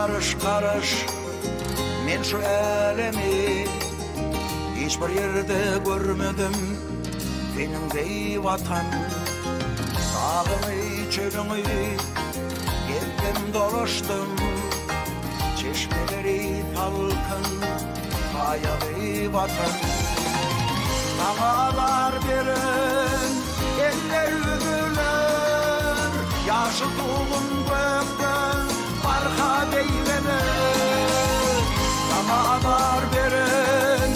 karış karış men şu elemi hiçbir yerde görmedim benimdey vatan. Dağını çölünü gezdim dolaştım, çeşmeleri talkın hayalı vatan. Dağlar derin eller üzülür, yaşı tuğun gökten barka beylenir. Dağlar derin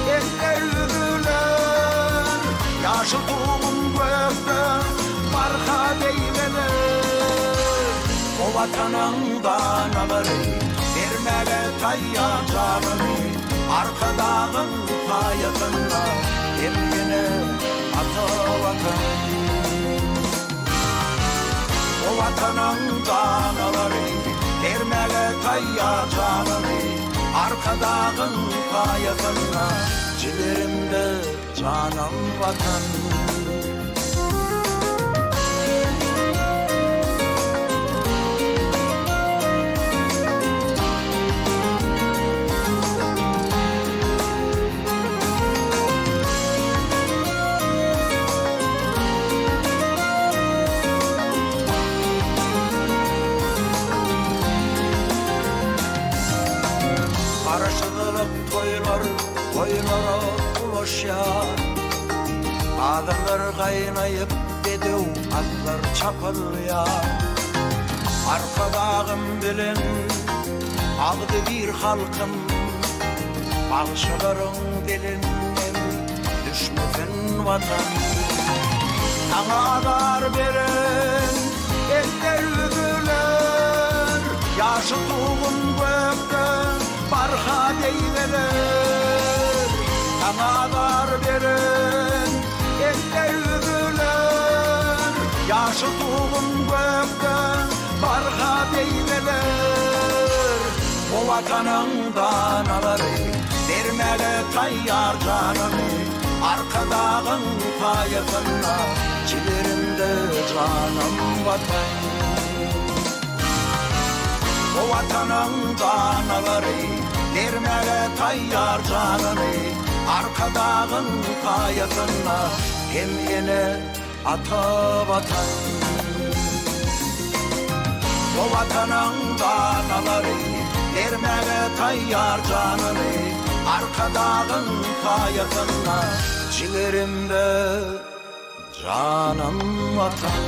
eller üzülür, yaşı tuğun gökten barka beylenir. O vatanından alırı vermele tayyar canını, arka dağın hayatında emrine ata vatan. O vatanından alırı vermele tayyar canını, arka dağın hayatında ciğerimde canım vatan. Toylara ulaşar, adamlar kaynayıp bedev atlar çapılıyar. Arka dağım bilen ağdı bir halkım, balşıların dilinden düşmesin vatan. Dağlar veren eller üzülür, yaşı tuğun gökten barha deyverir. Dağlar veren eller üzülür, yaşı tuğun gökten barha deyverir. O vatanından alırı vermele tayyar canını, arka dağın payasında ciğerimde canım vatan. O vatanından alırı vermele tayyar canını, arka dağın payasında emrine ata vatan. O vatanından alırı vermele tayyar canını, arka dağın payasında ciğerimde canım vatan.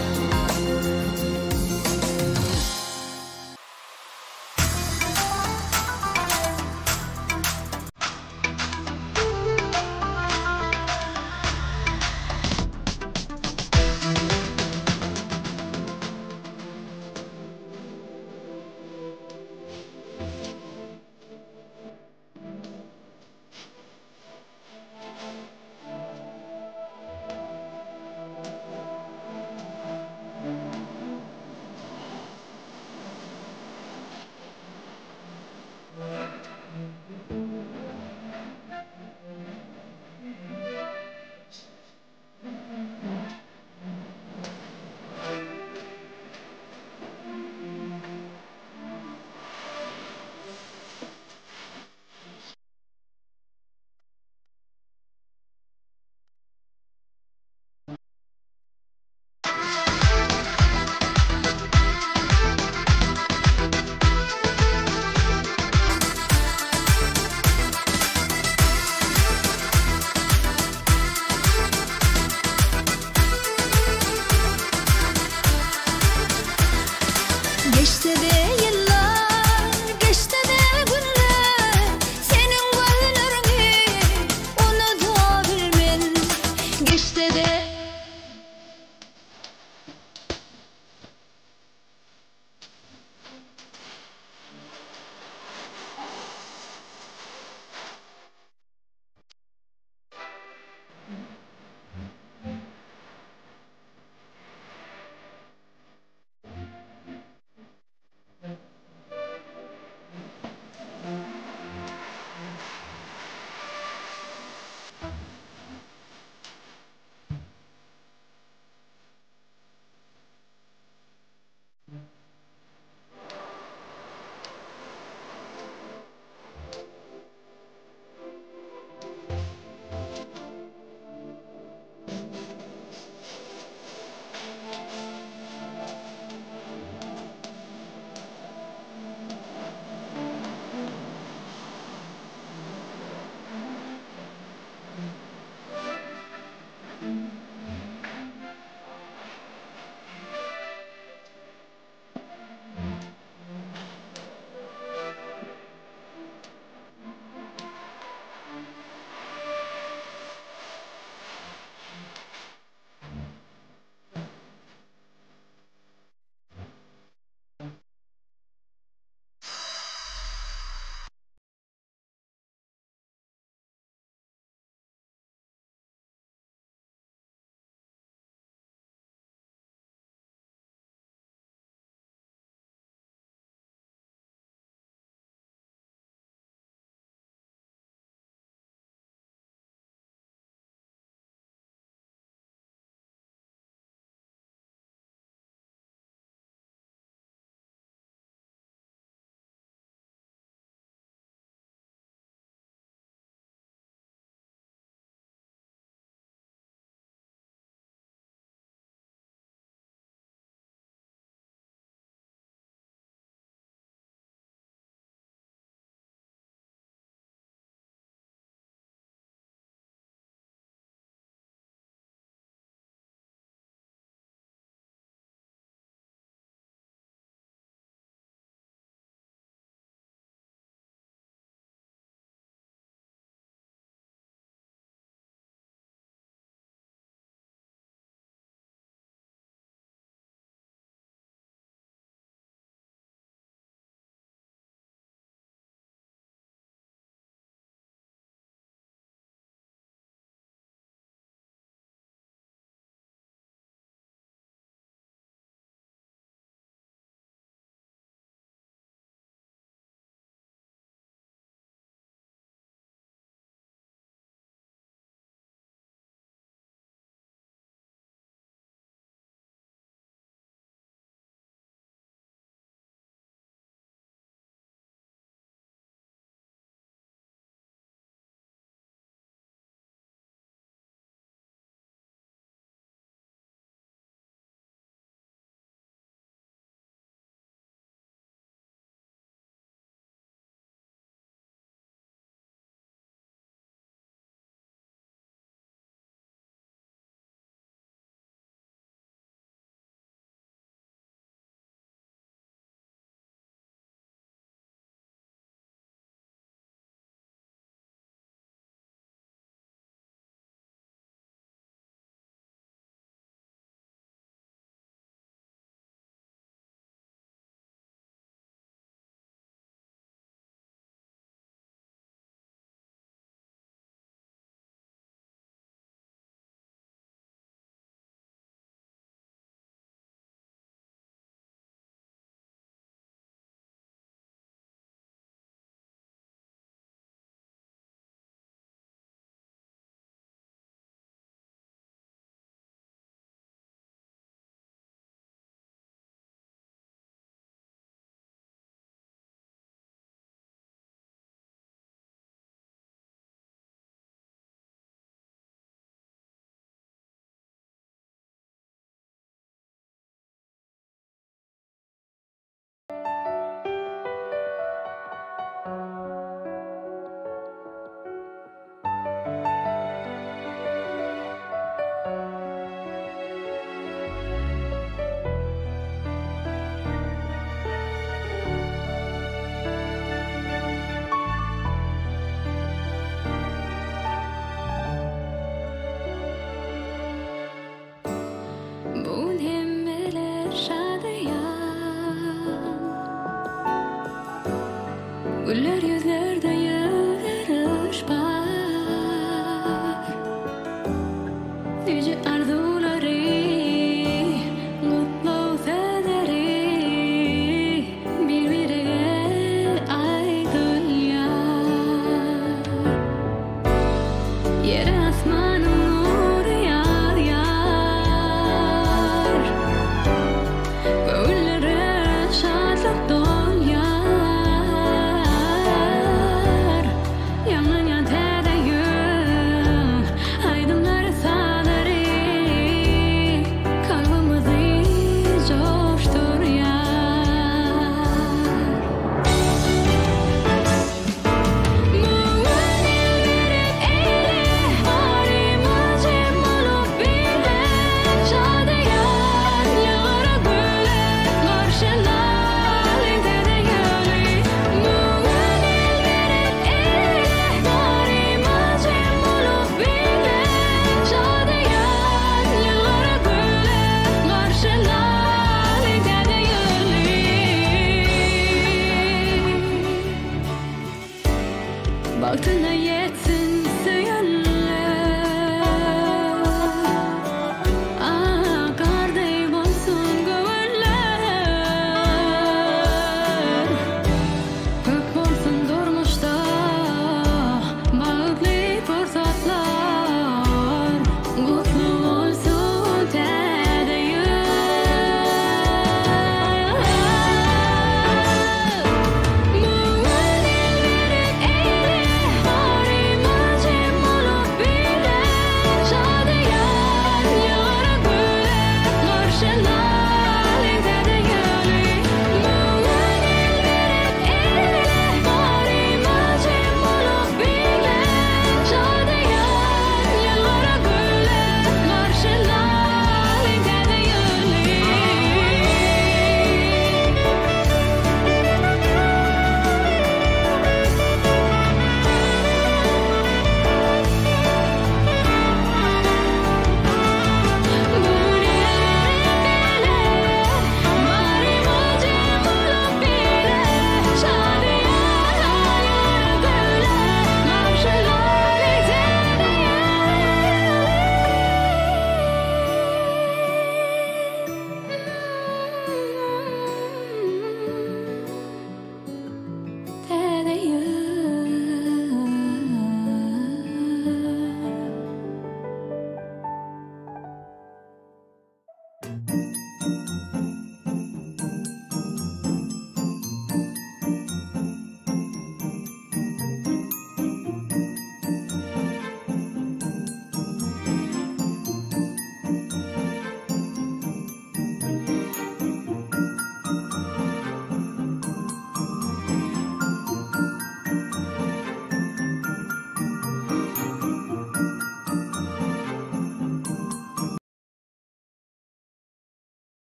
Güller yüzlerde yarış var. Nice arzuları, mutlu sözleri birbirine aydın yar. Yere asmanın nuru yar yar. Göllere şadlık dolyar.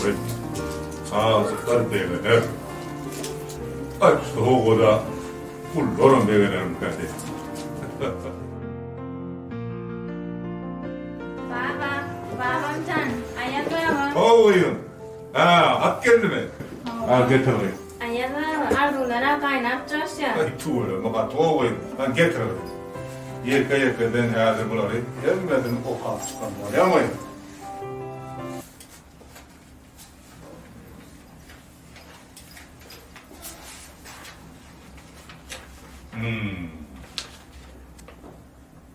Evet. Azıklar beğenir. Aç soğuğu kullarım beğenirim kardeşim. Babamcan, ayat var mı? Oğlum. At geldi mi? Getireyim. Ayat var mı? Arzulara kaynap çalışıyor. Ay tuğla, baka tuğlayım. Getireyim. Yeka ben hazır bulayım. Gelmedin o kalçıktan var. Yamayın.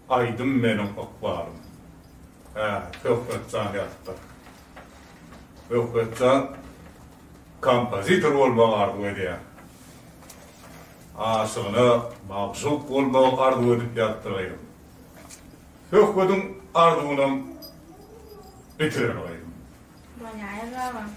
Aydın benim akbarım. Köfretcan yattı. Köfretcan kompozitör olmak arzu ediyor. Aşığını mağsup olmak arzu edip yattırayım. Köfret'in arzunu bitireyim. Bana ayat var mı?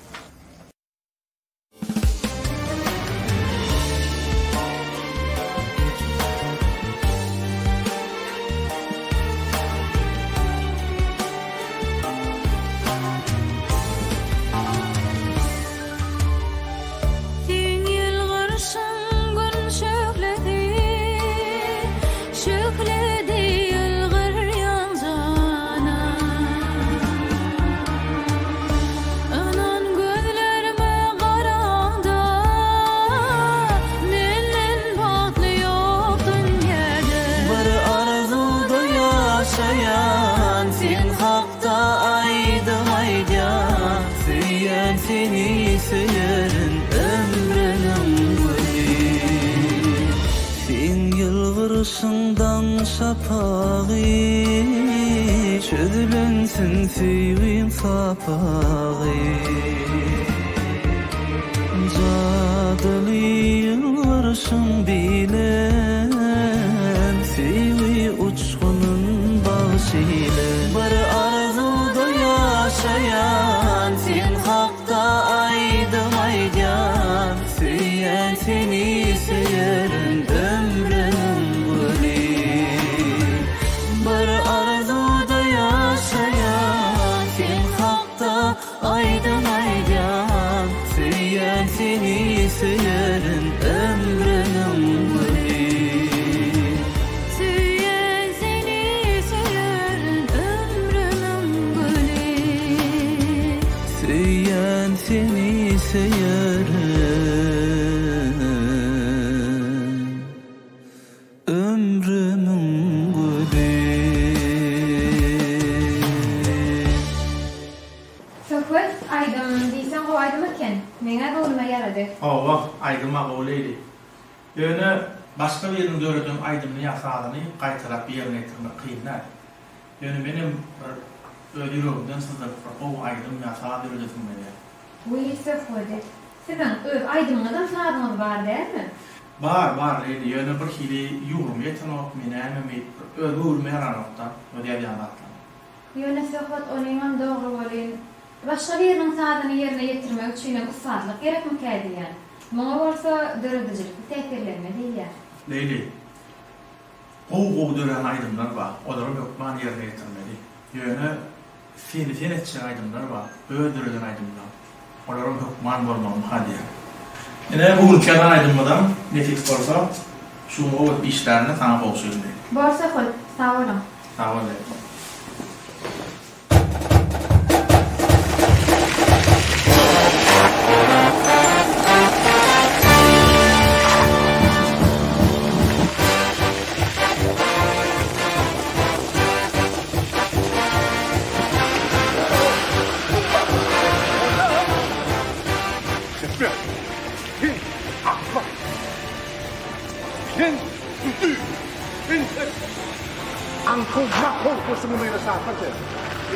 Seni seyerin ömrünün gülü Sen yılgırışından şapağı Çözülünsün sevim sapağı Cadılı yılgırışın bilen Sevi uçkunun bağışıyla Bir arzuda yaşayan Sen hakta aydım aydan Süyen seni seyerin ömrünün gülü Bir arzuda yaşayan Sen hakta aydım aydan Süyen seni seyerin ömrünün gülü Süyen seni seyerin ömrünün gülü Süyen seni seyerin ömrümün gülü Söküt, aydım deysen o aydım eken. Mene doğruma yaradı. Allah aydınma öyleydi. Yani başka birinin gördüğüm aydınlı yasağını kaytarıp bir yerine getirmek kıyımlar. Yani benim yüreğimden sızıp o aydın yasağı dördesin beni. Bu iyi söküt. Sizin öz aydınlıdan sağdınız var değil mi? Var dedi. Yani bir hili yuğrum yeten olup mene ölür meranokta ödeye bir anlatlam. Yöne söküt olayman doğru olayın. Başka birinin sağdını yerine getirmek için ıslatlık gerek mi kaydı yani? Bana varsa dörüdücülük, tehtirlenme değil ya. Leyli. Qoğu dören aydınlar var. Onların yokman yerine getirmeli. Yani fen etçen aydınlar var. Öldürülen aydınlar. Onların yokman olmam hadi. Yine bu ülkeden aydınmadan nefis olsa şu o işlerine sana boğuşuyum değil. Borsa koy, sağ olun. Sağ olun. Ankılma korkusunu beni sarfacı.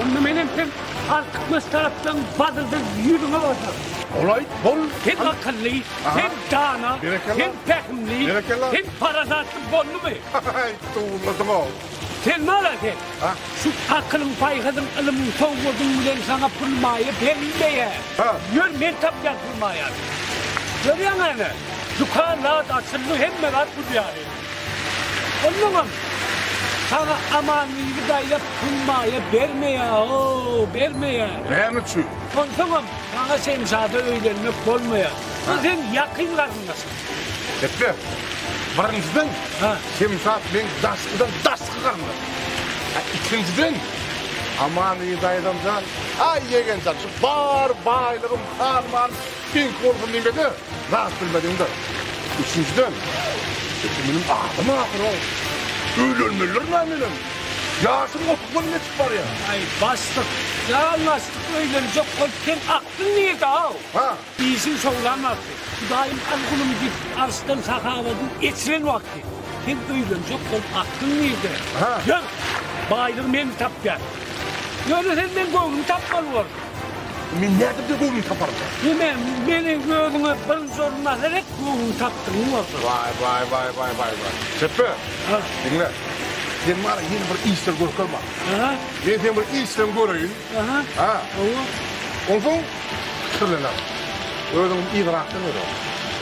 Onu benim hem arkamız taraftan badıldır yürüme olacak. Olay bol. Hem akıllı, hem dana, hem pekimli, hem parazatlı bollu mu? Ay, tuğladım o. Sen ne oladın? Şu akılın paygadın ılımın soğudun bilen sana pırmayı belmeye. Yör men tapacak pırmaya. Görüyor musun? Dükkanlar açıldı hem merak bu yani. Anlamam. sana amanlığı dayalıp kılmaya vermeye, vermeye. Ne için? Tamam, sana semsada öğlenmek olmaya. Sen yakın karındasın. Etti. Birinciden, semsat ben daskı karnı. İkinciden, amanlığı dayadamdan, ay yegen çarşı, baylığım, karman, bin korkum demedi, rahat bilmedim de. Üçüncüden, benim ağzıma akır ol. Öylönmeler ne benim? Yaşım otukman ne çıkar ya? Ay bastık, yalanlaştık öğlenecek sen aklın neydi ha? Ha? İyisin soğulan vakti. Daim algınım git, arslan sahavadın etren vakti. Sen öğlenecek aklın neydi? Ha? Gör, baylığım beni tap gel. Öyle sen ben koğumu tapmalı var. Ben nerede bir koğumu taparım ya? Hemen beni göğüne ben zoruna vererek koğumu taptın var. Vay. Seppe, dinle. Sen var yeni bir işler görüp kalma. Ben sen bir işler göreyim. Ha? Ondan kırılan. Öyle idraktan öyle.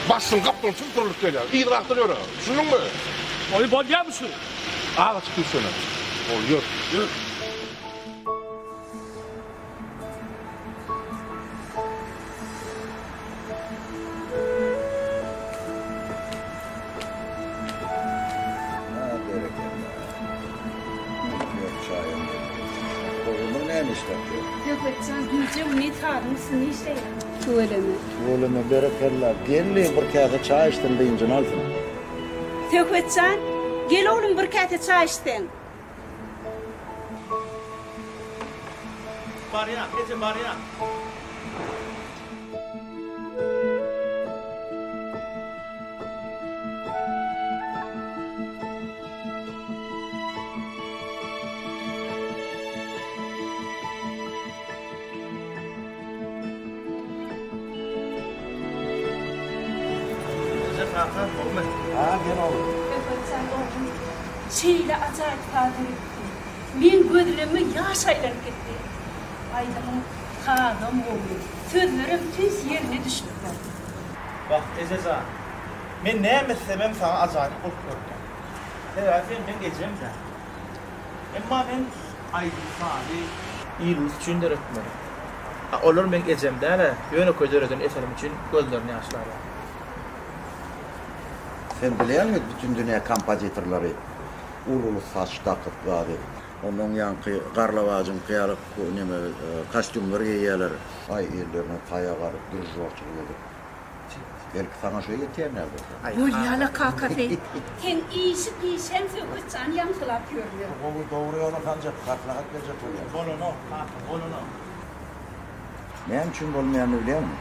Basın kaptın tutturuluk geliyor. İdraktan öyle. Düşündün mü? Oy bolya mısın? Ağa çıkıyor sana. Oluyor. Töketçen gülce ne tarımsın işte. Tuğleme berekeller. Gelli bir kağıda çay içtin deyincin altına. Töketçen gel oğlum bir kağıda çay içtin. Barya, gece barya. Ha gel oğlum. Töketçen oğlum şeyle acayip tadır etti. Ben gözlerimi yaş aylanıp gitti. Aydamın kanım oldu. Sözlerim tüz yerine düştü. Bak Ezeza, ben ne emetsem sana acayip korkuyorum. Herhalde ben geçeceğim de. Ama ben aydın sahibi İyiliz için de ötmedim. Olur ben geçeceğim de hele, yöne koyduğun eserim için gözlerini yaşlar. Sen biliyor musun bütün dünya kampozitörleri? Ululu saç takıp vardı. Onun yankı karlavacın kıyalık kostümleri giyiyorlar. Ay ellerine kaya karıp bir zorçuk yedi. Belki sana şöyle yetiyor nerede? Bolyala kakafe. Sen iyisi sen Töketçen yankılap görüyor. Bu doğru yolu ancak kartlakat verecek oluyor. Bolunu. Ne için olmayanı biliyor musun?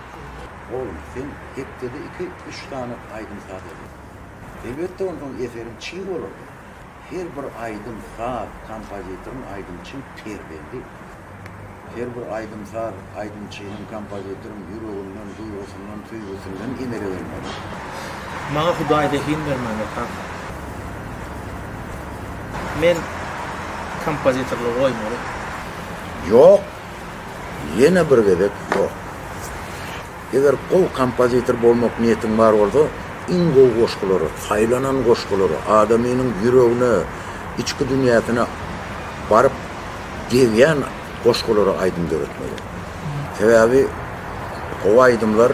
Oğlum sen heptede 2-3 tane aydın saat edin. Elbette ondan eserim çiğ olur. Her bir aydın saat kompozitörün aydın için terbendi. Her bir aydın saat aydın çiğnin kompozitörün yüreğinden, duygusundan, tüygüsünden emeli vermedi. Bana Huday'dakin vermem yok. Men kompozitörlüğü oymalı. Yok. Yine bir bebek yok. Eğer kol kompozitör bolmak niyetin var orada, ingo koşkuları, saylanan koşkuları, adamının yüreğine, içki dünyasına barıp devyen koşkuları aydın öğretmeli. Sebebi o aydımlar,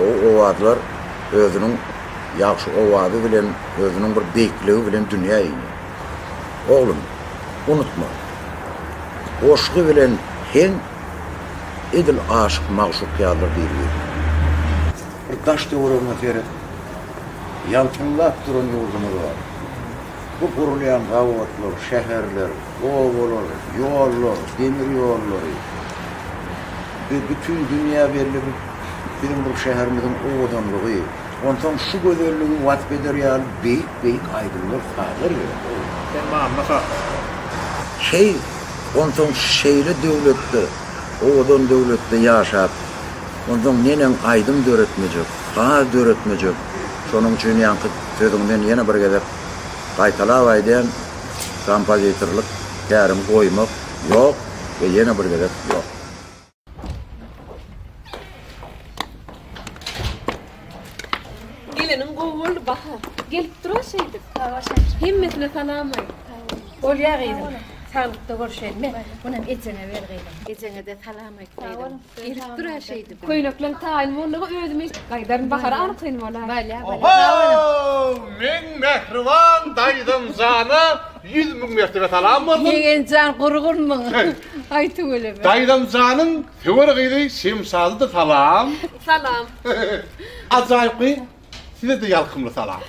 o ovadlar özünün yaxşı ovadı bilen, özünün bir bekliği bilen dünya iniyor. Oğlum, unutma. Koşku bilen hen edil aşık mağşuk yağlar veriyor. Bir taşta uğruna seyret. Yalçınlap duran yurdumuz var. Bu kurulayan kavatlar, şehirler, ovalar, yollar, demir yolları. Ve bütün dünya belli bizim bu şehrimizin oğudanlığı. Ondan şu gözerliğin vatbeder yani büyük aydınlar sağlar ya. Ben bana ondan şeyli devlette, oğudan devlette yaşap, ondan nenen aydın döretmeyecek, ha döretmeyecek. Şonun için yankı sözünden yine bir gedep qaytalavaydan kompozitörlük terim koymak yok ve yine bir gedep yok. Gelinin qoğuldu baxa. Gelip dura şeydir. Himmetine salamay. Bolya gıydım. Sağlıkta görüşelim. Bunun ecene ver gıydım. Ecene de salamet gıydım. İlk dura şeydi. Koynaklan tayin bolluğu ödümüş. Qaydarın bakara anıqlayın bolar. Oho! Men mehriban daydım zana 100 bin mertebe salam bolsun. Yegen can qurğun mu? Aytı öyle. Daydım zanın töwergidi simsalı da salam. Salam. Ajaýyp size de ýalkymly salam.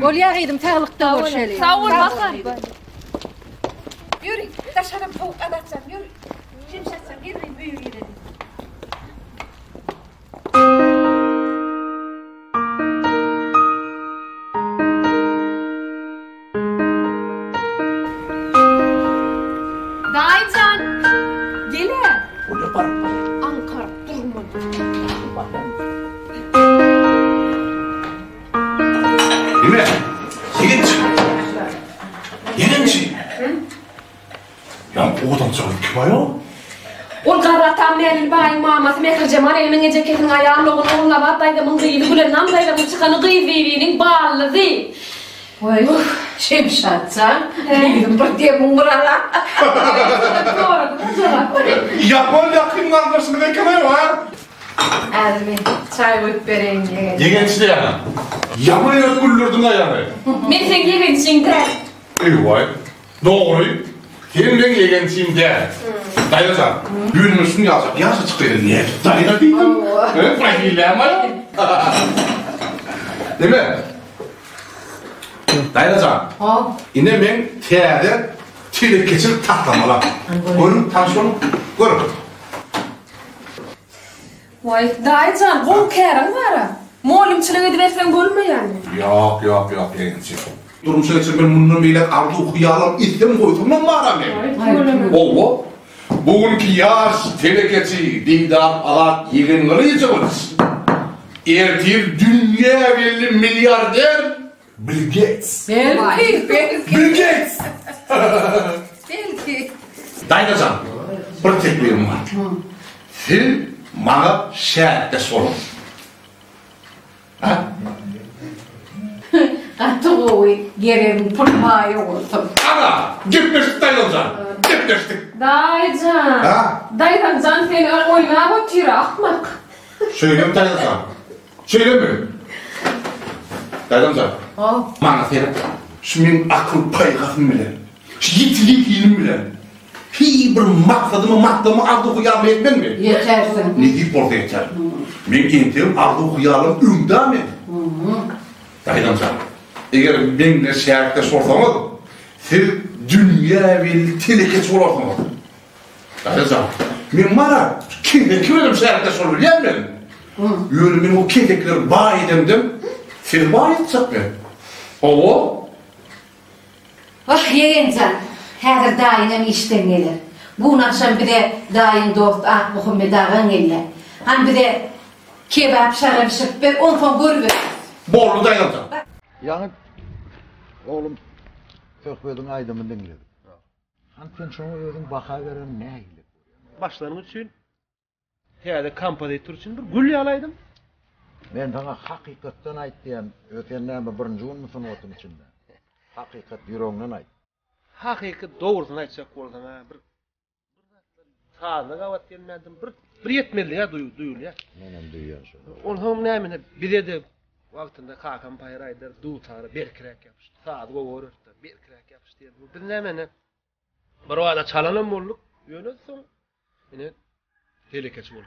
Bolya gıydım sağlıkta görüşelim. Sağ ol bakar. Yürü, taşarım tavuk adatsam, yürü. Şimşatsam, gelmeyin, büyür gidelim. Daycan. Gele. O yapar. Ankara durma. Dime, yegençi. Ya bu adam çok kim ayol? Ol qarratan melil bayın maması Mehir Cemal elmenge ceketin ayağını oğluna batayda mın gıydı gülen dayda mın çıkanı gıyvivinin bağlıdı. Oy, şimşatsam, giydim bir diye mumurala. Yapon yakın kardeşinde kim ayol ha? Azmi, çay koyup vereyim yegen. Yegençi de yani. Yapon yakın güllürdün ayağını. Men sen yegençin de. Eyvay, doğru. Kendin yegençiyim de. Dayıcan, düğünümüzün yazı çıktı. Niye dayına değilim? Bırak iyilem ayol. Değil mi? Dayıcan, yine ben teyade çeyrek geçir tatlamalam. Görün, tansiyonu, görün. Vay daycan, bol kärem var. Molimçilik edip etsen bolma yani. Yok, yegençiyim. Durumsa geçir ben bunun beyle ardı okuyalım, istem koydum var abi. Oğlu, bugünkü yaz telekeci, didar, alat, yegenleri yiyeceğiz. Ertir dünya belli milyarder Bill Gates. Belki. Bill Gates. Belki. Dayıcan, bir tekliğim var. Siz bana şehirde sorun. Ha? Atuğuy, gereğin pulmaya olsun. Ana, gitmiştik Dayıcan, gitmiştik. Daycan. Ha? Daycan can seni oynaya batıyor ahmak. Söyleyeyim Dayıcan. Söyleyeyim. Dayıcan. Bana seyret. Şu benim akıl paygafım bilen. Şu yitilik ilim bilen. Bir maksadımı ardı kuyalım etmen mi? Yetersin. Ne deyip orada yeter? Ben kendim ardı kuyalım ümdam et. Dayıcan. Eğer benimle şehirde sorsanız, siz dünya ve telekeç olursanız. Dayıcan. Ben bana kim öyle şehirde sorulur ya ben? Öyle benim o kedekleri bağ edemdim. Siz bağ etsek mi? O? Ah yegencan, her dayınam işten gelir. Bu akşam bir de dayın dost ah Muhammed ağan gelir. Han bir de kebap şarap şıp on son görüver. Borlu Dayıcan. Yani oğlum Sökbödün aydımını dinledim. Han sen şunu özün baka veren ne ile? Başlangıç için heyade kampada için bir gül yalaydım. Ben sana hakikatten ait diyen ötenlerime birinci olmuşsun otun içinde. Hakikat yüreğinden ait. Hakikat doğrusunu aytsak bolsa bir sağlık avat gelmedim bir yetmeli ya duyul ya. Menem duyuyor şöyle. Onun nämine bize de vaktinde kakam payraydır duutarı berkirek yapıştı. Saat goğururdu berkirek yapıştı diye. Bir nämene bir vada çalanan bolduk. Yöne soň yine telekeç bolduk.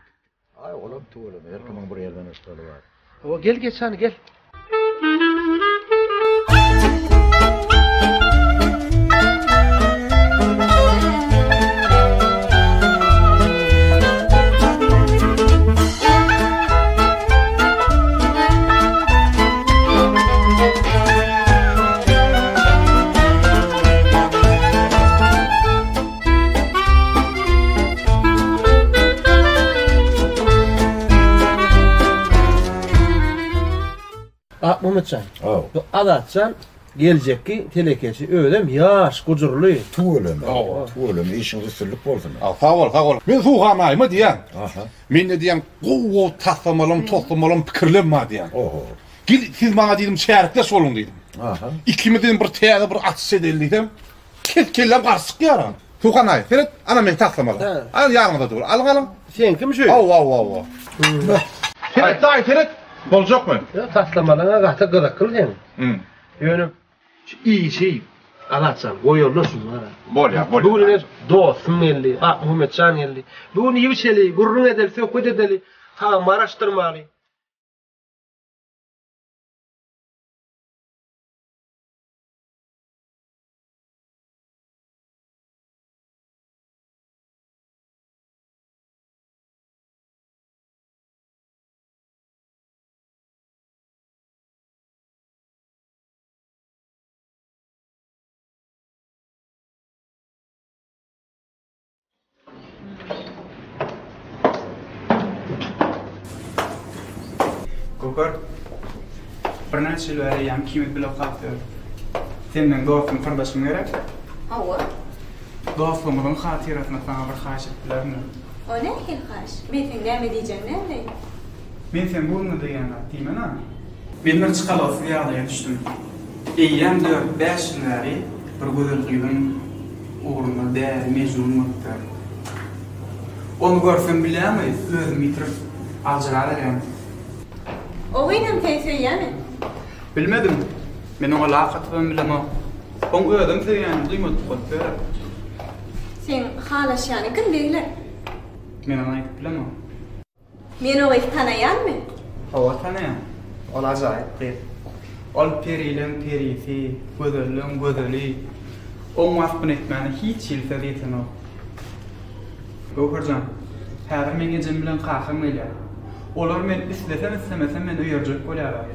Ay oğlum tuğulum. Herkimin bir yerden üstüne var. O gel geçen gel. Mehmetcan, bu adatcan gelecekki telekeçi ödem yaş gocurlu. Tuğulum, işinizi sürlük bolsun. Sağ ol. Ben suğamayma diyen. Men ne diyen, qovo taslamalım, pikirlenme diyen. Siz bana dedim şehirde solun dedim. İkimiz dedim bir teyada bir atış edelim dedim. kellem qarsyk yaram. Tuğanay, Ferit, ana men taslamalı. Al yanında dur, al. Sen kim şu? Au. Ferit, day Ferit. Bolacak mı? Ya taslamalarına gata gıdak kıl sen. Yönüm iyi şey alaçam, koyulursun bana. Bol ya. Bugün ne dostum geldi, Ahmetcan geldi. Bugün yivçeli, gurrun edeli, sohbet edeli. Tamam, araştırmalı. Kokor, pernah selalu ada yang kimet belakang tu. Senden dostum kardeşim gerek. Hava. Dostumun hatiratına sana bir haşetlerini. O ne hilhaş? Metin devam edeceğim nerede? Men sen bunu diyene diymen ha. Ben çıkalı fiyadaya düştüm. Eyyem 4-5 yılları bir güzelliğin uğruna değer mecnun muhtar. Onu görsem bilemeyiz, özüm yitirip acılarım. O benim teyzeyyemi. Bilmedim. Men ona laqatım bilemem. On ödüm yani duymadım böyle. Sen halaş yani kim değiller? Men ona bilemem. Men o tanıyan mı? O tanıyan. O acayip değil. Ol perilen perisi, gözellem gözeli. O muafbın etmeni hiç ilse deyten o. Gökürcan, her menge cembilen kakım ile. Olar men istemesem men uyarcak bolarlar.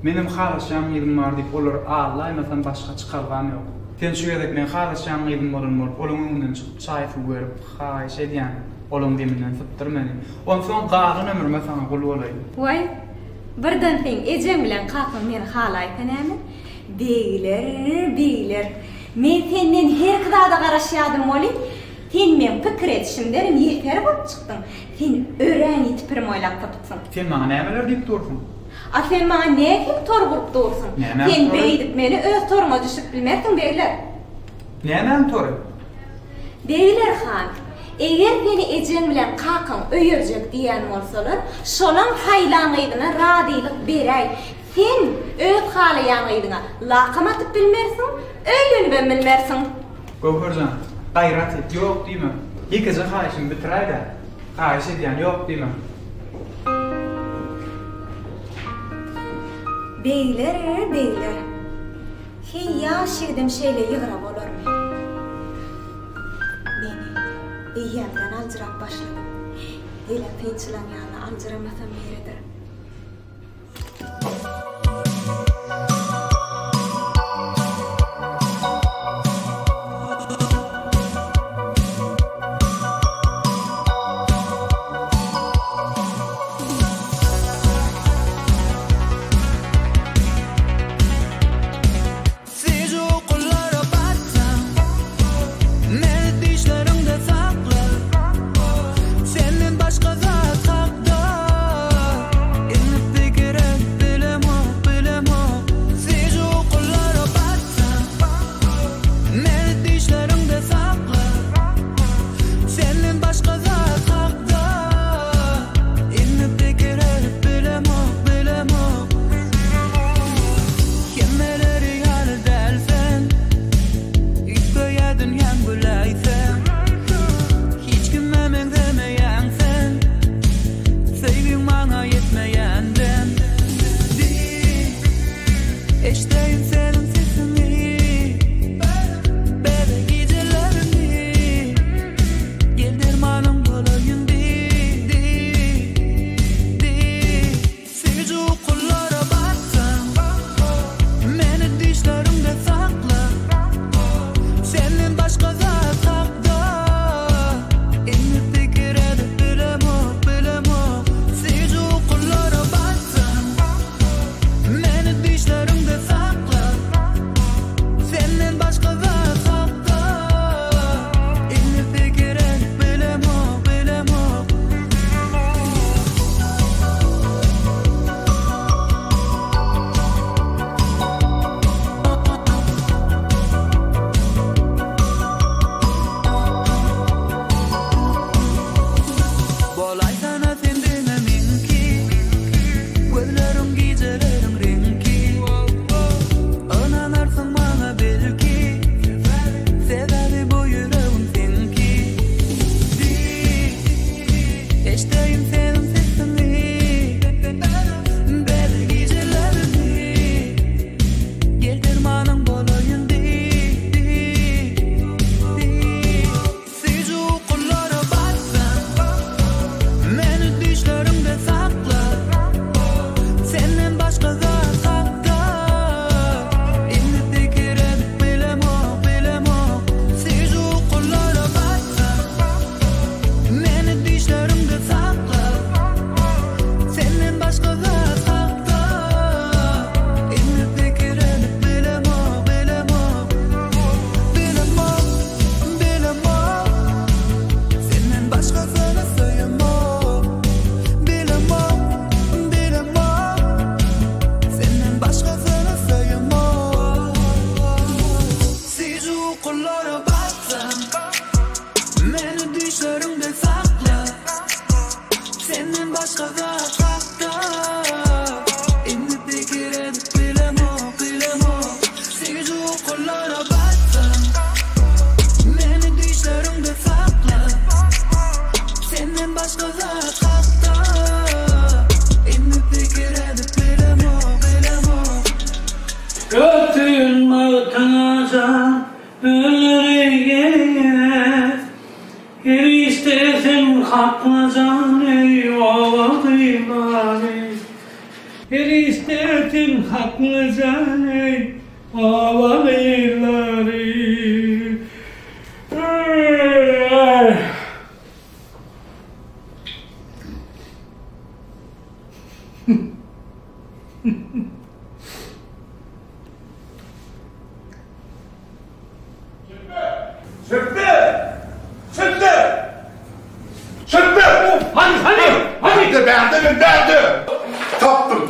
Menim halaşam yedim var deyip olar ağlaymasam başka çıkargan yok. Sen şu yedek men halaşam yedim bolunmur. Olun önünden çıkıp çayfı görüp haş ediyen. Olun deminden sıptır meni. On son qağın ömürme sana kul olayım. Vay, birden sen ecem bilen kakım meni halaytan emin. Beyler. Men senden her kıdada qaraşyadım oli. Sen men pikir etişim derim yeter bolup çıktın. Sen ören yitpirim oylap tapıtsın. Sen bana nemeler deyip dursun? Sen bana ne kim tor vurup dursun? Sen beydip meni öz toruma düşüp bilmersin beyler. Nemen toru? Beyler han, eğer seni ecen bilen kakın öyürcek diyen olsalar, şolan haylanıydına radiylik beray. Sen öz halayanıydına laqam atıp bilmersin, öylünü ben bilmersin. Gökürcan, gayrat et, yok deyme. İkizi haşim bitiray da, haş ediyen yok deyme. Beyler. Hey yaşadım şeyle yığırab olur mu? Beni iyiyemden alcırap başladım. Hele pençilen yana alcıramasam yeridir. Senden başka zat hakda. Inip fikir et bilemem. başka zat hatta Indi fikir edip bilemo Götürme tanıcan böreğe Her istersen haklacan ey ovadıyları Her istersen haklacan ey ovadıyları Hadi verdi. Taptım.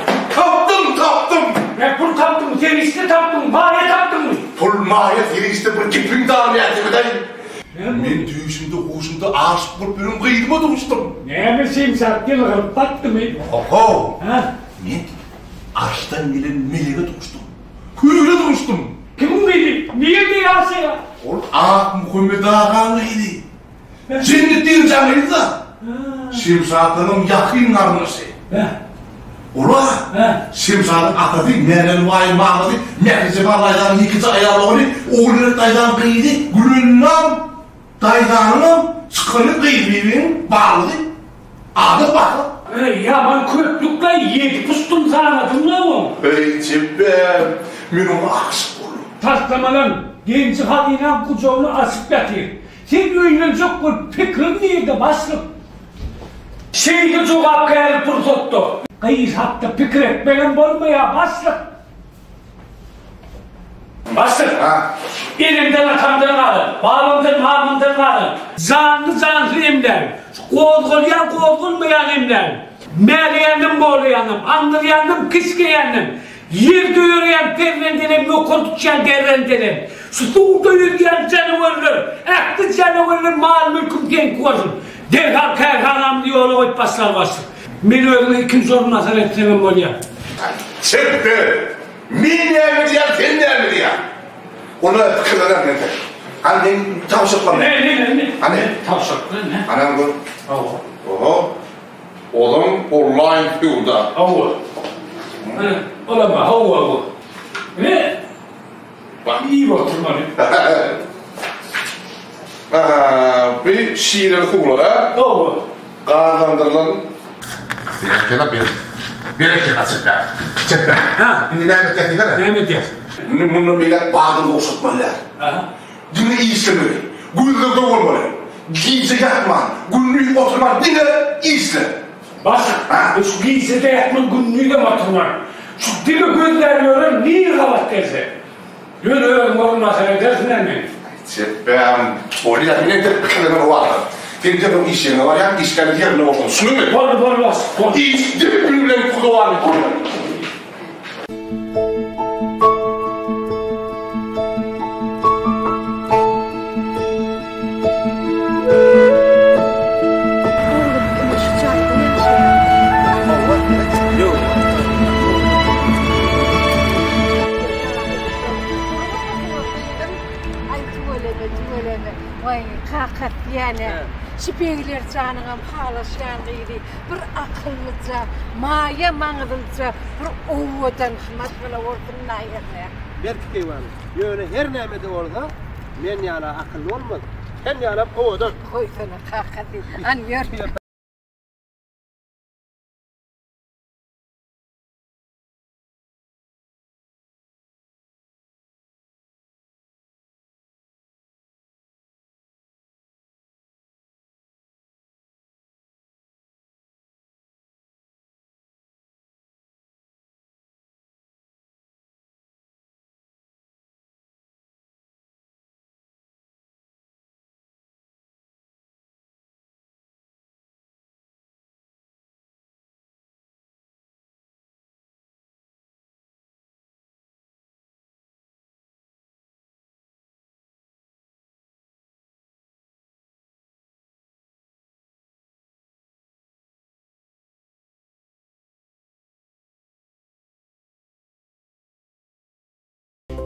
Ne pul taptım, teriste taptım, mahiye taptım. Pul mahiye teriste bir gipin dağılmayatı gıdayım. Men düğüşümde hoşumda aşık bulup benim kıydıma duruştum. Ne bileyim sattın battı mı? Oho. Men aşktan gelen meleğe duruştum. Kuyruğuna duruştum. Kim dedi? Niye diyası ya? Ol Muhammed Ağa'nıydı. Cennettin canıydı da. Şimşatının yakın narnısı. Ola, Şimşatın Atatürk, Meryem Vay Mahmudi, Mehdi Barlay'dan ikinci ayarlığı, oğulları daydan kıydı, gülünden daydanının çıkını kıydı'nın bağlıdı. Adı bakı. Ya ben köklükle yedi pustum zannettim ne o? Ey cebem, ben ona aşık oldum. Taslamalan, genci halıyla kucağını asıp yatıyor. Sen öyle çok bir fikrin neydi başlık? Şeyde çok hakkayarı fırsattu. Kayız hatta fikir etmeden olmaya başlık. Başlık. Elimden atamdan alın, bağlamdan mamından alın. Canlı emden, kovulmayan emden. Meleyendim boğulayanım, anlayandım kışkayanım. Yerde yürüyen derrendenim, yokul tutuşan derrendenim. Suda yürüyen canavarlar, ekli canavarlar mal mülküm denk olsun. Derhal kayhanam diye ola oyup baslar başlık. Beni öyle ikinci sorun nasıl etsemem oluyor. Çıktı. Min nerede diyen, sen nerede diyen? Ona tıkırlar nedir? Annen tavşaklar ne? Ne? Anne? Tavşaklar ne? Annem bu. Oho. Oğlum online yolda. Oho. Olama, oho. Ne? Bak. İyi oturmalı. Bir şiirleri kumlar ha? Oho. Kazandırılan. Bir ekene çıkar. Çıkar. Şimdi ne mi? Ne mi diyor? Bunu millet bağını oşutmalılar. Dine iyisinler. Gülde doğulmalı. Giyse yatman. Günlüğü oturman. Dine iyisin. Başka. Şu giyse de yatman. Günlüğü de oturman. Şu dine gözlerle niye kavat derse? Öyle olmasa edersin mi? Ben oraya yine de kılığına vardı. Benim de bu iş yerine var ya, işgali yerine olsun. Şunu mu? Var. İş de birbirine kudu var mı? Yani şüpheliler canına paylaşan giydi, bir akıllıca, maya manıdılca, bir ovadan hizmet bile ordun nayırmaya. Belki var. Yani her nemede orada, men yana akıllı olmadı. Sen yana ovadan. Koy sana kakati, anlıyor.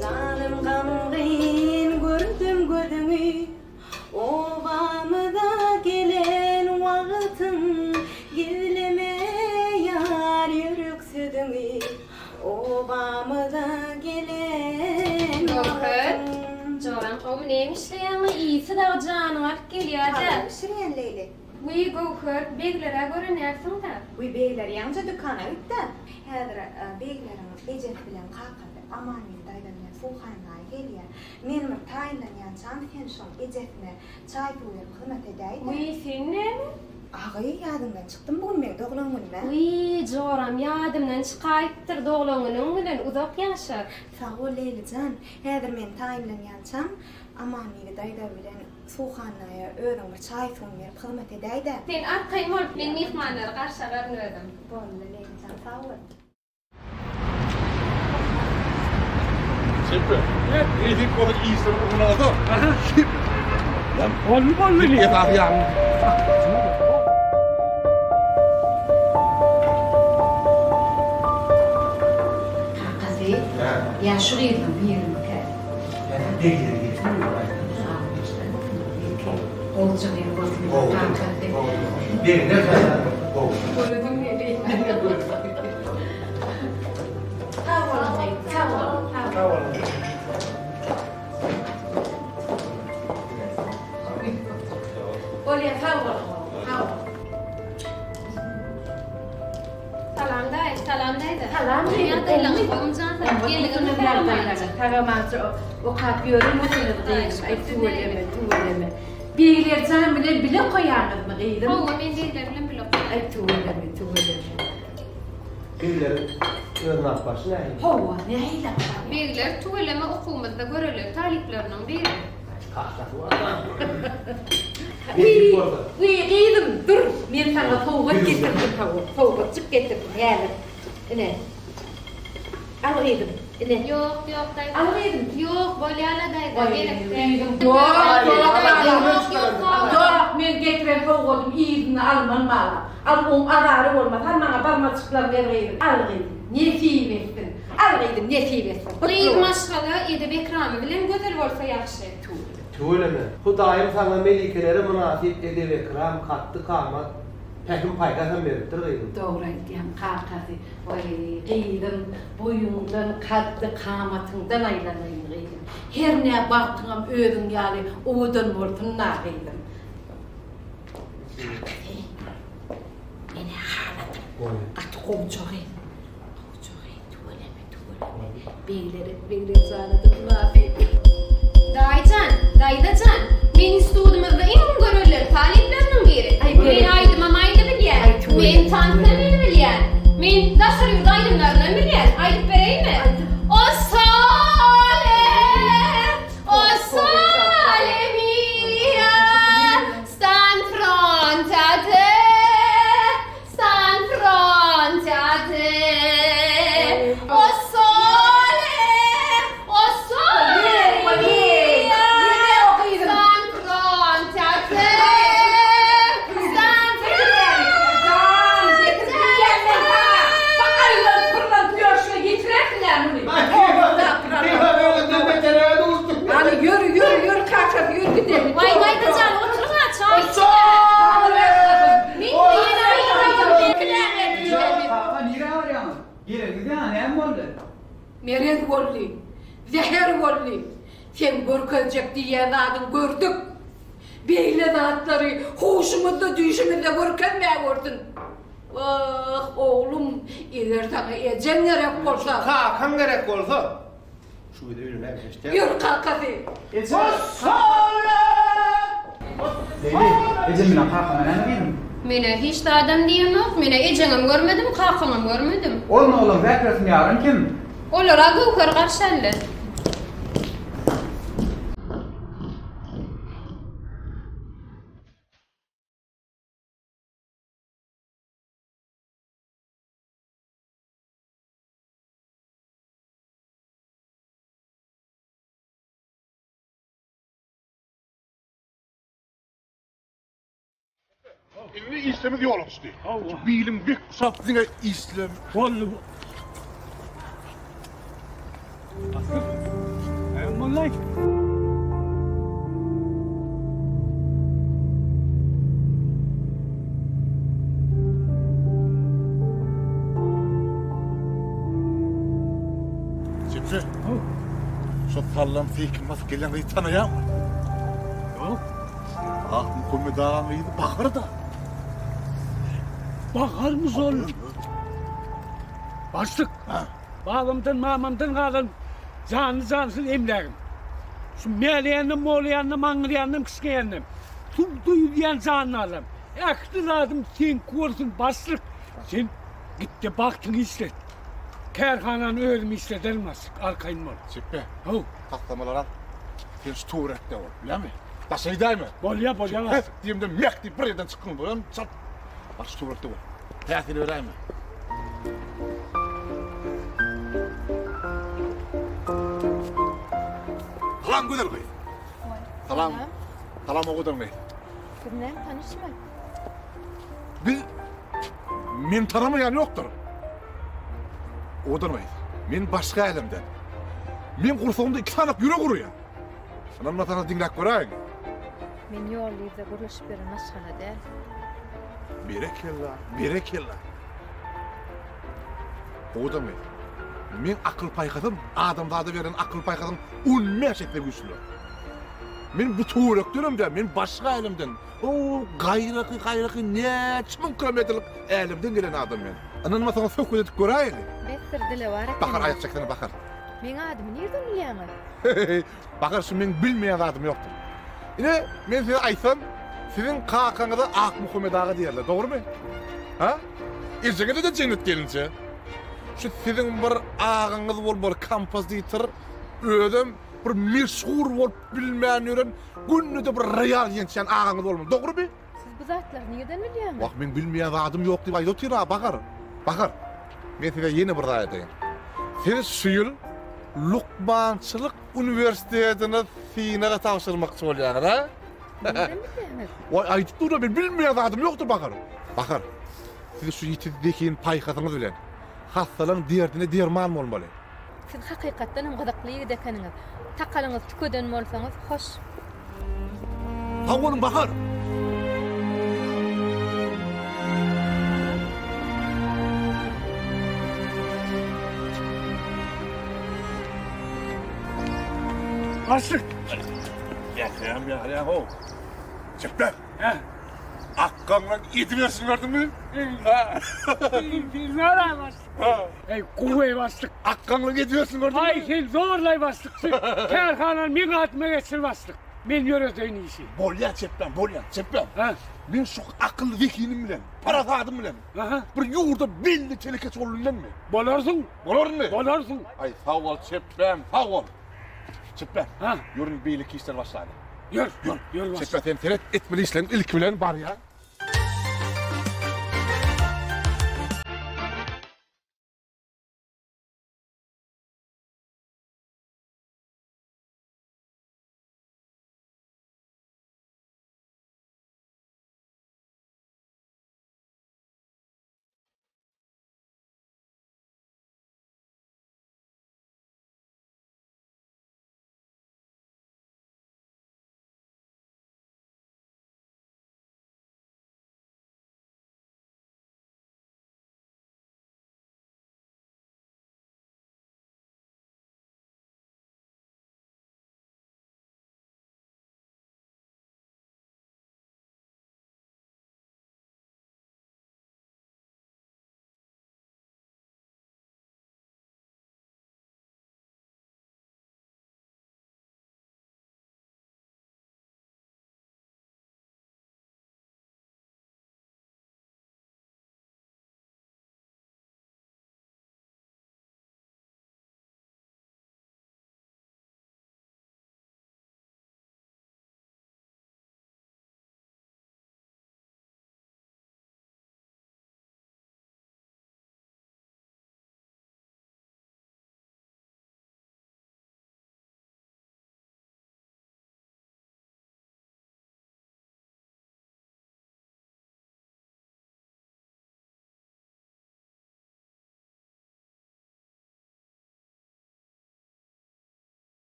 Canım gamgin gördüm gözünü, ovamda gelen vakit We go her beglere göre nersin da? We beyler yanca dükkana gitti. Häzir beylerin ejek bilen kakady aman ýyldaýdan men suwhannaý gelýär. Men bir taýlanýan çan sen şol ejekne çaý tuýup hyzmat edäýdi. We senne? Agy ýadymdan çykdym bugün men doglaňmyn ben. We joram ýadymdan çykaýpdyr doglaňynyň bilen uzak ýaşar. Sag ol Leylican, häzir men taýlanýan çan aman ýyldaýda bilen suwhannaýa öýrüň bir çaý tuýup hyzmat edäýdi. Sen arkaý bolup men mehmanlary garşalarynödüm. Boldy Leylican, sag ol. Siempre. Ini di kota Easter menado. Dan bollu ni. Ya yang. Kakasy. Ya şuraydan bir yerim bakar. Olacak bir bakım. Kakasy. Bir ne kadar? Koydum yedi. Tamam. Olya tamam. Salamdaydı. Salam daylaňy bolmjan da geligini bermedi. Tagamazı o kapıyorum o sınıftayım. Ay tuğleme. Beyler can bile koyarlar mı giydim? Hawa men beyler bilen bile koyarlar. Ay tuğleme. Beyler örnak başına. Hawa ne heyla? Beyler tuğleme hukumatda görülür taliplerinin biri. Giydim dur. Men sana tavuk getirdim tavuk çık getirdim yani. Ne? Al giydim. Ne? Yok dayı. Al giydim. Yok bolýala dayı. Gerek. Yok men getiren tavuk iyidini alman mala. Al ararı olmaz. Hamana barmaçıklar vereyim. Al giydim. Ne tiyibettin? Al giydim ne tiyibettin? Giyid maşgala edep ekramy bilen gözel bolsa ýaxşy. Tuğleme. Hudaýym sana melikeleri münasip edep ekram katdy kamat. Pekim paýdasan beripdir gıydım. Doğru aýdýam kakasy. Oy giydim boyundan katdy kamatyňdan aýlanaýyn giydim. Her ne bakdyňam özüň ýaly odan bolsun na giydim. Mene halat. At komçogy. Beyleri zanadım nafi. Daydacan, men studymyzda iň görülir talipleriniň biri. Men aýdyma maýly bilýär. Men tantany bilýär. Men daşary aýdymlaryny bilýär. Aýdyp bereymi? O sole mia, stan fronte a te. O Meret bolly, zehir bolly. Sen görkezek diýen adym gördük. Beýle zatlary hoşumyzda düşümizde görkezmäge gördün. Ah oğlum, eger sana ejen gerek bolsa, Kakan gerek bolsa. Şu bir öýüne geçdi. ýür kakasy. Leyli, ejem bilen kakana näme diýdim? Mene hiç de adam diýen yok. Mene ejeňim görmedim, kakaňam görmedim. Olma oğlum, beklesin yarın kim? Olara gowkar garşaly. İslam'ı diyorlar işte. Bilim bir sapsına İslam. Vallahi. Vallahi. Şifre. Şu sallam fik maskelen tanıyan mı? Yok. Ah, bu komedağın iyiydi. Bakır da. Bakar mısın? Başlık. Babamdan mamamdan kalan cansız emlerim. Şu meleyendim, moğlayandım, anlayandım, kıskayandım. Duyulayan canlarım. Ektiladım sen kursun başlık. Sen git de baktın istet. Kerhana'nın ölümü istedilmez. Arkayın var. Çekme. Ho. Taklamalar al. Sen sturekte ol. Bilir mi? Taşıyı değil mi? Bolya. Diyeyim de mekti bir yerden çıkın. Böyle çat. Bak sturekte ol. Hayatını öğrenme. Salam güzel kız. Salam. Salam o kadar mı? Kimden tanışma? Men tanımayan yoktur. Odur mu? Men başka elimden. Men kursağımda 2 tane yürü kuruyor. Anamla sana dinlek göreyim. Men yollayıda gurlaşıp veren aşkana der. Berekella. Odur mu? Men akıl paykadım, adamlarda veren akıl paykadım unmeşekle güçlü. Men bu tuğröktürümde, men başka elimden. O gayrıkı neçmin kilometrelik elimden gelen adam men. Ananma sana sökü edip göreyim. Bettir dile var ekan. Bakar ayak çektiğine bakar. Men adımı nereden bilýäňiz? Bakar şu men bilmeyen adım yoktur. Yine men size aytsam, sizin kakanıza Ak Muhammed Ağa diyorlar, doğru mu? Ha? İrcegede de cennet gelince. Şu sizin bir ağınız bol bir kompozitor, ödüm bir meşhur bolup bilmeyen yören, günlüde bir real yençen ağınız olmalı, doğru mu? Siz bu zatlar nereden bilýäňiz? Bak men bilmeyen adım yok diye aytýar ha, bakar. Men size yeni bir raýat edeyim. Siz şu yıl Lukmançılık Üniversitesi'ne finale tavşırmakçı bolýaňyz ha? Nereden bilýäňiz? Vay aytıp durma ben bilmeyen adım yoktur bakar. Bakar. Siz şu yitiddekin paykatınız bilen hastalan derdine derman olmalı. Siz hakykatdan hem gydakly dekeniňiz. Takalyňyz tükeden bolsaňyz hoş. Ha onun bakar. Başlık. Ya ho. Çepler. Akkanla yediversin gördün mü? Zorlay başlık. Ey kuvve başlık. Akkanla yediversin gördün mü? Ay sen zorlay başlık. Kerhana'nın min atma geçsin başlık. Men yöreteğin iyisi. Bolya çeplen. Ben şu akıllı zekinim bilen, parasadım bilen. Bir yurda belli telekes olundan mı? Bolarsın. Bolarsın. Ay sağ ol çeplen, sağ ol. Çeplen. Yorun beylik işler başladı. Yor başlık. Çeplen sen teret etmeli işlerin ilk bilen var ya.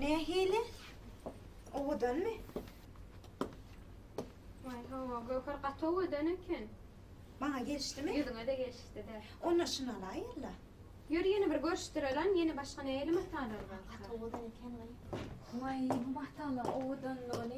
ne hile? Odan mı? Vay hava gökar qatow döneken. Bana geçti mi? Yüzüne de geçti de. Onu şuna layırla. Yürü yeni bir görüştürelen yeni başka ne elim atanır var. Qatow döneken vay. Vay bu mahtala odan ne?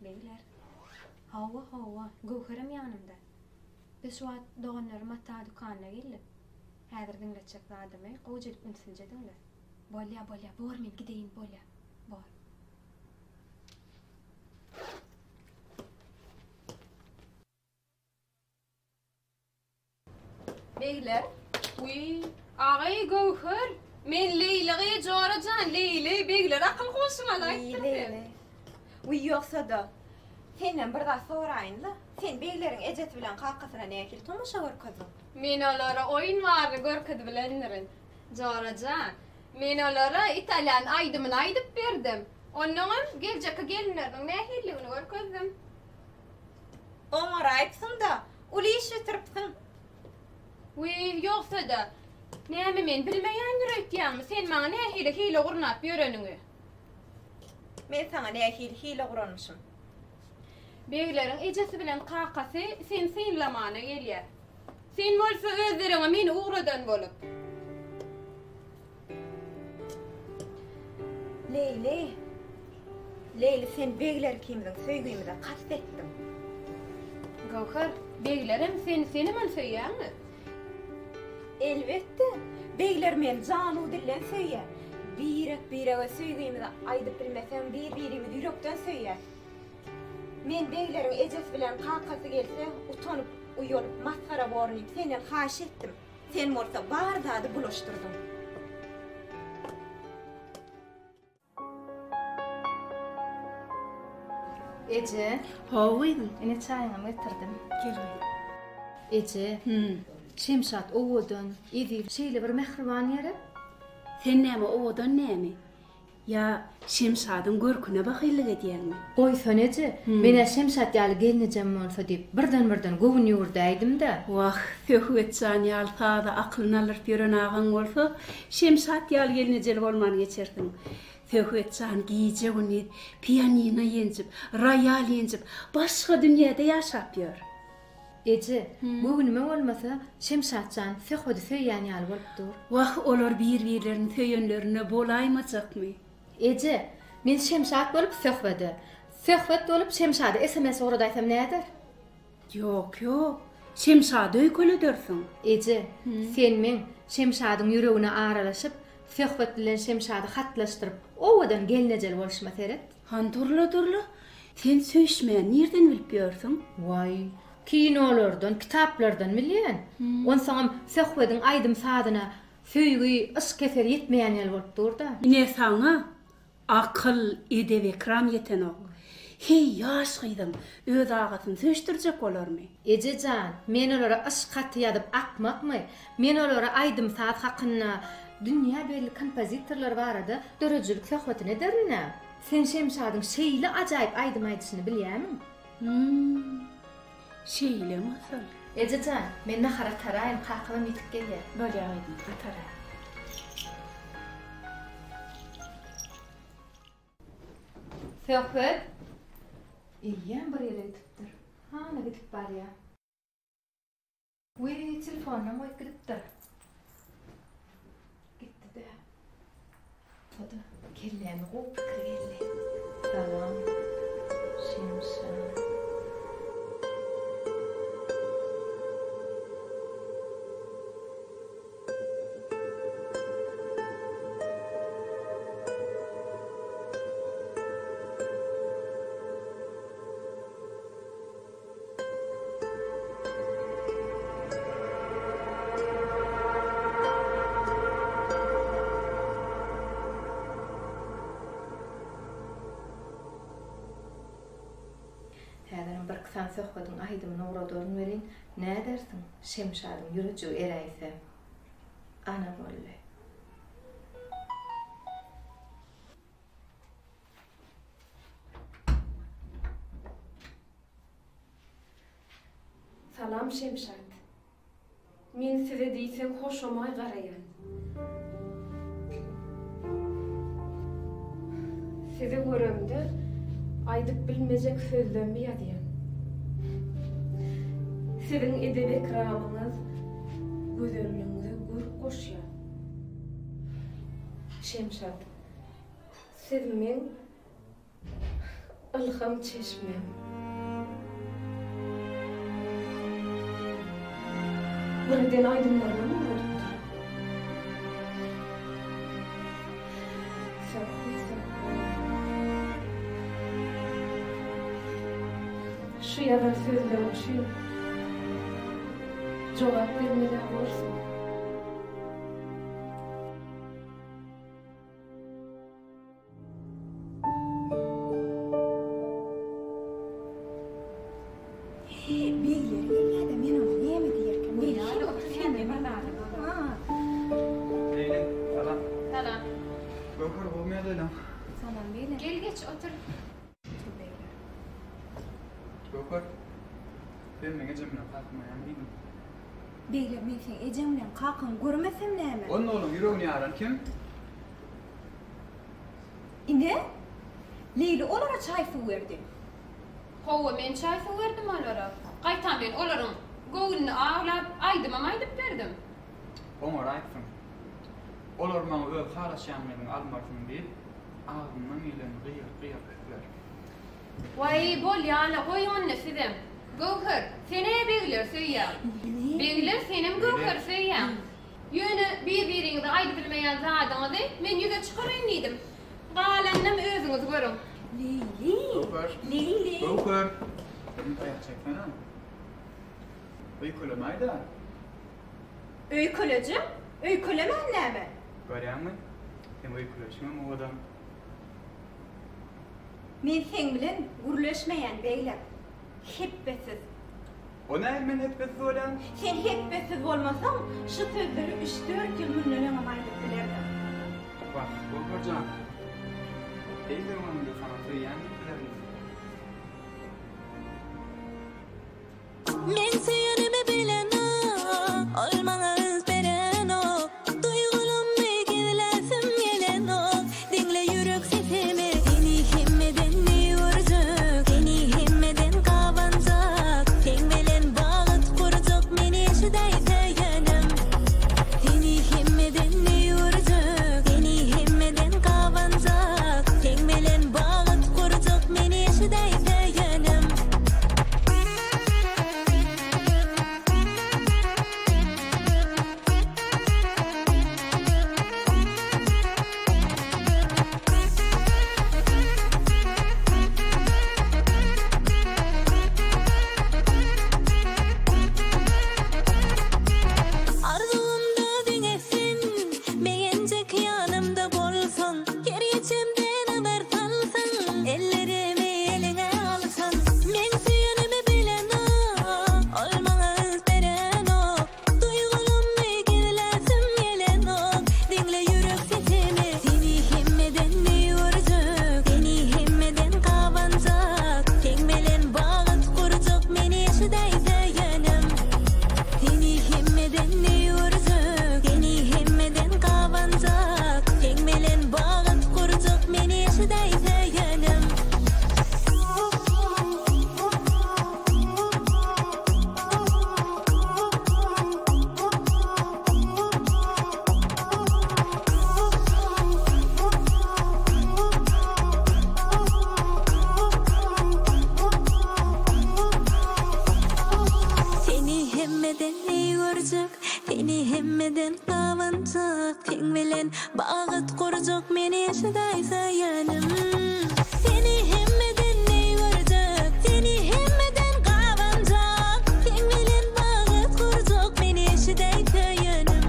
Beyler, hava, Gövherim yanımda. Biz şu an doğanlarım hatta dükanına gelip. Häzir dinletjek zadamy, gowjelyp ünsiljedingler. Bolya, bor men gideyim bolya. Bor. Beyler, uy, ağay Gövher. Men Leyli'ye jorajan, Leyli beyler akıl koşmalar. Leyli. Uy yoksa da. Senden bir daha sorayın da. Sen beylerin ejet bilen kakasına nekil tomaşa görkezin. Men olara oyun var görkedi bilenlerin. Jorajan. Men olara İtalyan aydımın aydıp berdim. Onların gelecek gelinlerin nähirligini görkezdim. Onlar aytsın da, uli iş bitiripsin. Uy, yoksa da. Näme men bilmeýän ýürekýärmi? Sen maňa nähile hile gurnap ýörenüňi. Men sana hile guranmışım. Beýlerin ejesi bilen kakasy sen synlamana gelýär. Sen bolsa özleriňe meni uğradan bolup. Leyli sen beyler kimden söýgüýmide kastetdim. Gawhar, beylerim seni men söýýärmi? Elbette. Beyler men jany dillen söýýär. Birege söýgüýmide aýdyp bilmesem bir-birimizi ýürekden söýýär. Men beylerin ejes bilen kakasy gelse utanyp uýulyp maskara borunyp senden haş etdim. Sen bolsa bardady bulaşdyrdyň. Ece. Hoýdym. Ene çaýyňy getirdim. Gel. Ece. Şemşat owadan edi şeýle bir mehriban ýere. Sen näme owadan näme? Ya Şemşadyň görküne bakýlyk edýärmi? Goýsan Ece, mene Şemşat ýaly gelnejem bolsa diýip birden gowun ýurdaýdym-da. Wah, höhwetjan ýaly taýda aklyny alyp ýören agan bolsa, Şemşat ýaly gelnejem bolmany geçerdiň. Höhwetjan giýje güni pianino ýenjip, royal ýenjip, başga dünýäde ýaşap ýör. Ece, bugün olmasa Şemşatjan söhbeti söýýän ýaly bolupdyr. Wah, olar bir-birlerini söýenlerine bolaýmajakmy? Ece, men Şemşat bolup söhbet bolup Şemşady SMS uradaýsam näder? Ýok. Şemşady öýkeledersiň. Ece, sen men Şemşadyň ýüregine aralaşyp, söhbet bilen Şemşady hatlaşdyryp, owadan gelnejel bolşma seret. Turla. Sen söýüşmeýän nerden bilip ýörsiň? Vay, kinolardan, kitaplardan bilýän. Onsaňam söhbetiň aýdym sadyna söýgü yskefer ýetmeýän ýaly bolup durda. Ne saňa? Akıl, edep, ekram ýeten ok. Hey, ýaşgydym, öz agasyny söýüşdirjek bolarmy? Ejejan, men olara ysgat ýadyp akmakmy? Men olara aýdym saat hakyna dünýä belli kompozitorlar barada dörejlik söhbetine derine. Sen Şemşadyň şeýle ajaýyp aýdym aýdyşyny bilýärmi? Şeýle masal. Ejejan, men nahara taraýym, kakama mitip gelýär. Bolýa aýdym, taraýym. Söhbet. İýen bir ýere gitipdir. Hana gitip barýar. Uy, telefonum oýup gitipdir. Gitdi-de. Toda kellämi goýup kirgeldi. Salam. Şemşat. Häzir bir kısan söhbetiň aýdymyny uğradyryn welin, nädersiň? Şemşadyň ýürejigi eräýse. ana bolly. Salam Şemşat. Men size diýsem hoşamay garaýan. Size görümde aýdyp bilmejek sözlerimi ýazýan. Sizin edep ekramyňyz gözelligiňize gür goşýar. Şemşat, siz men ilham çeşmem. Birden aydınlarına mı uğradık? Şu yazan sözlerim için cevap vermeden olursun. Gel geç otur. Gökür. Ben menge Cemile kalkmayan değilim. Beyler men sen Ecem bilen kakyn görmesem näme? Onun oğlum yüreğini yaran kim? Ine? Leyli olara çay su verdi. Howa men çay su verdim olara. Gaýtan ben olaryň göwünü ağlap aýdym ama aýdyp berdim. Oňa aýtdym. Olar maňa öz haraşýanyň almarsyň diýip ağzymdan gelen gyýyr etdiler. Vay bol ýaly goýan nesinem. Göwher, sene begler söýýär. Begler senem göwher söýýär. Ýöne bir-biriňizi aýdyp bilmeýän zadyňyzy men ýüze çykaryn diýdim. Galannym özüňiz görüň. Leyli. Leyli. Gökür. Benim ayak çekmene mi? Öykülemaydı. Öykülejim? Öykülemem näme? Görýän mi? Sen öyküleşmem o adam. Men sen bilen gürleşmeýän beýler. Heppesiz. O näme men heppesiz bolan? Sen heppesiz bolmasaň, şu sözleri 3-4 ýyl münden aýdyp bilerdim. Bak, Gökürcan. Eýdir onu sana söýýän bilerim. Men seýenimi bilen olmaňa öz beren o duýgulamy gilesim gelen o dinle ýürek sesimi seni hemmeden ýurjak seni hemmeden gawanjak sen bilen bagyt kurjak meni şuday seýenim seni hemmeden ýurjak seni hemmeden gawanjak sen bilen bagyt kurjak meni şuday seýenim. Arzumda diňesin, meňencek ýanymda bolsaň, gerçemden haber salsaň, ellerimi eliňe alsaň, men süýenimi bilen olmaňa öz beren o, duýgulamy gilesim gelen o, dinle ýürek sesimi, seni hemmeden ýurjak, seni hemmeden gawanjak, sen bilen bagyt kurjak meni şuday seýenim. Seni hemmeden ýurjak, seni hemmeden gawanjak, sen bilen bagyt kurjak meni şuday seýenim. Seni hemmeden ýurjak, seni hemmeden gawanjak, sen bilen bagyt kurjak meni şuday seýenim. Seni hemmeden ýurjak, seni hemmeden gawanjak, sen bilen bagyt kurjak meni şuday seýenim.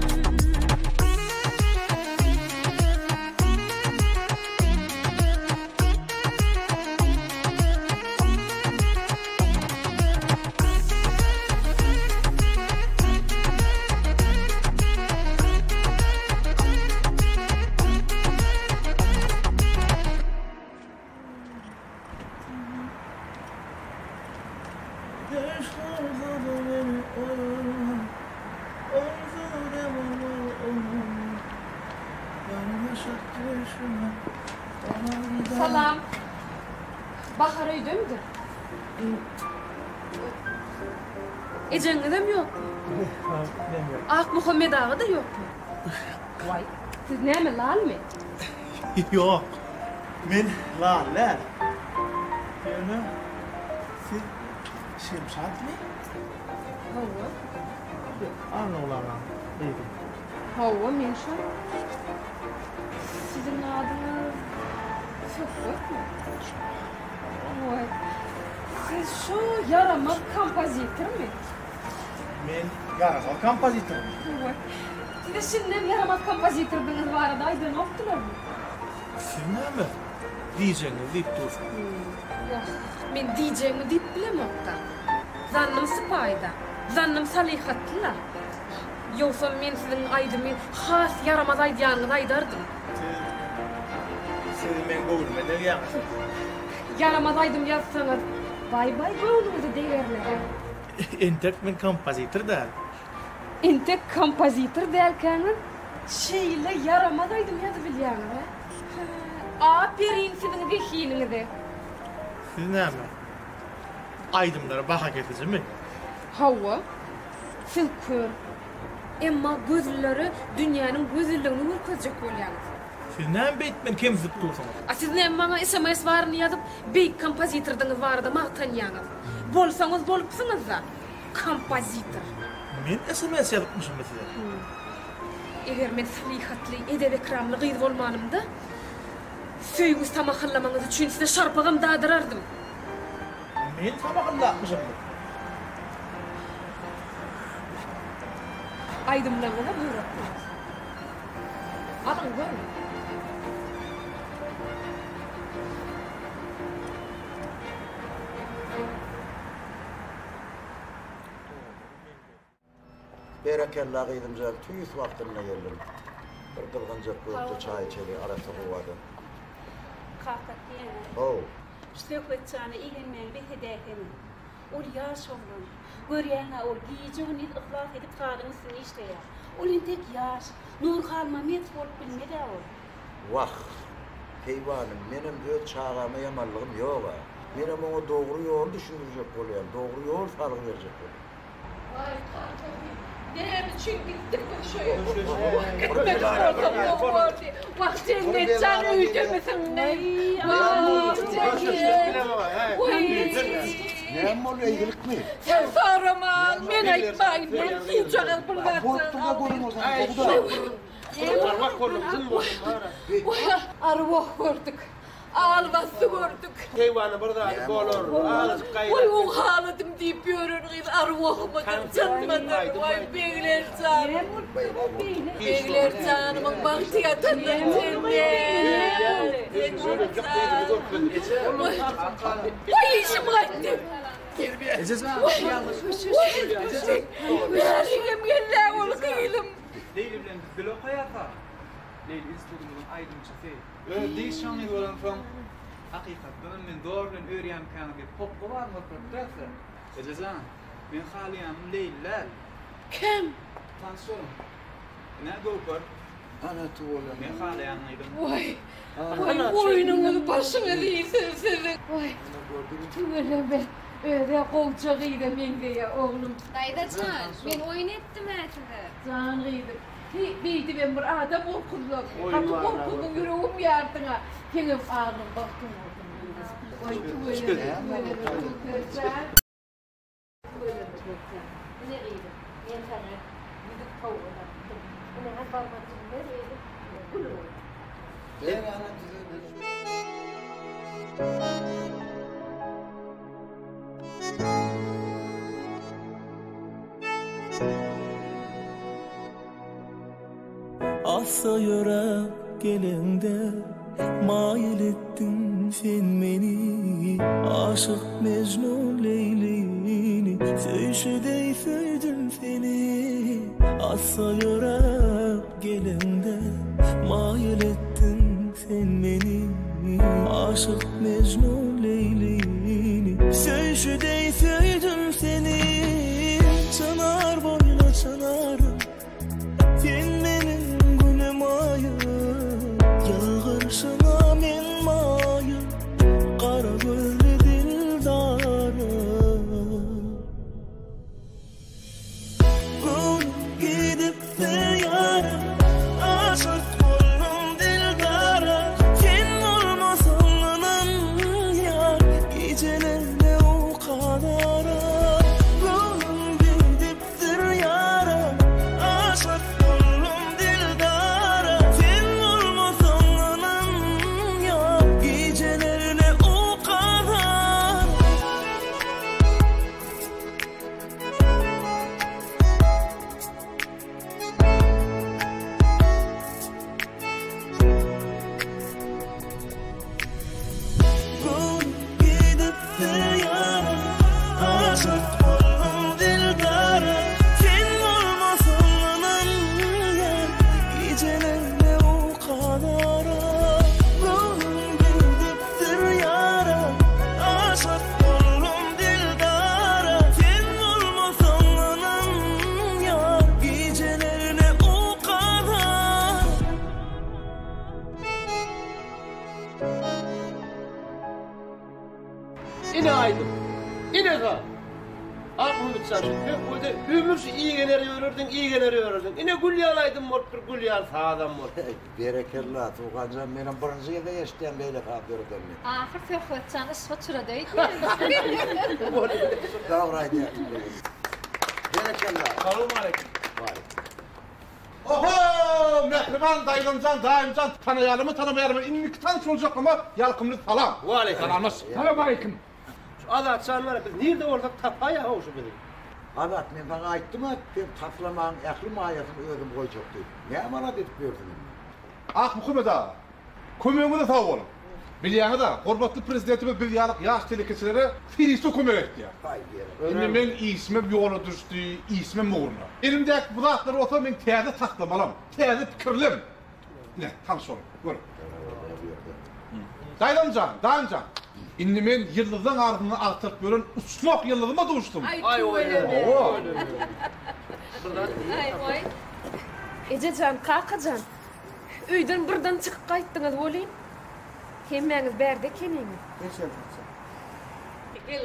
Salam. Bahar öýdemdir. Ejeňizem ýokmy? Ak Muhammed ağa da ýokmy? Vay, siz näme lalmy? Yok. Men laller. Yani siz Şemşatmy? Hawa. Anlaýaram. Neydi? Hawa men şu. Sizin adyňyz Şöhretmi? Vay. Siz şu yaramaz kompozitormy? Men yaramaz kompozitor. Vay. Siz şimdi yaramaz kompozitordyňyz barada aýdanokdylarmy? Siz näme? Diýjeňiz diýip dursun. Yok, men diýjeňmi diýip bilemokda. Zannym sypaýda, zannym salihatlylar. Ýoksa men siziň aýdymy has yaramaz aýdýanyňyzy aýdardym. Siz men görmeden ýa-da. Yaramaz aýdym ýazsaňyz, bay göwlüňizi deýerler. Entek men kompozitor däl. Entek kompozitor dälkäňiz, şeýle yaramaz aýdym ýazyp bilýärmi? Aperin siziň gehiniňize. Siz näme? Aýdymlara baha ketijimi? Hawa, siz kör. Emma gözleri dünýäniň gözelligini görkezjek bolýarsyz. Siz näme beýtmen kemzip dursaňyz? Siz näme maňa SMS baryny ýazyp, beýik kompozitordyňyz barada magtanýaňyz. Bolsaňyz bolupsyňyz-da. Kompozitor. Men SMS ýazypmyşym size. Eger men salihatly, edep ekramly gyz bolmanymda, söýgüs tamahlamaňyz üçin size şarpagam dağdırardım. Men tamahlapmyşym. Aydymlaryna buyuratdyň. Alyň görün. Berekella gydymjal tüýüs wagtyna geldim. Bir gylgynjak böldü çay içeli arasy gowady. Kalkat diýene. Oh. Şöhretçany ilenmeň bir hedefini. Ol ýaş oglan. Görýäňä ol giýjegini ihlak edip galyň üstüne işleýär. Ol intek ýaş, Nurhan Mamet bolup bilmedi ol. Wah. Heywanym, menim öz çağama ýamanlygym ýok. Menem oňa dogry ýol düşündirjek bolýar, dogry ýol salyp berjek bolýar. Vay, Değerli çünkü tıkın şöyle. Vaktinde canı ülkemesin ne? Ne oluyor iyilik mi? Sen sarımal, men aytmayın, men suçağı bulgarsın. Arvah gördük. Alvası gördük. Heyvanı burada bolor. Alıp kayır. Oy o haladım deyip yörünüz arvahımadır, canmadır. Vay beyler canım. Beyler canımın bahtiyatından cennet. Vay işim kaydı. Yarışım gelle ol kıyılım. Leyli bilen bilo hayata. Leyli istediğimizin aydınçı fey. Öldüğü şanlı olan from hakikaten men doğru bilen öğreyen kanı bir poplu var mı proteste? Ecezan, men haliyan Leyliler. Kim? Tansiyonum. Ne gopar? Ana tuğla. Men haliyan aydım. Vay. Vay boynumun başına değilsin sizin. Vay. Öyle ben. Öyle kolçağıydı mengeye oğlum. Daydacan, men oyun etdim ätide. Canıydı. Beydi ben bir adam okudum. Hatta okudum yüreğim yardına. Kendim ağrım baktım oldum. Vay tuğla. Böyle ne iyiydi? Ben sana gidip tavuğuna gittim. Bunu her parmakçım nereydi? Kulu oldu. Ben ana Assa yörep gelende mail ettin sen meni aşık Mecnun Leyli'ni söýşedey söýdüm seni Assa yörep gelende mail ettin sen meni aşık Mecnun Leyli'ni söýşedey söýdüm seni Çanar boyla çanarım sen menin gülüm ayı Yağırşına men mayı Sen öde ömürse iyi geleri örürdün. Yine gülyalaydım mor bir gülyal sağdan mor. Berekellah, Tuğancan benim birinci yılda yaşayan böyle kabirden. Ahir Fehvetcan isfaçıra deydi. Davraydı. Berekellah. Selamun aleyküm. Oho! Mehriban dayımcan, daimcan tanıyalımı tanımayalımı inlik tanış olacak ama yalkımlı salam. Aleyküm. Selam aleyküm. Şu adat çanlara biz nerede orada tapaya hoşu benim. Adat men bana aytdı mı? Ben taslaman, aklım ayatını ödüm koyacaktı. Ne amana dedip gördüm. Ah Muhammed ağa, kömüğümü de sağ olun. Bilýäňiz da, hormatly prezidentimiz bir ýalyk ýaş telekeçilere firisi kömek etdi. Indi men ismim ýola düşdi, ismim Muğurna. Elimdäki bu zatlar olsa men täze taklamalam, täze pikirlim. Ne, tanış olun, görün. Daýlanjan. Indi men ýyldyzyň ardyny artyp gören uçmak ýyldyzyma duşdum. Ay öyle. Ay. Ejecan, kakacan. Üýden birden çykyp gaýtdyňyz bolýan. Hemmeňiz berde keniňiz.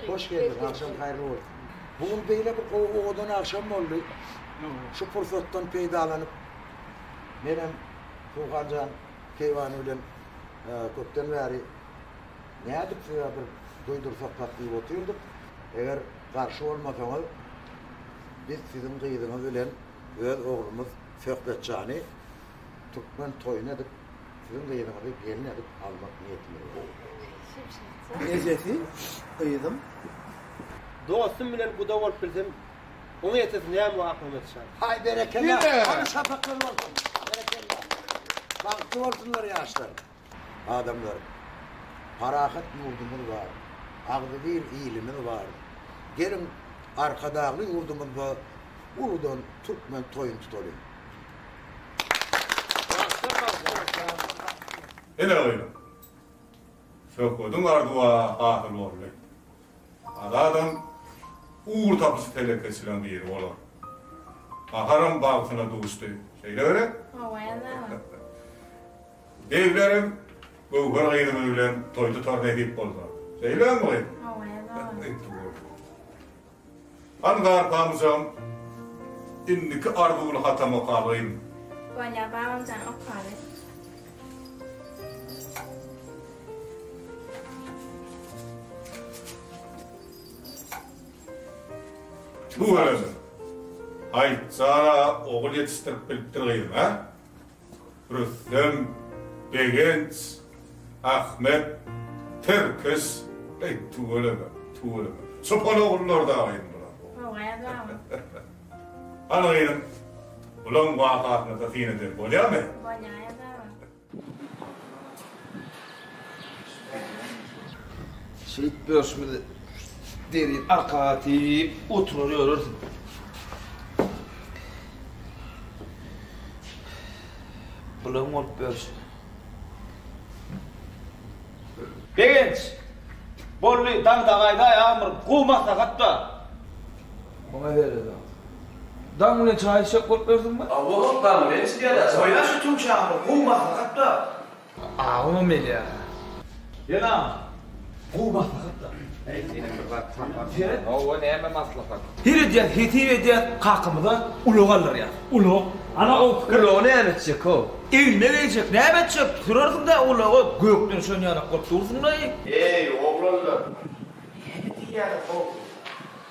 Hoş geldin, akşam hayırlı olsun. Bugün beyle bir oğudan akşam oldu. Şu fırsattan peydalanyp menem Tuğancan Keyvan bilen köpden bäri nädip şeýle bir doýdursak patlyp oturduk. Eger garşy bolmasaňyz biz sizin gyýdyňyz bilen öz oğlumuz Fehvetjany Türkmen toýuna edip sizin gyýdyňyzy gelin edip almak niýetinde. Necesi? Kıydım. Dostum bilen bu da olup bildim. Onu yetesin ne mu aklım etsen. Hay berekellah. Hadi şafaklar olsun. Berekellah. Baktı olsunlar yaşlar. Adamlar. Parahat yurdumuz var. Ağzı değil iyiliğimiz var. Gelin arkadağlı yurdumuzda Uludan Türkmen toyun tutalım. Ene öyle. Söküdün arduwa ahir boldy. Adam uğur tapısı telekesilen bir yeri olar. Aharam bağısına duştu. Şeyle öyle? Devlerim Gövher gaýdymy bilen toýdy tarda edip bolsa. Şeyle mi? Angar pamsam indiki arduwul hatama qalýyn. Bolýa babamdan okaly. Bu arada. Ay, sana oğul yetiştirip bildireyim ha? Rüstem, Begenç, Ahmet, Terkes, tuğulama. Sopan oğullar da ayın buna. Anlayın, ulan vakatını da finedir, bolya mı? Şehit börsümüzü derin arkati oturuyoruz. Bulan olup börsün. Begenç, bolli dağdağayda yağmur kovmakta katta. Bana verir adam. Dağmurla çay şak olup börsün mü? Allah'ım dağmurla içkiyle. Soyla şu tüm çağmur kovmakta katta. Ağım ya. Yana. Kovmakta katta. O näme maslahat? Hirediýet, hetiýet kakymyda ulugallar ya. Ulu. Ana o Ulu näme etjek o? Ilme geýjek, näme etjek? Turarsyň da ulugy gökden şon ýana gopdursyň da. Ey oğlanlar. Hetiýet o.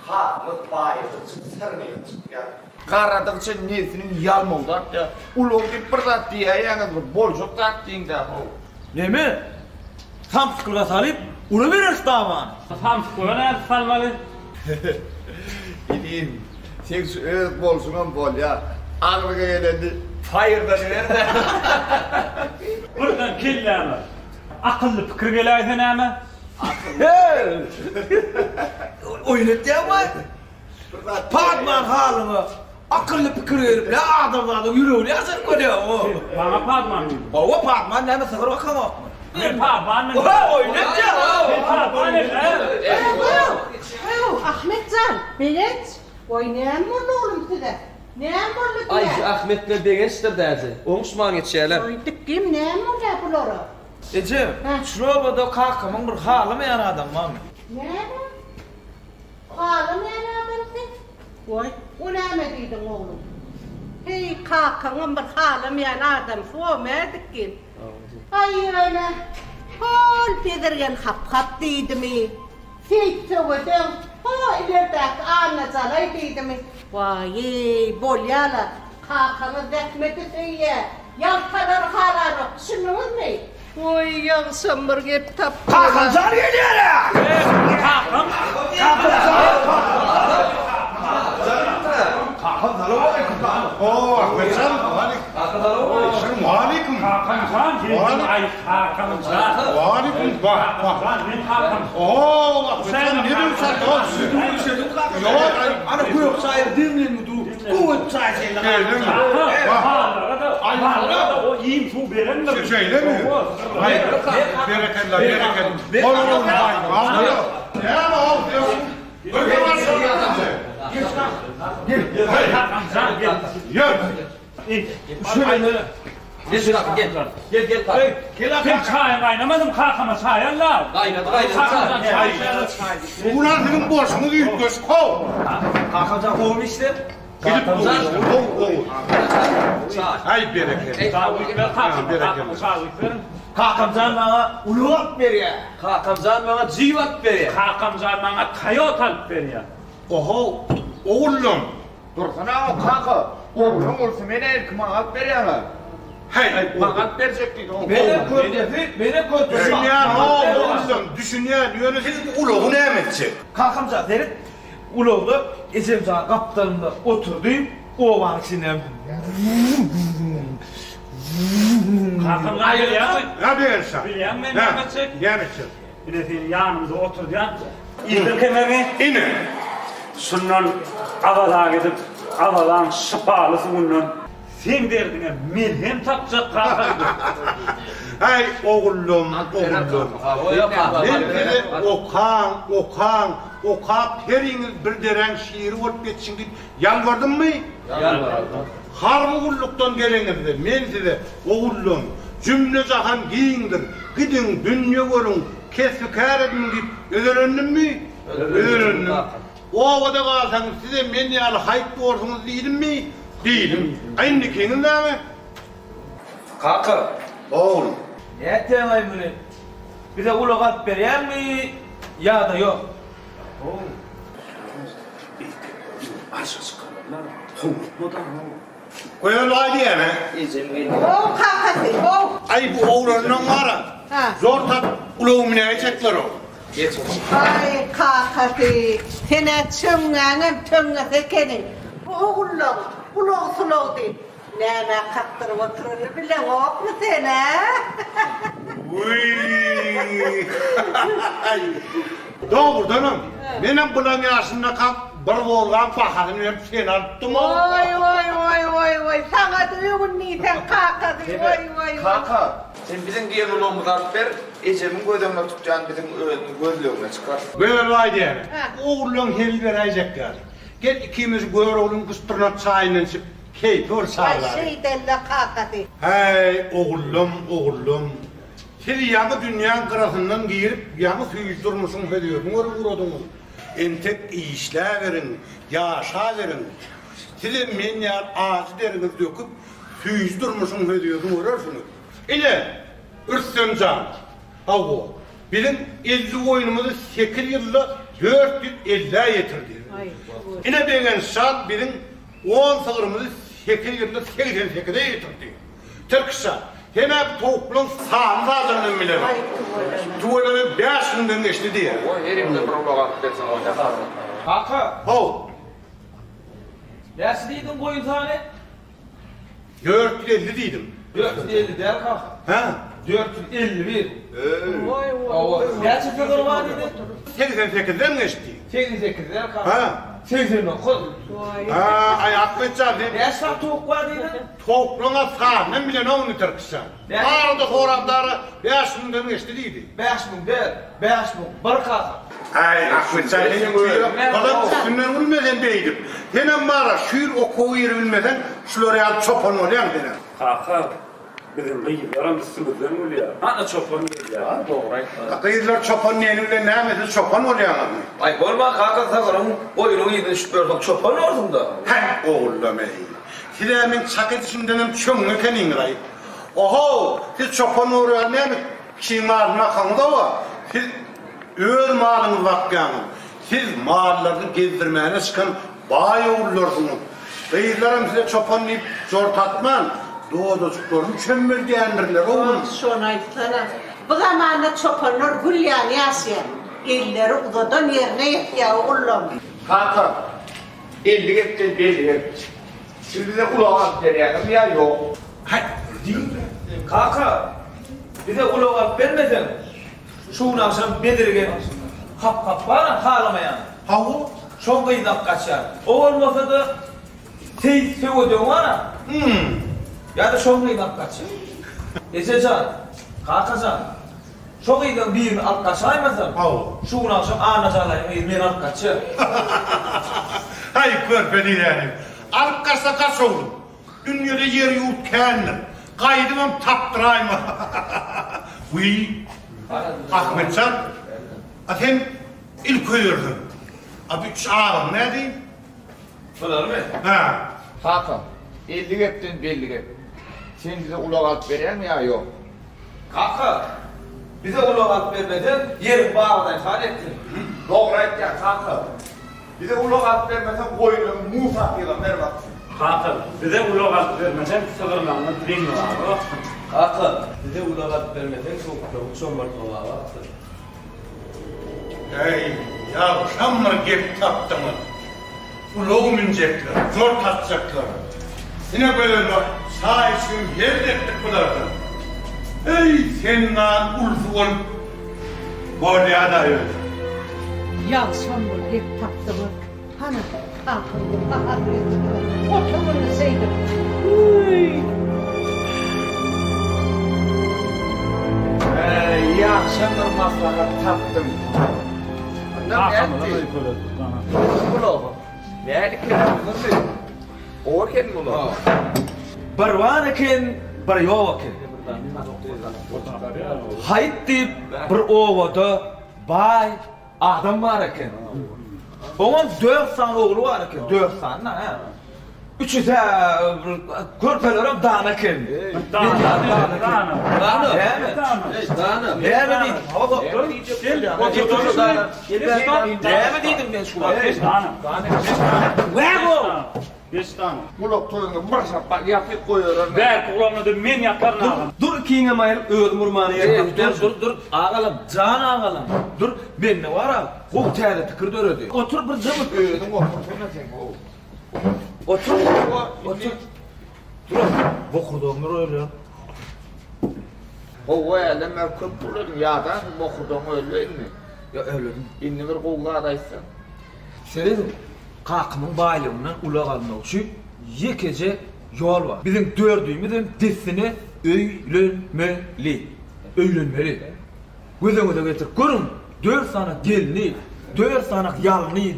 Haklyk baýydy sırmyýar ya. Garadyňça nesiniň ýalmagda ya. Ulu bir zat diýýäňiz boljak zat diýinde o. Näme? Tam fikirge salyp ulu berer daman. Tam fikirge näme salmaly? Bileyim. Sen şu öz bolsuňam bol ya. Agryga gelendi. Faýyrda nerede? Buradan kelläme. Akıllı pikir gelaýsa näme? Oýnatýarmy? Padman halyny akıllı pikir berip, adamlaryň ýüregini ýaşar görýär. Bana padman. O padman näme sygyr bakamokmy? Ben padman. Oýnatýar. Padman. Ahmetcan, Begenç, oynayalım mı oğlum size? Ne oldu Ay Ahmet'le Begenç'tir derdi. Oňuşman geçýärler. Oydik kim ne oldu bulara? Ece, şurada kakamın bir halı mı yan adam var mı? Ne? Halı mı yan adam sen? Oy, o näme diýdiň oglum? Hey, kakaňam bir halamayan adam şu mädikkin. Ay öyle. Hol pedirgen hap diýdimi? Feýtsewedim. Ha, ilerdak anazalay diýdimi? Vay, bolyala. Kakaňy dekmedi söýe. Yaltalar halara. Şunuňmy? Oy, ýagsam bir gep tap. Kakaňdan gelýär. Kakam. Ahmetcan. Aleyküm. Aleyküm. Ahmetcan ne diyorsun? Yok, ana kuyuk sayır demlin mi du? Kuvvet sayır. Geldim. O iyiyim su veren mi? Şeyle mi? Hayır. Bereketle. Oğlum hayır. Ne yapıyorsun? Öyle var Gel. Ben çay kaynamadım, kalkama çay Allah. Ulan senin boşunu büyük göz kov. Kalkamca kovum işte. Gidip kov. Hay bereket. Kakamcan bana uluvat veriyor. Kakamcan bana civat veriyor. Kakamcan bana kayot alıp veriyor. Oho, oğlum. Dursana o kanka. Oğlum olsun beni erkime alıp veriyor. Hey, bana verecek dedi. Beni kötü. Düşünüyen oğlum, düşünüyen yönetici uluğu ne emetçi? Kakamcan derim. Uluğu Ecemcan kaptanımda oturdum. O var içinden. Kalkamcan geliyor mu? Ne diyorsun? Biliyor musun Mehmetçik? Yemetçik. Bir de senin yanımıza otur ya. İndir kemerini. İnin. Şundan avalığa gidip avalağın şıpalısı bundan. Sen derdine merhem tapacak kalkardı. Hey oğlum. Ben dedi okan heriniz bir deren şiiri olup geçsin deyip yalvardın mı? Yalvardım. Harbuğulluktan gelenirdi. Men size oğlum cümle cahan giyindir. Gidin dünya görün, kesfikar edin deyip öğrendin mi? Öğrendim. O ovada kalsanız size men yalı hayt doğursunuz değilim mi? Değilim. Aynı kendin de mi? Kaka. Oğlum. Ne temay bunu? Bize ulugat veriyor mi? Ya da yok. Aşağısı kalırlar. Koyun var diye mi? O kakası, o. Ay bu oğlanın var. Zor tat uluğum ne edecekler o? Ay kakası, sene çöngağın çöngağısı kenin. Oğlum, uluğ suluğ değil. Neme kaktırıp oturur bilen ok mu sene? Doğrudanım. Benim bulan yaşında kap bir oğlan bakarım hep sen attım o. Oy. Sana duyumun neysen kakası, oy. Kaka. Sen bizim diyen uluğumu kalp ver. Ecemin gözümle tutacağın bizim gözlüğüne çıkar. Böyle var diye mi? Oğlan hel verecek yani. Gel ikimiz gör oğlum kıstırına çayla çıp keyfi or sağlar. Ay şey delle kakası. Hey oğlum. Siz yanı dünyanın kırasından giyirip yanı süydürmüşsün ediyorsun, uğradınız. Entek işler verin, yaşa verin. Size men yar ağzı deriniz döküp süydürmüşsün ediyorsun, uğrarsınız. İle, Ürstemcan, Avu, bizim 50 oyunumuzu 8 yılda 450'ye getirdi. İle degen saat bizim 10 sığırımızı 8 yılda 88'e getirdi. Türkçe. Hemen toplam sağında adamın bile var. Tuvaları 5 günden geçti diye. O elimde problem etsin o. Kaka. Ho. Nasıl dedin koyun tane? 450 dedim. 450 der kaka. Ha? 451. Vay. Gerçi figür var dedi. 88'den geçti. 88 der kaka. Ha? 89. Ha, ay Ahmetcan dedi. Ne saat tavuk var dedi? Toplana sağından bile ne onu Türkçe. Arada horamları 5 günden geçti dedi. 5000 der. 5000 bir kaka. Ay Ahmetcan dedim diyor. Adam üstünden bilmeden beydim. Hemen bana şiir oku yeri bilmeden şuraya çopan olayan dedim. Kaka, Bizim kıyıların üstümüzden oluyor. Ana çopan değil ya. Doğru. Kıyılar çopan neyini bile ne emedi çopan oluyor abi. Ay bolma kaka sağırım. Oyunu yedin şüpördük çopan olsun da. Hem oğlum ey. Silemin çakı düşündenim çöngü kenin ray. Oho, siz çopan oluyor ne mi? Kişinin ağzına kanıda var. Siz öz malınız vakkanı. Siz mallarını gezdirmeyene çıkan bay oğullarsunuz. Kıyılarım size çopanlayıp zortatman. Doğdocuklarını çömürgeyendirler oğlum. Şuna sana. Bu zamanda çopanlar gülyan yaşayan. Elleri uzadan yerine yetiyor oğlum. Kaka, 50 gitti, 50 gitti. Şimdi de kulağım deneyelim ya yok. Hay, değil mi? Kaka, bize kulağım vermedin. Şunu akşam bedirgen. Hap bana halamayan. Havu? Son kıyıdan kaçar. O olmasa da teyit ödüyorsun bana. Ya da son kıyıdan kaçar. Esecan, Kakacan. Son kıyıdan birini alt kaçaymasın. Şunu akşam anacağlayım, ben alt kaçar. Hay körpedi yani. Alt kaçsa kaç oğlum. Dünyada yer yurt kendim. Kaydımım taptırayım. Uy. Ahmetcan. Sen ilk öğürdün. Abi üç ağabey ne diyeyim? Söyler mi? Ha. Hakan, 50 geptin 50 gep. Sen bize ulak alıp veren mi ya yok? Kaka, bize ulak alıp vermedin, yerin bağırdan ifade ettin. Doğru et ya Hakan. Bize ulak alıp vermesen koyunu Musa yılan ver baksın. Hakan, bize ulak alıp vermesen sığırmanlı dilin var. Hakan, bize ulak alıp vermesen çok çombartma var. Ey, ya şamlar gep taptımı. Uluğu minecekler, zor tatacaklar. Yine böyle sağ için yer ettik bunlardan. Ey senin ağın ulfu olup böyle adayı. Ya şamlar hep taptımı. Hani oturunu seydim. Ya akşamlar maslahat taptım. Hakan'la da böyle Uluğu. Yani kendin mi? O kendin uluğu. Bir var eken, bir yok eken. Hayt deyip bir ovada bay adam var eken. Onun 4 tane oğlu var eken, 4 tane ha. Üçü de körpelerim dana eken. Dana. Dana dedim ben şu an. Beş tane. Mulak toyunu başa bak yapıp koyuyor. Ver kulağını da men yaparlar. Dur kiyine mayıl öğün murmanı yaptım. Dur ağalam, can ağalam. Dur ben ne var ha? O tane tıkır dörödü. Otur bir zaman. Öğünüm otur. Otur. Dur. Bu kurduğum öyle. O elden ben köp bulurum ya da bu kurduğum öyle mi? Ya öldüm. İnni bir kovga adaysan. Senin kakımın baylığından ulak almak için yekece yol var. Bizim dördüğümüzün dizini öğlenmeli. Öğlenmeli. Gözümü de getir. Görün. 4 tane gelini, 4 tane yalını,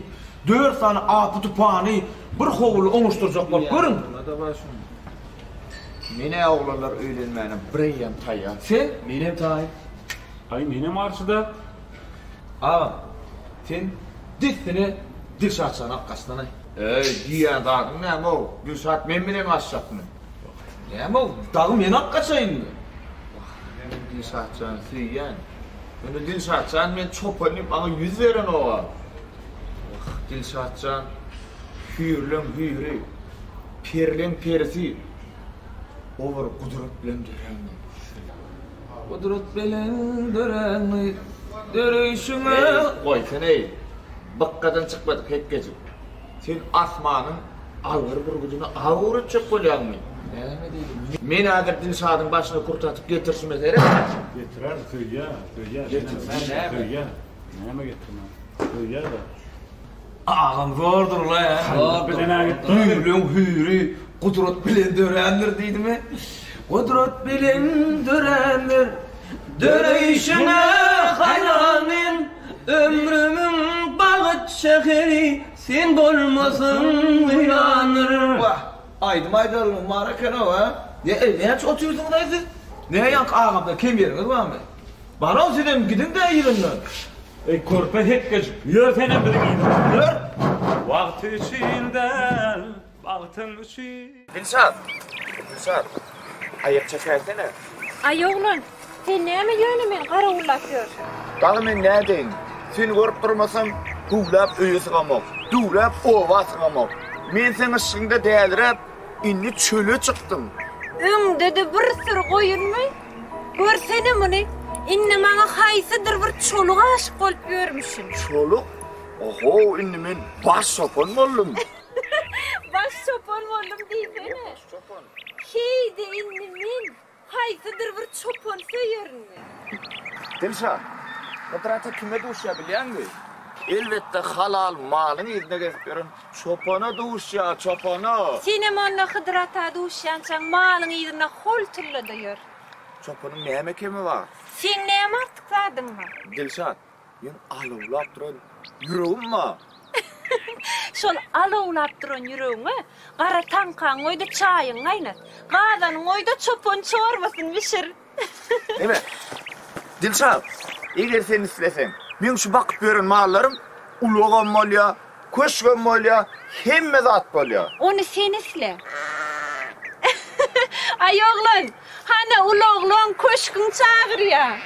4 tane apı tupağını bir kovulu oluşturacaklar. Görün. Mine oğlanlar öğlenmeyene bireyem tayya. Sen? Minem tay. Ay minem arşıda. Ağam. Sen dizini Dilşatçı'nın arkasından ay. Diyen dağın ne mi o? Dilşat men bilen aşacak mı? Ne mi o? Dağım men akkaçayın mı? Dilşatçı'nın süyyen. Önü Dilşatçı'nın men çopanıp bana 100 veren o var. Dilşatçı'nın hüyürlen hüyürü, perlen perisi. O var kudret bilen dörenli. Kudret bilen dörenli. Dörüşüne... Oy sen ey. Bakkadan çıkmadık hep gece. Sen asmanın ağır burgucunu ağır edecek koyan mı? Men adır Dilşat'ın başını kurtatıp getirsin mesela. Getirer köyya. Köyya. Neme getirmem. Köyya da. Ağam zordur la ya. Hüyürlen hüyürü. Kudret bilen dörendir deydi mi? Kudret bilen dörendir. Dörüşüne hayranım. Ömrümün bağıt şehri sen dolmasın uyanır. Aydım aydarlığım marakana ha. Ne hiç oturdun da siz? Ne yank ağamda kim yeriniz var mı? Bana o sizden gidin de yerinden. Korpa hekkecik. Yör tene bir gidin. Yör. Vakti içinden, baktın için. Dilşat. Ayıp çekersene. Ay oğlan, sen näme yönümen garawullapýar? Dağı men nädeýin? Seni görüp durmasam, huglap öýesi gamak, duglap owasy gamak. Men seni şyňda dälirep, inni çöle çykdym. Dedi bir sür goýunmy? Görsene muny. Inne maňa haýsydyr bir çoluk aşyk bolup görmüşim. Çoluk? Oho, inni men baş sopan boldum. Baş sopan boldum diýsene. Şeýde inni men haýsydyr bir çopan söýermi? Dilşat, Kadrata kime duşya bilýänmi? Elbette halal malyň ýerine geçirin. Çopana duşya, çopana. Sene manna Hydrata duşýançaň malyň ýerine hol tülledi. Çopanyň näme kemi var? Sen näme artyksadyňmy? Dilşat, ýen alawlap duran ýüregimmi? Şol alawlap duran ýüregiňi gara tankaň oýda çaýyň aýnat. Gazanyň oýda çopan çorbasyny bişir. Näme? Dilşat, eger sen islesen, men şu bakyp beren mallarym ulagan bolýa, köşgen bolýa, hemme zat bolýa. Onu sen isle. Ay oğlan, hana uloglan köşkün çağırýar.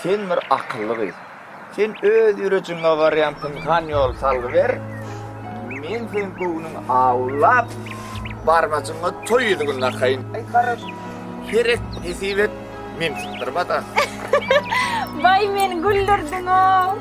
Sen bir akıllı kız. Sen öz ýüregiňe variantyn han ýol salgyber. Men sen buňyň awlap barmaçyňa toýudygyna haýyn. Ay garas. Herek nesibet men sıktırmada. Vay men güldürdün o.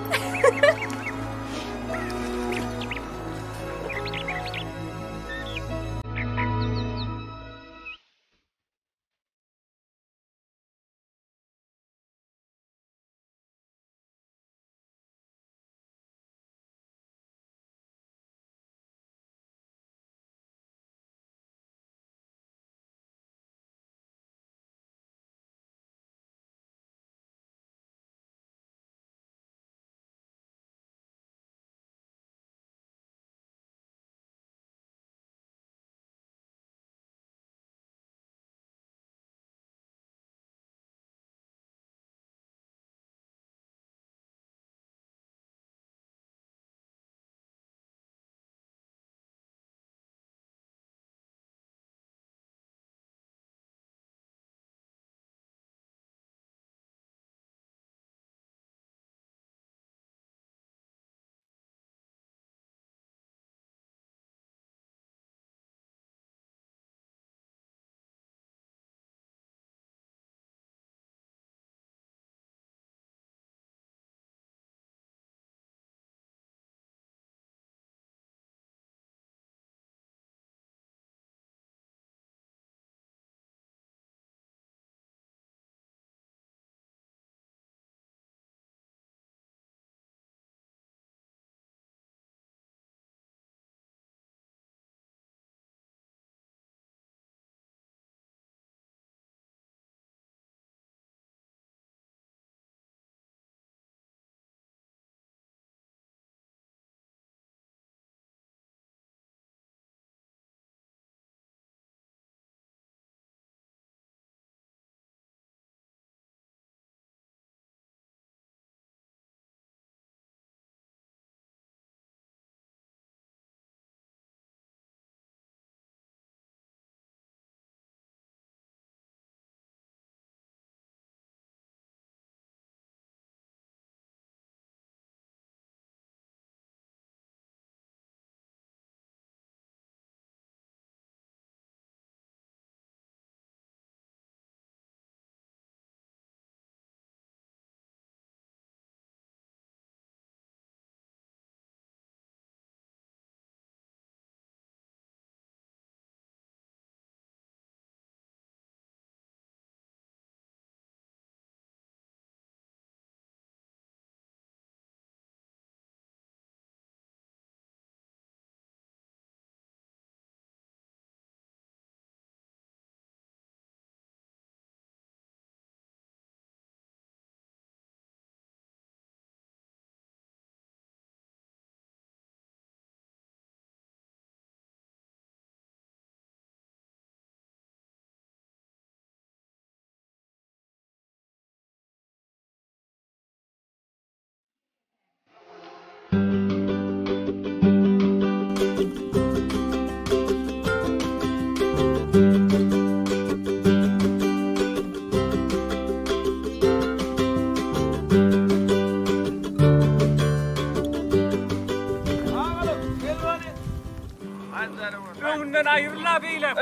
köyünden ayrıla beyle.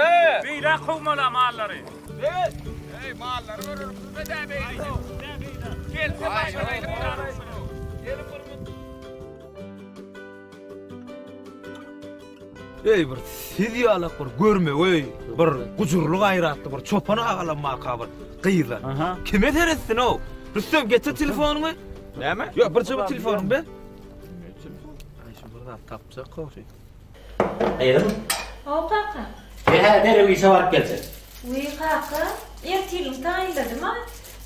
Beyle kovmala malları. Evet. Ey malları vurur. Ne de beyle. Gelse başına Ey bir siz yalak bir görme ey. Bir gucurluk ayrattı bir çopana ağalanma kabır. Kıyılar. Kime teressin o? Rüstem getir telefonumu. Näme? Yok bir cıbı telefonum be. Ay şu burada tapacak kofi. Ayırım. O kaka. Nereye bir varıp gelsin? Uy kaka. Ertilim tayinladım ha.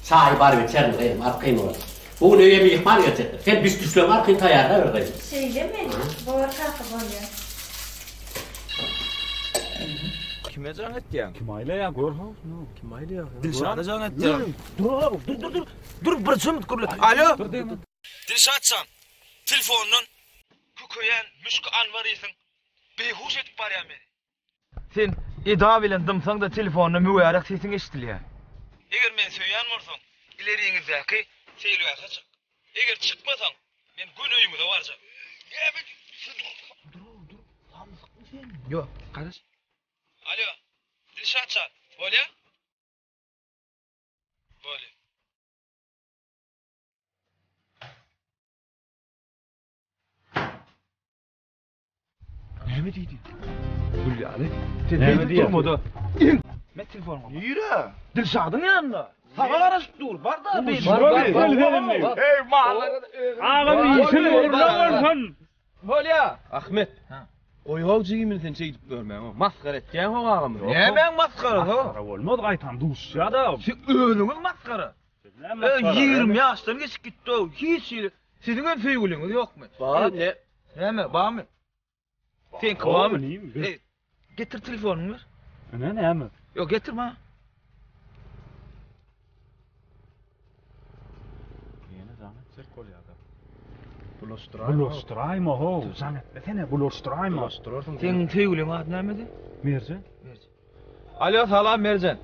Çay bar içerim dedim arkayım orada. Bu ne yemeği ihmal getirdi. Sen biz düşlüğüm arkayı tayarına ver dedim. Söyleme. Boğar kaka boğar. Kime can etti ya? Kim aile ya gör ha? Kim aile ya? Dilşat'a can etti ya. Dur. Dur bir cımıt kurulu. Alo. Dilşat'can. Telefonun kukuyen müşkü anvarıyısın. Behuş etip var ya beni. Sen ida bilen dımsan da telefonuna müveyarak sesin eşitil ya. Eğer men söyleyen varsan ileriğinizdeki seyirliğe kaçak. Eğer çıkmasan men gün öyümü de varacak. Dur. Yok kardeş. Alo, Dilşatcan, böyle? Böyle. Ne mi dedi? Dur ya Ali. Ne diyor? Durmadı. Ne telefonum? Yürü. Dilşat'ın yanında. Sabah arası dur. Var da bir. Ey malları. Ağam iyisini vurursun. Böyle ya. Ahmet. Oyhol jigimin sen çekip görmem ama maskara etken o ağamı. Ne ben maskara ho? Maskara olmaz aytan duş ya da. Sen ölümün maskara. 20 yaştan geçip gitti o. Hiç sizin ön feygülünüz yok mu? Var ne? Hemen var mı? Sen kıvamı. Getir telefonunu ver. Ne mi? Yok getirme. Yine zahmet ser kol ya da. Buluşturayma ho. Zannetmesene buluşturayma. Senin feygülün adı neydi? Mercan. Alo salam Mercan.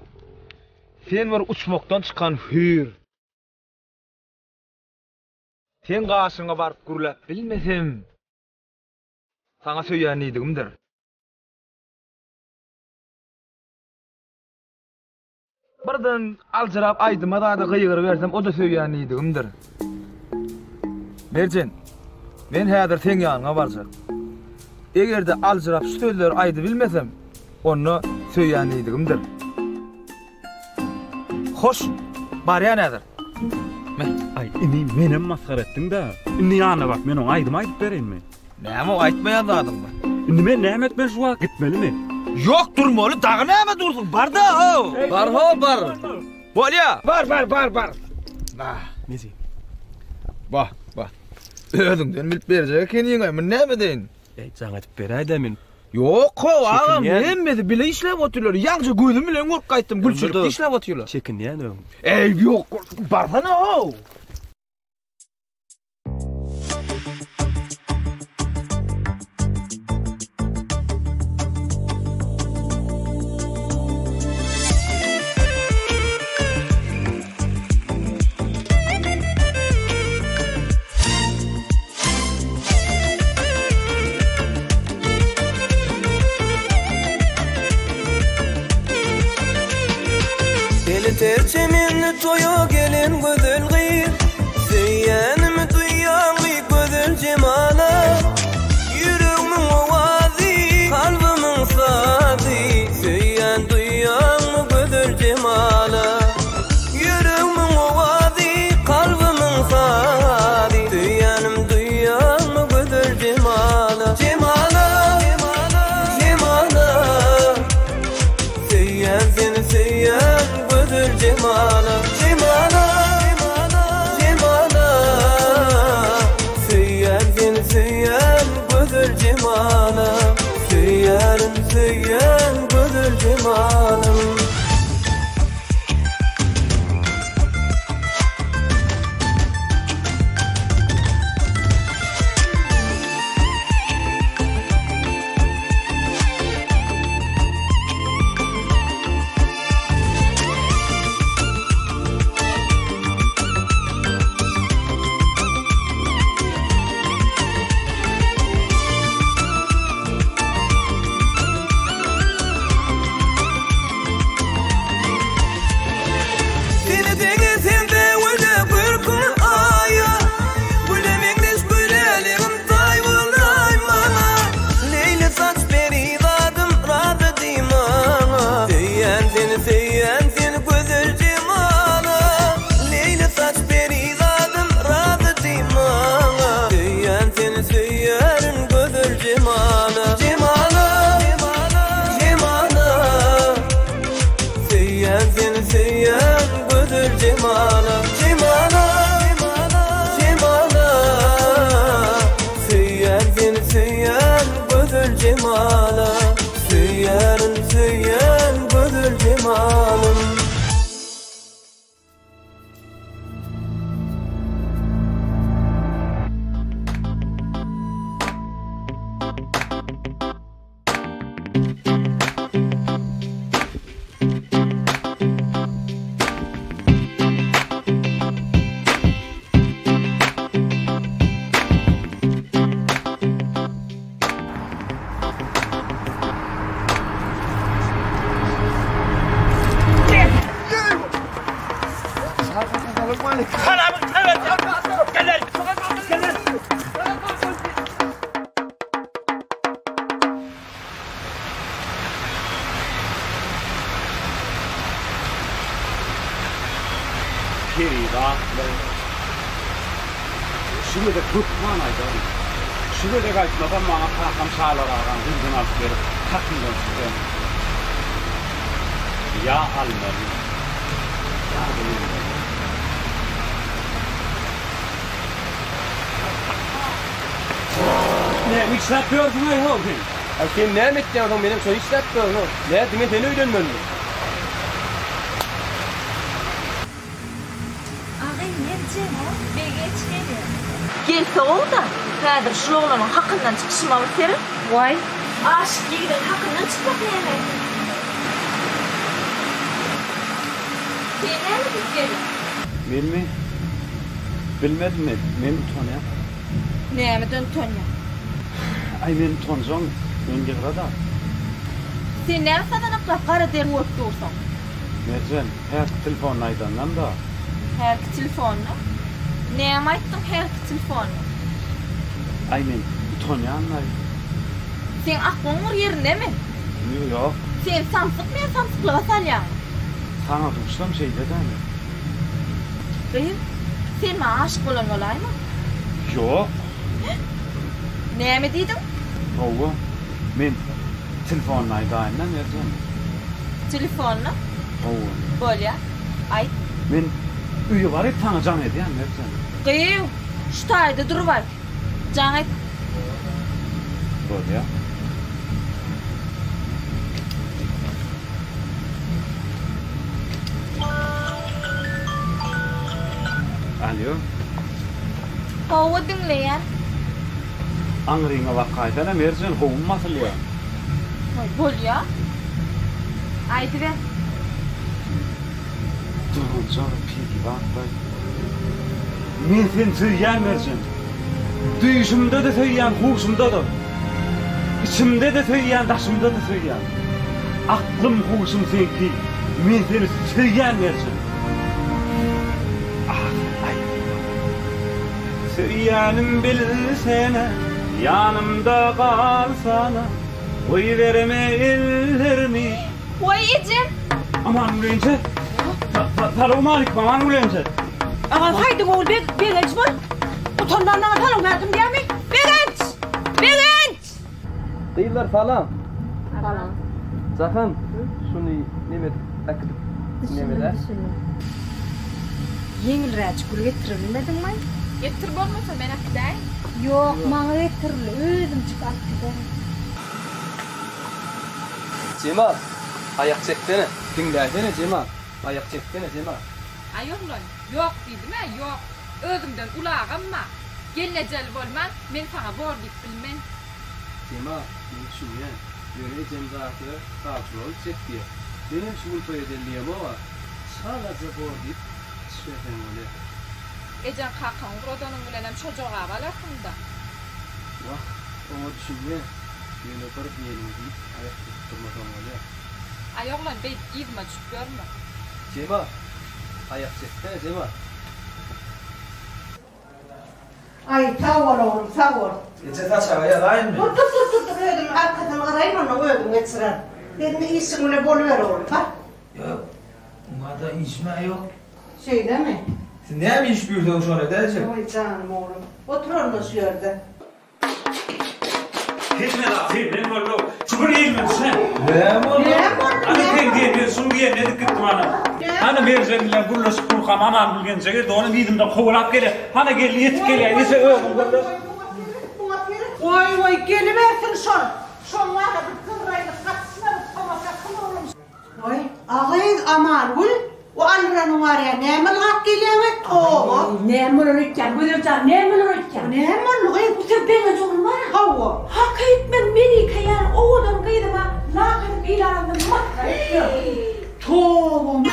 Sen var uçmaktan çıkan hür. Sen karşına barıp gurulap bilmesem. Sana söyleyen neydigimdir. Birden alçırap aydıma da kıyıgır versem o da söyleyen neydigimdir. Mercan. Men häzir sen ýanyňa barjak. Egerde alçyrap şu sözleri aýdy bilmesem, onu söýýän edigimdir. Hoş, barýan nädir? Ay, ini menem maskara etdiň da. Indi ýanyna bak, men oňa aýdym aýdyp berenmi? Näme aýtmaýan zadyňmy? Indi men näme etmez şu wagt gitmelimi? Ýok durmaly, dagy näme dursun? Bar da o. Bar ho bar. Bolýa. Bar. Nah, nesi? Bah. Özüňden bilip berjek ekeniň aýmy näme deýin? Ey, jaňa etip beräýdim men. Ýok, agam, hemmedi bile işläp oturlar. Ýaňça gözüm bilen görüp gaýtdym, gülçülükde işläp oturlar. Çekinýän öň. Ey, ýok, barsana o. Terçeminli toya gelin güzel gıyır Seyyanımı duyan güzel cemala Yüreğimin ovazi, kalbimin sazi Seyyan duyan güzel cemala Yüreğimin ovazi, kalbimin sazi Seyyanım duyan güzel cemala Cemala Seyyan seni seyyan Cemala, cemalım. Şimdi de tutman aydan. Şimdi de kaçmadan bana kakam sağlar ağam. Hızdan alıp verip takımdan çıkıyor. Ya almalı. Ya bilmiyorum. Ne işletiyorsun ay oğlum? Sen ne ettiyorsun benim soy işletiyorsun? Ne demek seni öğrenmedin? Ağay nerede o? Begeç geliyor. Gelse ol da, Kadir şu oğlanın hakkından çıkışmalı serin. Vay, aşık yiğidin hakkından çıkmak neyme? Sen nerede gelin? Ben mi? Bilmedim mi? Ben Tonya. Ne mi dön Tonya? Ay ben Tonjong. Ben Gevrada. Sen nerede sadanıkla kara der vurp dursan? Mercan, her telefon aydandan da. Her telefonla? Ne ayttın her telefonla? Ay men Tonya anlay. Sen aklın var yerinde mi? Yok. Sen samsıklığa salyan. Sana tutuştum şey dedi mi? Beyim, sen bana aşık olan olay mı? Yok. Ne mi dedin? Oğlum, men telefonla aydandan Mercan. Telefonla? Oğlum. Böyle, ay. Men üye var et sana can ediyen Mercan. Kıyı, şu tayda dur var. Can et. Böyle. Alo. Hova dinleyen. Angrına vakayda ne Mercan hovunmasın ya. Böyle. Ay de. Durun sonra peki bak bak. Men sen söyleyen Mercan. Duyuşumda da söyleyen, huşumda da. İçimde de söyleyen, taşımda da söyleyen. Aklım huşum senki. Men seni söyleyen Mercan. Söyleyenim bilsene, yanımda kalsana. Oy verme ellerimi. Oy ecim. Aman ulense. Tarım alik aman ulense. Aman haydi oğul Berenç var. Utanlarına tarım verdim diye mi? Berenç! Berenç! Değiller falan. Falan. Zaten şunu nimet akıp nimet. Yengil raç kuru getirebilmedin mi? Getir olmasa ben akıday. Yok, bana getirili. Özüm çıkarttı. Cemal, ayak çeksene. Dinlesene Cemal. Ayak çeksene Cemal. Ay yok lan. Yok dedim ha, yok. Özümden ulağım mı? Gelecel olman, ben sana bor git bilmen. Cemal, ben şu ya. Yöne cemzatı sağcı ol çek diye. Benim şu ultoya deliyem o var. Sadece bor git. Şöyle öyle. Ecan kakan buradanın bilenem çocuğa var aklımda. Vah, onu düşünme. Yöne kırıp yiyelim deyip ayak tutturmadan oluyor. Ay yok lan, ben gitme çık görme. Cemal, ayak çeksene Cemal. Ay sağ ol oğlum, sağ ol. Gece kaç havaya dayın mı? Dur ödüm arkadan arayın onu ödüm geçiren. Benim isimle boluver oğlum bak. Yok, bunda içme yok. Şey değil mi? Sen ne mi iş büyüdün şu an edeceğim? Oy canım oğlum. Otur orada şu yerde. Hiç ne lan? Ben var lo. Çukur yiyilmedi sen. Ne mi oldu? Hani sen diye sun diye ne dikkat bana. Hani merzenler burla spor kamaman bilgen seger de onu dedim de kovulap gele. Hani gel yet gele. Ese öğüm burada. Oy geliversin şon. Şon var da bir kıvrayla kaçsına bir tamasa kıvrılmış. Oy. Ağayız aman ul. O alranın var ya nemel gap geliyor toğu. Nemel olurken buyurcan nemel olurken. Nemel olurken bu tür beni çoğun var ya. Hava. Hakayıt ben beni kayar oğlum kıydıma. Nakın ilanım makra. Toğum.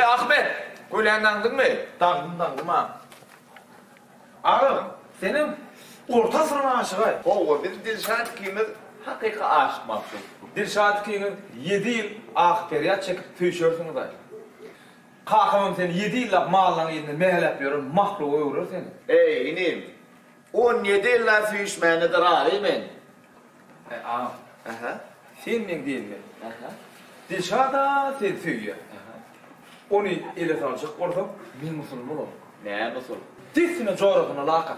Ahmet, ko'ylanyandingmi? Dangdım ha. Ağam, senin orta sınıf aşığı. O, bir Dilşat King'in haqiqi aşık maqsud. Dilşat King'in 7 yıl ahperiyat çekip tüyşörsünüz ay. Qakamam seni 7 yıllap mağlan elini mehlep yorun, mahlu uyurur seni. Ey inim, 17 yıllar tüyüşmeyenidir ağrı men. Ağam, sen men değil mi? Dilşat'a sen tüyüyor. Onu ele salacak ortam, men musulman ol. Ne musul? Disine coğrafına laqat.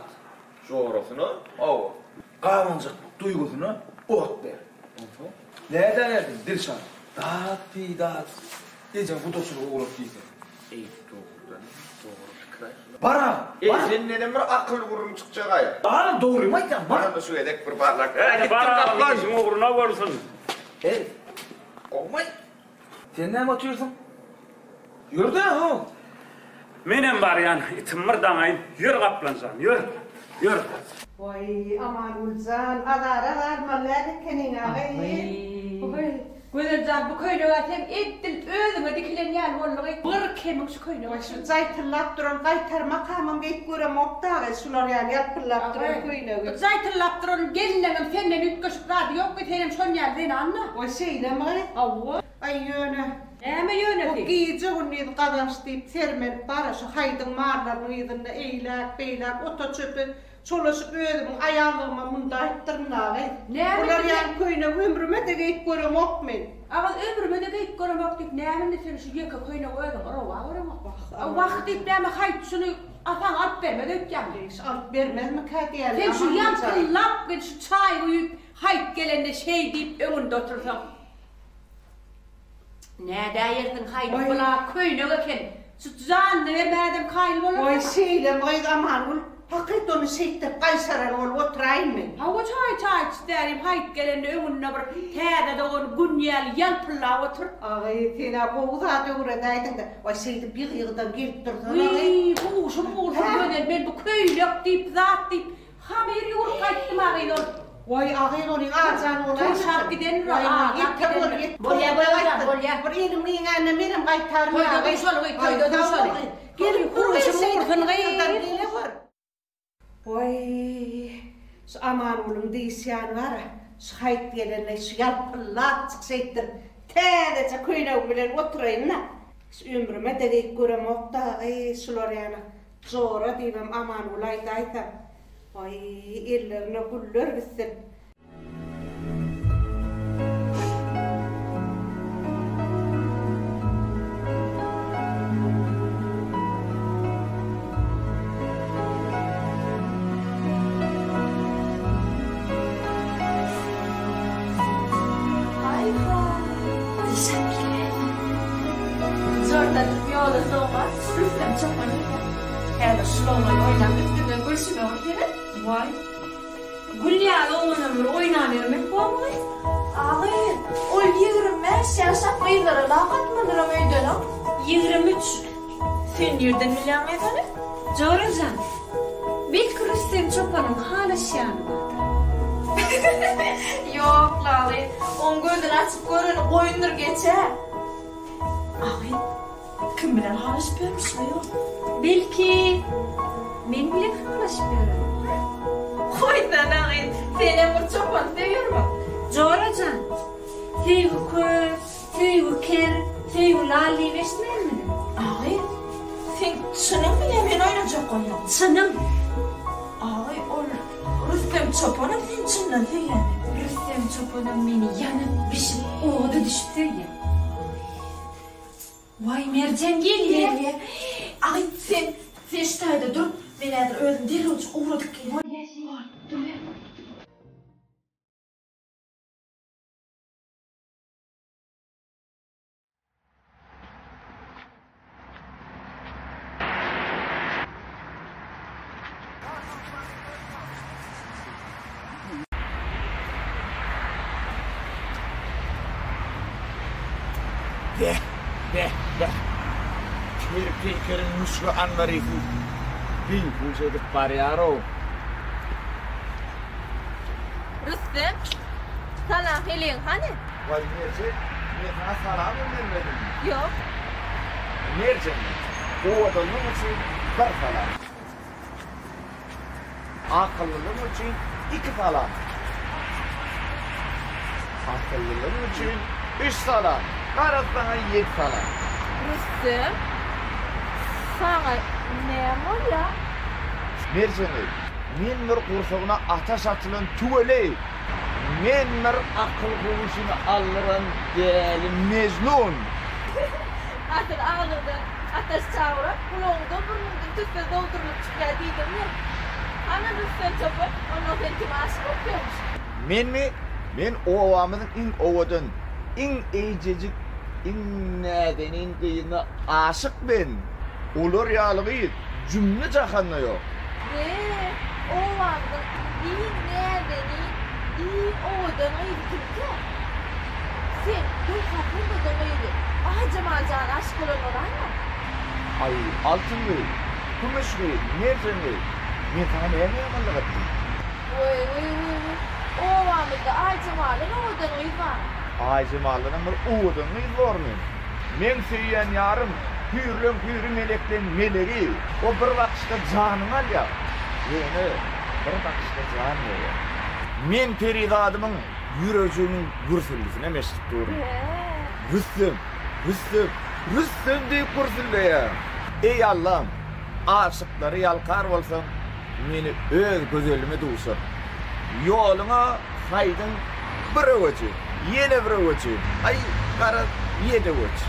Coğrafına? O. Qanıncık duygusunu ot der. Nereden erdin Dilşat? Dat pidat. Gecen kutosunu uğrap giysen. Ey doğrudan, doğru fikir. Bara! Sen neden bir akıl vurun çıkacak ay? Bana doğru mu aytan? Bana da şu edek bir barlak. Bara, bizim uğruna varsın. Hey! Olmay! Sen ne atıyorsun? Yürü ha! Menem var yani, itimir danayım. Yürü kaplansan, yürü. Yürü. Vay aman ulzan, adara var mallar kenin ağayı. Gözden bu köylüge hem etdil özüme dikilen ýal bolmagy bir kemik şu köylüge. Şu zaytırlap duran gaytar makamam geyip görem oktağı şular yani yapırlap duran köylüge. Zaytırlap duran gelinlerim senden ütköşüp rady yok biterim şon ýerde anna. O şeyle mi? Awwa. Ay yöne. Näme yöne? O giyce unnid qadamşdyp termen bara şu haydın marlaryny ýygyny eýlek, beýlek, ota çöpü çolaşıp özümün ayağıma munda tırnağı. Ular yani köýne ömrüme de geyip görem ok men. Aga ömrüme de geyip görem ok dip näme sen şu ýeke köýne özüm rawa görem ok. Wagt dip näme haýt şunu apan alıp bermedi öpýändiş. Alıp bermezmi kädiýär? Sen şu ýankylap şu çaý uýup haýt gelende şey dip öňünde otursaň. Näde ýerden haýt bola köýnege eken. Şu zanny bermädim kaýl bolar. Oy şeýle moy aman ul. Hakyt onu şeýtip gaýsaran ol oturaýyn men. Hawa çaý içderim haýt gelende öňünde bir täze dogan günýäl ýalpylap otur. Agay tena goňda döwrede aýdyň da. Oy şeýdip bir ýygdan gelip durdy. Uy, bu şu gönen men bu köýlek dip zat dip hamir ýur gaýtdym agýlar. Oy agýr onuň ajan olar. Şap giden ra. Bolýa. Bir elimliň ýanyna menem gaýtarmam. Koýda. Gelip kuruşum gaýtar. Oy, şu aman oğlum diýsýän bara, şu haýt gelende şu ýalpylap çyksaýdyr. Täze köýne bilen oturaýyn. Şu ömrüme de geyip görem okda, şular ýana. Zora diýmem aman olay aýtar. Oy, ellerine güller bitsin. Häzir şulamy oýnap bitgenden gülsüme oýnap. Vay. Gülýär oňuny oýnap bermek bolmaly. Agy, ol 25 ýaşap gyýlara laqatmydyr öýdene? 23. Sen ýerden bilýän edeni? Jorajan. Bil Kristen çopanyň halaşýany bardy. Ýok, laly. On gözüni açyp görün, goýundur geçe. Agy, kim bilen halaşyp bermişmi ýok? Belki men bilen halaşyp berem. Goýdan agy, senem bir çopan söýürmi? Jorajan. Söýgü köz, söýgü ker, söýgü lali beşmermi? Agy, sen çynyň bilen men oýnajak goýam. Çynyň. Agy, ol Rüstem çopanyň sen çyndan söýýän. Rüstem çopanyň meni ýanyp bişip oğda düşüp söýýän. Vay Mercan gelýär. Ay sen şeýde dur. Men häzir özüm derewçe uğradyk gelýär. Dur. De. Kirpikerin muslu anmarifu. Bin kuşedik bariyaro. Rüstem, salam heleň hani? Vay nerce? Ne sana salam vermedin? Yok. Nerce? O adamın için bir salam. Akıllılığın için 2 salam. Akıllılığın için 3 salam. Karasana 7 salam. Rüstem, sana näme bolýa? Merjeni, men bir gursagyna ataş atylan tüweli. Men bir akıl gowuşyny alýan däli mezlun. Atyl ağlyrda ataş çawrap, kulağında burnundan tüpel doldurup çykýar diýdim men. Ana Rüstem çopar, onu sen kim aşyk bolýar? Men o awamyň iň owadan, iň eýjejik, iň nädenin gyýyna aşyk ben. Olar ýalygy cümle jahanda ýok. O awamyň iň nädeni, iň owadan aýdypdy. Sen bu hakynda doýdy. Ajamajan aşyk bolanlar. Ay, altynly, kümüşli, nerjeni? Men sana näme ýamanlyk etdim? O awamyň ajamalyň owadan aýdypdy. Aycımalının bir uğudunu izlormen. Men söyleyen yarım, hürü meleklen melegi. O bir bakışta canın al ya. Yani bir bakışta can ya. Men Perizadımın yüreğinin gürsüllüsüne meşgul durum. Rüstüm deyip gürsülle ya. Ey Allah'ım, aşıkları yalkar olsam, meni öz gözelime duşur. Yoluna saydın bir öğütü, yeni bir öğütü. Ay, kara yedi öğütü.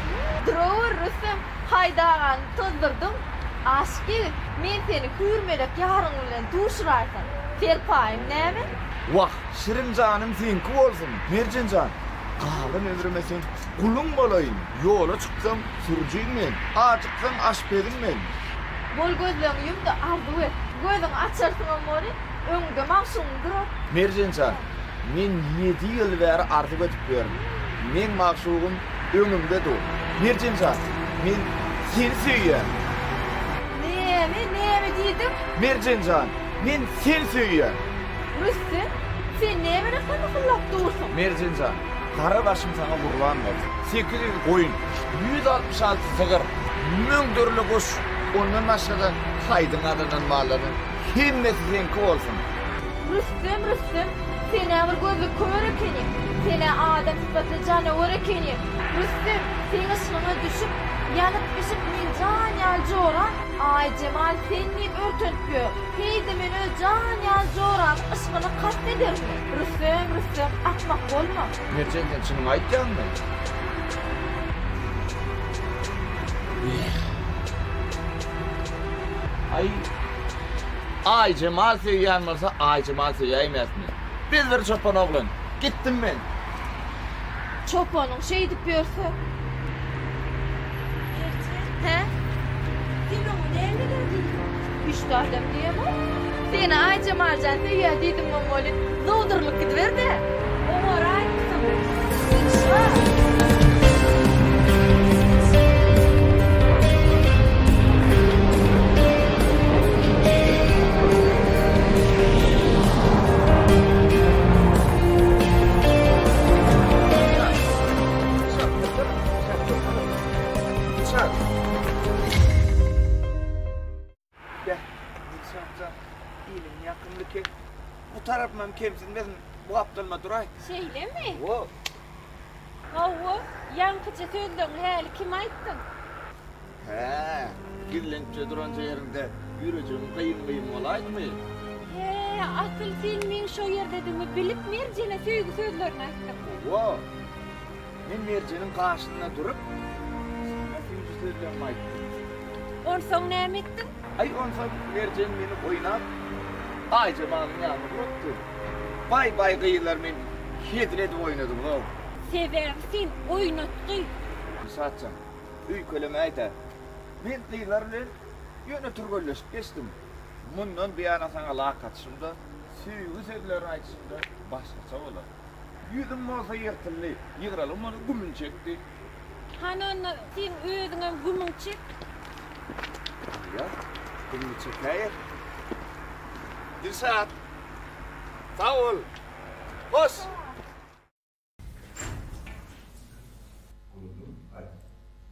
Droğur Rüstüm, haydağın tozdurdum. Aşkı, men seni hürmelek yarın ulan duşurarsan. Ferpayım ne mi? Vah, şirin canım seninki olsun, Mercan can. Kağın ömrüme sen kulun bolayın. Yola çıksam sürücüyüm men, açıksam aşpedim men. Bol gözlerini yum da arzu et. Gözün açarsın amori, öňüňde maksudun durar. Mercan can, men 7 yıl beri arzu etip görüm. Men maksudum öňümde dur. Mercan can, men seni söýýär. Nemi diýdim? Mercan can, men seni söýýär. Rüstüm, sen nemi kılıp dursun? Mercan can, kara başım sana kurban olsun. 800 koyun, 166 sığır, 1000 dörlü kuş. Ondan aşağıda saydın adının mallarının. Himmeti seninki olsun. Rüstüm, seni bir gözlü kömür ekenim. Seni adam sıfatlı canavar ekenim. Rüstüm, senin ışığına düşüp, yanıp pişip min can yalcı oran. Ay Cemal senin örtüntüyor. Heydi men öz can yalcı oran ışığını katleder mi? Rüstüm, akmak olma. Mercan'dan şunu aytyan mı? Ay Cemal söyleyen varsa Ay Cemal söyleyemez mi? Biz bir çopan oğlun. Gittim ben. Çopanın şey deyip görse. He? Sen onu nerede gördün? İşte adam diyemem. Seni Ay Cemalcan söyleye dedim mamoli. Zoğdurluk gidiver de. O var ay kısım. Bu tarafımam kimsin benim bu aptalma duray. Şeyle mi? Wo. Hawa, yankıcı sözlerini hali kim ayttın? He, gillençe duranca yerinde yürücüm kıyım olaydı mı? He, asıl sen men şo yer dedimi bilip Mercan'a söýgü sözlerini ayttın. Wo. Men Mercan'ın karşısında durup sana söýgü sözlerini ayttım. Onsoň näme ettin? Ay onsoň Mercan meni oynap Ay Cemal'ın yanına bıraktı. Bay kıyılar men hedredi oynadım o. Sebep sen oynatdy. Satçam, üy kölemey de. Men kıyılar bilen ýöne türgölleşip geçtim. Mundan bir yana sana laqatşymda, söýgü sözlerini aýtşymda başgaça bolar. Ýüzüm bolsa ýertilli, ýygralym onu gümün çekdi. Hanan sen özüňe gümün çek. Ya, gümün çekäýär. Dilşat. Sağ ol. Hoş.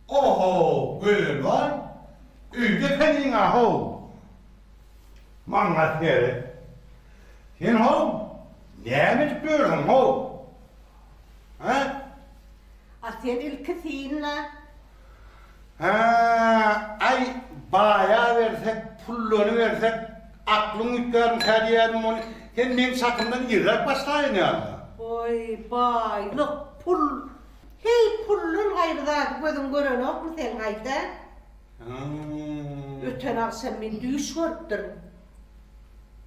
Oho, böyle lan. Üyde penin aho. Mangat yere. Sen ho? Neymiş gördün ho? Ha? Sen ilkisiyle. Ha, ay bayağı versek, pullunu versek, aklın yüklerim, kariyerim onu. Sen men sakından yırrak başlayın ya. Oy baylık pul. Hey pullun gayrıda gözüm gören ok mu sen gayda? Öten akşam men düş gördüm.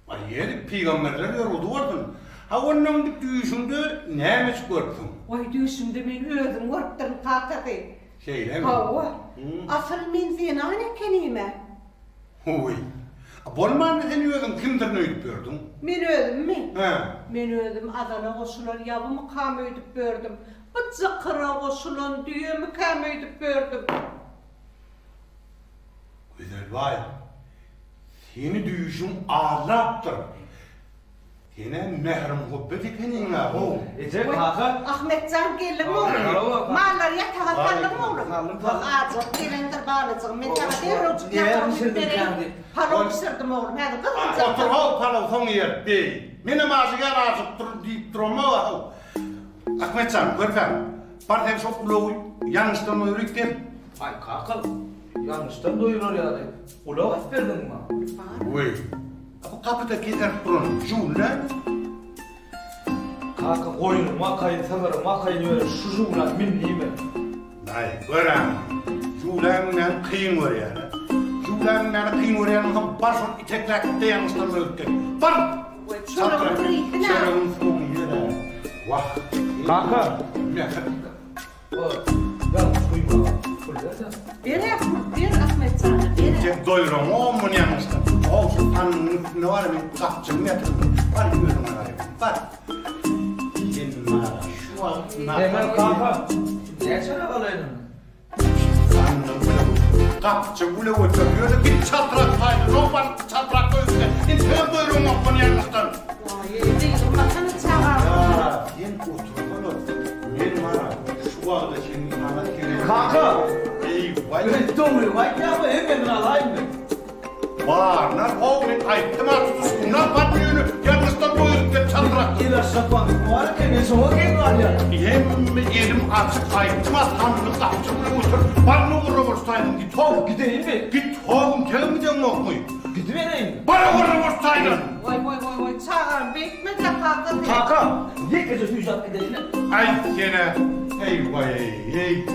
Ay yeri peygamberler yoruldu vardın. Ha onun bir düğüşünde neymiş gördün? Oy düğüşümde men özüm gördüm kakakı. Şeyle mi? Hava. Asıl men seni anne kenime. Oy. Bolman sen özün kimdir öýdüp gördün? Men özüm mi? He. Men özüm Adana goşulan ýabymy kam öýdüp gördüm. Bıçakıra goşulan düýemi kam öýdüp gördüm. Güzel vay. Seni düýüşün ağlapdyr. Yine mehrim hubbet ikenin ha o. Ece kaka. Ahmetcan geldi mi oğlum? Mallar yatağa kaldı mı oğlum? Bak ağacık gelendir bağlıcık. Men sana derocuk yapalım beri. Palo pişirdim oğlum. Hadi kızım. Otur hal palo son yer bey. Benim ağzıgan ağzıp deyip durma ha. Ahmetcan görfem. Partem çok uloğu yanlıştan öğrettim. Ay kaka. Yanlıştan doyurur yani. Uloğu at verdin mi? Uy. Bu kapıda gider durun. Jule. Kaka koyunu makayın severim. Makayın öyle şu jule minni mi? Ay görem. Jule'nin kıyın var yani. Jule'nin kıyın var yani. Başın iteklekte yanlıştan öğrettim. Var. Çatırın. Çarığın soğuk yere. Vah. Kaka. Bir Ahmetcan. Cem doyurum o mun yanlıştan. O şu tanrının ne var mı? Kapçım yatırım. Var yürüm arayım. Var. Gelin mara. Şu an. Hemen kaka. Ne çara alayım? Tanrım bile. Kapçı bile oturuyor. Bir çatrak paydı. Roban çatrak koyuyor. İnsan doyurum o mun yanlıştan. Değil. Makanı çağır. Ya. Yen oturmalı. Yen mara. Şu anda şimdi bana kirli. Kaka. Vay. Doğru. Vay ya bu hemen alayım mı? Var. Nar oğlum ayıttım artık. Bunlar patmıyor. Yanlıştan doyurup hep çatrak. İlaç sapanlık var ki ne soğuk var ya. Hem elim açık ayıttım tanrım kapçı bile otur. Bana vurur saydım. Git oğlum. Gideyim mi? Git oğlum. Gelmeyeceğim yok mu? Gidivereyim. Bana vurur saydım. Vay. Çağır. Bekme de kaldı. Kaka. Yekece füjat edelim. Ay gene. Hey vay hey.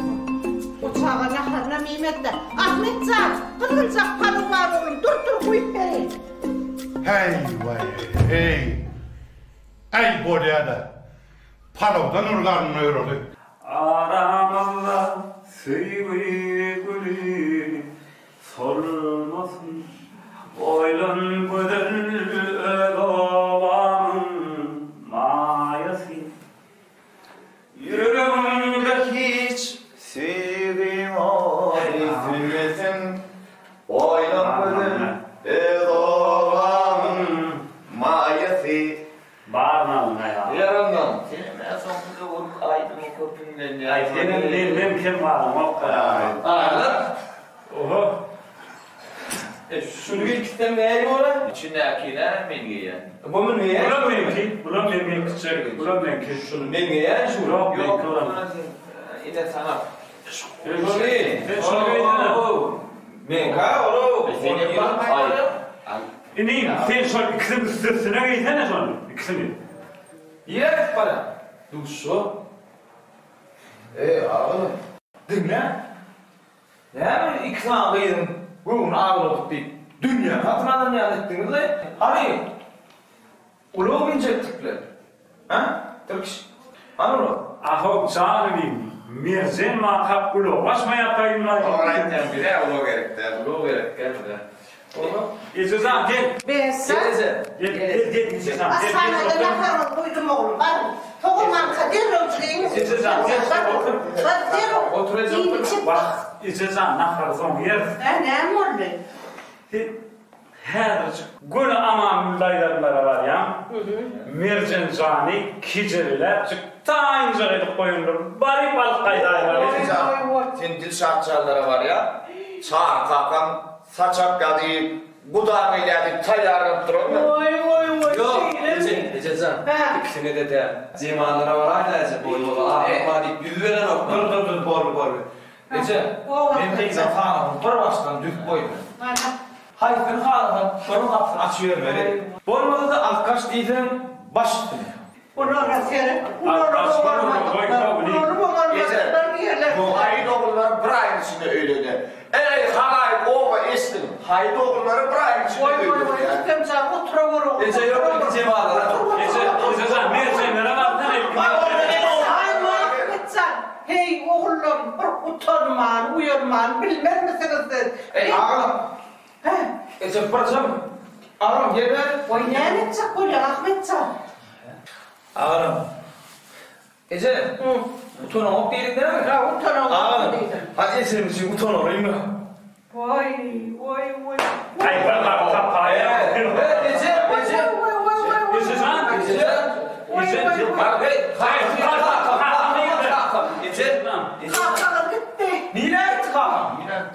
Uçağa naharına mimetle. Ahmetcan, kırılacak palı var oğlum. Dur koyup vereyim. Hey vay hey. Ay bolyada. Palovdan urgarını örülü. Aramalla sevgi gülü solmasın. Oylun güdül ödovanın mayası. Yüreğimde hiç sevgim arifmesin. Oylun güdül ödovanın mayası. Bağırma ya. Yaramam. Senin en son kızı vurup aydın köpünden ya. Ay senin bilmem kim bağırma o kadar. Ağlar. Oho. Şunu bir kitlem neydi ola? İçindekiler men giyen. Bu mu niye? Bulan benimki. Bulan benim küçük. Bulan benimki. Şunu men giyen şu. Yok. İde sana. Şunu değil. Men ka oğlum. Senin bak ay. İneyim. Sen şu ikisini üstüne giysene şu ikisini. Yes para. Duşu. Ağlı. Dinle. Yani ikisini ağlayın. Bunu ağladık deyip. Dünya hatırladan yanıttınız da. Hani. Ulu binecektikler. Ha? Türkçe. Anladın. Ahok canım. Mirzen makap ulu. Başma yapayım mı? Orayından bile ulu gerekler. Ulu gerekler de. İzozan gel. Ben sen. Gel. İzozan. Asana da naharın koydum oğlum. Ben toğulman kadir ölçüyüm. İzozan gel. Otur. Bak. İzozan nahar son yer. Ne oldu? Her gül amamlaylarlara var ya. Mirzen zani kicirler çıktı ince koyundur. Bari balık kaydaylar. Sen dil şartçalara var ya. Çağır kakan saçak gadı budağını ileride tayyarıp durur mu? Yok. Ecezan. İkisine de cimanlara var hala ece boyu ola. Ağırma deyip yüz veren ok. Dur. Boru. Ece. Ben de izah hanım. Bir baştan düz boyun. Hayır ben hanım. Onun kapısını açıyor böyle. Bolmadı da alkaş değilsin. Baş tutun. Bunlar seni. Bu hayır oğulları bırakın şimdi öyle de. Ey halay oğlu istim. Hayır oğulları bırakın şimdi öyle de. İstem sen oturavur. Ece yok iki cemaatlara. Ece sen mirzenlere baktın hep. Ay Mahmetcan. Hey oğlum utanman, uyurman bilmez misiniz siz? Ey ağlam. Ece parçam. Ağlam geber. Oy ne edecek böyle Ahmetcan? Ağlam. Ece. Utanamam değilim değil mi? Ya utanamam değilim. Hadi Ece'nin için utanamam mı? Vay. Ay bana kapaya. Ece. İzozan.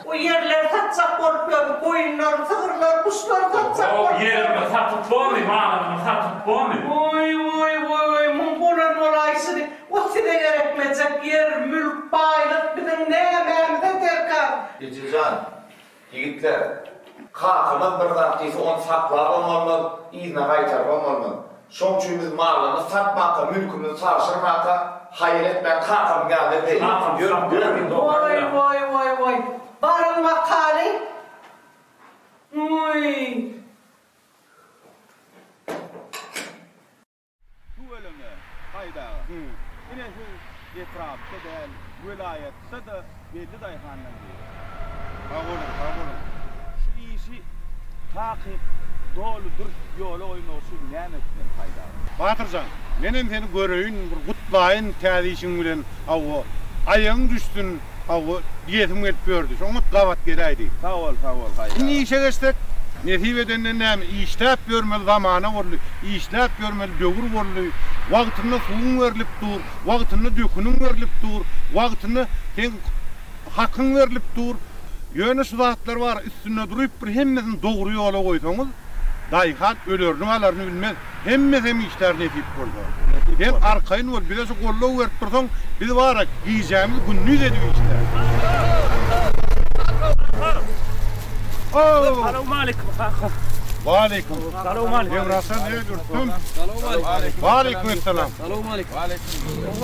O yerler tatsak olup koyunlar, sığırlar, kuşlar tatsak olup. O yerime satıp boğmayı, mağarımı satıp boğmayı. Oy, mumbulan olaysın. O size gerekmeyecek yer, mülk, baylık, bizim ne yemeğimize terkar. Gececan, yigitler, kakımız bir dakikası onu saklap olmalı, izne kaytar olmalı. Şoň üçin biz malını satmakka, mülkümüzü sarşırmakka, hayır etmen kakım geldi değil. Vay. Barın makali. Bu ölümü, hayda. Yine şu etrafta da, vilayette de belli dayhanlar diyor. Ağolun. Şu işi takip doludur, yolu oynosu nämetden hayda. Batırcan, menem seni göreyim, bir kutlayın täzişin bilen awo. Ayağın düştün, awo diyetim gelip gördü. Şoňa gavat gelaydy. Sağ ol, hayda. Şimdi işe geçtik. Nesibeden näme işläp görmeli zamana boldy. İşläp görmeli döwür boldy. Wagtyny suwun berilip dur, wagtyny dökünün berilip dur, wagtyny sen hakyň berilip dur. Ýöne şu zatlar var, üstüne durup bir hemmesini dogry ýola goýsaňyz, daýhan ölerni alaryny bilmez. Hemmesi işlerini edip boldy. Hem arkaýyn bol, bize şu gollaw berip dursaň, biz barak giýjämiz günnüz edip işler. Assalamu alaikum. Waalaikum. Assalamu alaikum. Evrasa ne dursun? Assalamu selam. Assalamu alaikum.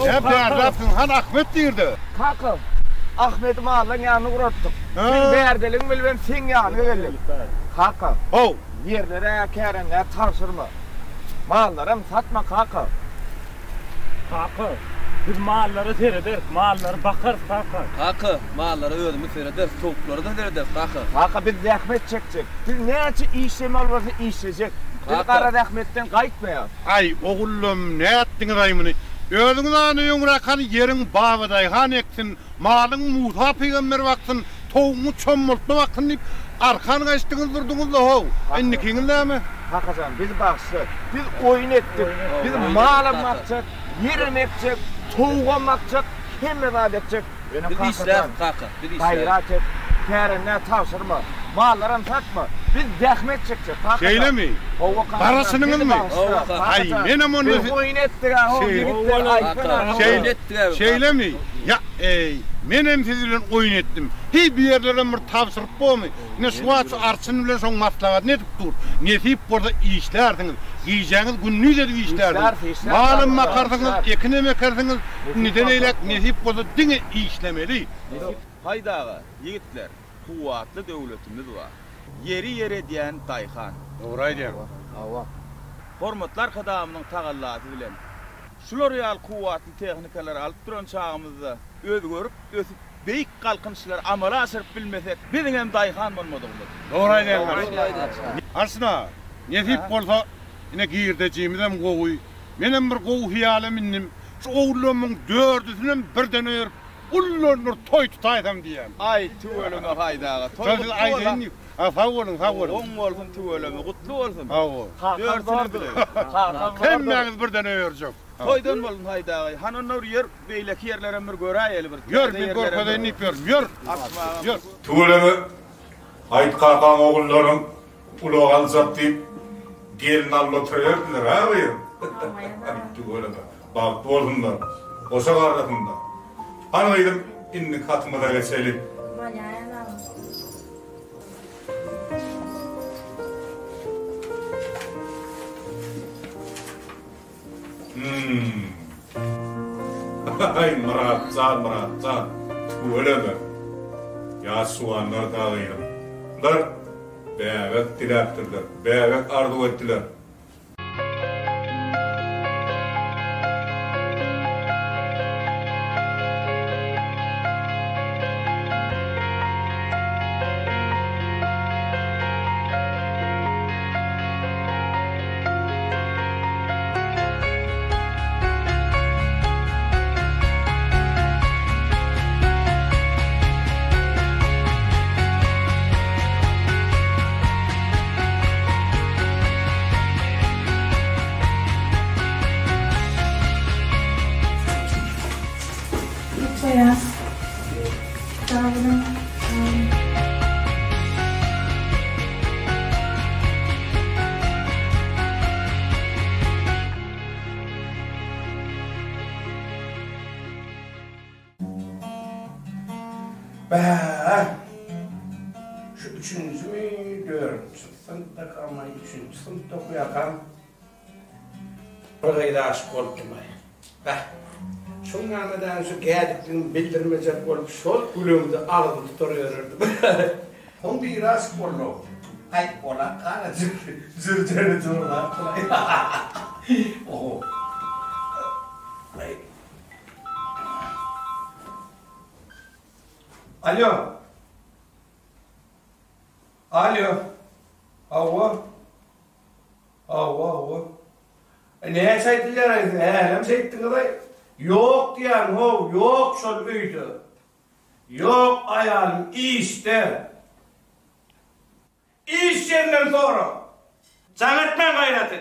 Hep derlapsın, han Ahmet dirdi. Kakım, Ahmet mağlan yanını uğrattık. Biz berdelin bilmem sen yanı geldik. Kakım, yerlere kerenler tarşırma. Mallarım satma kakım. Kakım. Biz malları seyreder, malları bakar kakı. Kakı, malları ödümü seyreder, topları da seyreder kakı. Kakı biz zahmet çekecek. Biz neçe işlem olmasa işleyecek. Biz kara zahmetten kayıtmayalım. Ay oğullum, ne ettiniz aymını? Özüňiz any ýöňrakan ýeriň babaday han eksin, malyň Musa peýgamber baksın, toğuňy çömmültme baksın diýip arkan gaçdyňyz durduňyz da how. Endikiňiz näme? Hakajan biz baksy, biz oýun etdik. Biz maly makçak, ýeri mekçek, toğuğa makçak, hemme adetçek. Bir işler kakı, bir işler. Bayrat et, kerenler tavşırma, mallarım satma. Biz zahmet çekecek. Şeyle mi? Parasının mı? Ay menem onu... Biz oyun ettik ha. Şeyle mi? Ya menem sizinle oyun ettim. Hiçbir yerlere bir tavsırıp bu mu? Ne suat artsın bile son maslahat ne tuttur? Ne deyip burada işlerdiniz. Yiyeceğiniz günnüz edip işlerdiniz. Malım makardınız, ekine mekardınız. Neden eylek ne deyip burada dine işlemeli. Haydağa, yigitler, kuvvetli devletimiz var. Yeri diyen dayhan. Doğray diyen. Hormatlar kadamının tağallatı bilen. Şular real kuvvetli teknikalar alıp duran çağımızda özgörüp, ösüp, beyik kalkınışlar amala asırıp bilmesek, bizim hem dayhan olmadık. Doğray diyen. Aslında, nesip olsa, yine girdeceğimizden kovuy. Benim bir kovu hiyalim indim. Şu oğlumun dördüsünün birden örüp, ullanır toy tutaydam diyen. Ay tüvelüme haydağa. Toy tutaydam. Sağ olun. On olsun tüvelüme, kutlu olsun. Dörsünü bile. Hemmeniz birden öğürecek. Toydan olun haydağa. Hanonlar yer, beyleki yerlere bir görayeli bir. Gör, bir korkada inip gör. Gör. Tüvelüme, ayt kakan oğullarım, ulu alzap deyip, gelin alloturerdiler ha buyur. Tüvelüme, baktı olsunlar. Osa kardatında. Anlaydım, inni katımı da geçelim. Ay Muratcan. Bu öyle mi? Ya soğanlar dağıydım. Bunlar beyavek dileptirler, beyavek ardu ettiler. beyaz. Sağ olun. Şu üçüncü mü, dördüncü sınıfta kalmayı, üçüncü sınıfta okuyakam. Orayı aşık olup durmayı. Şunlardan şu gədikliğini bildirmeyecek olup şol gülümde alıp tutuyorurdum. Onu bir aşık olup. Ay ola kana zırtırı durlar. Oho. Alo. Alo. Ava. Ava. Ne çaydılar aydı? Hem çektin kadar. Yok diyen o, yok şol büyüdü. Yok ayağım işte. İş yerinden sonra. Canetmen gayretin.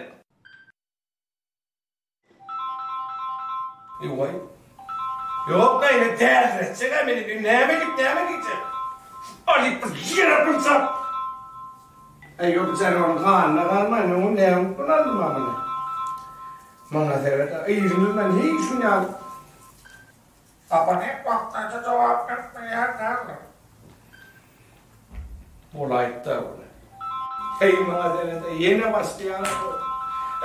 Yok. Yok gayret tercih edecek. Ne mi gidecek? Alıp bir yapırsam. Yok sen onun kanına kalmayın. Onun ne yapın bana. Bana seyret. İzninizden hiç şunu apa ne vakta cevap vermeye kalır. Olaydı bu. Ey madalede yeni başlayan bu.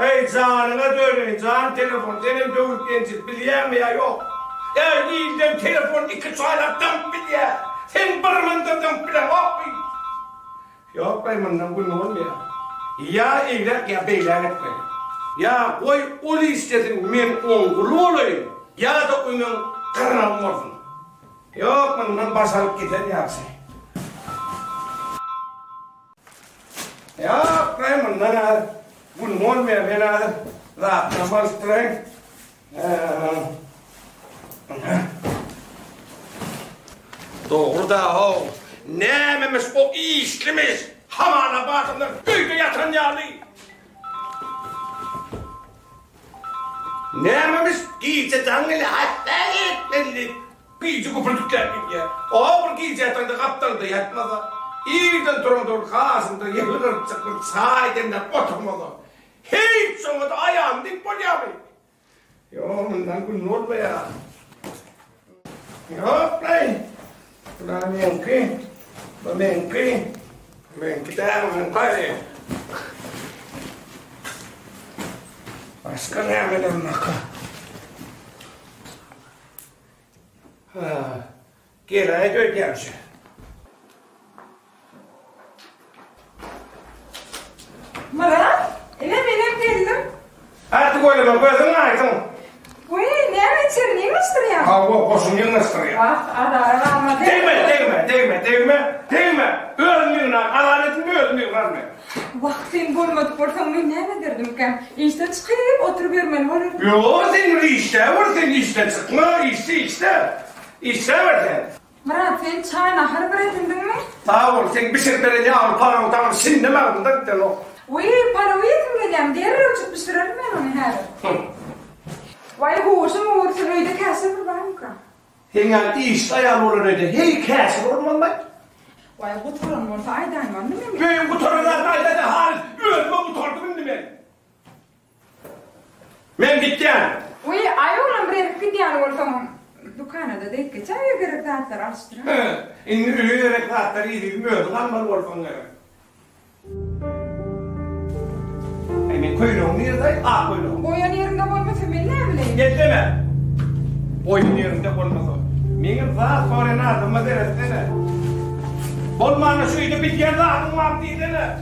Ey canına dönün, can telefon, senin dövüp gençlik biliyen veya yok. Ya değilden telefon iki çaylardan biliyen. Sen barmandan bilen yok mu? Yok barmandan bunu olmuyor. Ya evlat ya beyler etmeyin. Ya koy onu istesin men oğlu olayım. Ya da onun kırnağım olsun. Yok bundan basalıp gider yapsın. Ya ben bundan bunu olmuyor ben rahat namaz kılayım. Doğru da o. Neymemiş o işlimiz. Hamana bakımdan köyde yatan yağlı. Neymemiş giyce canlı hatta etmeli. Giyce kupurduklar gibi ya. O bir giyce yatan da kaptan da yatmadı. İyiden durun dur kasında yılır çıkır sahiden de oturmalı. Hiç sonra da ayağım dik bolyamı. Yo bundan bu ne oldu ya? Yok lan. Ulan benimki. Benimki de kaydı. Başka ne yapalım bakalım? Gel ay göreceğim şu. Mara, benim geldim. Artık öyle bak, gözünü açtın. Uy, ne içeri misin ya? Hava koşun yılmazdır ya. Ah, ara ama Değme. Ölmüyorsun, adaletini ölmüyorsun. Vaktin bulmadı, portam ben ne derdim ki? İşte çıkıp oturup yürümen var. Yo, senin işte çıkma, işte var sen. Murat, sen çayına harbi edindin mi? Sağ ol, sen bir şeylere ne al, paranı tamam, şimdi mi aldın da gittin o? Uy, parayı yedim geleceğim, diğer ölçüp pişirelim ben onu her. Vay hoşum öyle kâse var mı? Hengar iş ayağım olur öyle, hey kâse olur mu bak? Vay bu torun var, aydan var değil mi? Ben bu torunlar aydan hal, ölme bu torunum değil mi? Ben gittim. Uy, ayağım bırakıp gidiyorum ortamım. Dükkanada değil ki, çay gerek dağıtlar açtırın. İnni üyerek dağıtlar iyi bilmiyordu, lan bana orfanları. Ben kuyruğum nerede? Kuyruğum. Boyun yerinde olmasa ben ne bileyim? Geçleme. Boyun yerinde olmasa. Benim daha sonra ne adım mı deresene. Olmağına şuydu bir yerde adım var diye dene.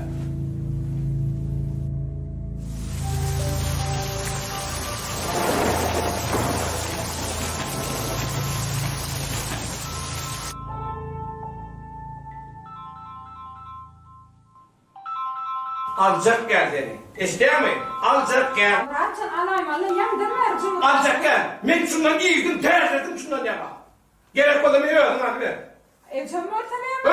Alacak gel seni. İstiyor muyum? Alacak gel. Murat sen alayım Allah yandım mercim. Alacak gel. Ben şundan giydim, terledim şundan yana. Gerek o da beni öldün hadi ver. Evcim ortamaya mı?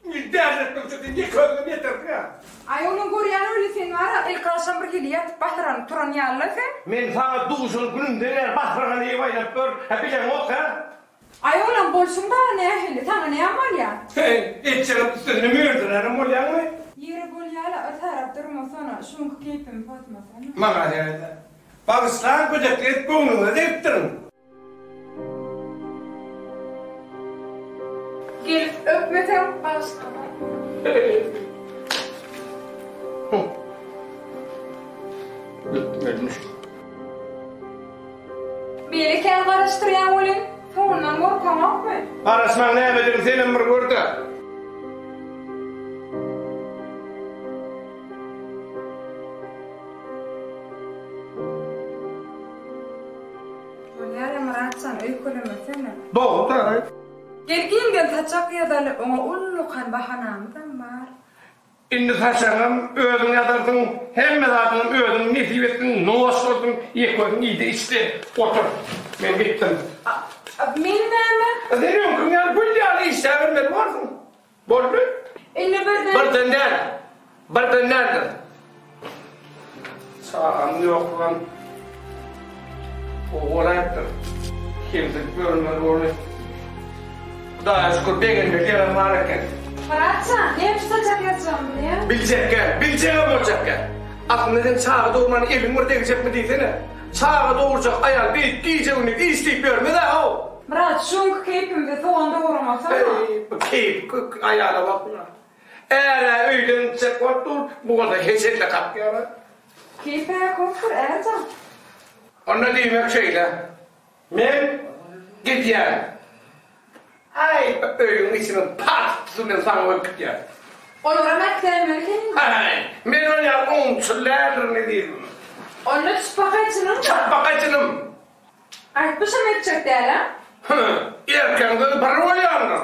Derlet köşede ne köyüm yeter ya. Ay onun görýän öyle sen var, el kalsam bir gelýär, bahran turan ýaly sen. Men sana duşun gününde bahran diye baýlap dur. Ha bilen ok ha. Ay onun bolsun da ne hili, sana ne var ya? Hey, etçelim üstüne mürdülerim bolýanmy? Yeri bolýaly, o tarap durmasana, şunky keypim Fatma sen. Maňa derler. Bagyslan göjeklet goňuňa depdirin. Gelip öpmesem bagyslan. Öpmemiş. Belki karıştırýan bolyn, sondan gorkamakmy? Arasman nämedir senin bir gördi. Bolýar Muratsan öýkelemesene. Doğru da. Gelgenden taçak ýadaly oňa ullukan bahanamdan bar. Indi taşanam özüň ýadardyň, hemme zatyň özüň nesip etdiň, noşdurdyň, ýekörüň ýydy içdi. Otur. Men gitdim. Men näme? Derýän günler bolýaly işläberler bardyň. Boldy. Indi birden. Sağam ýok lan. Oğlandır. Kimse görmez onu. Daha şükür beğenme gelen varken. Muratsan, ne tutacak yazacağım buraya? Bileceğim olacak. Aklından sağa doğurmanın elin orada geçecek mi diysene? Sağa doğuracak ayal bir giyeceğini isteyip görme de o. Murat, şunk keyfimde soğanda uğramasana. Keyif, ayala bak buna. Eğer öğlenecek otur, bu kadar hesetle kapıyana. Keyfe korkur, Ercan. Ona demek şeyle. Men gidýän. Ay, öýüň içine pat sunan sana öpýär. Onlara mekdemeli. Ay, men oňa onçularny diýdim. Onu çapakaçynym. Çapakaçynym. Aýtmışam etjek däl. Erkenden bir bolýandy.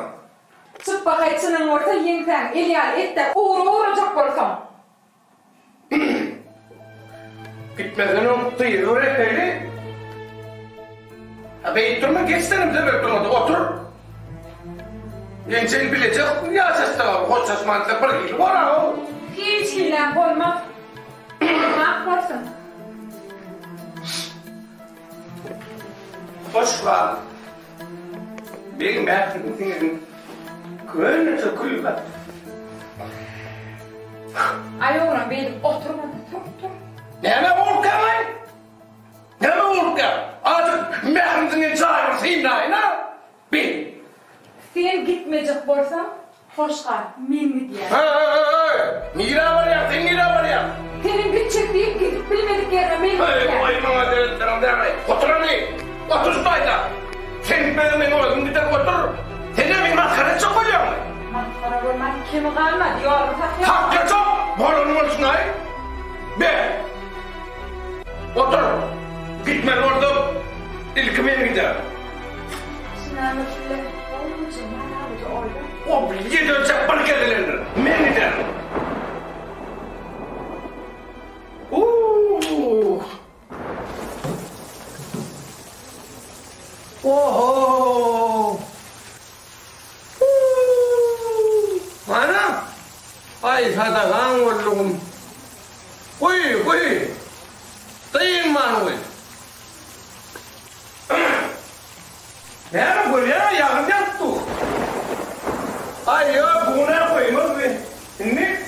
Çapakaçynyň orta ýeňten elýär etde uğrajak bolsam. Gitmeden o tıyır öğretmeli. Ben durma geçtenim de beklemedi. Otur. Gençel bilecek ya sesle var. Koç sesmanlıkta bir gibi var o. Hiç hilem olmaz. Ne yaparsın? Hoş var. Benim erkeğim gönlü tıkıyor bak. Ay oğlan benim oturmadı. Dur. Neme vurka lan? Neme vurka? Artık mehrimdinin çağırır seyimdayın ha? Bil. Sen gitmeyecek bolsam, hoşgar, men gidýär. Nira var ya, sen nira var ya. Senin gidecek deyip gidip bilmedik yere men gidýär. Oy bana derim demey. Otur hani. Otur bayda. Sen benim oğlum gider otur. Sen de benim maskara çok oluyor mu? Maskara olmak kimi kalmadı, yorgun takıyor. Hakkı çok. Bolonum olsun ay. Be. Otur. Gitme orada. İlk ben gider. Sinan'la şöyle olmayacak, bana abi de orada. O bilgi dönecek balık edilendir. Ben gider. Oho. Ana. Ay sadakan oğlum. Uy. Tayın man uy. Ne bu ya? Yakın yaptı. Ay ya bu ne koyma be. Ne?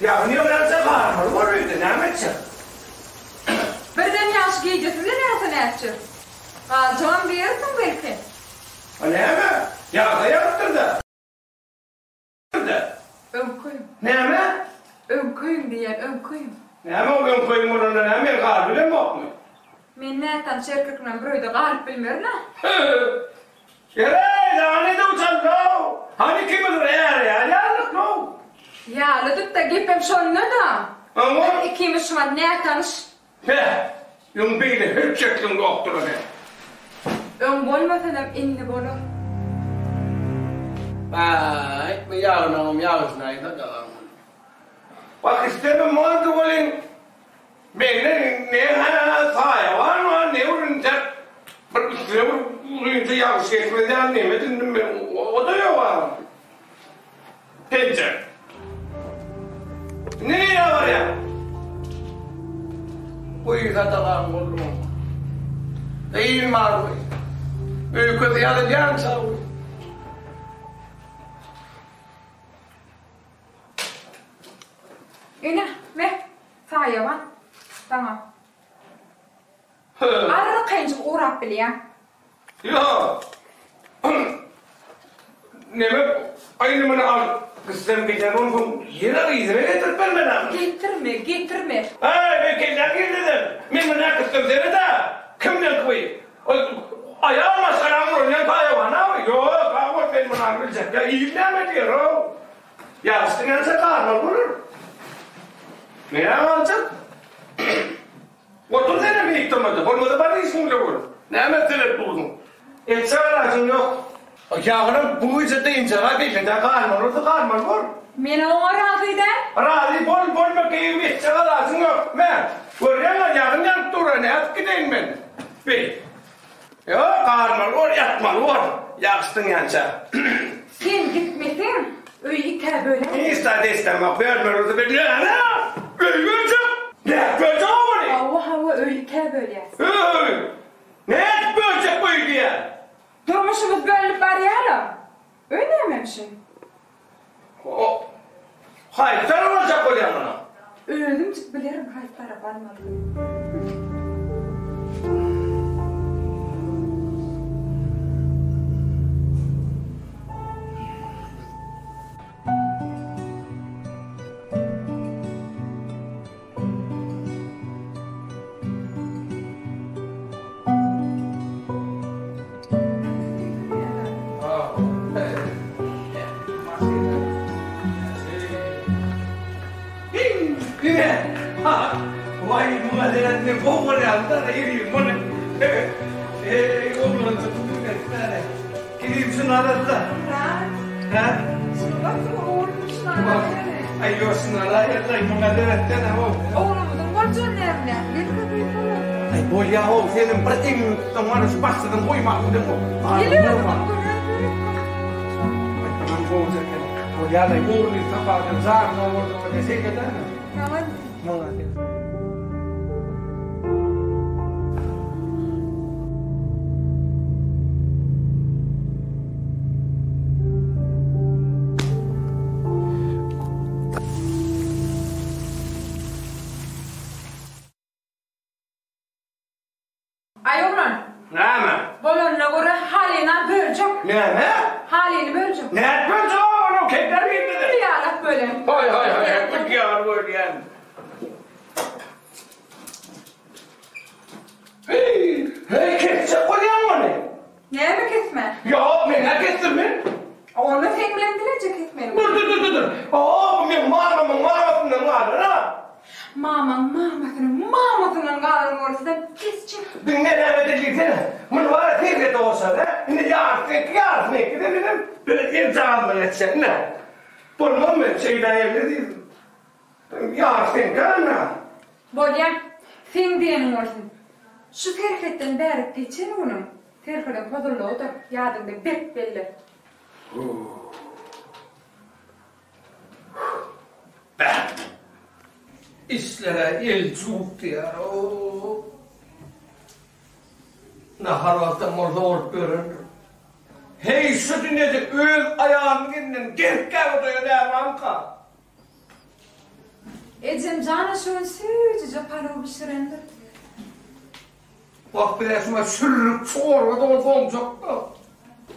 Ya ne olacak ha? Var mıydı? Ne yapacak? Birden yaş giyeceksin, ne yapacak? Alacağım bir yersin belki. Ne mi? Ya da yaptırdı. Ömkuyum. Ne mi? Ömkuyum diyen, ömkuyum. Ne mi o ömkuyum orada? Ne mi? Kalbine mi bakmıyor? Men nätan şerkeklen bröjde galip bilmiyorum ha. Gerey, daha ne de uçan no? Hani kim olur eğer ya? Yanlık no? Ya, lütfen de gipem şonuna da. Ama? İkimiz şu an nätanış. He, yung beyli hırçaklığın doktoru ne? Ön bolmasanam inni bolur. Ay, mi yavrum yavuşnaydı da. Bak istemem vardı olin. Benim ne sahaya var mı? Ne olunca? Bak istemem olunca yavuş geçmedi annemedim ben. O da yok var. Pence. Nereye var ya? Bu yıkatalan olur mu? Değil mi abi? Ülkede yalayacağım savur. Öyle ve sahaya var. Tamam. Arada kayıncık uğrap bile ya. Yok. Ne be? Aynı bana al. Kızlarım geçen onu yere izine getirip vermeden. Getirme. Ay ben kendim girdim. Ben bana kızım seni de. Kimden koyayım? Ayağıma sana vuruyor. Ayağıma ne var? Yok. Ama ben bana alacak. Ya iyiden mi diyor o? Ya üstüne karnı vurur. Ne yapacak? Otur seni mi yıktırmadı? Olmadı bana ismini vurur. Ne mesele buldun? İnsan lazım yok. Yağının bu yüzden insan değil. Ne karnı vurur. Meni ona razıydı. Razı bol bakayım bir şey lazım yok. Ben oraya yağından duran et gideyim ben. Bey. Yok karnı vur yatma vur. Yaksın yança. Sen gitmesin. Öyle böyle. İstemek vermiyoruz bekle. Öyle ne böcek mi? Hava öyle böyle. Ne böcek bu diye? Durmuşumuz böyle bari hala. Öyle miymişsin? Hayır, olacak o yanına. Öldüm çık bilirim hayır varmadım. Vay bu kadar ne boğul yaptı da yürüyün bunu. Oğlum tutun etmene. Gideyim şunu arasında. Ha? Ay yosun arayacak bu kadar etmene o. Oğlumuzun borcun nerede? Ay bol ya o senin pratin zamanı başladın koyma bu demo. Geliyorum. Tamam bolacak. Bol ya da yoğurlu sabahın zarna oldu ne şey kadar mı? Tamam. Molade. Ay oğlan. Ne mi? Bolonuna göre haline bölecek. Ne? Halini bölecek. Ne bölecek? Onu kendin mi? Bir yarak böyle. Hay. Bak ya böyle yani. Hey kesecek oluyor mu ne? Ne mi kesme? Yok ne kestim ben? Onu sen bilemdilecek kesmeyi. Dur. Ben mamamın vardı ha. Mamasının karnı ortasında kesecek. Dinle demet edilsene. Bunu var ya tezgahta olsa da. Şimdi yarısın ekledim. Böyle imtihan mı edeceksin ne? Bulmam mı şeyden evli değilim. Yarısın karnı. Bolya, sen diyenin olsun. Şu terketten beri geçen onun. Terkeden fazla oldu. Yadında bek belli. Ben. İşlere el çubuktu ya. Naharvattan orada ort göründü. Hey şu dünyada öz ayağının elinden gerken odaya devam kal. Ecem cana şun sütüce para pişirendi. Bak bir de şuna sürürüp çorba da olacak mı?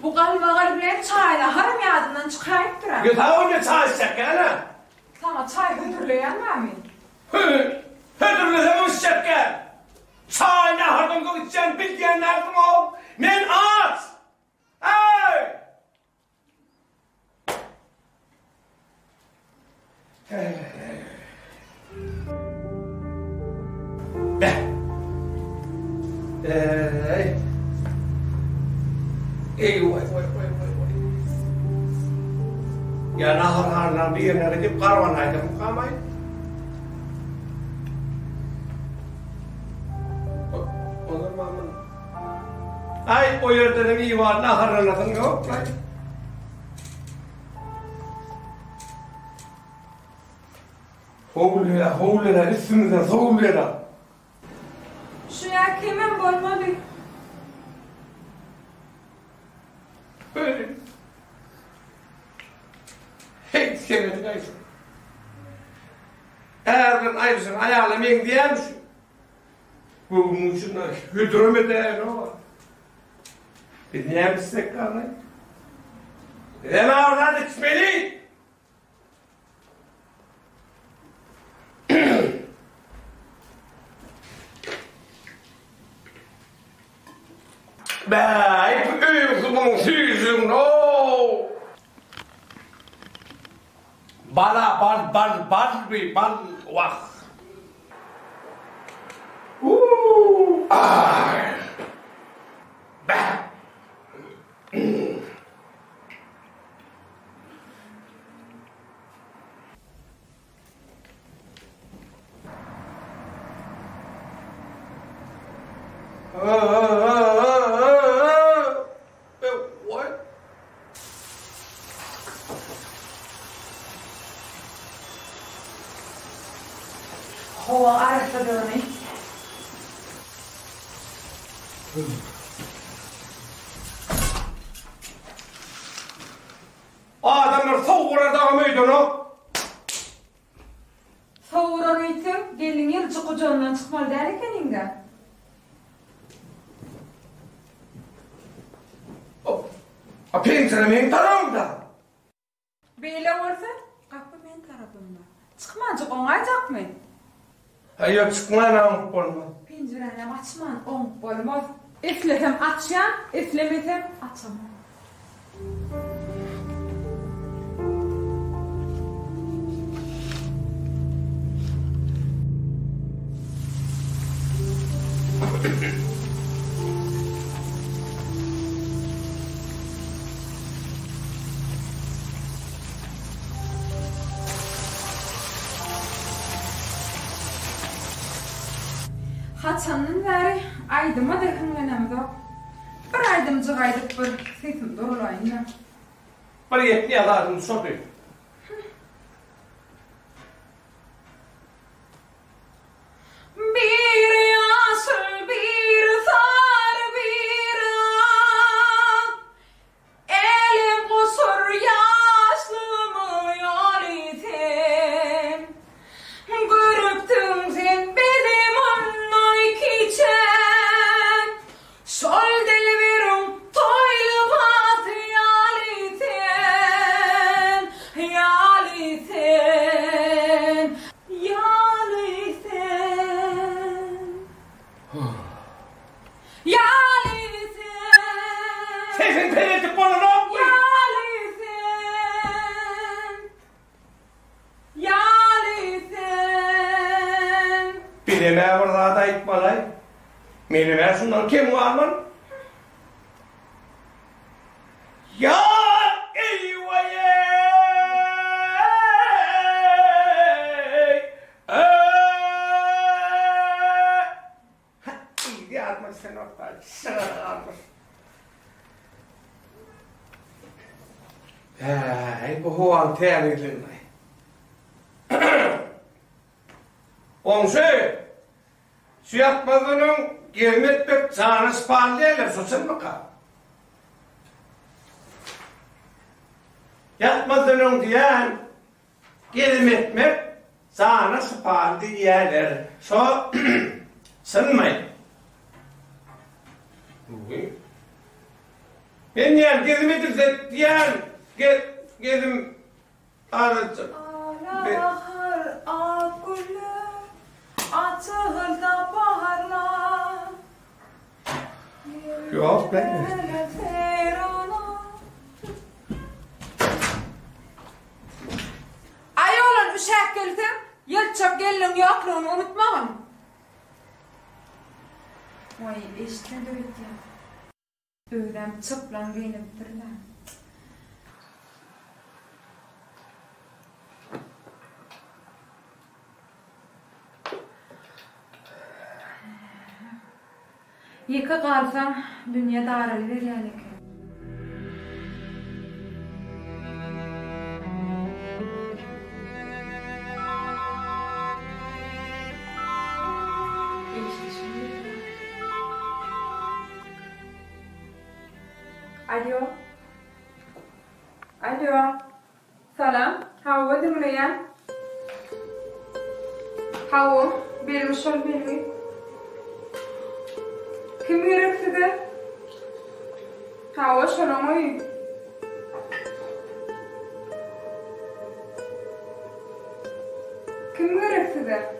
Bu kalbalar bile çayla harım yadından çıkayıp duran. Ya daha önce çay içecek yani. Sana çay hüdürleyen var mı? Hüdürleyen içecek yani. Çay ne hardan içeceğini bilgeyenler mi o? Men aç! Hey! Vay. Ya nahar bir yerine gidip karvan aydım kamay. Olur mu aman? Ay o yerde de iyi var nahar anladın yok. Hovlera, üstümüzden soğullera. Şu ya kimin bolmalı? Böyle. Hiç sevmedik Ayşe. Eğer ben Ayşe'nin ayarlamayın diyemmişim. Bunun için hüdröme o var. Biz niye yapmışsak kalmayı? Deme oradan içmeli. Bäh, ögonen sysen, åh! Ball, wach. Ay. Bäh. What? هو عارف بدوني Adamlar sowura dağımıydı onu. Sowura gittim, gelin yıl çıkıcığından çıkmalı derken inge. Pencere benim tarafımda. Böyle olsa, kapı benim tarafımda. Çıkmancık onayacak mı? Hayır çıkmayana olmaz. Pencereni açman on olmaz. Üflesem açan, üflemesem açamam. Haçanın beri aydıma dırkınlanamdı. Bir aydımcık aydık bir sesim durulayınca. Bir yetli adarım soruyor. Bir yasıl bir zar bir ak, elim kusur yaşlımı yalitin. Görüptün sen bizim onay kiçen, sol delverim toylu bat yalitin, yalitin, yalitin, yalitin. Sesin penetip bunu ne yapayım? Yalitin. Bileme burada da itmalay. Bileme şundan kim var lan? Ya eyvayey! İyi atmak sen ortaya. Sığırmış. Bu hovan terliklerini. Onsu, şu yapmadığının gelmet bir canı spalliyerler sosun mu kal? Yapmadığının diyen gelmet mi canı spalliyerler. So, sınmayın. Ben diyen gelmedir diyen geldim aracım. Bahar akülü, açılda baharlar. Yok ben. Ay oğlan uşak geldim, yılçak gelin yokluğunu unutmam. Vay işte döyt ya. Öğrem çıplan giyinip durlar. Yıka kalsam dünya daralır yani. Alo. Alo. Salam. Hava dinleyen. Hava. Benim şol belli. Kim gerek size? Hava şolamayı. Kim gerek size?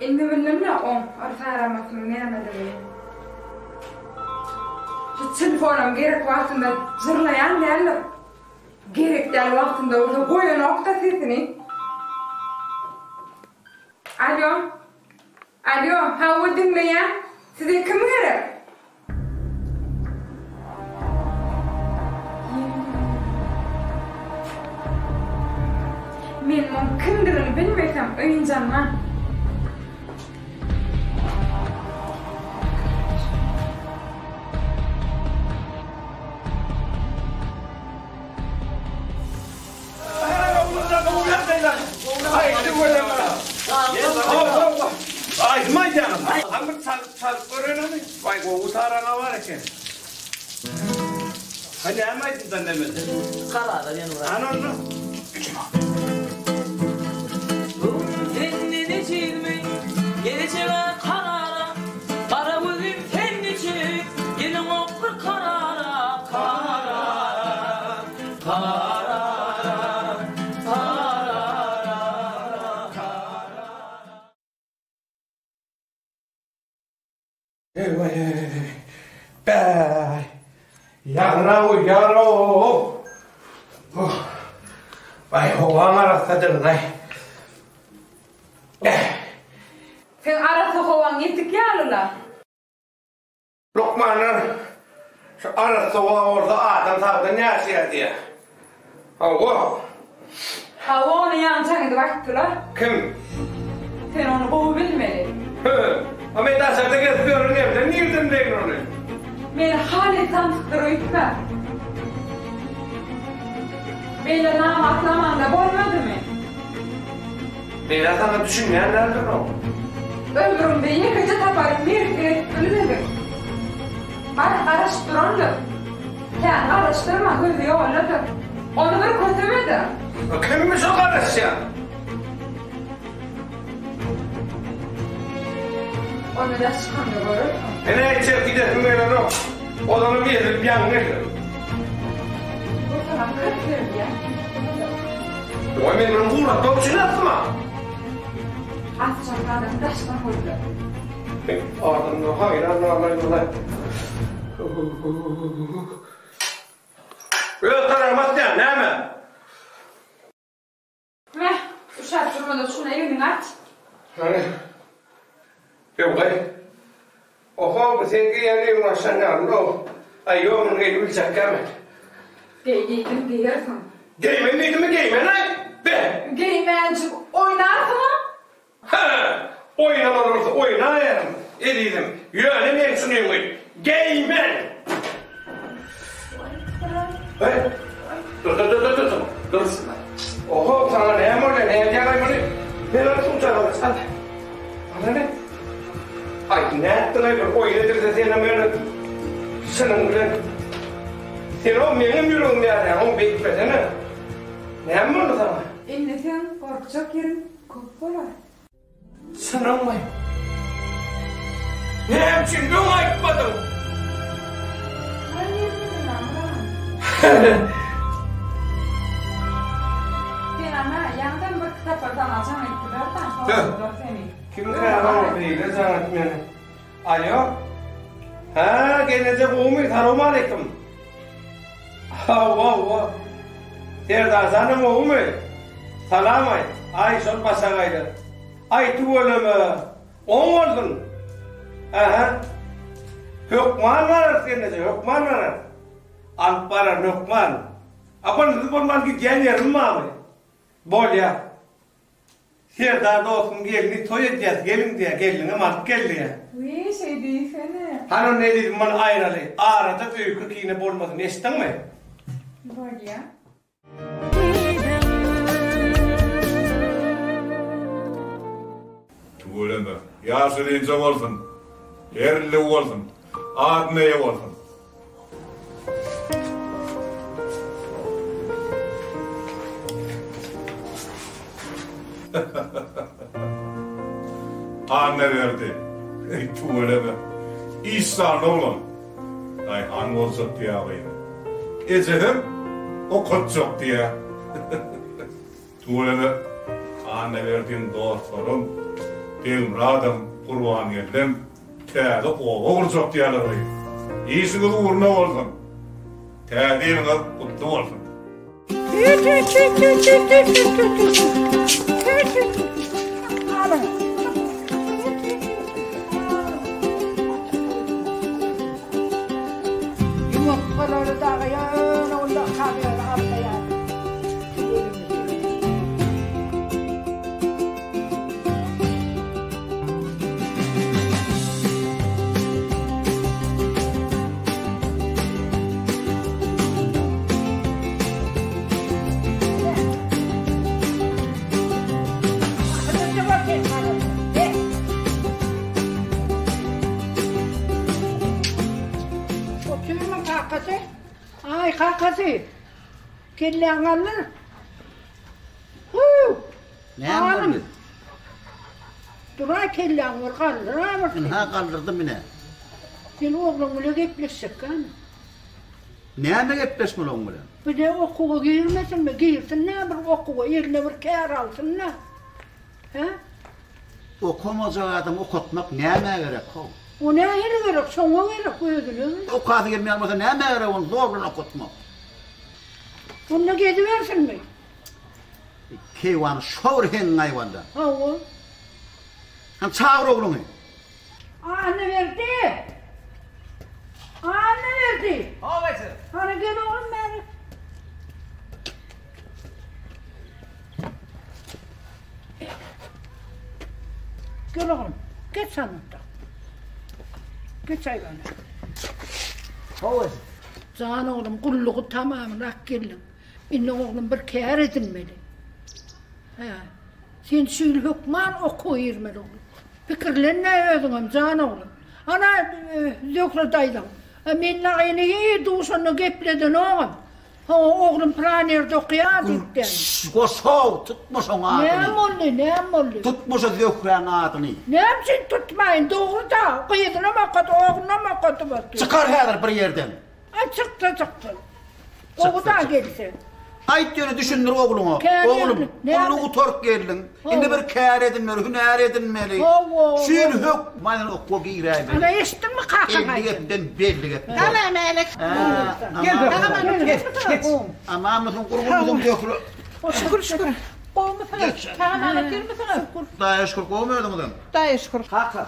İndi bilmem on. Arsa aramasını neremedi benim. Şu telefonum gerek vaktinde zırlayan derler. Gerek del vaktinde orada koyun nokta sesini. Alo. Alo. Hava dinleyen. Size kim gerek? Men onun kimdirini bilmesem öyüncanman. Ay canım. Ama çalıp öğrenemem. Vay bu utarana var ki. Hani amaydın da demedi. Karada yanına. Ananı. Kendini çizmek, geleceğe karara. Kara bugün kendi çek, gelin okur karara. Karara, karara, karara, karara. Yarrağı yarrağı. Vay hovan arasıdır lan. Sen arası hovan gittik ya Lula. Lokman'ın şu arası var orada adam tabi ne yaşıyor diye. Hava. Hava onu yanacağını baktılar. Kim? Sen onu boğu bilmeli. Hı. Ama ben dışarıda geziyorum evde. Nereden değil onu? Men hali santıkları ütme. Böyle nam atlamanda bolmadı mı? Ben sana düşünmeyen nereden o? Öldürümde yekece taparım bir kere ölmedim. Araştırandı. Sen araştırma gözü yolladı. Onu bir kötümedi. Kimmiş o kardeş ya? Onu da çıkandı görür. Ne içer gidelim böyle o? Odanı bir yedir bir yanına. O zaman kırk ya. O benim buğra dövüşünü atma. Atacaklardan taştan koydu. Ardından hayır Allah'ım. Öyle taramat ya ne mi? Meh, uşak durmadan şuna evini aç. Hani? Yok hayır. Oha bu sen giyelim aşağıya alın. Ayyomun giyip çakamet. Giydim giyersin. Giymen dedim mi giymen ay? Be! Giymencik oynarsın mı? Ha! Oynan olursa oynayarım. Ediydim. Yöne ben sunuyorum. Giymen! Hey! Dur. Oha sana ne yapıyorsun? Ne yapıyorsun bunu? Ne yapıyorsun uçağı? Hadi. Hadi ne? Ay ne yaptın ay? Oynadır da sen böyle. Senin bile. Sen o benim yürüyorum yani. Onu bekletene. Ne yapıyorsun sana? Şimdi sen korkacak yerin çok var. Sana mı? Ne yapıyorsun? Ne yapmadın? Ben ama yandan bir kitap alacağım iktidardan sonra seni. Kim kıyamam değil zannet beni. Alo? Ha gelecek Umut Selamun Aleyküm. Wow. Terda sanım Umut. Salam ay. Ay son başagaydı. Ay tuvalımı. Oldun. Aha. Hükman var gelecek. Hükman var. Alpara Hükman. Apan zıpırman ki yerim abi. Bol ya. Terda dostum gelini toy edeceğiz. Gelin diye gelin ama geldi ya. Uy şey değilsene. Hani ne dedim bana ayralı. Arada öykü kine bolmasın. Estin mi? Bol ya. Tuğul Yaşı deyince olsun. Erli olsun. Adneye olsun. Anne verdi. Tuğleme. İhsan oğlum. Ay an olacak diye ağayım. Ecelim okutacak diye. Tuğleme. Anne verdiğin dostlarım. Benim radım kurban edildim. Täze oğurcak diye ağayım. İyisiniz uğruna olsun. Täze'niz kutlu olsun. Yumurtaları dağıyan, onda kalıyor ablayan. Ay kakası. Kelleğin alır. Ne oldu? Dura kelleğin var kaldır. Ha kaldırdım yine. Sen oğlum öyle gepleşsek kan. Ne mi gepleşme lan böyle? Bir de okuğa girmesin mi? Girsin ne bir okuğa yerine bir kâr alsın ne? He? Okumayacak adam okutmak neyine gerek o? O neye gerek? Sonra gerek ödülü. O kağıdı girmeye almasa neyine gerek onu zorla okutmak? Bunu gidiversin mi? Keyvan şovur hen hayvanda. Hava. Han çağır oğlunu. Anne verdi. Anne verdi. Havası. Hani gel oğlum beni. Gel oğlum. Geç sen orada. Geç hayvanı. Havası. Can oğlum kulluğu tamamen akgellin. İnne oğlum bir kâr edilmeli. He. Sen şöyle hükman okuyurmeli oğlum. Fikirlerine ödünüm can oğlum. Ana zökre daydım. Minna ayını iyi duşunu gepledin oğlum. Oğlum pranerde okuyan dipten. O şov tutmuşsun adını. Ne molli? Tutmuşu zökreğin adını. Ne için tutmayın doğru da. Kıyıdına makatı oğluna makatı batı. Çıkar her bir yerden. Çıktı. Oğlu da gelsin. Ayt yönü düşündür oğlunu. Oğlum, kulluğu tork geldin. Şimdi bir kâr edinmeli, hüner edinmeli. Şuyun hük, mayın okku giray beni. Ana eşittin mi kalkın ayı? Elli belli gep. Tamam Melek. Gel. Aman mısın, kurgumuzun dökülü. Şükür. Kovmu falan. Tamam anlatır mısın? Daha şükür kovmuyordun musun? Daha şükür. Kaka.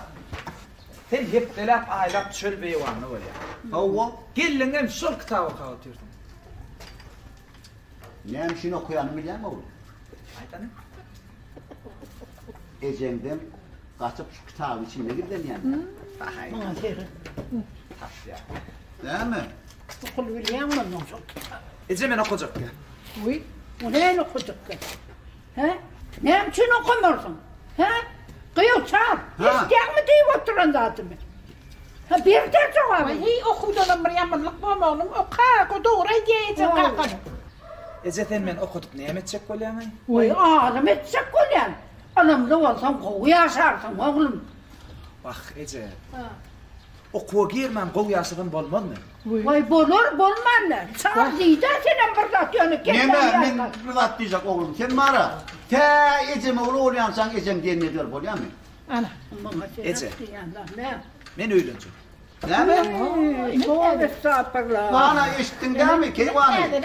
Sen hep delap aylap çöl beyvanı var ya. Hava. Gelin hem sol kitabı kağıtıyordun. Neyim şunu okuyanı biliyor musun oğlum? Aytanı. Ecem'den kaçıp şu kitabın içinde girdin yani. Tas ya. Değil mi? Okul biliyor musun? Ecem'en okuyacak ya. Uy, o neyin okuyacak ya? He? Neyim için okumuyorsun? He? Kıyıl çağır. İsteyek mi deyip oturan zaten mi? Ha bir de cevabı. Hey okudun Meryem'lik bu oğlum. O doğru diyeceğim kalkın. Ece sen men okuduk ne edecek kolyamay? Uy ağlam edecek kolyan. Anamda olsam kovu yaşarsın oğlum. Bak Ece. Okuğa girmem kov yaşadın bolmaz mı? Vay bolur bolmanlar. Çağır deyde senin bir zat yanı. Neme men bir zat diyecek oğlum. Sen mara. Te Ecem oğlu olayansan Ecem diyen ne diyor bolyan mı? Ana. Ece. Men öğleneceğim. Ne mi? Doğru estağfurullah. Bana işittin değil mi? Keyvanı.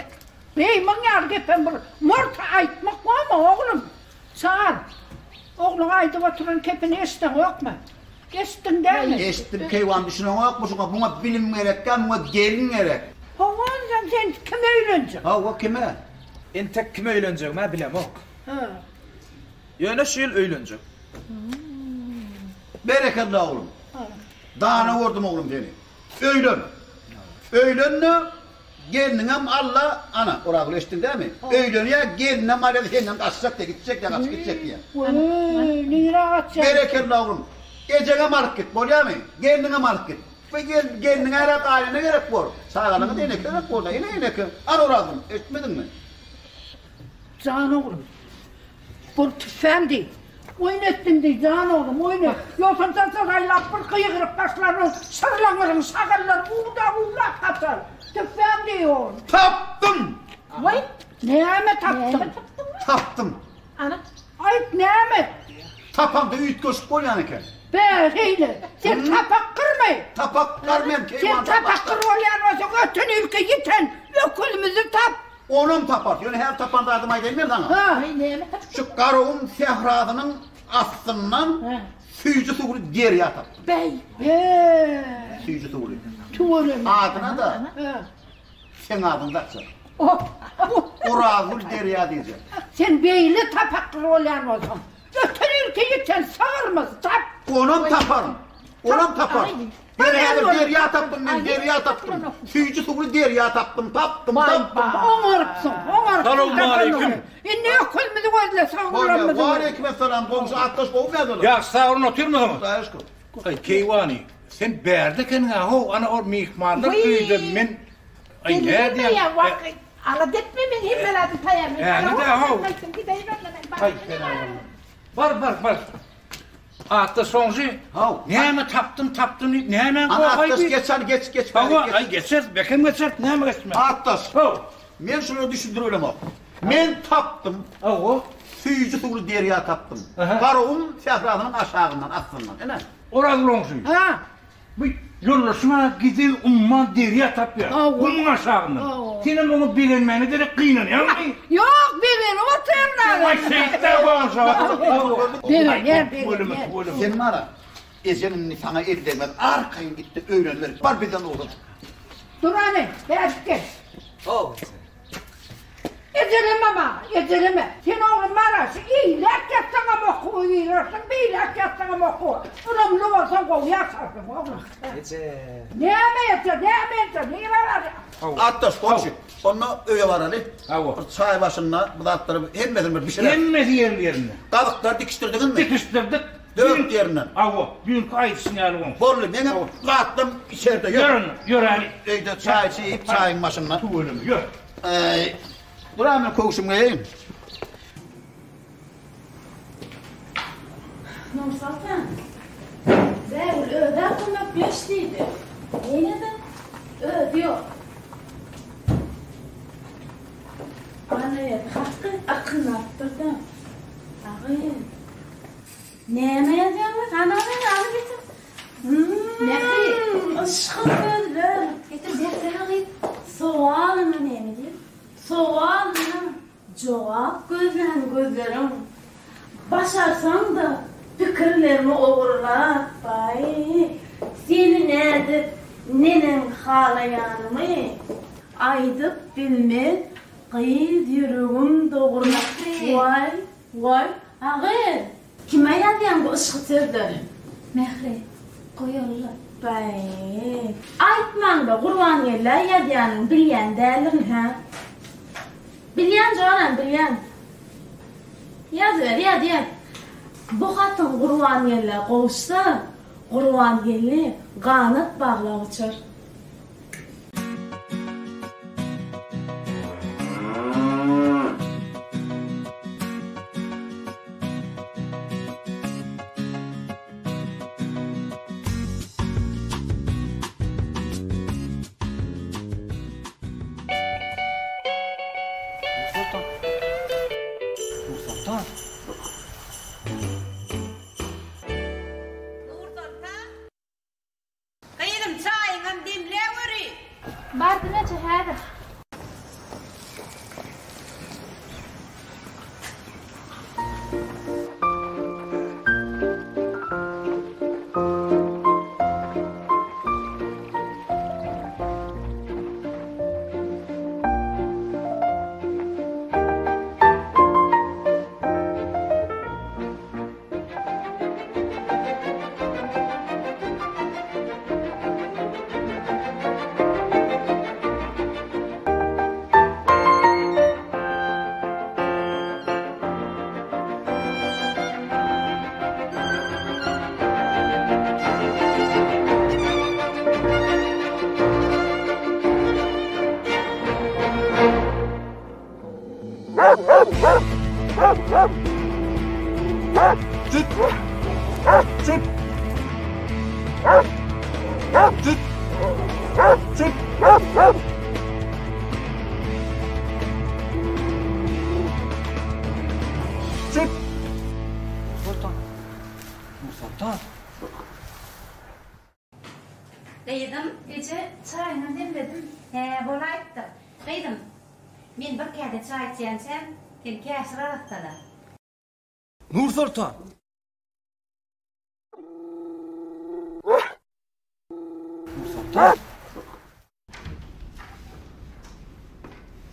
Bey mangar gepen bir mort aytmak var mı oğlum? Çağır. Oğlum aydı oturan kepini eşitten yok mu? Eşittin değil mi? Eşittim keyvan düşünün yok musun? Buna bilim gerek, buna gelin gerek. Havan sen kime öğreneceksin? Hava kime? En tek kime öğleneceğim ben bilem ok. Yöne şu yıl öğleneceğim. Berekallah oğlum. Dağına vurdum oğlum seni. Öğlen. Öğlenle gelinem Allah ana oraklı eşittin değil mi? Öğleniye gelinem Allah senden kaçacak da gidecek ya kaçıp gidecek diye. Nira kaçacak. Berekallah oğlum. Ecege malık git, bolya mı? Kendine malık git. Ve kendine arak haline gerek var. Sağalına da inek gerek var da, inek. An oradım, etmedin mi? Can oğlum. Bu tüfem değil. Oynettin de can oğlum, oynet. Yoksa sarayla bir kıyıkırıp başlarını sırlanırın, sağırlar, uğda kaçar. Tüfem diyor. Taptım! Vay, neyime taptım? Taptım. Ana, ayıp neyime? Tapam da üyüt koşup bolyanıken. Be heyle, sen tapak kırmayın. Tapak kırmayın. Sen tapak kır olayan olsa ötün ülke yiten, ökülümüzü tap. Onun tapar. Yani her tapan da adım ayda inmir sana. Ha, neyime taptım? Şu karağın sehradının aslından süyücü tuğulu deriye taptım. Bey, süyücü tuğulu. Tuğulu. Adına da sen adın da açar. Urazul deriye diyeceğim. Sen beyli tapak kır olayan olsan. Ötün ülke yiten sağırmaz, tap. Onun taparım. Onun taparım. Deriye taptım ben, deriye taptım. Süyücü tuğulu deriye taptım. Onarıpsın. Selamünaleyküm. Ne ökülümüzü gözle sağırmaz. Aleykümselam. Komşu atlaş boğum yazılır. Ya sağ olun otur mu zaman? Sağ aşkım. Ay Keyvani, sen berdeken ha ana or mihmanlar kıydı men. Ay ne diye? Ya vakit. Ala detme men himmeladı payamı. Yani de ha. Ay Bar. Atta sonju. Ne mi taptım ne mi Ana atlaş geç. Ay geçer, bekim geçer, ne mi geçme? Atlaş. Men şunu düşündürüyorum o. Men taptım. Süyücü tuğulu deriye taptım. Karağın sehradının aşağından, aslından. Orası lonsu. Ha. Bu yollaşma gidil umman deriye tap ya. Bunun aşağından. Senin bunu bilinmeni direkt kıynan ya. Yok bilin o tırnağı. Ay şeyde bağırsa. Bilin. Sen bana ezenin sana el demez. Arkayın gitti öğrenler. Var birden olur. Dur anne. Gel. Ezeleme. Sen oğlum marası iyilek yatsana moku yiyorsun, bilek yatsana moku. Ulan olsan kov yaksarsın oğlum. Ne yeter? Ne var ya? Atlaş komşu. Onunla öyle var Ali. Çay başında bu da atları hemmedin bir şeyler. Hemmedi yerine. Kabuklar dikiştirdin mi? Dikiştirdik. Dört yerinden. Büyük ayıtsın yani onu. Borlu benim rahatlım içeride. Yürü Ali. Evde çay içip çayın başında. Tuğulum yürü. Buramın koğuşum geleyim. Nur Sultan. Zevul öder konak beşliydi. Yine de ödüyor. Anaya hakkı akın attırdım. Ağayım. Neyme yazıyormuş? Anamın alı getir. Nekri? Aşkım gözlüm. Getir defteri alayım. Soğalını neyme diyeyim? Soğalını. Cevap gözlerim. Başarsan da fikirlerimi oğurlar. Bay, seni nedir? Nenem halayanımı? Aydıp bilmez. Kıyız yürüğüm doğurmak. Vay. Ağır. Kime yazyan bu ışıtırdır? Mehri, koyullar. Bay, aytman da kurban yerler yazyanın bilyen derlim ha? Bilyen canım, bilyen. Yaz. Bu katın kurban yerler kovuşsa, kurban yerler kanıt bağla uçur. Çıt. Çıt. Çıt. Çıt. Çıt. Sultan. Deydim, gece çayını demledim. Bolaydı. Deydim, men bir kade çay içensem, sen käsir arastada. Nur Sultan.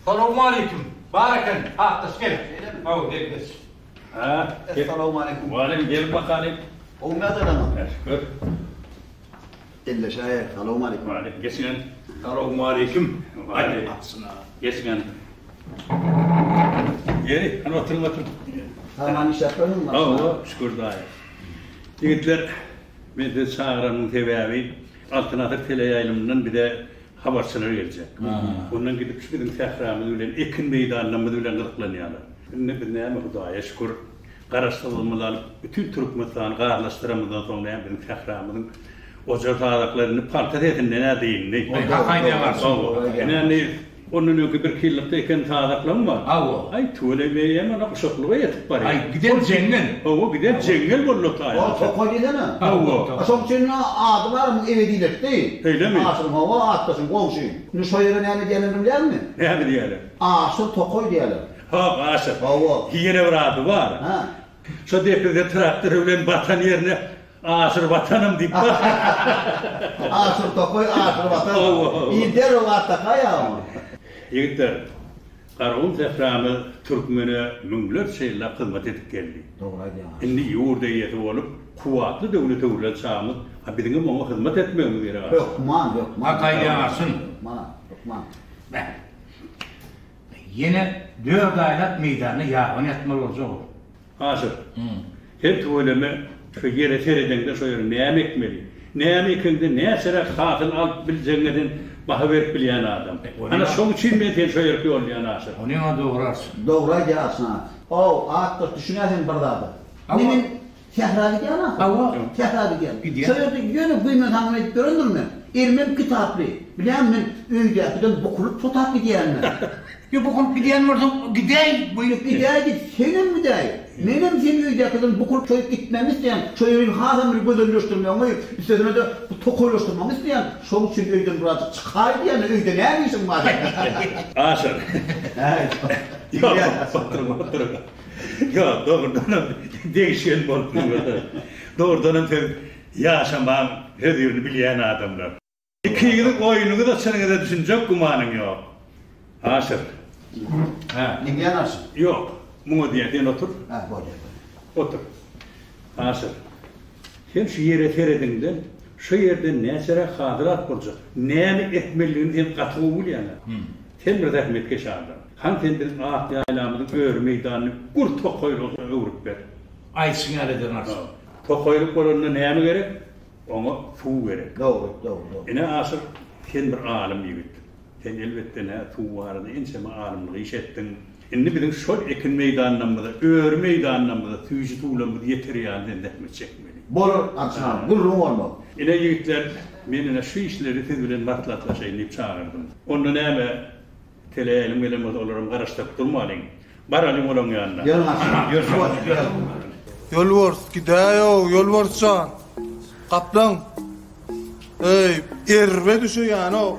Selamun aleyküm. Barakan. Ahtas gel. Au gel gel. Ha, Selamun aleyküm. Ve aleyküm gel bakalım. Olmadı lan. Şükür. İlle şayet. Selamun aleyküm. Ve aleyküm. Geçin. Selamun aleyküm. Hadi. Geçin. Geri. Hani oturun oturun. Tamam iş yapalım mı? Allah şükür daha. Yigitler, ben de çağıranın tevavi alternatif tele yayılımından bir de haberçiler gelecek. Ondan gidip şu bizim tehramız öyle ekin meydanlarımız öyle gıdıklanıyorlar. Bir neyme Hudaya şükür karıştırılmalar bütün Türk mutfağını kararlaştıramızdan sonra bizim tehramızın ocağı tağdaklarını partat etinden ne deyin ne? Hakayne var. Yani onun öykü bir killikte eken tağdaklarım var. Ay tuğle meyeme na uşaklığa yetip var. Ay giden cengel. O giden cengel bollu tağya. O çok koydu ne? Çok senin adı var mı eve değildir değil. Öyle mi? Asıl hava atlasın komşu. Ne soyarın yani diyelim bilir mi? Ne diyelim? Asıl tokoy diyelim. Ha asıl. Hiyene bir adı var. Ha. Şu deprede traktör öyle batan yerine asır vatanım deyip bak. Asır tokoy asır vatanım. İder o ataka ya. Yigitler, Qarağım Zəframı Türkmenə münglər şeylər xidmət edib geldi. Doğraydı ya. İndi yurda yeti olup, kuvvetli devlet çağımız, bizim ona hizmet etmemiz gerek. Yok. Hakayne yansın. Yok. Ben. Yine 4 aylık meydanı yağın etmeli olacak o. Asır. Hep tuvaleme şu yere sereden de soyur neyem ekmeli. Neyem ekinde neye sıra hatın alıp bileceğinden baha verip bilen adam. Ana son için ben ten soyur ki olayan asır. Onun doğrarsın. Doğraydı aslında. O attır düşünersin buradadır. Nemin tehravi diye ana. Tehravi diye. Soyurdu yönü kıymet hanım edip göründür mü? Ermem kitaplı. Bilen mi? Öyde bir bokulup tutaklı diyen mi? Ya bokulup gideyen varsa gidey. Gidey git. Senin mi dey? Benim senin öyde kızım bokulup soyup gitmemi isteyen, soyurun hazım bir gözünleştirmiyor. İstediğine de tokoylaştırmamı isteyen, soğuk için öyden birazcık çıkar diyen öyde ne misin var? Asır. Yok, batırma. Ya doğrudan değişen boldu. Doğrudan yaşamam hedirini bilen adamlar. 2 yıllık oyununu da senin de düşünecek kumanın yok. Asır. Ne bilen asır? Yok. Bunu diyeden otur. Böyle. Otur. Asır. Sen şu yere teredinden, şu yerden ne sere hadırat olacak. Neyemi etmeliğini katı bul yani. Sen bir zahmet geç adam. Hanımefendinin ağat yaylamının öğür meydanını kur tokoyluğuna öğürüp ver. Ayçın eden arsın. Tokoyluk olanına neyemi gerek? Ona tuğ gerek. Doğru. Yine asır, sen bir alim yigit. Sen elbette ne tuğ varını, enseme alimliği iş ettin. Şimdi bizim şol ekin meydanlarımızda, öğür meydanlarımızda, tüyücü tuğlamızda yeter yani denetmek çekmeli. Bolur aksana, gurrum olma. Yine yigitler, benimle şu işleri siz bilen matlatlaşayım çağırdım. Onunla neyme teleyelim elimizde olurum, karıştık durmalıyım. Baralım olun yanına. Yolvors gidiyor, yolvors can. Kaplan. Ey, erve düşüyor yani o.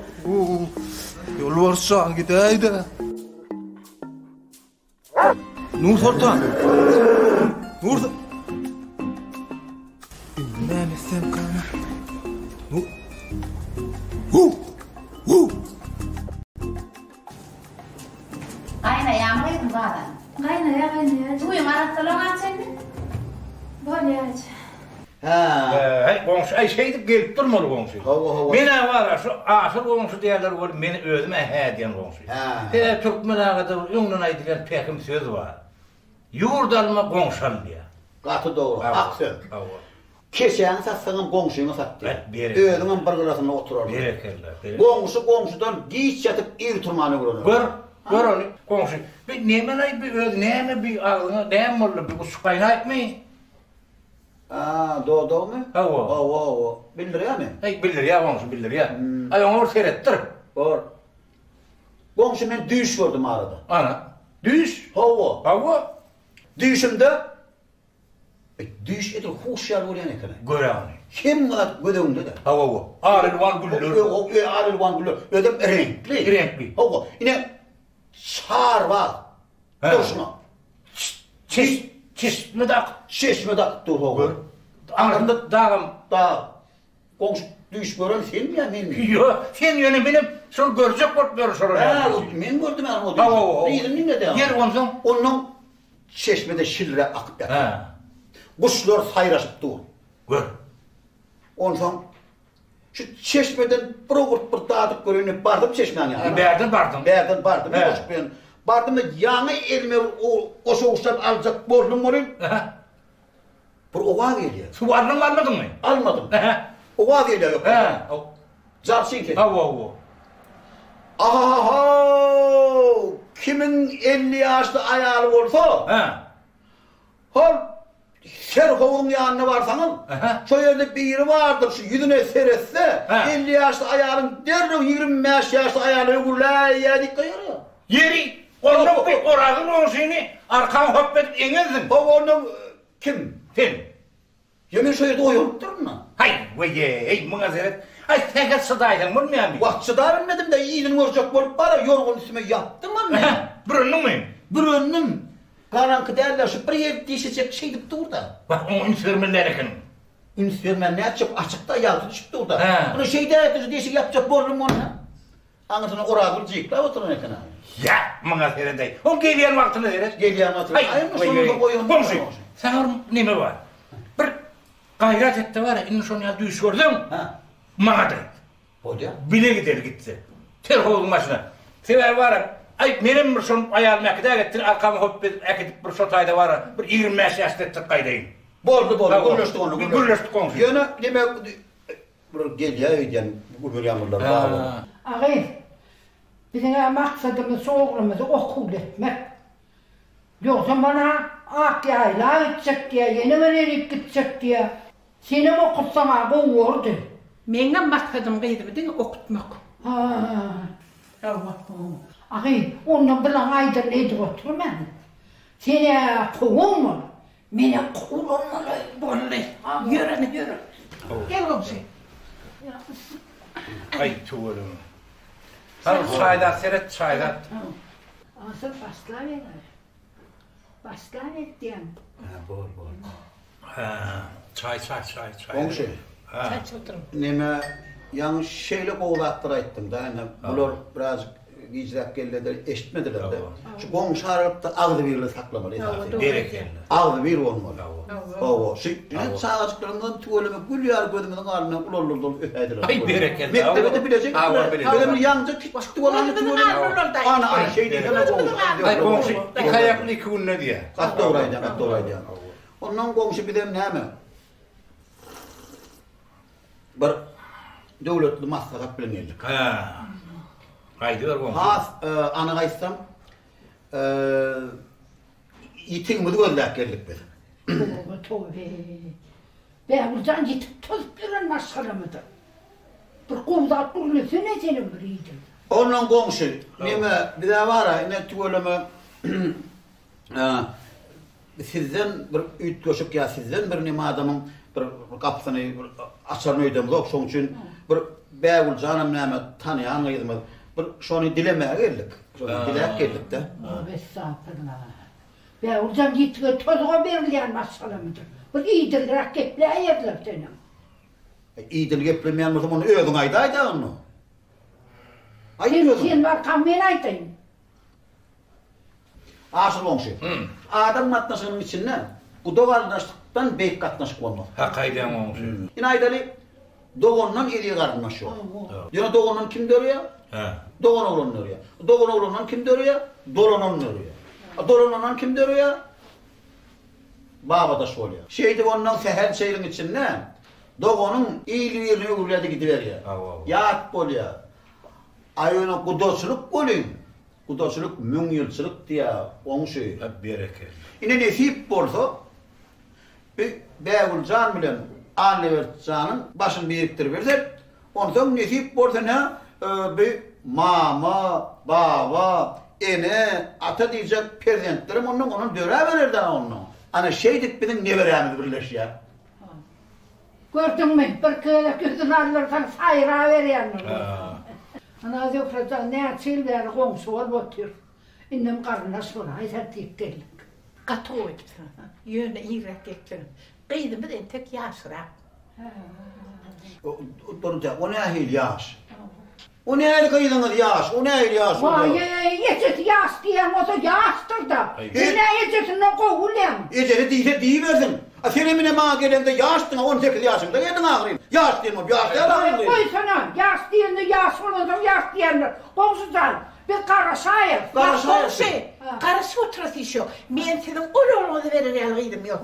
Yolvors can gidiyor da. Nur Sultan. Nur Sultan. Ben istem kana. Kaynayağım koydum zaten. Kaynaya. Duyum aratalım açayım. Böyle aç. Hey, komşu, ay şey deyip gelip durmalı komşu. Mene var, şu asıl komşu diyorlar var, meni özüme he diyen komşu. Türkmen ağada ondan aydılan pekim söz var. Yurdalma komşan diye. Katı doğru, haksın. Keşeğini satsana komşunu sattı. Öğünün bir kırasına oturur. Komşudan giyiş yatıp ir turmanı vurur. Gör onu komşu. Bir nemen ay bir öğün, neme bir ağlına, neme olur bir su kaynayıp mı? Doğdu mu? Hava. Bilir ya mı? Bilir ya, komşu bilir ya. Ay onu seyrettir. Doğru. Komşu ben düğüş gördüm arada. Ana. Düğüş? Hava. Düğüşümde düğüş edir hoş yer oluyor ne kadar? Göre onu. Kim kadar gödüğümde de? Hava. Ağrılvan güllür. Ağrılvan güllür. Ödüm renkli. Hava. Yine çar var. Durşuna. Çeşmedak dur hava. Anlamda dağım. Komşu düğüş gören sen mi ya ben mi? Yok. Sen yönü benim şunu görecek korkmuyor sonra. Ben gördüm yani o düğüş. Değilim ne de? Yer ondan. Onun çeşmede şilre akıp yapıyor. Kuşlar sayraşıp dur. Gör. Ondan şu çeşmeden bir dağdık görünüp bardım çeşmeden yani. Berden bardım. Bardım da yanı elime o soğuktan alacak borlum var. Bir ova geliyor. Su almadın mı? Almadım. Ova geliyor yok. Zarsın ki. Kimin 50 yaşlı ayağı olsa Serhov'un yanına varsanız şu yerde bir yeri vardır şu yüzüne seretse 50 yaşlı ayağının derdi 25 yaşlı ayağını gülay yedik kayarıyor. Yeri onun bir orağın o seni arkan hoppedip yenildin. Onun kim? Sen. Yemin şu yerde oyunuttur mu? Hay vay münazeret. Ay tekat sıdaydın mı mi? Vakt sıdarım dedim de iyinin olacak bolup bana yorgun üstüme yattım mı? Brönün mü? Brönün. Karanlık derler şu bir yer değişecek şey gibi dur da. Bak o ünsürmenler ekin. Ünsürmen ne yapacak? Açıkta yaltı düşüp dur da. Bunu şey değişik yapacak borlum ona. Anlatına orağıl cıyıkla oturun ekana. Ya münazeret dey. O geliyen vaktini deriz. Geliyen vaktini. Ayın sonunda koyun. Komşu. Sana neme var? Bir gayret etti var ya. İnin son ya düğüş gördün. Mağda. Bile gider gitti. Terhoğun başına. Sever var ya. Ay benim bir son ayağım yakıda gittin, arkamı hop ekidip bir sotayda var, bir 25 yaşta ettik kaydayım. Boldu, gülleştik onu. Gülleştik onu. Yönü, demek, gel ya, yani, bu yağmurlar bağlı. Ağay, bizim maksadımız, oğlumuzu okul etmek. Yoksa bana Akya'yla gidecek diye, yeni venerek gidecek diye, seni mi okutsana bu oldu? Benim maksadım kıydı okutmak. Ağay, ondan bilen aydın edip oturman. Seni kovun mu? Mene kovun olmalı, bolli. Yürü. Gel komşu. Ay tuğulum. Sen çaydan seyret çaydan. Asıl başlar et diyem. Bol. Çay. Komşu. Çay oturun. Neme, yani şeyle kovulattır ettim da, bunlar biraz giyicirak geldiler, eşitmediler de. Şu komşu arayıp da ağzı birle saklamalı. Ağzı bir olmalı. Ova. Şimdi sağacıklarından tuvalime gülüyor gözümden ağrına ulololol öheydiler. Ay bereketli. Mektebede bilecek. Gözümün yanınca çıktı olan tuvalime. Ana şey değil. Ay komşu iki ayaklı iki ünlü diye. Kat doğraydı. Ondan komşu bir de ne mi? Bir devletli maslahat bilen geldik. Haydi ver komşu. Ana kaysam yitingimizi gözleyip geldik biz. Tövbe. Ben buradan yitip tozup duran maşkaramıdır. Bir kovda durulsene senin biriydim. Ondan komşu, bir de var ya, ne tuvalime sizden bir üt koşup ya sizden bir nime adamın bir kapısını açarını ödemiz yok. Son için bir Beğul canım neme tanıyan gidimiz. Bir şunu dilemeye geldik. Dilek geldik de. Estağfurullah. Ben oradan gittiği tozuğa verilen masalamıdır. Bir iyidir raketle ayırlar senin. İyidir geplemeyen o zaman öğün aydaydı onu. Sen var kammen aydayım. Asıl komşu. Adam matnasının içinde bu doğallaştıktan beyk katnaşık olmak. Ha kaydan komşu. Yine aydalı doğundan iriye karınlaşıyor. Yine doğundan kim dörüyor? Doğun oğlunun dörüyor. Doğun oğlundan kim dörüyor? Dolunun dörüyor. Dolunundan kim dörüyor? Baba da söylüyor. Şeydi ondan seher şeyin içinde doğunun iyiliğini öğürledi gidiveriyor. Yat boluyor. Ayına kudoçluk boluyum. Kudoçluk münyılçılık diye onun şeyi. Bereket. Yine nesip bolsa bir Beğulcan bilen Alivertcan'ın başını biriktirip versek, ondan nesip bortana bir mama, baba, ene, ata diyecek perzentlerim onun döre verirdi onun. Ana şeydik bizim ne veremiz birleş ya. Gördün mü? Bir kere gözün alırsan sayra veriyen. Ana Zöfra'da ne çilleri komşu ol otur. İnnem karnına sonra ayzer deyip geldik. Katı oydu. Yöne iğrek ettim. Kıydımız en tek yaşıra. Durca, o ne ahil yaş? O ne ahil kıydınız yaş? O ne ahil yaş? Vay, yecet yaş diyen o da yaştır da. Ne yecetinden kovulem. Eceli deyse deyiversin. Sen emine mağa gelende yaştın, 18 yaşında geldin ağrıyın. Yaş diyen o, yaş diyen ağrıyın. Koy sana, yaş diyenler, yaş olunca yaş diyenler. Komşudan, bir karışayır. Karışı oturası iş yok. Ben senin ulu verir elgiydim yok.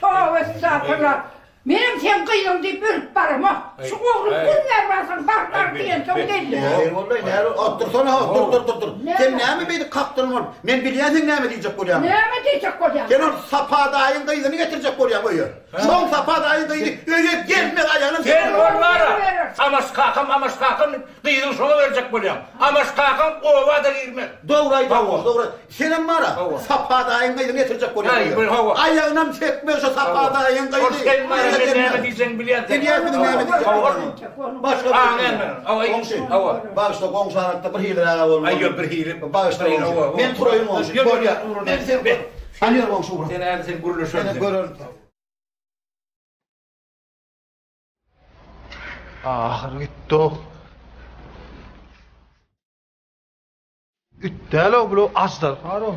Tövbe estağfurullah. Benim sen kıydım deyip ürüp barım ha. Şu oğlum günler varsın, barbar diyen çok delli. Ne vallahi ne otursana dur. Sen ne mi beni kaptın oğlum? Ben biliyorsun ne mi diyecek kolyam? Ne mi diyecek kolyam? Sen o sapada ayın kıydını getirecek kolyam uyuyor. Son sapada ayın kıydını öyle gelmek ayağının. Sen onlara amaş kakam kıydın şuna verecek kolyam. Amaş kakam ova da girmez. Doğru. Senin bana sapada ayın kıydını getirecek kolyam uyuyor. Ayağından çekmiyor şu sapada ayın kıydını. Ne diyeceksin biliyorsun? Biliyorsun ne diyeceksin? Başka bir şey. Başka komşu anakta bir hile olmaz. Ay bir hile. Başka komşu. Ben turayım komşu. Ben sen anıyor komşu. Sen guruluşun. Sen görür. Ahır gitti o. Ütteli o bu azdır. Var o.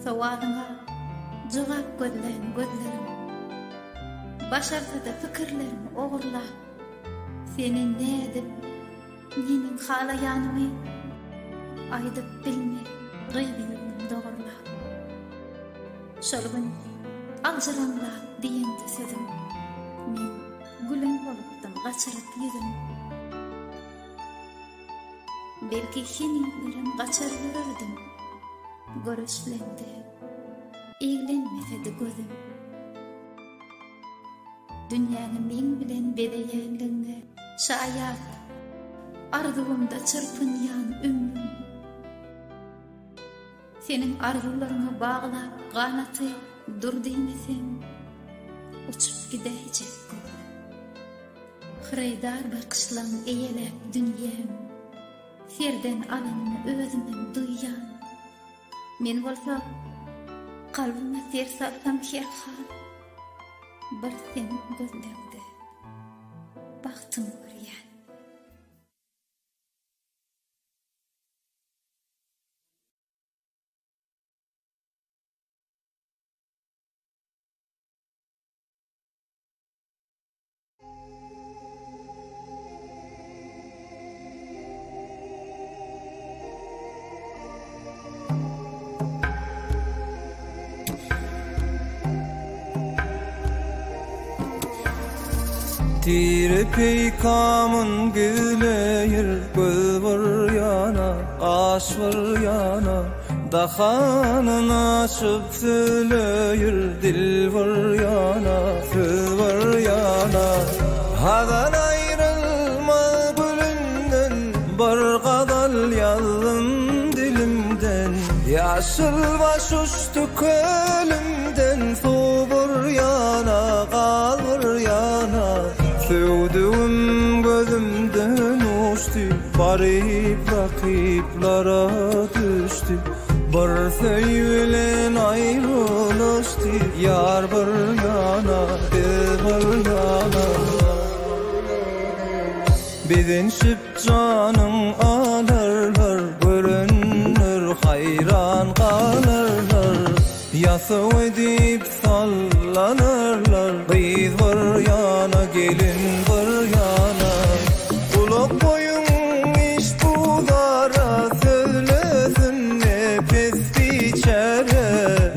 Sawadığa cevap gözlerim. Başarsa da fikirlerim oğurla. Senin ne edip, nenin halayanımı aydıp bilme, gıybiyorum doğrula. Şolgun alcıranla diyende sözüm, men gülen oluptum kaçırıp yüzüm. Belki hiniylerim kaçırırdım, görüşlendi, eğlenmesedi gözüm. Dünyanın men bilen bedeyenliğine şayat arzuğumda çırpınyan ümrüm. Senin arzularını bağlap kanatı dur deymesem uçup gidecek gül. Hıraydar bakışlan eğelep dünyam serden alanını özümden duyan. Men bolsa kalbime ser salsam şerhan bir senin gözlerinde baktım görüyen. Tire peykamın güleyir, göz var yana, aş var yana. Dahanını açıp söyleyir, dil var yana, söz var yana. Hadan ayrılma gülünden, bir kadal yazdım dilimden. Yaşıl baş uçtu kölümden, su var yana, kal var yana. Sevduğum gözümden uçtu, barip rakiplara düştü. Bir söylen ayrılıştı, yar bir yana, biz bir yana. Bizin şıp canım alırlar, görünür hayran kalırlar. Yası edip sallanırlar, biz var yana, gelin var yana. Kulak boyun iş bulara, söylesin nefes biçere.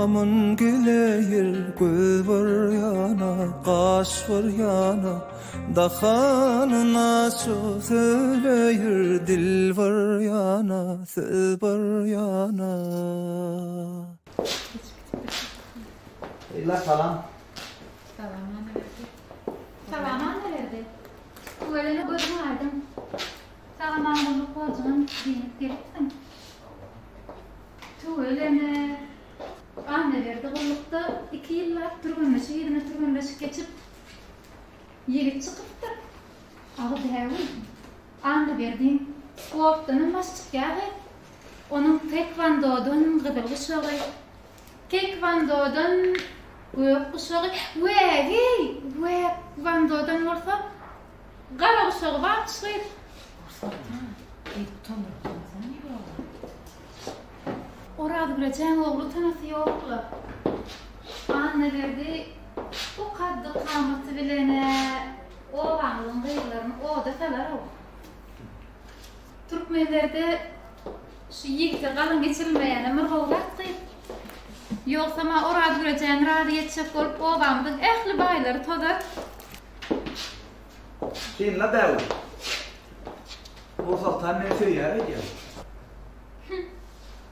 Gamın geleyir göz var yana, kaş var yana, dahanına şu söyleyir dil var yana, söz var yana. İlla salam. Salam annelerdi. Bu elini görmedim. Salam annelerdi kocaman giyinip gelipsin. Tu elini annelerdi kollukta 2 yıllar turgunlaşıp, yedine turgunlaşıp geçip yigit çıkıptı. Ağı devil. Anne verdiğin sporttanın başçık yağı. Onun tekvando'dan gıdıl kuşağı. Tekvando'dan Web kuşağı, web vandodan olsa qara kuşağı var çıxır. Orada bileceğin oğlu tanısı yoklu. Annelerdi o kaddı qamatı bilene, o ağlın qıyılarını o da salar o. Türkmenlerde şu yigitler qalın geçirilmeyene mırğavlat qıyıp. Yoksa ma orada göreceğin radi yetişip olup obamdın ehli bayları todar. Sen la davul. O saltan ne söyler ya?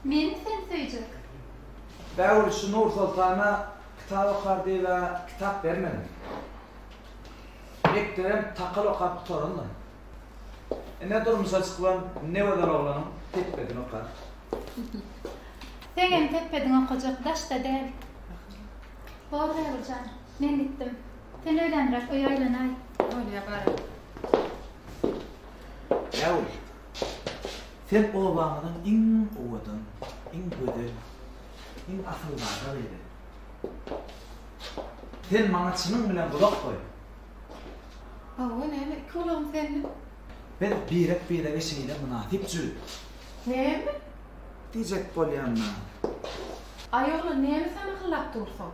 Meni sen söyleyecek. Davul şu Nur Sultan'a kitap okardı ve kitap vermedim. Beklerim takıl okap torunla. Ne durumsa çıkılan ne kadar oğlanım tepedin okar. Sen tepedin okacak daş da değil. Doğru Yavrucan, ben gittim. Sen öğlendirek o yaylanay. Öyle yaparım. Yavru, sen o bağımdan in oğudun, in güdü, in asıllarıydı. Sen bana çının bilen kulak koy. O ne? İki oğlum senin. Ben birek şeyle münafip cü. Ne mi? Diyecek polyanna. Ayolu ne mi sana kılap dursun?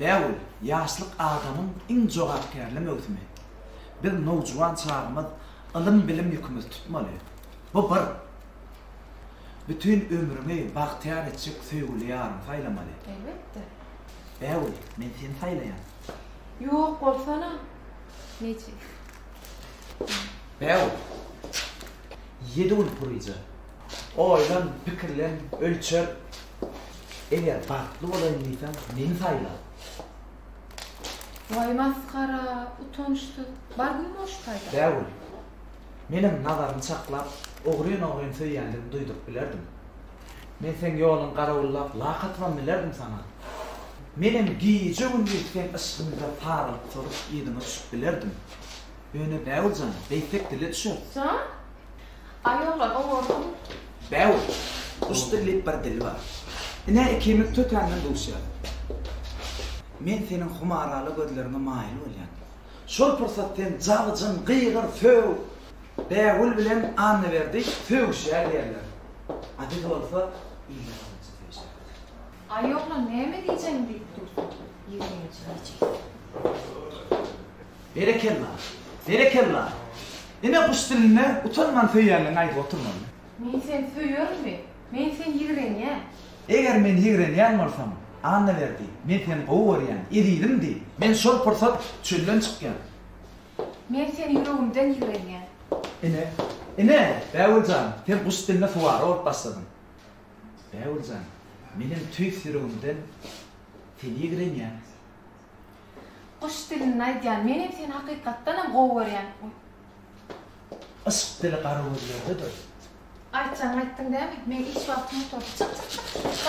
Davul, yaşlık adamın en cevapkarlı mövsimi. Bir nojuvan çağımız ılım bilim yükümüz tutmalı. Bu bir. Bütün ömrümü bahtiyar edecek sevgili yarım saylamalı. Elbette. Davul, ben seni saylayan. Yok olsana. Neci? Davul, 7 ul puruyca. Oylan, pikirlen, ölçer. Eğer farklı olayınıysan men sayla. Vay maskara, utanıştı. Bargın mı hoştaydı? Davul, benim nazarımı çaklap, oğruyun söyleyenleri duyduk bilerdim. Men sen yolun qaravullap, laqatman bilerdim sana. Benim giyeceğim sen ışkımda parılıp sorup idime düşüp bilerdim. Öyle Davulcan, beysek dili düşür. Can? Ayollar, o orada mı? Davul, usturlayıp bir dil var. Ne kemik tökenmen duşya. Men senin humaralı gözlerine mail olyan. Şol fırsattan zavıcın qıyğır föv. Davul bilen anne verdik, föv şer derler. Adı da olsa iyiler olsa föv şer. Ayollar, ne mi diyeceğim deyip dursun? Yürüyeceğim. Berekella. Yine kuş diline utanman söylerle ayıp oturmam. Men sen söyüyorum mu? Men sen yigren ya. Eğer men yigren yanmarsam, anne verdi. Men sen qoğuryan, ediydim di. Men şol fırsat çölden çıkyan. Men sen yüreğimden yigren ya. Ine, Davulcan, sen kuş diline suvarı olup başladın. Davulcan, benim tüys yüreğimden sen yigren ya. Kuş dilini aydiyan, menim sen hakikattanam qoğuryan. Işık dili qarı gözlerdedir. Ayttın değil mi? Men iş vaktimi top. Çık.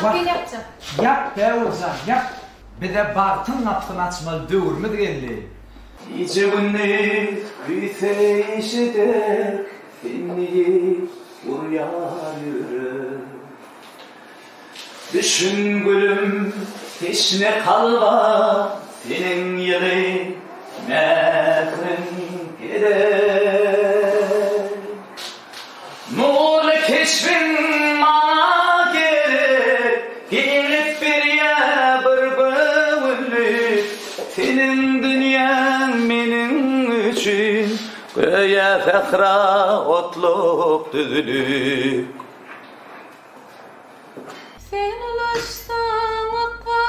Bak gel yapacağım. Yap Davulcan, yap. Bir de bartın kaptın açmalı dövürmü digelli. İçi günni büyüse işedek seni uyanır. Düşün gülüm peşine kalma senin yılı mehrin gider. Nurlu keşfin bana gerek gelip bir yer bir bölük. Senin dünyan benim için göğe fekra otluk düzülük. Sen ulaşsan akar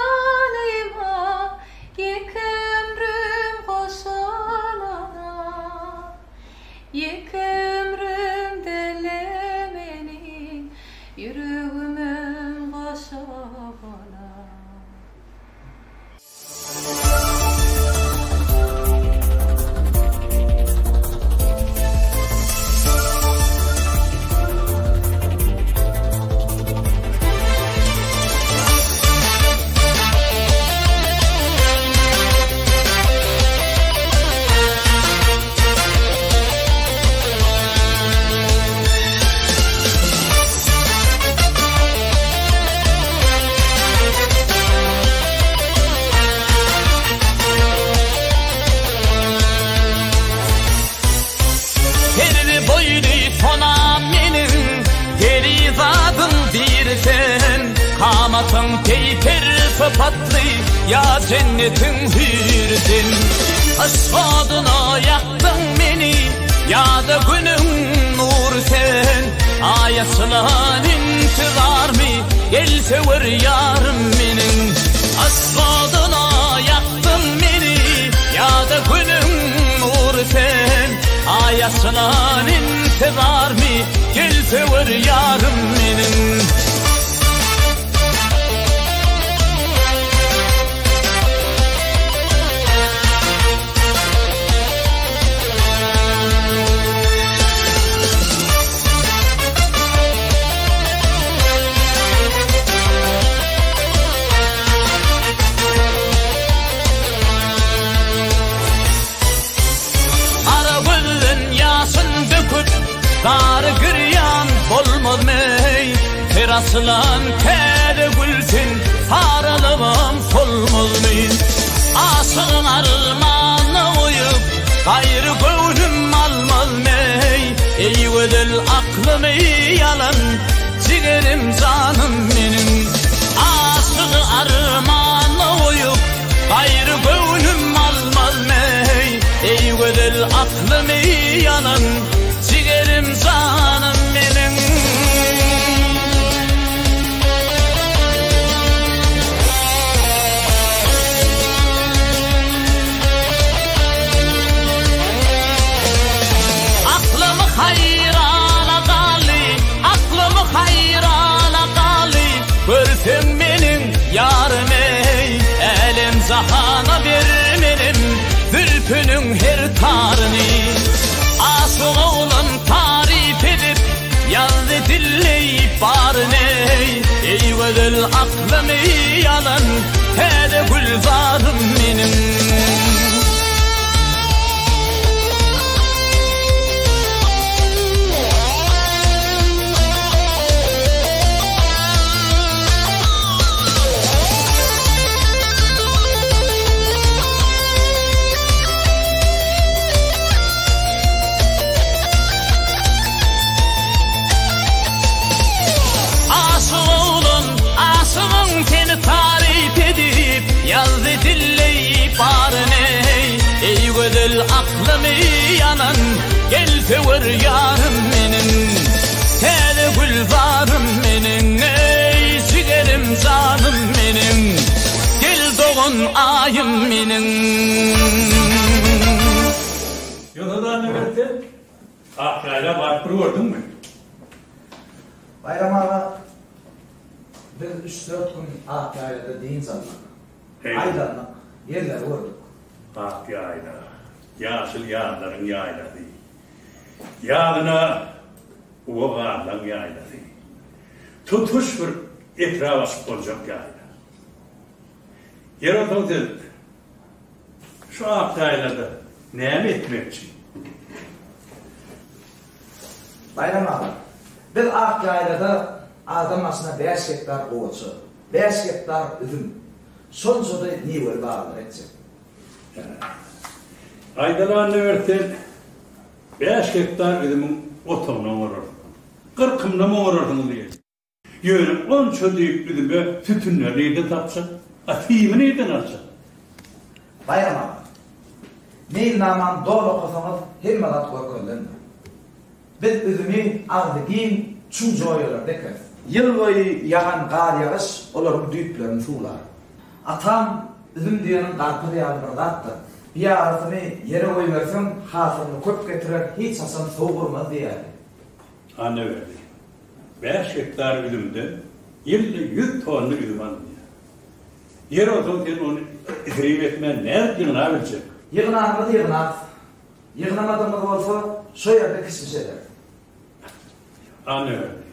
sıfatlı ya cennetin hürdin. Asfadına yaktın beni ya da günün nur sen. Ayasılan intizar mı gelse var yarım benim. Asfadına yaktın beni ya da günün nur sen. Ayasılan intizar mı gelse var yarım benim. Dar güryan olmaz mey teraslan kere gülsün haralımam solmaz mey. Asılın armağanı uyup gayrı gönlüm almaz mey. Eyvedil aklımı yalan ciğerim canım benim. Asılı armağanı uyup gayrı gönlüm almaz mey. Eyvedil aklımı yalan ciğerim canım benim. Aklımı hayrana gali, aklımı hayrana gali. Görsün benim yarım ey, elim zahana vermenim zülfünün her tarını. Asıl oğlum tarif edip yazdı dilleyip barın ey. Eyvedil aklımı yalan hele gülzarım benim. Tarif edip yazdı dilleyip barın ey. Eyvedil aklımı yanan gelse var yarım benim. Hele gülzarım benim ey, ciğerim canım benim. Gel doğun ayım benim. Yolda ne verdin? Akrayla var gördün mü? Bayram ağa, biz 3-4 gün Akya'da deyin zaman. Aylarla yerleri vurduk. Akya'yla, yaşıl yağların yayladı. Yağına uğurlarla yayladı. Tutuş bir etrafı olacak yayla. Yer oturdu. Şu Akya'yla ne etmek için? Bayram ağa, biz Akya'da adam aslında 5 hektar oğusu, 5 hektar üzüm. Son soda niye var bağlı edecek? Aydalarını versen 5 hektar üzümün otomuna uğrardın. 40'ımda mı uğrardın diye. Yönüm 10 çödüyük üzüme tütünler neyden tapsın? Atiyimi neyden alsın? Bayram ağa, neyin naman doğru kasamız hem malat korkundan. Biz üzümü aldı giyin, çun joyular dekir. Yıl boyu yağan qar yağış oların düyüplerini sular. Atam üzüm diyenin qarpı yağını attı. Bir arasını yere koyversin, hasını köp getirir, hiç hasan soğurmaz diye. Anne verdi. 5 hektar üzümde yılda 100 tonlu üzüm aldı. Yer otururken onu izreyip etmen ne yığına verecek? Yığınağımız yığınağız. Yığınamadığımız olsa şu yerde kısmış eder. Anne verdi.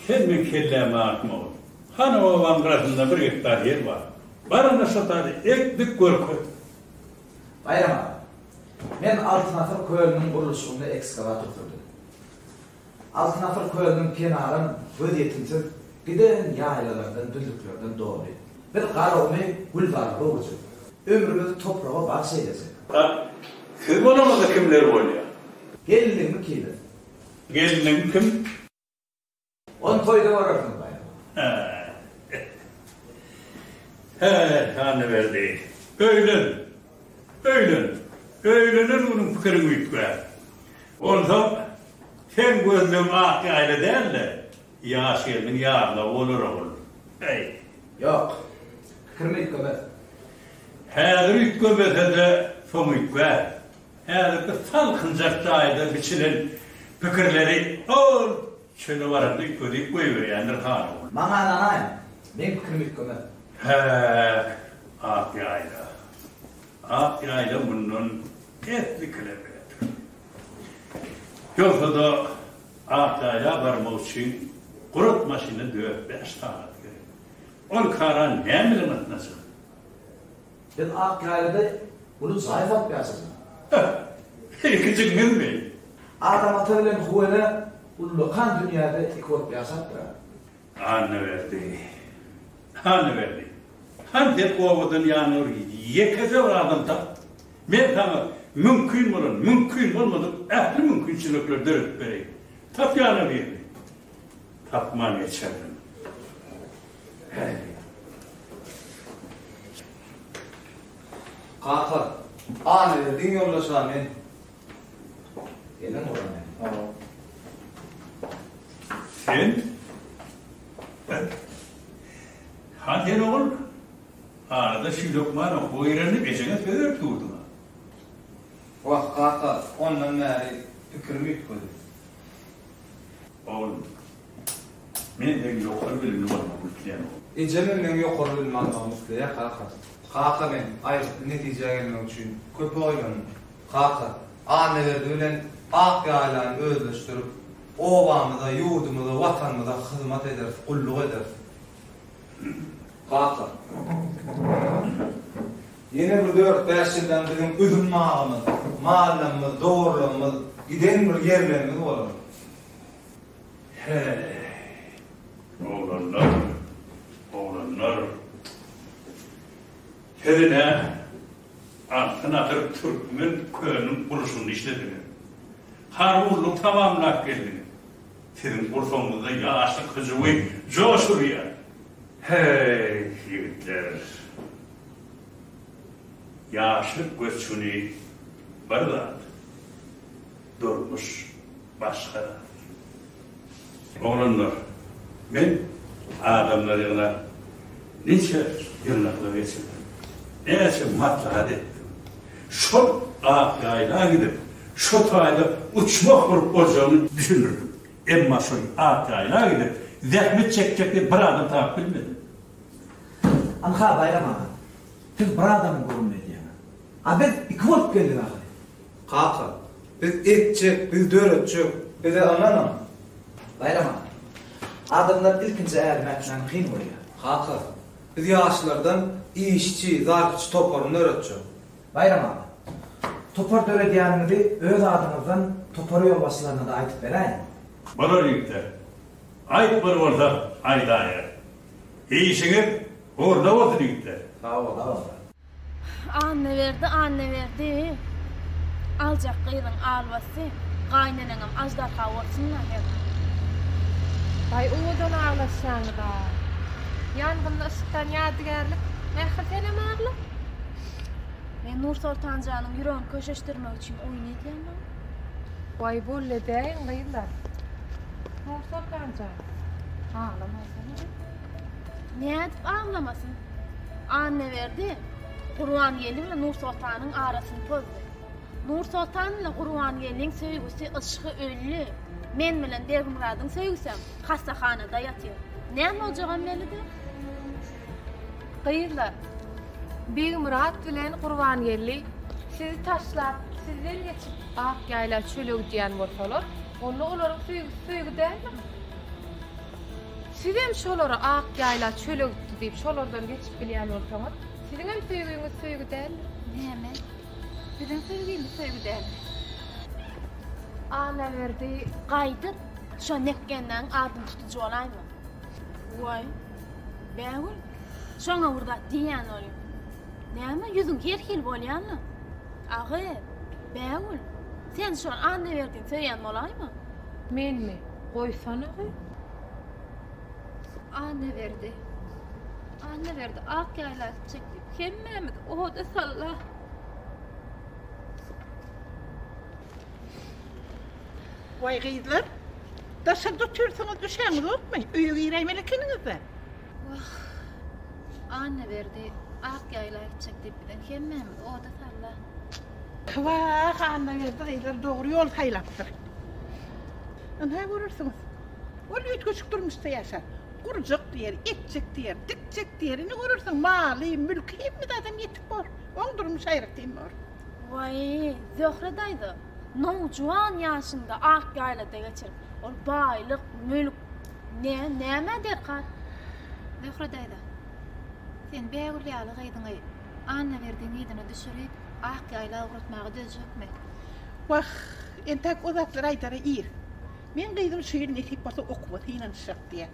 Kendin kelleme atma olur. Hani o vangrasında 1 hektar yer var. Barını satardı, ektik görkü. Bayram ağa, ben Altınafır Köyü'nün kuruluşunda ekskavatör kurdum. Altınafır Köyü'nün kenarın vödiyetimsiz giden yaylalardan, düldüklerden doğru. Bir qarovni gül varlığı olacak. Ömrümüz toprağa bahsedecek. Siz olamazda kimler oluyor? Gelinin mi kimdir? Gelinin kim? On toyda varırdın bayram. He, anne verdi. Öğlenir bunun fikrini uyutma. Ondan sen gözlüğün akı aile değil de yaş elmin yarla olur. Hey. Yok. Fikrimi yutma. Häzir yutma de son yutma. Häzir de salkıncak çayda biçilen fikirleri ol şöyle vardı yutmayı koyuverenler hanım. Bana anayım. Ben fikrimi yutma. He, ak yayla bunun etli kilometre. Yoksa da ak yayla varmak için kurut maşını 4-5 saat gerek. Ol karan ne bilemez nasıl? Ben ak yaylada bunu zayıf atmayasın. Küçük mi? Adam atabilen kuvvene bunu kan dünyada ikot yasattır. Anne verdi. Han de kovadan yanıyor. Yekeze var adam da. Men sana mümkün olmadı. Ehli mümkünçülükler dörüp vereyim. Tap yana bir. Tapman geçerdim. Kaka, anne din yollasam men. Gelin oraya. Sen? Hadi oğul. Arada şu lokmanı koyranı becene söylüp durdu. Vah kaka, ondan beri fikrimi yutmadı. Oğlum, men yukarı bilimli var mı bu Ecemin yukarı bilimli var mı kaka? Kaka men, ayrı neticeye gelmek için köpü oylanım. Kaka, anneler bilen ak yaylanı özleştirip, obamıza, yurdumuza, vatanımıza hizmet ederiz, kulluk ederiz. Kaka. Yine bir 4-5 yıldan bizim üzüm mağımız, mahallemiz, doğruluğumuz, giden bir yerlerimiz olur. Oğlanlar. Hedine altına Türkmen köyünün kuruşunu işlediler. Harvurluk tamamlak geldi. Senin kurşonunda yaşlı kızı ve coşur ya. Hey yiğitler. Yaşlık göçünü bardak durmuş başka. Oğlanlar, ben adamlarına nice yıllarla geçirdim. Neyse matlahat ettim. Şu yayla gidip, şu tayda uçmak olacağını düşünürdüm. Emma şu yayla gidip, zahmet çekecek bir adam tabi bilmedim. Anka bayram ağa, siz bir adamın görünmedi yani. Biz 2 volt geldik ağa. Kaka, biz etçek, biz dörötçek, biz de anlamam. Bayram ağa, adamlar ilkinci ermekten kıyım oluyor. Kaka, biz yaşlardan işçi, zargıç, toparını öğretçek. Bayram ağa, topar dörediyenleri öz adımızdan toparı yolbaşılarına da aytıp vereyim. Bana yükler. Ayıp var orada aydaya. İyisini orada olsun yükler. Sağ ol. Anne verdi. Alacak kıyrın alvası. Kaynananım ajdarha olsunlar hep. Bay uğudan ağlaşacağını da. Yangında ışıktan yadigarlık. Mehir senem ağlı. Ben Nur Sultancan'ın yüreğini köşeştirmek için oyun edeyim. Vay bolle deyin kıyırlar. Nur Sultancan. Ağlamasın. Ne edip ağlamasın? Anne verdi. Kur'an-ı ile Nur Sultan'ın arasını pozdu. Nur Sultan ile Kur'an-ı Kerim'in sevgisi, ışığı ölü. Men bilen Dermurad'ın sevgisem hastahanada yatıyor. Ne olacağım melidir? Kıyırlar. Bir Murat bilen Kur'an-ı Kerim sizi taşlar, sizden geçip ak yayla çölü diyen olsalar, onu onların sevgi değil mi? Siz hem şoları ak yayla çölü gitti deyip şolardan geçip bilen olsanız, sizin hem sevgi değil mi? Neyme? Bizim sevgimiz sevgi değil mi? Ana verdi. Qaydıp, şo nekkenden adım tutucu olay mı? Vay, beğul, şona urda diyen olayım. Neyme, yüzün herkil bolyan mı? Ağı, beğul, sen şon anne verdin söyleyen olay mı? Men mi? Koysana. Anne verdi. Anne verdi, ak yaylar çekti. Kemmemid, o da salla. Vay gıydılar. Daşarda türsünüz düşeniz olmayın. Üyü gireymelekiniz de. Vah. Anne verdi, ak yaylar çekti birden. Kemmemid, o da salla. Vah anne verdi gıydılar doğru yol haylaptır. Ne görürsünüz? O lüt küçük durmuşta yaşar. Kurcuk diyer, etcek diyer, dikcek diyer. Ne görürsün? Mali, mülkü hep mi de adam yetip var? On durmuş ayrık değil mi var? Vay, Zöhre'daydı. Nojuan yaşında ak yaylada geçir. O baylık, mülk, ne der kar? Zöhre'daydı. Sen beğurliyalı gıydın anne verdiğin iyidini düşürüp ak yayla uğratmağı dözecek mi? Vah, entek odaklar aydara iyir. Men gıydım şiir netip basa okuvat inanışak diye.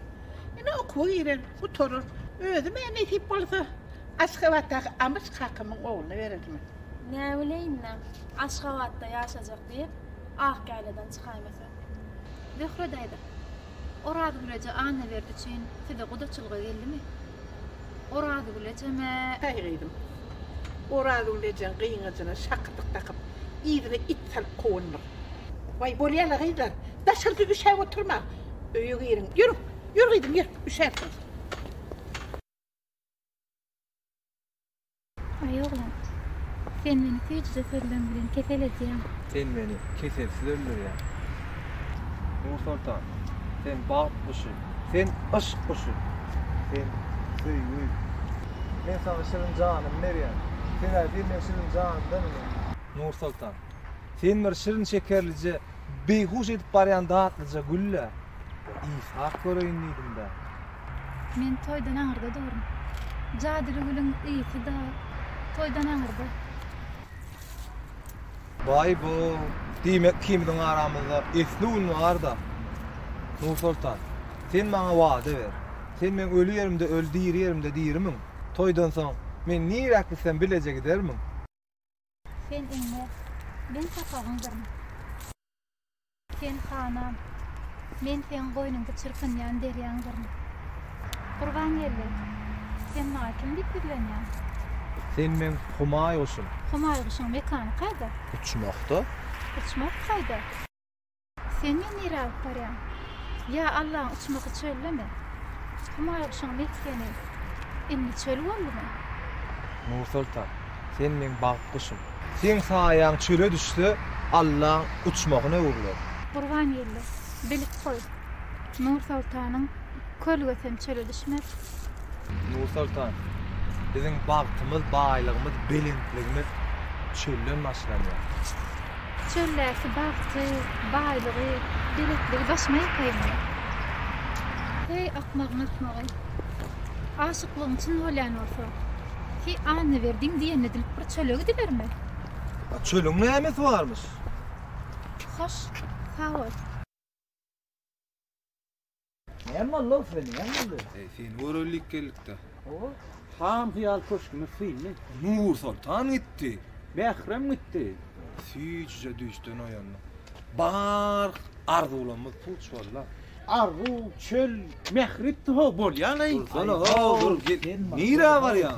Ne okuva girer, oturur. Özü men netip bolsa Aşgabat'taki Amız Kakım'ın oğluna verildi mi? Ne öyleyim lan? Aşgabat'ta yaşayacak diye ak yayladan çıkaymasa. Zöhre'daydı. Orada gülece anne verdi için size kudaçılığa geldi mi? Orada gülece mi? Hay gıydım. Orada gülece gıyıngacına şakıtık takıp iyidine it salıp kovunur. Vay bolyalı gıydılar. Daşırdı üşev oturma. Öyle girin. Yürü. Yürü gıydım yürü. Üşersiniz. Ay oğlan. Sen beni tecrübe söylem bilen kefeleceğim. Sen beni keselsiz öldür ya. Nur Sultan, sen baht kuşu, sen aşk kuşu, sen süyü. Ben sana şirin canım Meryem. Sen değil ben şirin canım değil mi? Nur Sultan, sen bir şirin şekerlice, beyhuş edip barayan dağıtlıca gülle. İshak göreyinliydim da. Men toydan ağırda doğrum. Cadili gülün iyisi da toydan ağırda. Vay bu, demek kimden aramızda esnun var da. Nur Sultan, sen bana vaade ver. Sen men ölü yerimde öldü yerimde diyirimin. Toydan soň men niýeräk sen bileje gidermin. Sen inme, ben sapağındarım. Sen hanam, men sen boynunda çırpınyan deryandarım. Kurban geldi, sen bana kim dip bilenyan? Sen men Humay olsun. Humay olsun mekanı kayda? Uçmakta. Uçmak kayda? Sen men niýeräk baryan? Ya Allah uçmakı çölleme. Humay olsun mekeni. Inni çöl boldumy? Nur Sultan, sen men bagyt kuşum. Sen saýaň çöle düşdi, Allah uçmagyna urlar. Kurban geldi, bilip koy. Nur Sultanyň kölge sen çöle düşmez. Nur Sultan, bizim bagtymyz, baýlygymyz, belentligimiz çölden başlanýar. Çölläki bagty, baýlygy, belentligi başmaya koýmaly. Hey akmagyň akmagy. Aşıklygyň çyn bolýan bolsa, ki anne berdiň diýeni dilip bir çöle gidilermi? Çölüň nämesi barmyş? Hoş, sağ ol. Näme Allah seni, näme? Sen görellik geldikde. O, ham hiyal koşkumy filmi. Nur Sultan gitti. Behrem gitti. Süýçe düşdün o ýanna. Bar arzulamyz puç bolla. Arzu, çöl, mehrip ho bolýan ay. Ana dur gel. Nira var ya.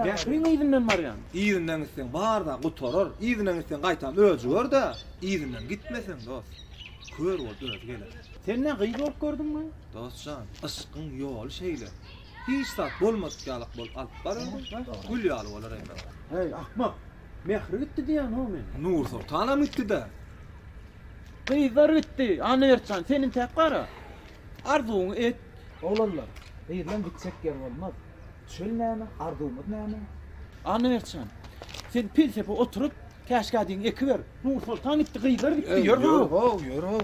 Mehrin izinden var ya. İzinden gitsen bar da gutorur. İzinden gitsen gaýtan öjüyor da, izinden gitmesen dost. Kör boldy öz geler. Sen ne gıybol gördün mü? Dostcan, aşkyň ýol şeýle. Hiç tat bolmaz ýalyk bol alyp baran. Gül ýaly bolar eýme. Hey ahmak. Mehri gitti diýen o men. Nur Sultanam gitti da. Gıyzar gitti. Anırsan senin tek gara. Arzuğunu et. Oğlanlar, eýlen gitsek yer bolmaz. Çöl näme, arzuwymyz näme? Anırsan. Sen pilsepe oturup Käşgädiň eki ber. Nur Sultan gitti, gıyzar gitti. Yürü ho, yürü ho.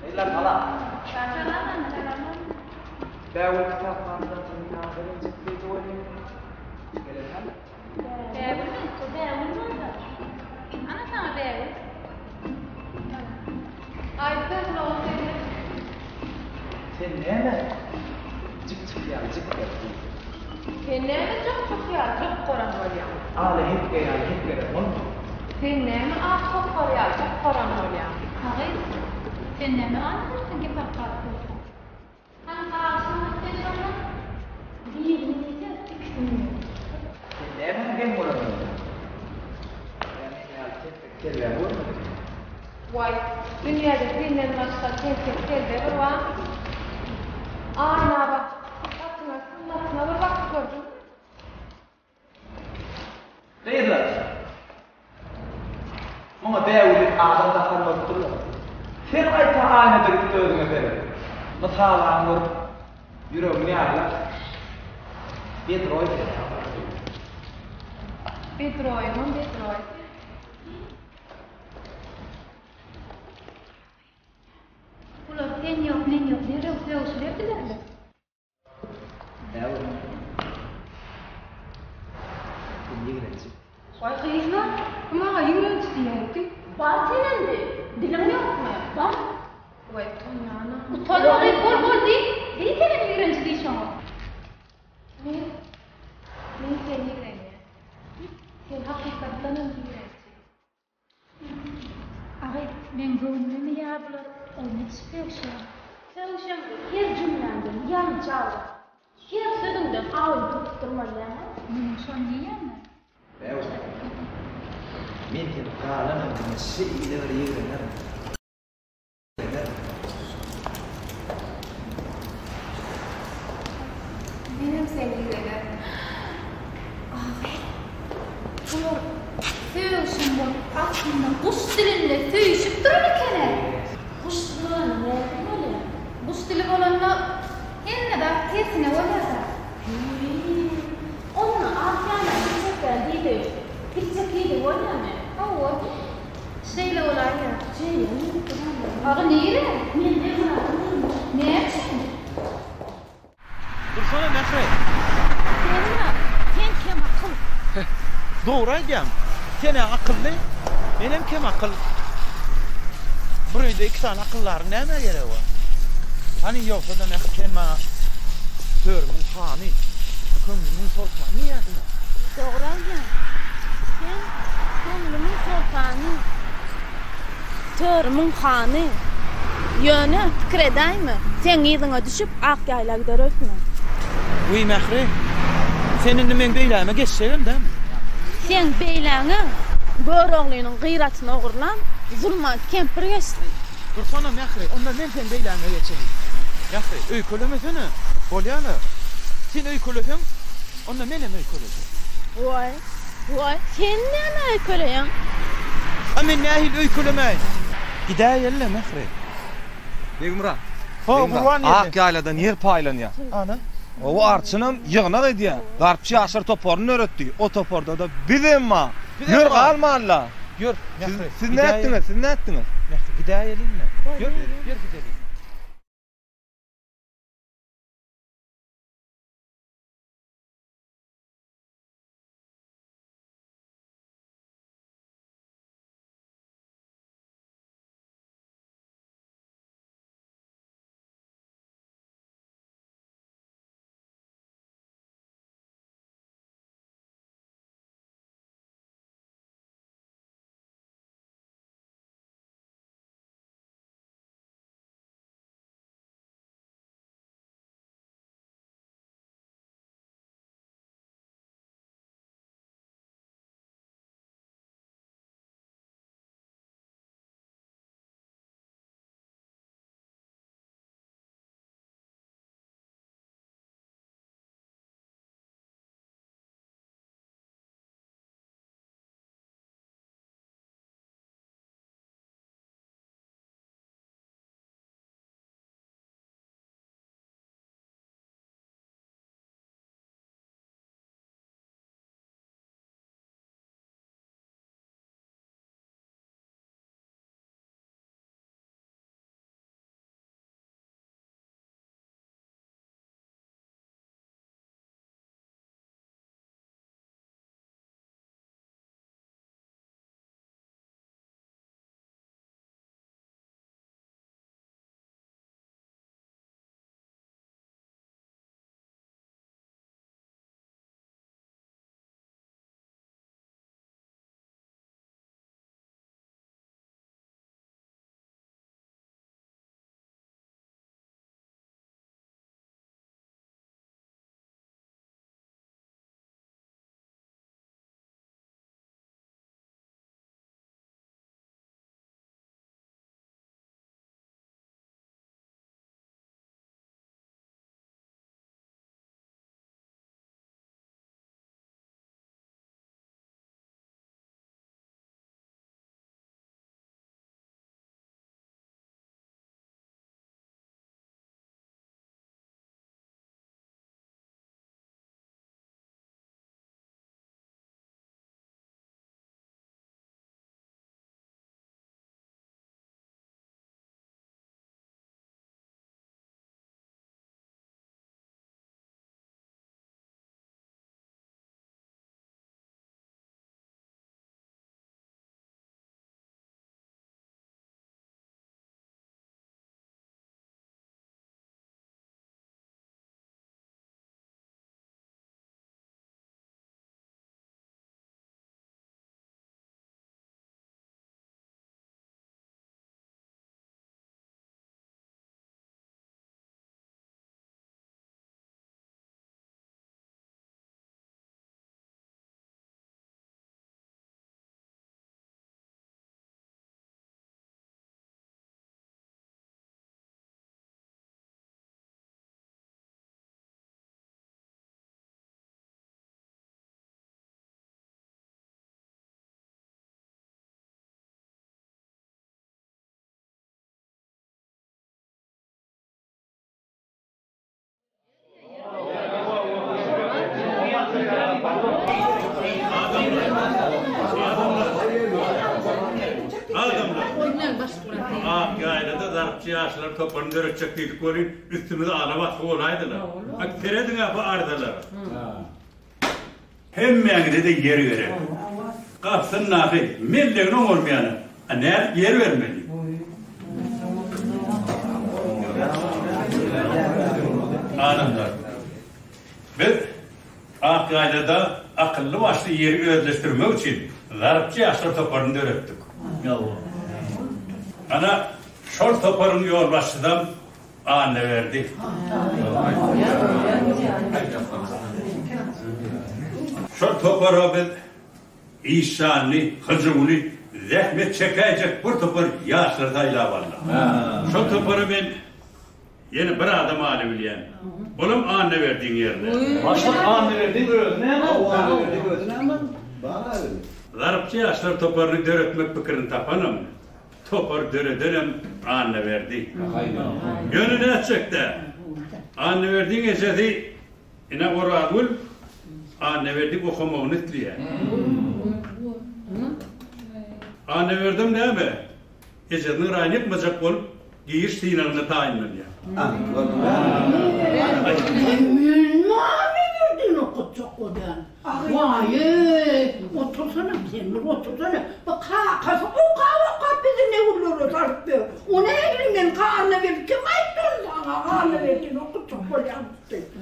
Eyler hala. Bäwul kitaplardan tünýäden çykdy oýny. Gelelim. Bäwul mi? Ana sana bäwul. Aýda bolýar. Sen näme? Jyk ýa, jyk. Sen näme çok ýa, çok goran bolýar. Ale hep gele, olma. Sen näme çok gorýar, çok goran bolýar. Hagy, sen näme anlarsın ki parkat bolsa? Han qarşyna geçýärmi? Diýildi tiksin. Näme gen bolar? Gelle bolma. Vay, dünyada senden başka kimse geldi bir var. Ayna bak, katına bir bak gördüm. Neydiler? Ama devlet adam da kalmak durur. Sen ayta aynada gitti özüne verir. Mesela vur, yüreğini yarlar. Detroit. Detroit. Ular sen yok, men yok, nereye sevişlerdiler? Devlet. İngilizce. Vay kıyma, ama yürüyüş diyeydi. Batinen de, dilim yok mu? Bak. Vay tonyana. Bu tonyana bol değil. Bir kere mi yürüyüş değil şuna? Ne sen yürüyüş? Sen hakikaten yürüyüş. Ağay, ben gönlümü yağdılar. Onu çıkıyor. Sevişem, her cümlemden yan çaldı. Her sözümden ağır tutturmalı yani. Bunun son diyeyim mi? Devlet. Men kim kalanam şey ileri yerler. Benim sevgilerim. Ağay, ular sevişim bol aslında kuş dilinde sevişip durur ikene. Kuş dili ne böyle? Kuş dili olanla henne de tersine olarsa. Onun arkana gidecekler değil. Gidecekiydi var ya mı? Ava, şeyle olar ya. Şey, Ağa neyre? Men ne bırakayım? Ne için? Dursana Mehmet. Sen kim akıl? Doğru aydiyam. Sen akıllı. Benim kim akıl? Burada iki tane akıllar näme yere var? Hani yoksa da sen bana törümün kanı, kömrümün soltanı niýetine? Doğru aydiyam. Sen kömrümün soltanı. Törümün kanı. Yönü fikir edeymi? Sen ýygyňa düşüp ak ýaýla giderösün. Uy Mehri. Senin de men beýläme geçsegem dämi? Sen beýläňi böreğlüğünün gıyratyna ogurlan, zulma kempir geçdi. Dursana Mehri, onda men sen beýläme geçeyim. Mehri, öýkölemesene. Bolýaly. Sen öýköleseň, onda menem öýköleseň. Vay, sen näme öýköleýän? Men nähil öýkölemäýin. Gidäýelle Mehri. Begümra. Gurban ýerde. Ak ýayladan yer paýlanýar. Ana. O arçynam ýygnak edýär. Garpçy aşır toporuny öretdi. O toporda da bizemma. Ýör galmanla. Ýör, Siz näetdiňiz? Mehri, gidäýelinme. Ýör gidelim. Larapçı yaşlar toparını dörtçek dedik görün, üstümüze alamak olaydılar. Akteredin abi ardalar. Hemmeğine de yer verir. Kapsın nafi, melleğine olmayanı. Ne yer vermeli? Adamlar. Biz Akkaya'da akıllı başlı yeri özleştirmek için Larapçı yaşlar toparını dörttük. Ana şol toparın yol başlıdan anne verdi. Şol toparı biz İsa'nı, Hızır'ını zahmet çekecek bir topar yaşlarda ilavallah. Şol toparı ben yeni bir adam hali bileyen. Oğlum anne verdiğin yerine. Başlık anne verdiğin özüne ama. Larapçı yaşlar toparını döretmek fikrini tapanım. Topar dönem anne verdi. Yönü ne edecek de? Anne verdiğin eseti yine oradul anne verdik okumağını etliye. Anne verdim ne mi? Esetini rayını yapmayacak olup giyir sinirine tayin ya. Verdin o kutçuk odan. Vay, otursana sen, otursana. Bak kafası o kava bizi ne vurur tarttı. O ne elinden karnı verdi. Kim ayıttın sana karnı verdin o kutçuk odan.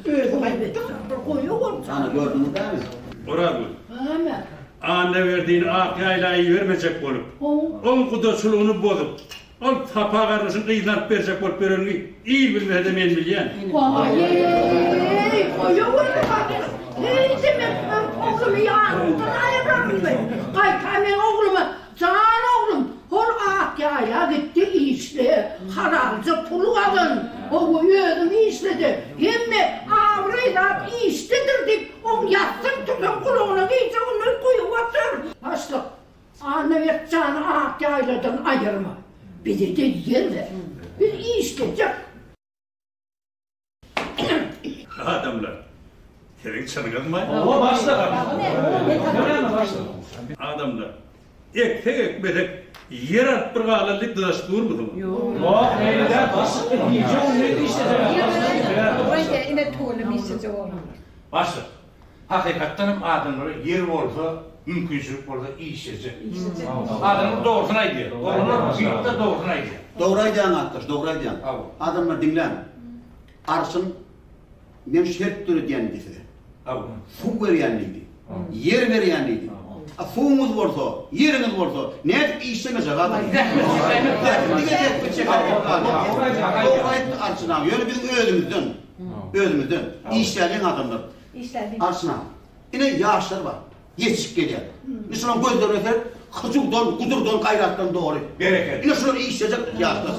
Öyle kaybettin. Koyuyor sana gördün mü değil mi? Oradul. Hemen. Anne verdiğini akaylayı vermeyecek olup. Onun kudasılığını bozup. Ol tapa kardeşin kıyılanıp verecek olup verenini iyi bilmeye de men bilyen. Vay, koyuyor kardeş. Demek oğlumu yanımdan ayıramdı. Kaytamen oğlumu, can oğlum. Hor Akkaya'ya gitti işle. Haralcı pulu alın. O yödüm işledi. Hem de avrıyla işledir deyip onu yatsın tutun kulağına giyce onları koyup atır. Başlık, anne ve canı Akkaya'dan ayırma. Bizi de yer ver. Bir işleyecek. Adamlar. Senin çanıgın mı? O başla. Adamlar. Ektek ekmedik yer at bir galerlik dıdaş dur mu? Yok, neyden başlık diyeceğim, neydi işte. Oraya yine tuğlu bir Başla. Hakikaten adamları yer olsa mümkünçülük orada iyi işleyecek. Adamın doğrusuna gidiyor. Onlar büyük de doğrusuna gidiyor. Doğraydıyan arkadaş, doğraydıyan. Adamlar dinlen. Arsın, ben şert türü diyen dese. Su veriyenliydi. Yer veriyenliydi. Suğumuz varsa, yeriniz varsa, ne edip işlemeyecek adam? Doğraydı Arsın abi. Öyle bizim özümüzden. İşleyen adamlar. Arsın abi. Yine yaşlar var. Yetişip geliyor. Mesela gözlerini öter, kıcıktan, kudurdan, gayrattan doğru. Bereket. Yine şunları işleyecek yaşlar.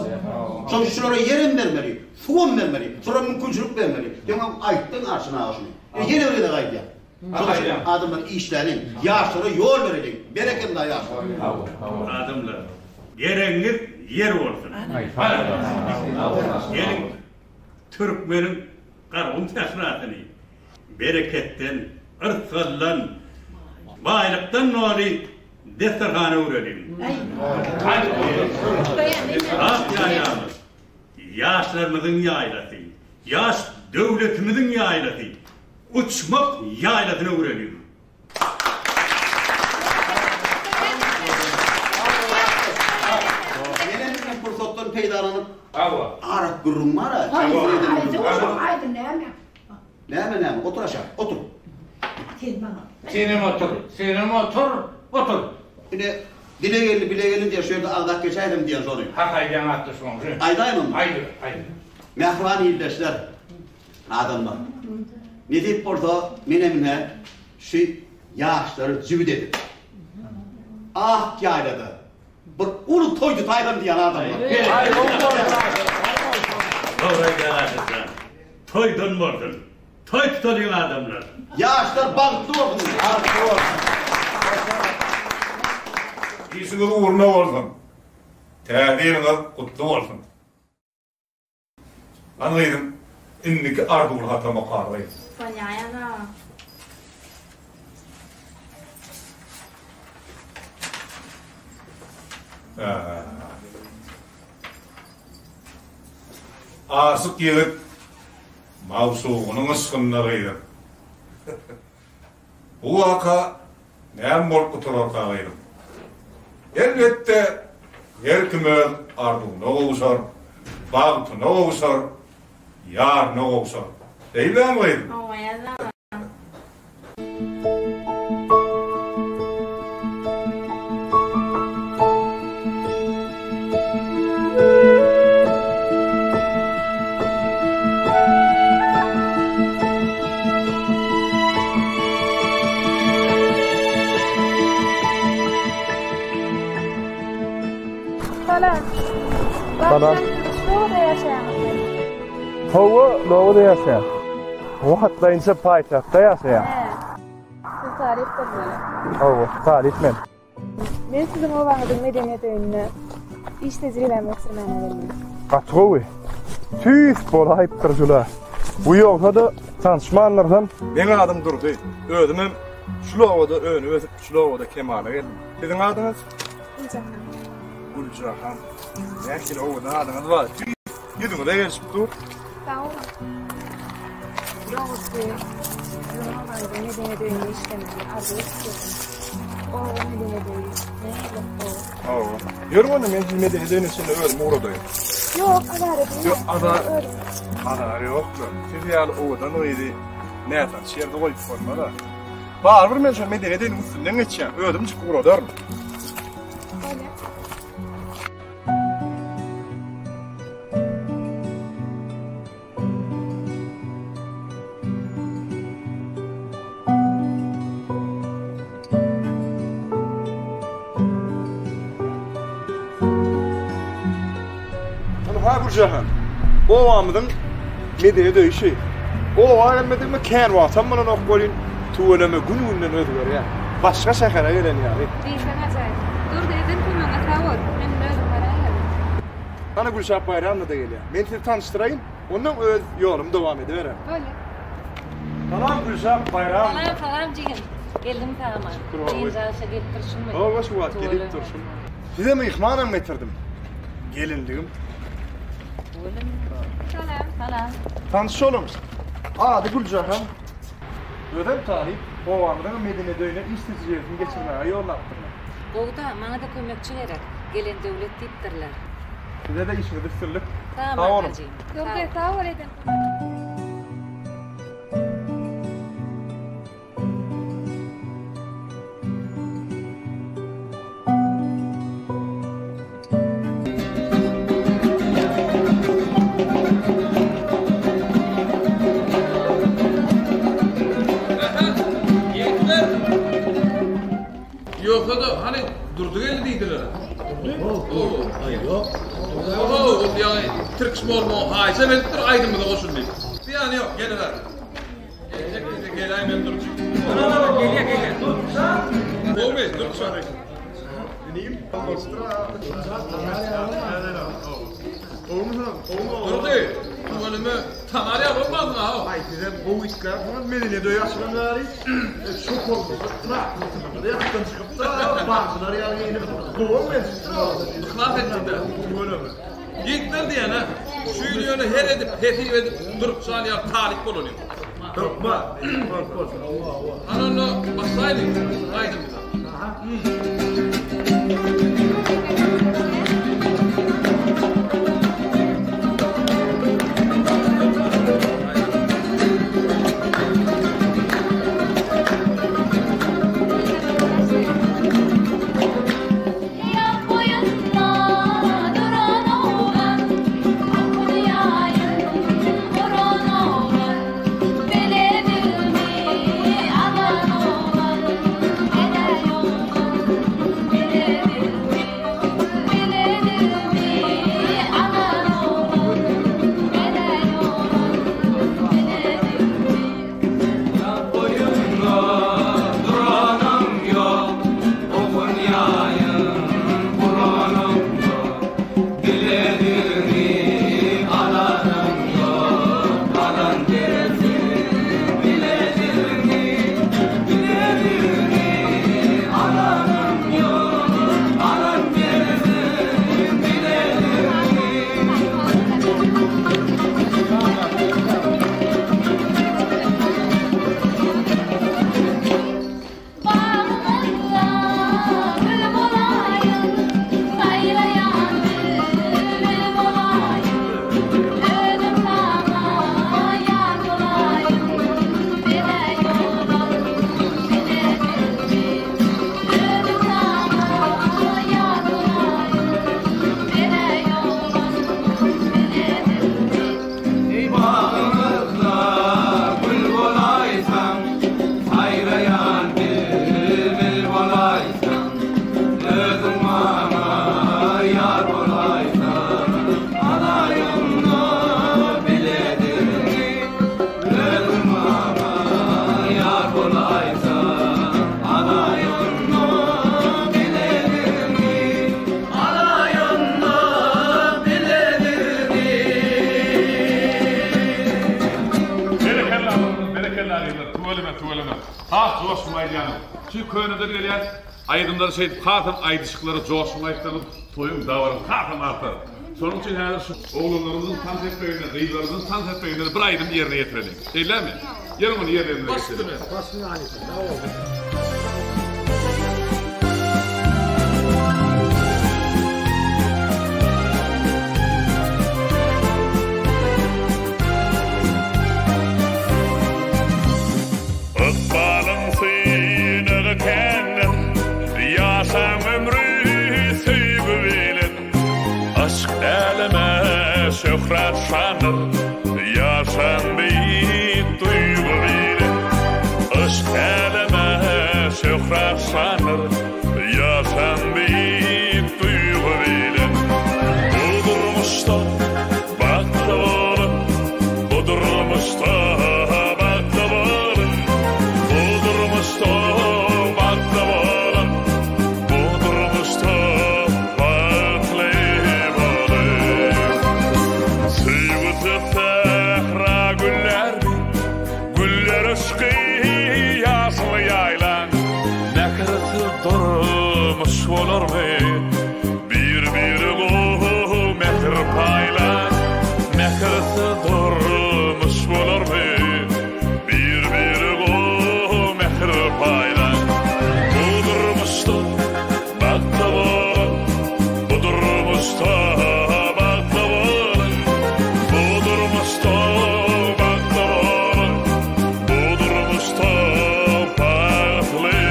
Sonra şunlara yerim vermeli, suğum vermeli, sonra mümkünçülük vermeli. Demem ayıttın Arsın abi şunu. Yine öyle de gayet ya. Sonra adamlar işlerin, yaşlara yol verecek. Bereketli yaşlar. Adamlar. Yerenler yer olsun. Gelin Türkmenin karım tehratını bereketten, ırksallan, baylıktan noli destarhane uğrayalım. Akkaya'mız, yaşlarımızın yaylası, yaş devletimizin yaylası, uçmak yaylasına uğrayalım. Yine fırsattan peydalanıp arak gurrum var ha. Haydi ne mi? Otur aşağı, otur. Senin otur. Yine bile gelin diye şöyle aldak geçeydim diye soruyor. Hakaydan attı sonra. Aydayım mı? Haydi. Mehvan ildeşler, adamlar. Ne deyip burada menemine şu yaşları cübü dedim. Ah yaylada. Bir ulu toydu taydım diyen adamlar. Doğru gelersin sen. Toydun vurdun. Toy tutuyor adamlar. Yaşlar balıklı olsun. İyisiniz uğruna olsun. Tehdiriniz kutlu olsun. Anlaydım. İndiki ardı ul hatama karlayın. Fanyayana. asık yigit mawsuğunun ısgınlığıydı. Bu vaka näme bolup oturarkagydy. Elbette her kime ardugyna gowsar, bagtyna gowsar, ýaryna gowsar. Eýleňmi? Salam. Hawa doğru yaşayan. O hatta inse paytaxtda yaşayan. Siz tarifte böyle. Hawa, tarif men. Men sizin o vaxtda medeniyet öýünde iş tecrübem öksürmene geldim. Qatrowy. Tüýs bolayıp durjula. Bu ýolda da tanışmanlardan beň adım durdy. Özümem şulawada öňe özüp şulawada kemala geldim. Siziň adyňyz? Guljahan. Belki o da adyňyz bar. Ýüzüňe de gelip dur. Sağ olun. Doğrusu, Roma'da medeniyet öýünde işlemeli, arzu etdim. O medeniyet öýünde ne o? Ýörmände men siz medeniyet öýünde içinde ölüm uğradyň. Yok, adar. Yok, adar yok. Siz ýaly owadan öýdi. Näçe şerde goýup bolmada. Barbyr men şu medeniyet öýünde üstünden geçýän, ödüm çykyp uğradarm. Jahan. O amydyň medeniyet öýüşi. O aýlmadymmy kän wagtam bilen ok bolýan, tuweleme gün-günden ödüler ya. Başga şähere gelen ýaly. Diýsen ajaýyp. Dur dedim kulmana tawar. Men özüm barayam. Ana Gülşah bayramda da gelýär. Men sizi tanıştyrayım. Ondan öz ýolum dowam edeberem. Böyle. Salam Gülşah bayram. Salam jigim. Geldim tamam. Gençler gelip turşunmy? O baş wagt gelip turşun. Size mehmanam getirdim. Gelindigim. Salam. Tanışolumuz. Ady Güljahan. Ödem tarih o amryň medeniyet öýüne iş tecrübesini geçirmäge ýollapdylar. Gowda maňa da kömekçi gerek. Gelen döwlet diýipdirler. Size de işiniz üstünlük. Tamam. Dur de tawar edin. Yoksa da hani durdu geldi deydiler. O yani Türk small hayse belki aydın da koşun değil. Yani yok geliver. Gelecek bize geleyim ben duracağım. Geliyor. Olmaz dur sonra. Dineyim. Durdu. Bu bölümü tanarya olmaz mı ha? Hayır size bu işler falan medeniyet yaşlananlar şok oldu. Traktörde yaktan çıkıp da bazıları yani doğulmaz. Kılaf etti de. Böyle mi? Yıktır diye ne? Şu yönü her edip, heti edip durup saniye talip bulunuyor. Dokma. Allah. Anonla basaydı. Haydi bir daha. Bele bilmi aman oğlan, eder Şu köyünüzde gelen aydınları şeyip katım aydışıkları coşun ayıklanıp toyun davarın katım artar. Sonun için yani şu oğullarımızın sanset beyinleri, kıyılarımızın sanset beyinleri bir aydın yerine getirelim. Değiller mi? Yarın onu yerlerine getirelim. Bastım yani. Ökbalın sıyınığı kendim, yaşam ömrü süygü bilin. Aşk elime şöhret şanır, yaşam büyük duygu bilin. Aşk elime şöhret şanır, yaşam büyük duygu bilin. Budurmuşta baktı olun, budurmuşta baktı olun. Budurmuşta baktı olun, budurmuşta baktı olun. Sıyvıtı sehra güllerdi, güller ışkı yaslı yaylan. Ne kırıtı durmuş olur mu? Bir bu mehir paylan. Ne kırıtı durmuş olur mu? Bir bu mehir paylan. Budurmuşta baktı olun, budurmuşta baktı olun. Budurmuşta baktı olun, budurmuşta baktı olun.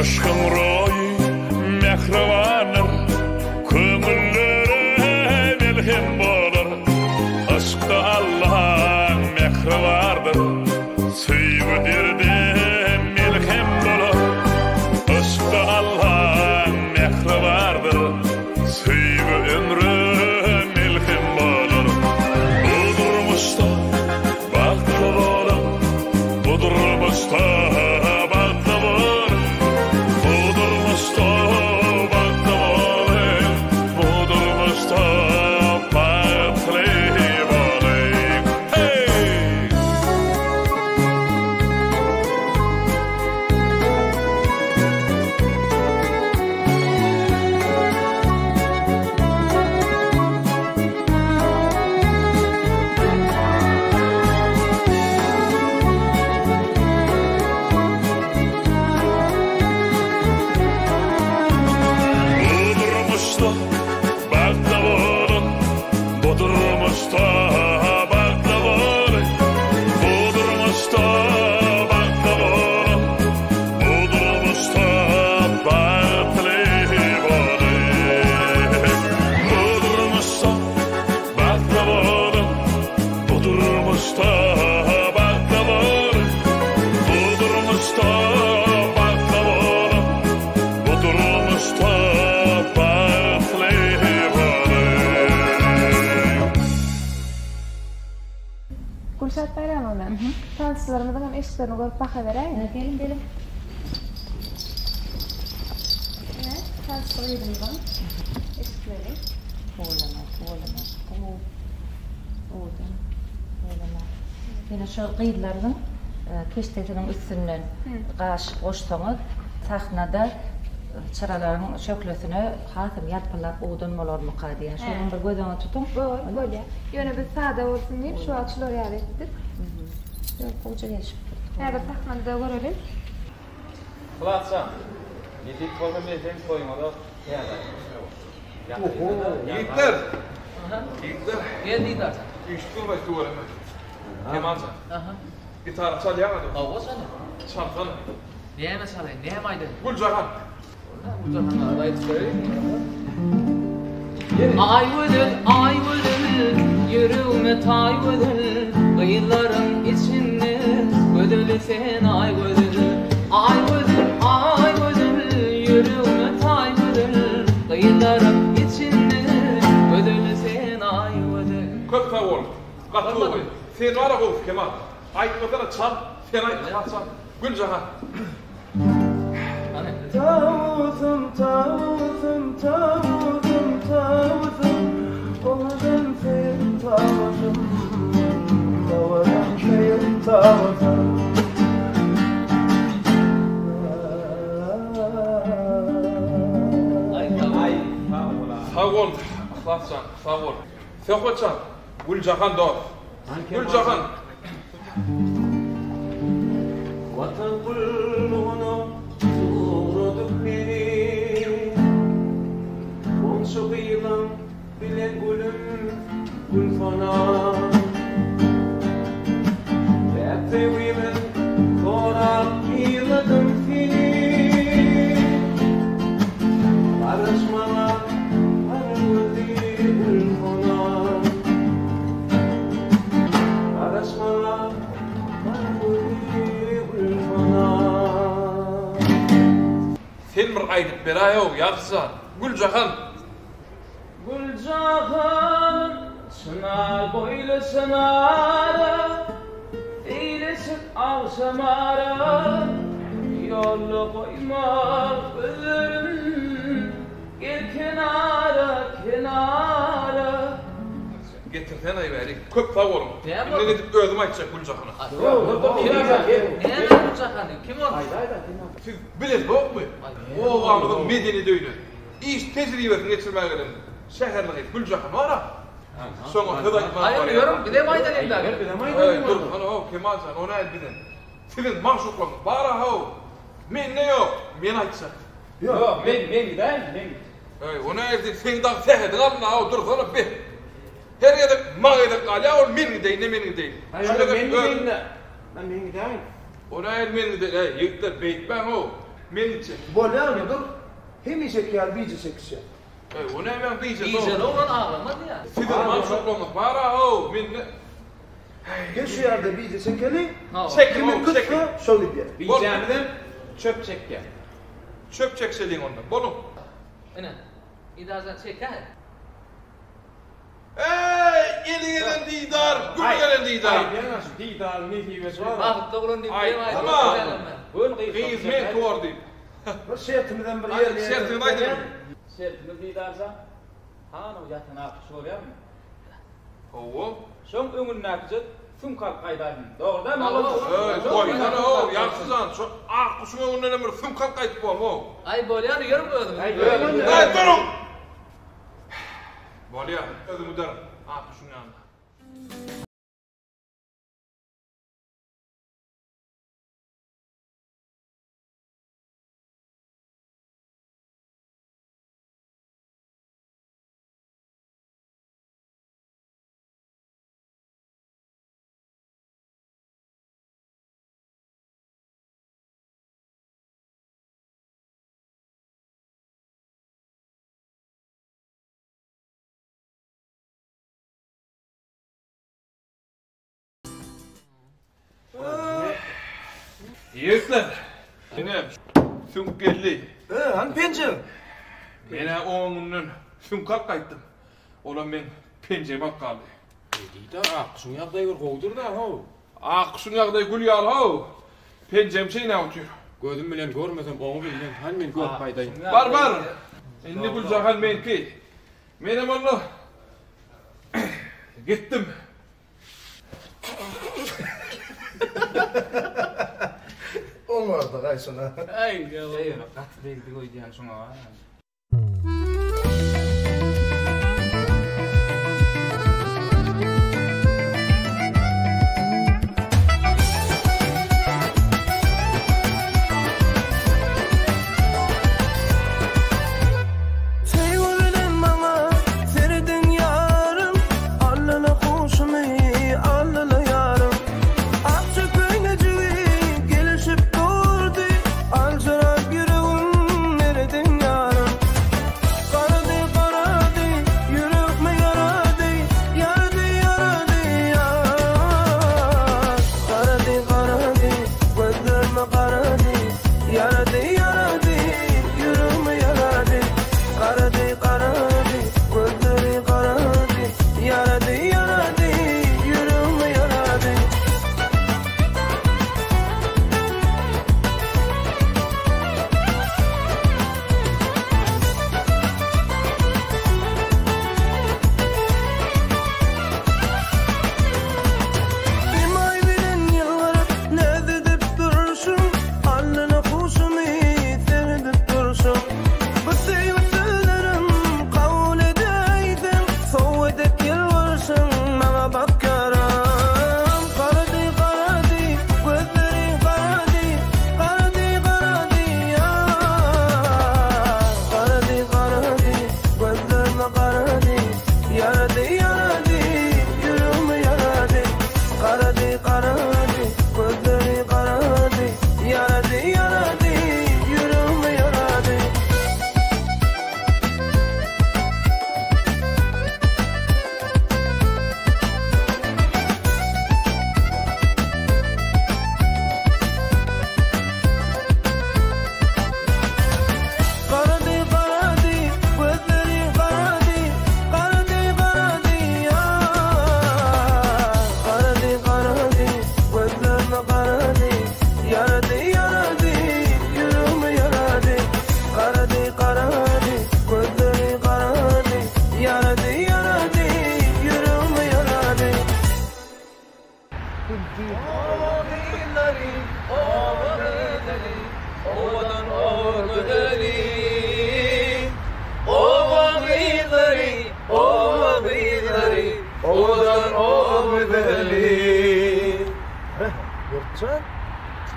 Aşkın royu mehrivanır, köngüllere melhem bolur. Aşkta Allah'ın mehri vardır, süygü dirden melhem bolur. Aşkta Allah'ın mehri vardır, süygü ömrü melhem bolur. Budurmuşta baktı bolur, budurmuşta baktı bolur. Budurmuşta baktı bolur, budurmuşta baktı bolur. Hey! Budurmuşta baktı bolur, budurmuşta baktı bolur. Budurmuşta baktı bolur, budurmuşta baktı bolur. Budurmuşta baktı bolur, budurmuşta baktı bolur. Budurmuşta baktı bolur, budurmuşta baktı bolur. Gülşat Bayram ben. Tanışlarımızdan hem eşitlerini görüp bakavereyim. Gelin gelin. Evet, tanışlarımızdan eşitleri. Yine şu kıyılarının keştetinin üstünden kaşık koştuğunu sahnada çıraların şöklesine hatım yatpılap oğdun olur mu kadiyen. Şunun bir gözünü tutun. Böyle. Yöne biz sade olsun deyip şu açılar yer ettik. Koca geçip durdu. Evet, sahnada görelim. Kılatsam, yetik kolma mezden koymalı. Yiğitler! Yiğitler! Gel Yiğitler. Üstün başı duvarım. Kemalcan. Gitar çalıyamadım. Ava çalı. Çalsana. Neyeme çalayım? Neyem aydı? Gülcahan. Gülcahan'la adayı çıkarayım. Ay vıdır, yürüme tay vıdır. Kıyıların içinde gödülü sen ay vıdır. Ay vıdır, yürüme tay vıdır. Kıyıların içinde gödülü sen ay vıdır. Köp tavol. Katlı oy. Sen var ol Kemal. Aytmasana çal. Sen ayt çal. Gülcahan. Tavuzum, tavuzum, tavuzum, tavuzum, oğlan senin tavuzum, oğlan senin tavuzum. Sağ ol, Aslancan, sağ ol. Söhbetcan, Gülcahan doğru. Gülcahan. Vatan kulluğunu uğradık biri, komşu kıyılan bilen gülüm gülfana. Dertlevimin sonra yıladım seni, barışmalar aramadı gülfana. Barışmalar Sen bir aydıp berayo, yapsa. Gülcahan. Gülcahan sınar boylu sınara, eylesin avsamara, yollu koyma gözlerin, gel kenara kenara. Getirten ayverik. Köp sağ olun. Ne gidip özüm aytacak Gülcahan'a. Ne Gülcahan'ı? Kim o? Siz bilin bok mu? O ağabeyim medeni döyünü. İş tecrübesini geçirmeye gelin. Şehirlik Gülcahan var ha. Sonra hıdaytman var ya. Hayır diyorum bir de maydan evladım. Dur hani o Kemalcan ona el bilin. Sizin mahşuklarınız var ha o. Men ne yok? Men aytacak. Yok men gideyim men. Ona el sen daha sehedin alın ha dur sana bir. Her yerde mağayda kalya ol men gideyim ne men gideyim. Hayır men gideyim de. Ben men gideyim. Ona el men gideyim. Yıklar beytmen o. Men gidecek. Bolya mı dur? Hem işek yer bir işek. Ona hemen diyeceğiz. İyice ne olan ağlamadı ya. Sizin mahşuklarınız var ha o. Men ne? Gel şu yerde bir işek geli. Çekin Kimin kıtkı söyleyip yer. Bileceğimden çöp çekke. Çöp çekseliğin ondan. Bunu. Ene. İdazan çek ha. Ey gelin didar, gülgelen didar. Ay ben nasıl didar ne hivesi var? Bak doğrun dip Ay tamam. Hizmet kordu. Bir şertimden bir Hadi yer. şertini aydın. Sertimiz didarsa hana yatan akış soruyor mu? Oo. Son öngün nakıcı tüm kalk kaydadın. Doğrudan mı? Koy sana o yaksızan. Şu akışın önüne bir tüm kalk kayıp var o. Ay bolyan yorum ödüm. Ay durun. Bolyan ödümü derim. Akışın yanında. Yekler. Yine sünkelli. Hani pencere? Mene oğlunun sünkal kayttım. Ola ben pencereme kaldı. Deydi akışın yağdayı bir kovdur da ha. Akışın yağdayı gül yağlı ha. Pencerem şeyine atıyor. Gözüm bilen görmesem onu bilen hani men gök paydayım. Var. Indi Gülcahan men ki. Menem onu gittim. Olmaz da kaysana. Ay ya. Katı değildi koydu yani şuna var. Gelişip durdu, alçarak yüreğim neredin yarım.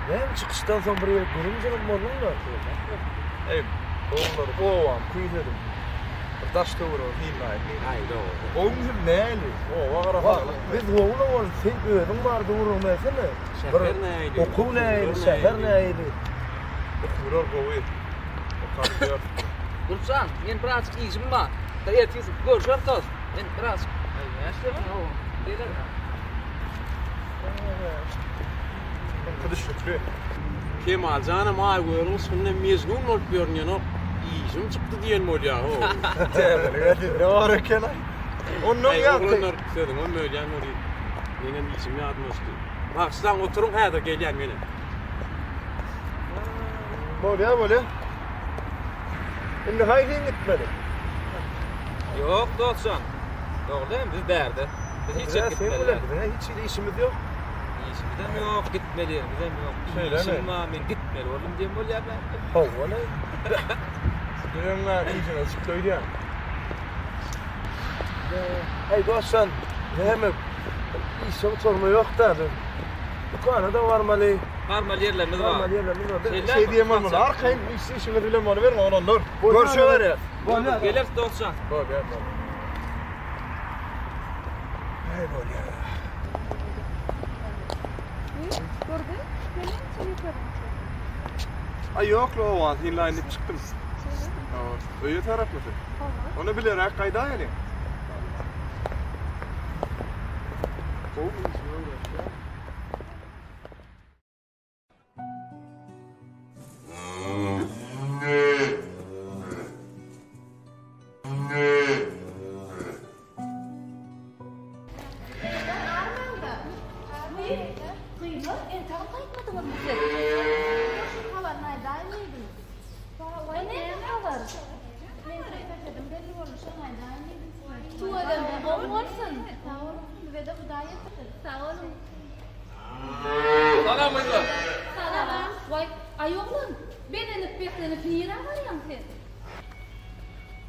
Ben çıkıştan sonra buraya görüncelim oldum da. Ey, oğulları boğam, kuyuledim. Taş da vurur, haydi o. Oğlum neyli? O var. Biz oğula var, sen ödün vardı vurulmayasana. Şehir neyli? Okul neyli, şehir neyli? Okurar kovuyor. O kalkıyor. Gülcan, men birazcık işim var. Da ertesi görüşürüz. Men birazcık. Kıdış Şükrü. Kemal canım ay görün sonunda mezun olup görünüyor. İşim çıktı diyen ol ya. Ne var eken ay? Onun yaptı. Onlar söyledim, o möylyan ol. Benim işim yadmış ki. Bak sizden oturun hayda gelyen benim. Böyle. Şimdi haydi gitmeli. Yok dostum. Doğru değil mi? Biz derdi. Biz hiç gitmeliler. Hiç işimiz yok. İşimizden yok, gitmeli. Bizden yok. İşim var, men gitmeli. Oğlum diyeyim ol ya ben. Havvala. Dönümler iyicene çıktıydı ya. Hey dostum, hemen işim sorma yok da. Dukanada varmalı. Varmalı yerlerimiz var. Varmalı yerlerimiz var. Şey diyemem onu. Arkayın işini bilen bana verme ona nur. Görüşüver ya. Gelir dostum. Böyle. Hey böyle. Ay yok lo o an inline'ip çıktım. Öyle taraf mısın? Onu bilerek kayda yani.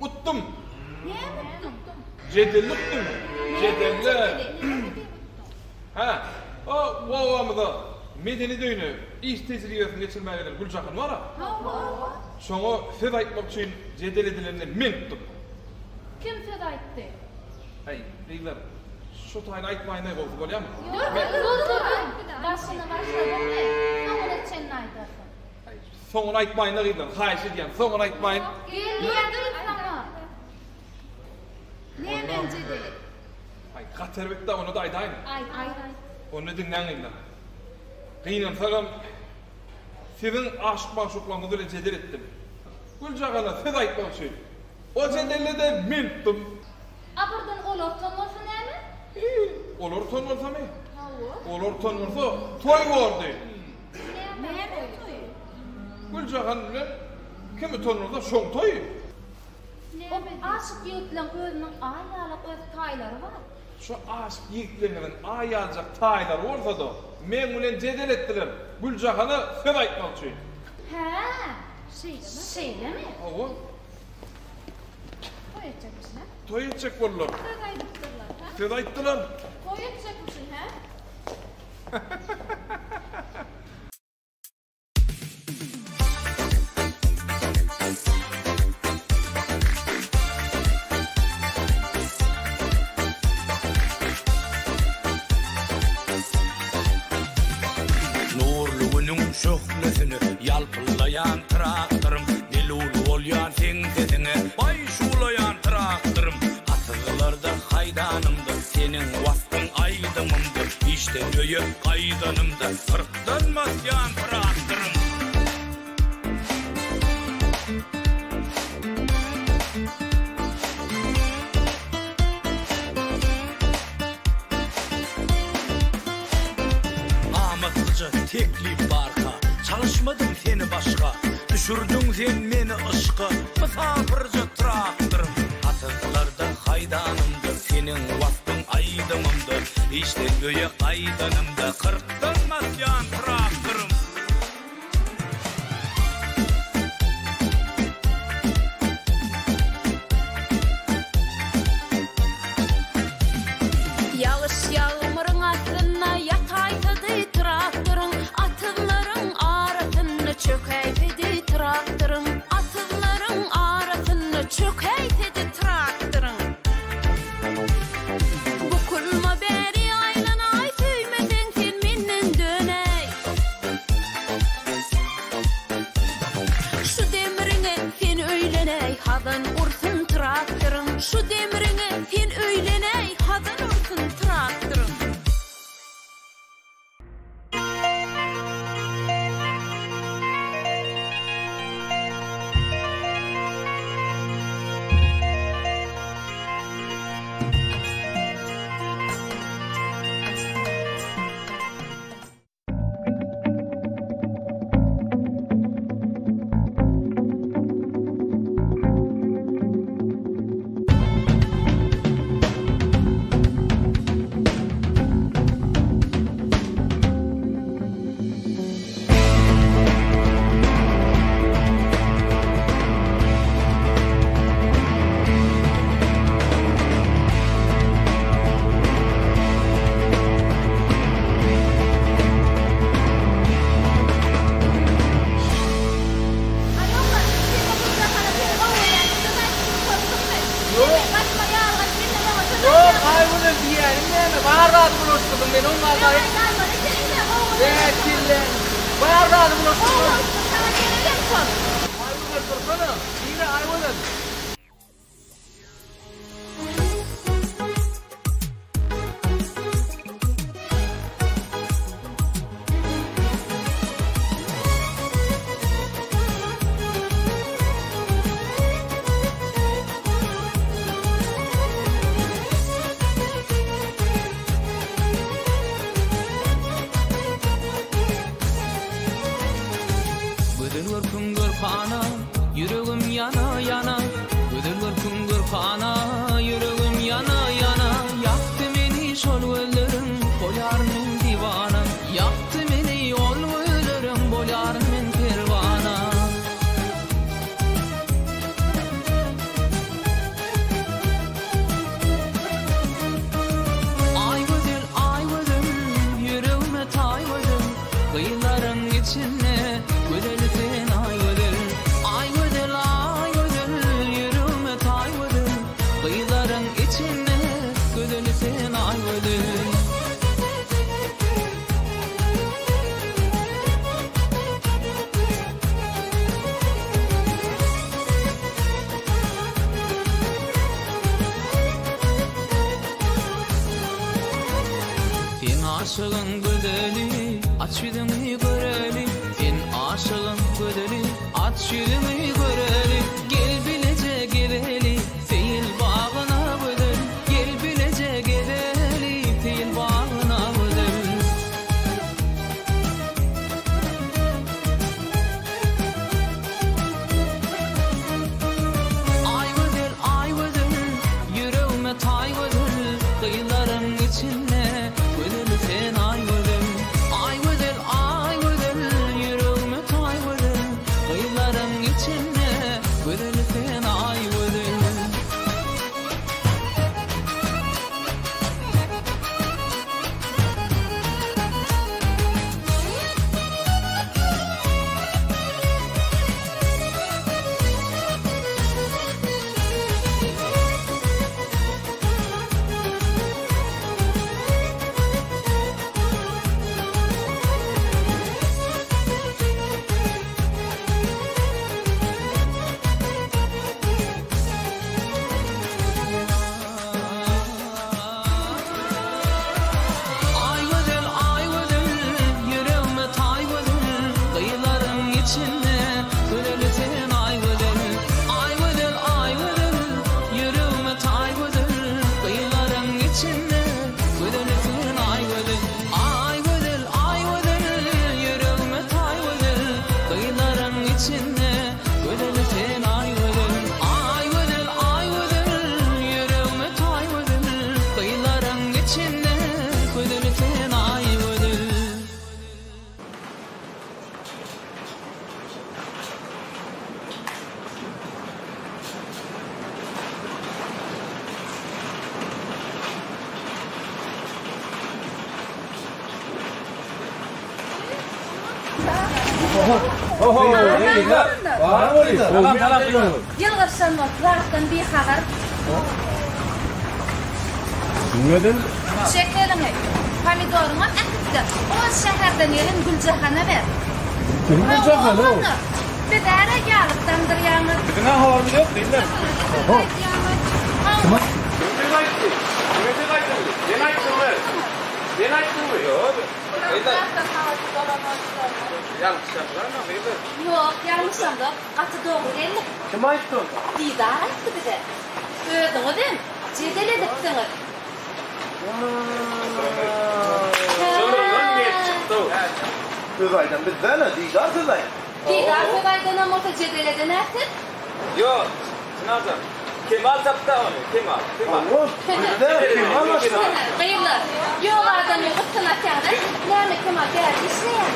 Uttum. Cedelliktim. Cedelle. Ha, o vavamda medeni döyünü iş tecrübesini geçirmelidir Gülçakın var ha? Şoňa söz aytmak üçin cedel edilenini men tuttum. Kim söz aytdy? Hey, beyler, şu taýyny aýtmaýyn bolsa bolýarmy? Başyna başladym ne? Soňra etçenini aýdarsyň. Soňra aýtmaýyn gydym, haýyş edýän, soňra aýtmaýyn. Gelýärdir sana. Nemen cedel? Ay, gaterbekde onu da aýdaýyn. Ay. Onu dinleňler. Gynansaňam sizin aşk maşuklaryňyzy bilen cedel etdim. Gülçagana söz aýtmak üçin. O cedelle de men tuttum. Aburdan olar tanmasa näme? Olar tanmasamy? Olar tanmasa toy boldy. Näme toy? Gülçagan bilen kimi tanmasa şoň toy. O aşyk ýigitleň özüniň aýalyk öz taýlary bar. Şu aşk ýigitleriniň aýaljak taýlary bolsa da men bilen cedel etdiler. Gülçagana söz aýtmak üçin. Ha, şeýlemi? Owa. Toy etjekmisin ha? Toy etjek bollar. Söz aýdypdyrlar ha? Söz aýtdylar. Toy etjekmisin ha? Şöhlesini yalpıllayan traktörüm Delulu olyan sen sesine Bayşulayan traktörüm Asırlarda haydanımdır Senin vastın aydımımdır İşte göğe kaydanımdır Kırktan masyan traktörüm Ahmetlıca teklif barka Çalışmadım seni başka Düşürdün sen meni ışka Misafirce traktörüm Asırlarda haydanımdır Senin vastın aydımımdır İşte göğe kaydanımda Kırktan masyan traktörüm Yağış yağmurun altına yataydı traktörün Atımların hazdan ursun traktörün, şu demirine sen öyleney hazdan ursun traktörün. Yüreğim yana yana, ödülür küngür kana. Yüreğim yana yana, yaktı beni şol ölürüm, bolarım divana. Yaktı beni ol ölürüm, bolarım pervana. Ay vıdım, yüreğime tay vıdım. Kıyıların içine, güdeli sen ay vıdım. Ay vıdım, yüreğime tay vıdım. Kıyıların içine, güdeli sen ay vıdım. Sen aşığın güdeli, aç yüzünü göreli. Sen aşığın güdeli, aç yüzünü göreli. Gel bilece geveli, seyil bağına vıdır. Gel bilece geveli, seyil bağına vıdır. Ay vıdır, yüreğime tay vıdır. Kıyıların içine, güdeli sen ay vıdır. Ay vıdır, yüreğime tay vıdır. Kıyıların içine, güdeli sen ay vıdır. Ay vıdır, yüreğime tay vıdır. Kıyıların içine, güdeli sen ay vıdır. Ay vıdır, yüreğime tay vıdır. Kıyıların içine, güdeli sen ay vıdır. Ay vıdır, yüreğime tay vıdır. Kıyıların içine, güdeli sen ay vıdır. Ay vıdır, yüreğime tay vıdır. Kıyıların içine, güdeli sen ay vıdır. Yılgırsan vaktan bir haber. Neden? Şekerini, pomidorunu akıttı. O şehirden gelin Gülcahan'a ver. Kim Gülcahan o? Bir dara gelip dandıryanız. Ne havarımız yok değil mi? Tamam. Ben ayttım mı? Yok. Yanlış yaptılar mı? Yok, yanlış yaptık. Atı doğru değil mi? Kim ayttı? Didar ayttı bize. Ödün o değil mi? Cedel edip sınır. Söz aydan bizden ne? Didar söz aydan. Didar söz aydan ama cedel edin ersin. Yok, Sınavdan. Kemal taptı onu, Kemal. Kemal başına. Hayırlar. Yok adam yok, sanatçıda. Nerede Kemal geldi, işleyen.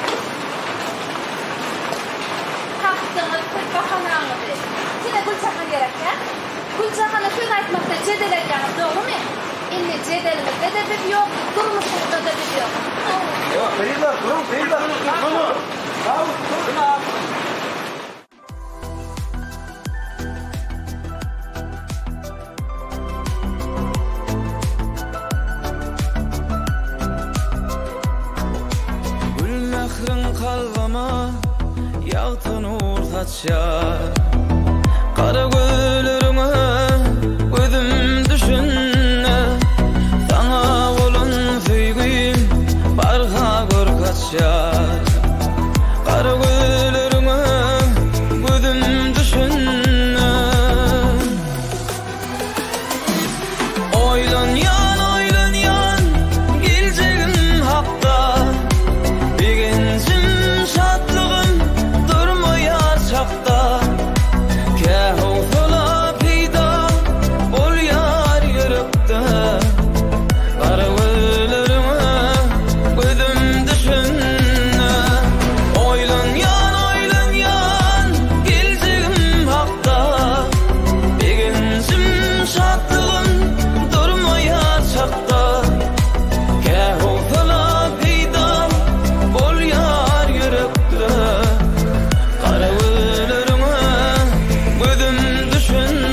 Taktığınız kırk bakanağını bir. Size Gülçakan gerek ya. Gülçakan'a söz aytmakta cedel edeceğiniz doğru mu? İnni cedelimizde de bir yok, durmuşumuzda da bir yok. Yok, beyler, durun, beyler. Durun. Sağ olun, durun abi. Kalbama yağtan ortaça Kara gölürüme gözüm düşünne Sana olan sevgim barha korkaça Kara gölürüme gözüm düşünne Oylan yan geleceğim hakta Bir gencim şatlığım durmaya çapta Kehofla peyda ol yar yürekte Karagöllerime gözüm düşünne Oylan yan geleceğim hakta Bir gencim şatlığım durmaya çapta Kehofla peyda ol yar yürekte Karagöllerime gözüm düşünne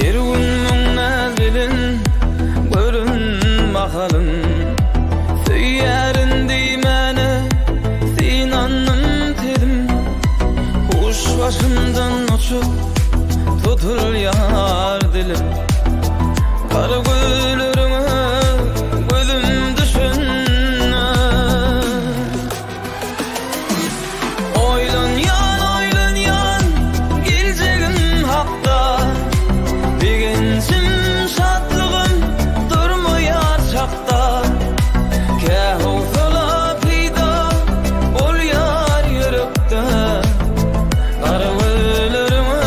Her gün nazilin görün bakalım Söylerin dimene sen annem dedim Kuş başımdan uçup tutul yar dilim Kara göllerime gözüm düşünne Oylan yan geleceğim hakta Bir gencim şatlığım durmaya çapta Kehofla peyda ol yar yürekte Karagöllerime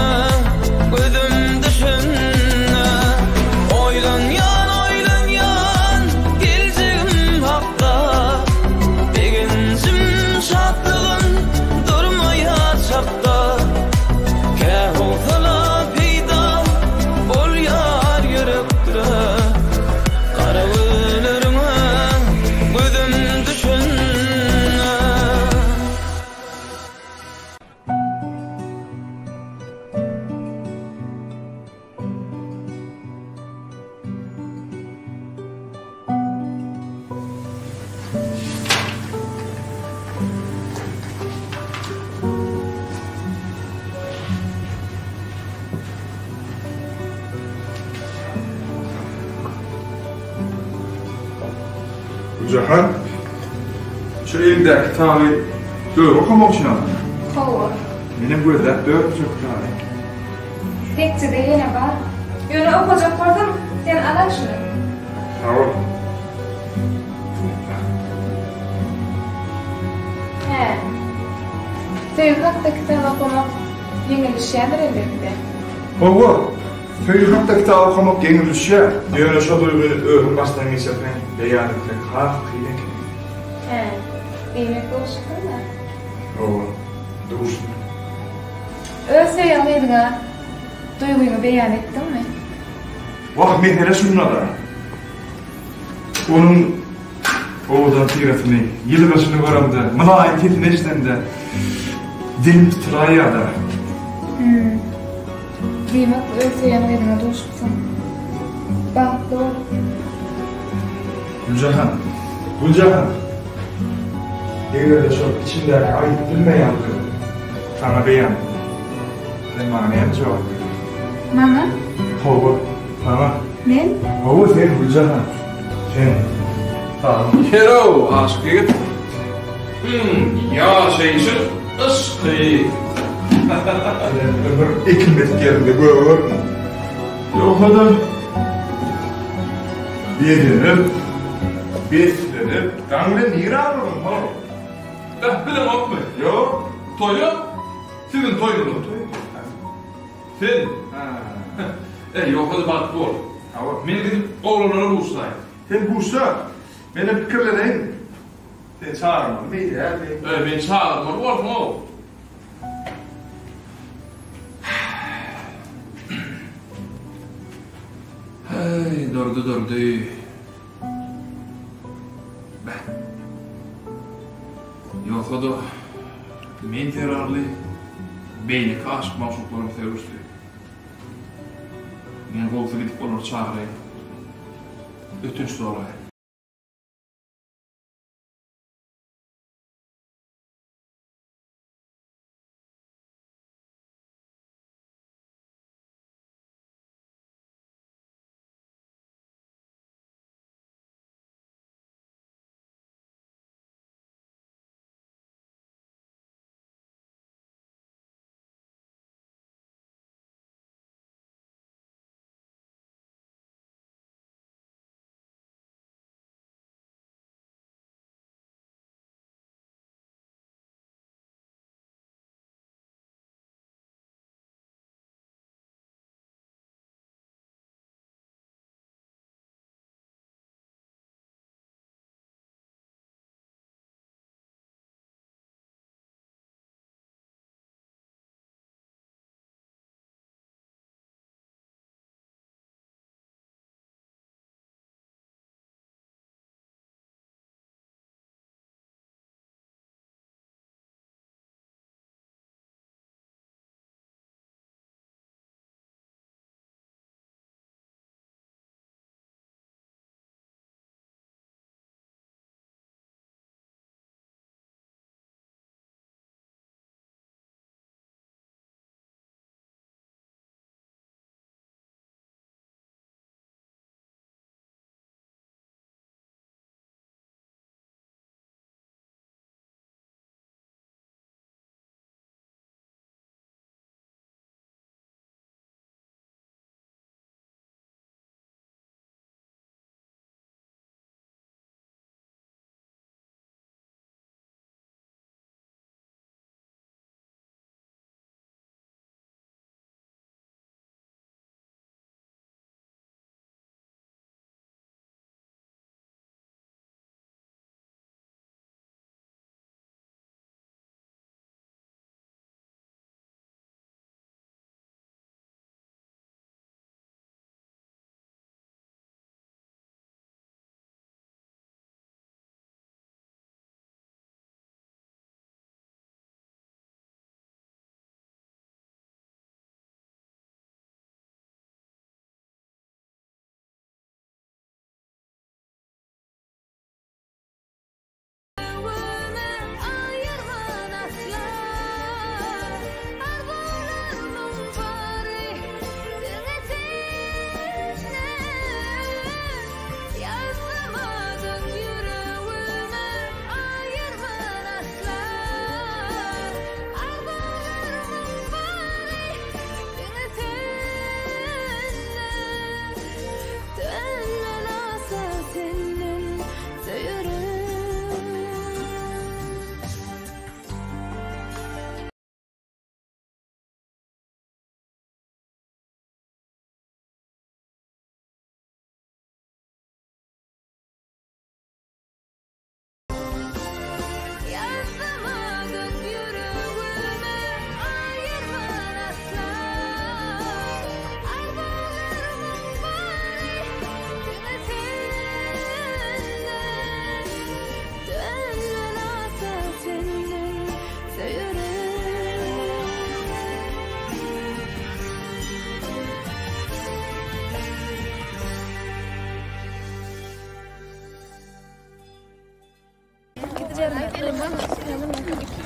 gözüm düşünne Oylan yan geleceğim hakta Bir gencim şatlığım durmaya çapta Kehofla peyda ol yar yürekte Karagöllerime gözüm düşünne Cahan, şu elimdeki tabi doğru okumak için aldım. Kova. Benim bu evde 4 çok tabi. Tekçi de yine var. Yöne okuyacak vardım, sen alak şunu. Sağ ol. He. Tevkakta kitap okumak yengil işyendir elbette. Oğul, Tevkakta kitap okumak yengil işe. Yöne şu duygunu öğün baştan geçirken beyan etmek hak kıynek. He. Demek oluştun da. Oğul, doğuştun. Ölse yanıydığına duygunu beyan ettin mi? Vah mehnere şununa da. Onun oğudan tiratını, yılbaşını göremde, mılayim tetine işlemde, dilim titrayı da. Demek öyle yanına doğuşupsan. Bak doğru. Gülcahan. Eğer de çok içinde ayıp bilmeyen kız, sana beyan. Sen bana ne cevap ver? Mama? Hava, mama. Men? Hava sen Gülcahan. Sen. Tamam. Kero, aşk git. Ya şeysin, ıskı. Bir ekilmet geldi gör. Yok adam. Bedenip, beslenip, kanlı nira alırım oğlum. Bilim ok mu? Yok. Toyu? Sizin toyunuz. Sen? Yok hadi bak bol. Men gidip oğlanlara buğslayın. Sen buğsa, benim fikirlerin. Sen çağırma, meydi ya. Ben çağırma, korkma o. Hey, durdu. Ben. Yok o da men terörlü beyni aşk mahşuklarım terörlü. Men golf'a gidip onları çağırayım. Ötünç sorayım.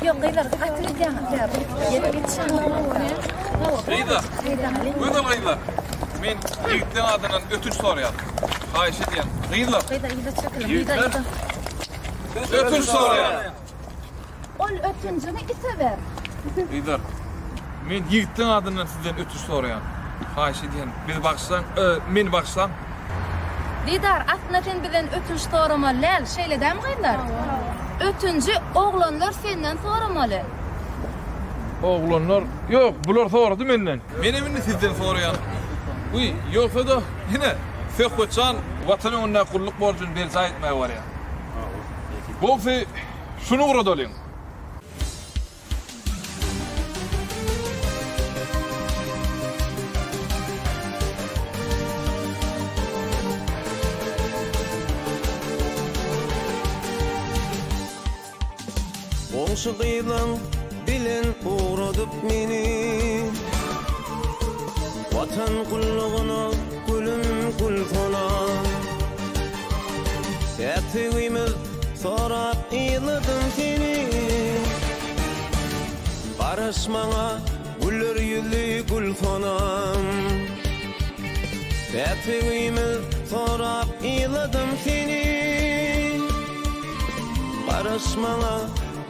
Yok, gıylar, atlayacağım. Yere geçeceğim. Gıylar. Buyurun gıylar. Men yigitden adından ötünç sorayam. Ayşe diyen. Gıylar. Yigitler. Ötünç sorayam. Ol ötüncünü ise ver. Gıylar. Men yigitden adından sizden ötünç sorayam. Ayşe diyen. Bir baksan, men baksan. Lidar, aslında sen bizden ötünç soramalı. Şeyle dem gıylar? Ötüncü oğlanlar senden soramalı. Oğlanlar, yok bular soradı menden. Meni sizden sorayan. Uy, yoksa da yine söhbetçan vatanın önüne kulluk borcunu berza etmeye var ya. Bolsa şunu uğradalıyım. Onşu qıylan bilen uğradıp meni Vatan kulluğuna gülüm kulfona Tertibimiz sorap iyladım seni Barışmana güller yüzlü kulfonam Tertibimiz sorap iyladım seni Barışmana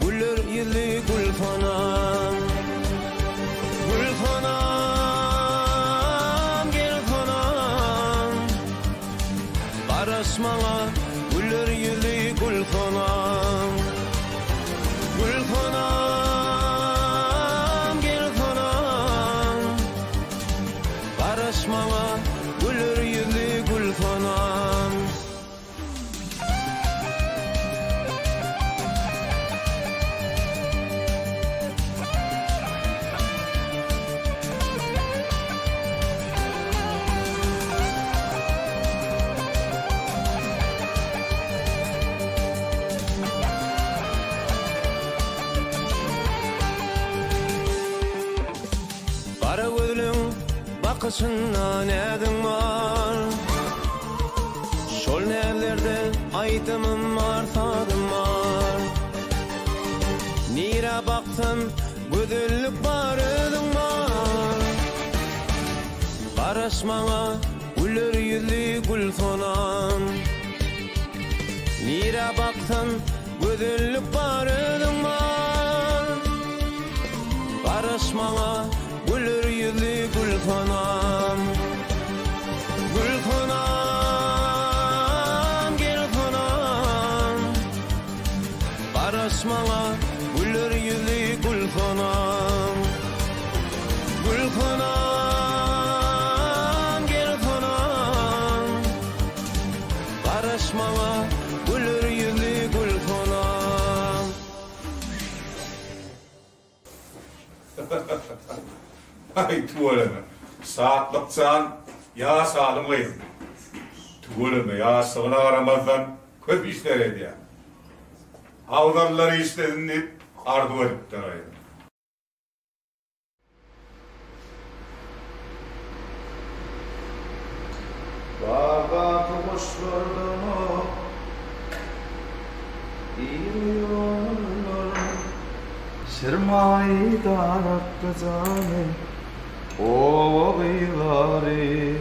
güller yüzlü kulfonam Kulfonam gel fonam Barışmana güller yüzlü kulfonam Kulfonam gel fonam Barışmana güller yüzlü kulfonam Bakışından edim var Şol nerlerde aydımım var, tadım var Nire baktan güdüllük var, ödüm var Barışmana güller yüzlü gülfonam Nire baktan güdüllük var, ödüm var Barışmana güller yüzlü gülfonam Gülfonam gel fonam Barışmana güller yüzlü gülfonam Gülfonam gel fonam Barışmana güller yüzlü gülfonam Ay tuvaleme. Saatlıksan ya sağlım kıyım. Tuvaleme ya sığına aramazdan köp işler ediyor. Avdarları istedin deyip ardı verip tarayın. Bağa kuşlardan iyi yollar Sermayedan akkazane o gıyları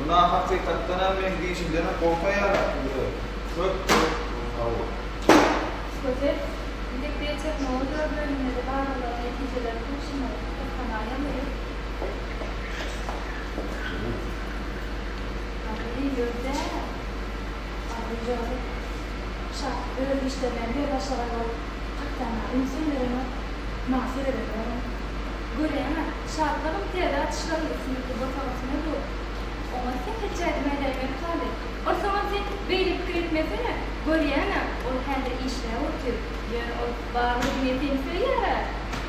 Buna hakikaten ben geçimden korkaya çok Skote, birlikte ne oluyor bölümleri var olan neticeleri konuşmalı. Kanalya mı? Abi yürüde. Abi yürüde. Şah, böyle işte ben bir başarılı. Hatta insanlarına mahsur ediyorum. Göreyim, şartlarım diğer atışlarla sınıfı bakalım bu. Ama sen geçerdim ederken kaldı. O zaman sen böyle fikir etmesene. Göreyim, o kendi işine otur. Yani o bağlı niyetini söyler.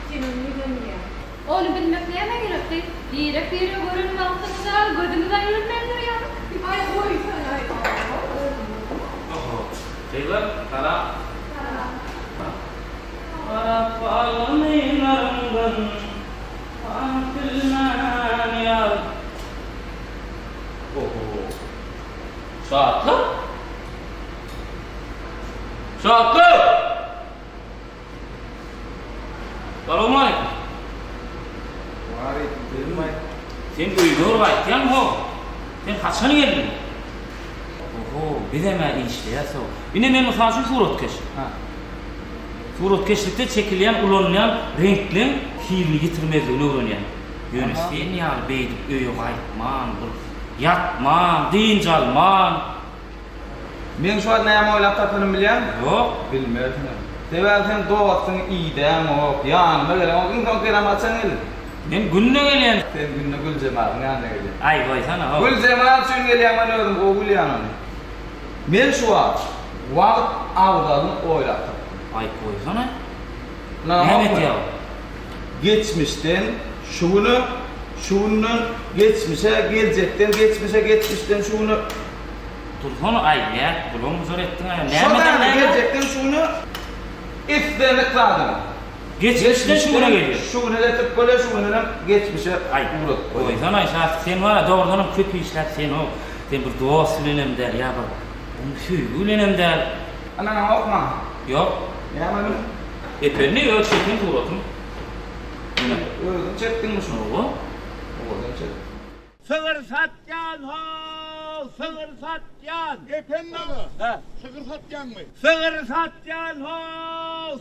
Senin ne dönüyor? Onu bilmek neyine gerekti? Yere görünüm altında, gözümüzden yürütmeyin duruyor. Ay oy, ay. Şeyler, kara. Arap alnılarından akılman ya. Oho. Şatlı. Şatlı. Selamünaleyküm. Aleyküm. Sen öýüne gaýtýan ho. Sen haçan geldin? Oho, bizeme işleýär. Ine men mysal üçin suratkeş. Suratkeşlikde çekilýän, ulanýan renkli kirli getirmezligini öwrenýän. Ýöne sen ýaly beýdip öýe gaýtman, ýatman, diň jalman. Men şu an näme oýlap tapanymy bilýän? Ýok, bilmedim. Sebäbi sen dogatsyň iýden ok, ýanyma gelen, o gün konkret açan el. Men günne gelýän. Sen günne Gülcemal'ın ýanyna gelýän. Ay goýsana. Gülcemal üçin gelýän men özüm o Gülýanyny. Men şu an wagt awdalyny oýlap tapdym. Ay goýsana. Nämet ýa? Geçmişten şunu geçmişe, gelecekten geçmişe, geçmişten şunu Turfonu ay ya, bulun zor ettin ay. Şuradan gelecekten şunu istemek lazım. Geçmişten şuna geliyor. Şunu getirip böyle şunu geçmişe ay uğrat. Oýsan ay şahs sen var doğrudan kötü işler sen o. Sen bir dost bilenem der ya bak. Onu süýgü bilenem der. Ana okma. Yok. Ýa-ni Epenni ölçekin uğratım. Özün çektin mi şunu? Oğlum çek. Sığır satyan ho, sığır satyan. Epenni ağa. Sığır satyan mı? Sığır satyan ho,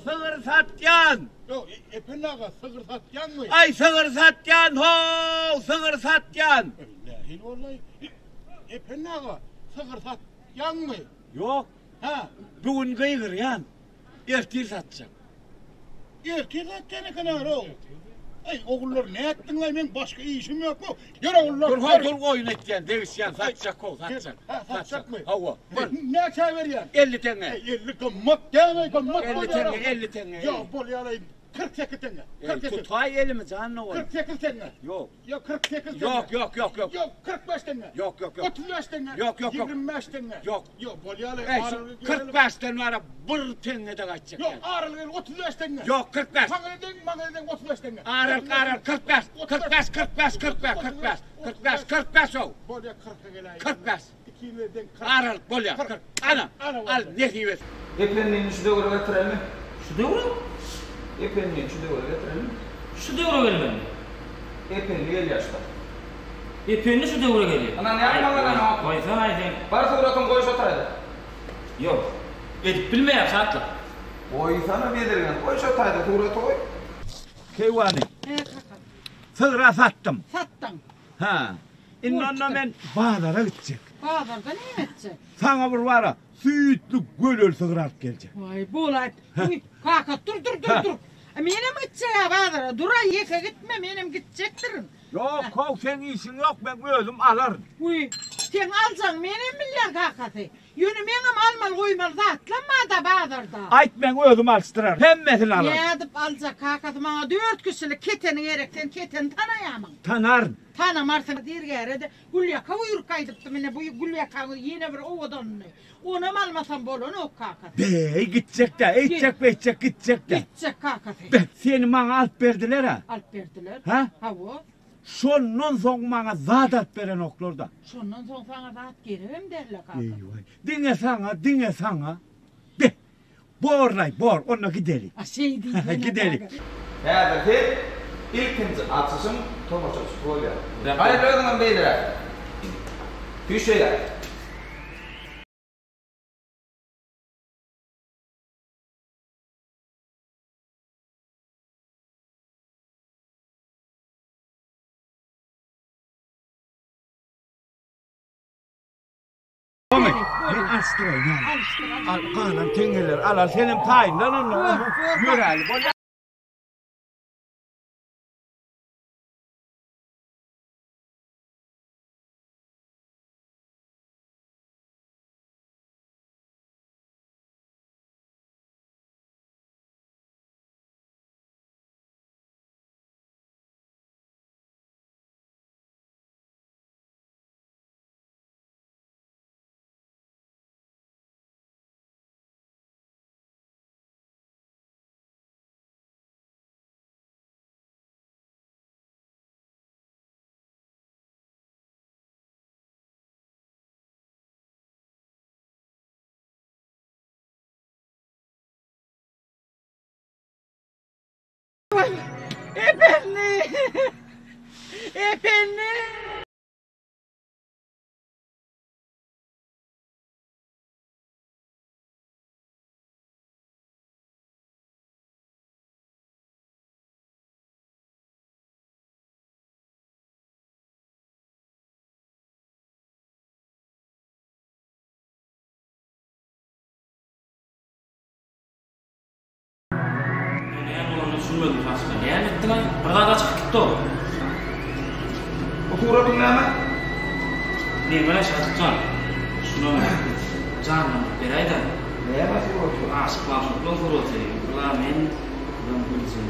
sığır satyan. Yok, Epenni ağa, sığır satyan mı? Ay sığır satyan ho, sığır satyan. Lahi vallahi. Epenni ağa, sığır satyan mı? Yok. Ha, bugün gıygıryan. Ertir satacağım. Ertir satacağını kadar o. Ay oğullar ne ettin lan men başka işim yok mu? Yürü oğullar. Dur oyun etken devişyen satacak o satacak. Satacak mı? Hava. Ne çay veriyorsun? 50 tane. 50 kammak gelme kammak. 50 tane 50 tane. Ya bol yalayım. 48 tane. 48. Tutay elimi canım ne olur? 48 tane. Yok. Yok 48 tane. Yok. Yok 45 tane. Yok. 35 tane. Yok. 25 tane. Yok. Yok bol yalayım. 45 tane var. Bir tane de kaçacak. Yok ağırlığın 35 tane. Yok 45. Mağazadan 35 tane. Ağır 45. 45 o. Bol ya 40'a geleyim. 45. 2'lerden 40. Ağır bol ya 40. Ana. Al ne diyorsun? Efendim şu devre getirelim mi? Şu devre? Efendim şu devre getirelim mi? Şu devre gelmem. Efendim gel yaşta. Efendim şu devre geliyor. Ana ne yapma lan? Koysan ayden. Varsa bırakın koy şotaydı. Yok. Edip bilmeyem şartlı. Koysana bedirgen. Koy şotaydı. Tuğra koy. Keyvani. Sığıra sattım. Sattın. Ha. İnnanna men bağdara gidecek. Bağdarda ne edecek? Sana bir vara süýütlü gölöl sığırak gelecek. Vay bolat. Kaka dur. Menem gidecek ya bağdara. Dura yeke gitme menem gidecektirim. Yok kov sen işin yok ben özüm alarım. Uy. Sen alcan menem milyon kakası. Yönü menem almal koymal zatlanma da bağdarda. Ayt ben özüm alıştırar. Hemmesini alarım. Yedip alacak kakası bana 4 kişilik keteni gerekten keten tanıyamam. Tanarım. Tanımarsın dir gerede Gülyaka uyur kaydıptı mene bu Gülyaka yine bir ovadanını. Onu almasam bolonu o kakası. Bey gidecek de, gidecek de. Gidecek kakası. Seni bana alıp verdiler ha. Alıp verdiler. Ha? Hava. Şondan soň bana zat at beren oklarda. Şondan soň sana zat gerem derler kakası. Eyvay. Dinle sana. De. Bor, ona gidelim. Şey değil. Gidelim. Häzirki ilkinji açışım tomoşaçy bolýar. Hayırlı özüňem beýler. Düşeýär. Ben astırayım. Al kanan tengeler. Al senin payından onu. Yürü. Vay. Efendim. Efendim. Düşünmedim aslında. Ne ettin ay? Bir daha çıkıp gitti o. Otura dinleme. Ne böyle Şadıkcan? Şuna mı? Canım berayda. Neye nasıl otur? Aşklaşıklı otur. Ulan men bileceğim.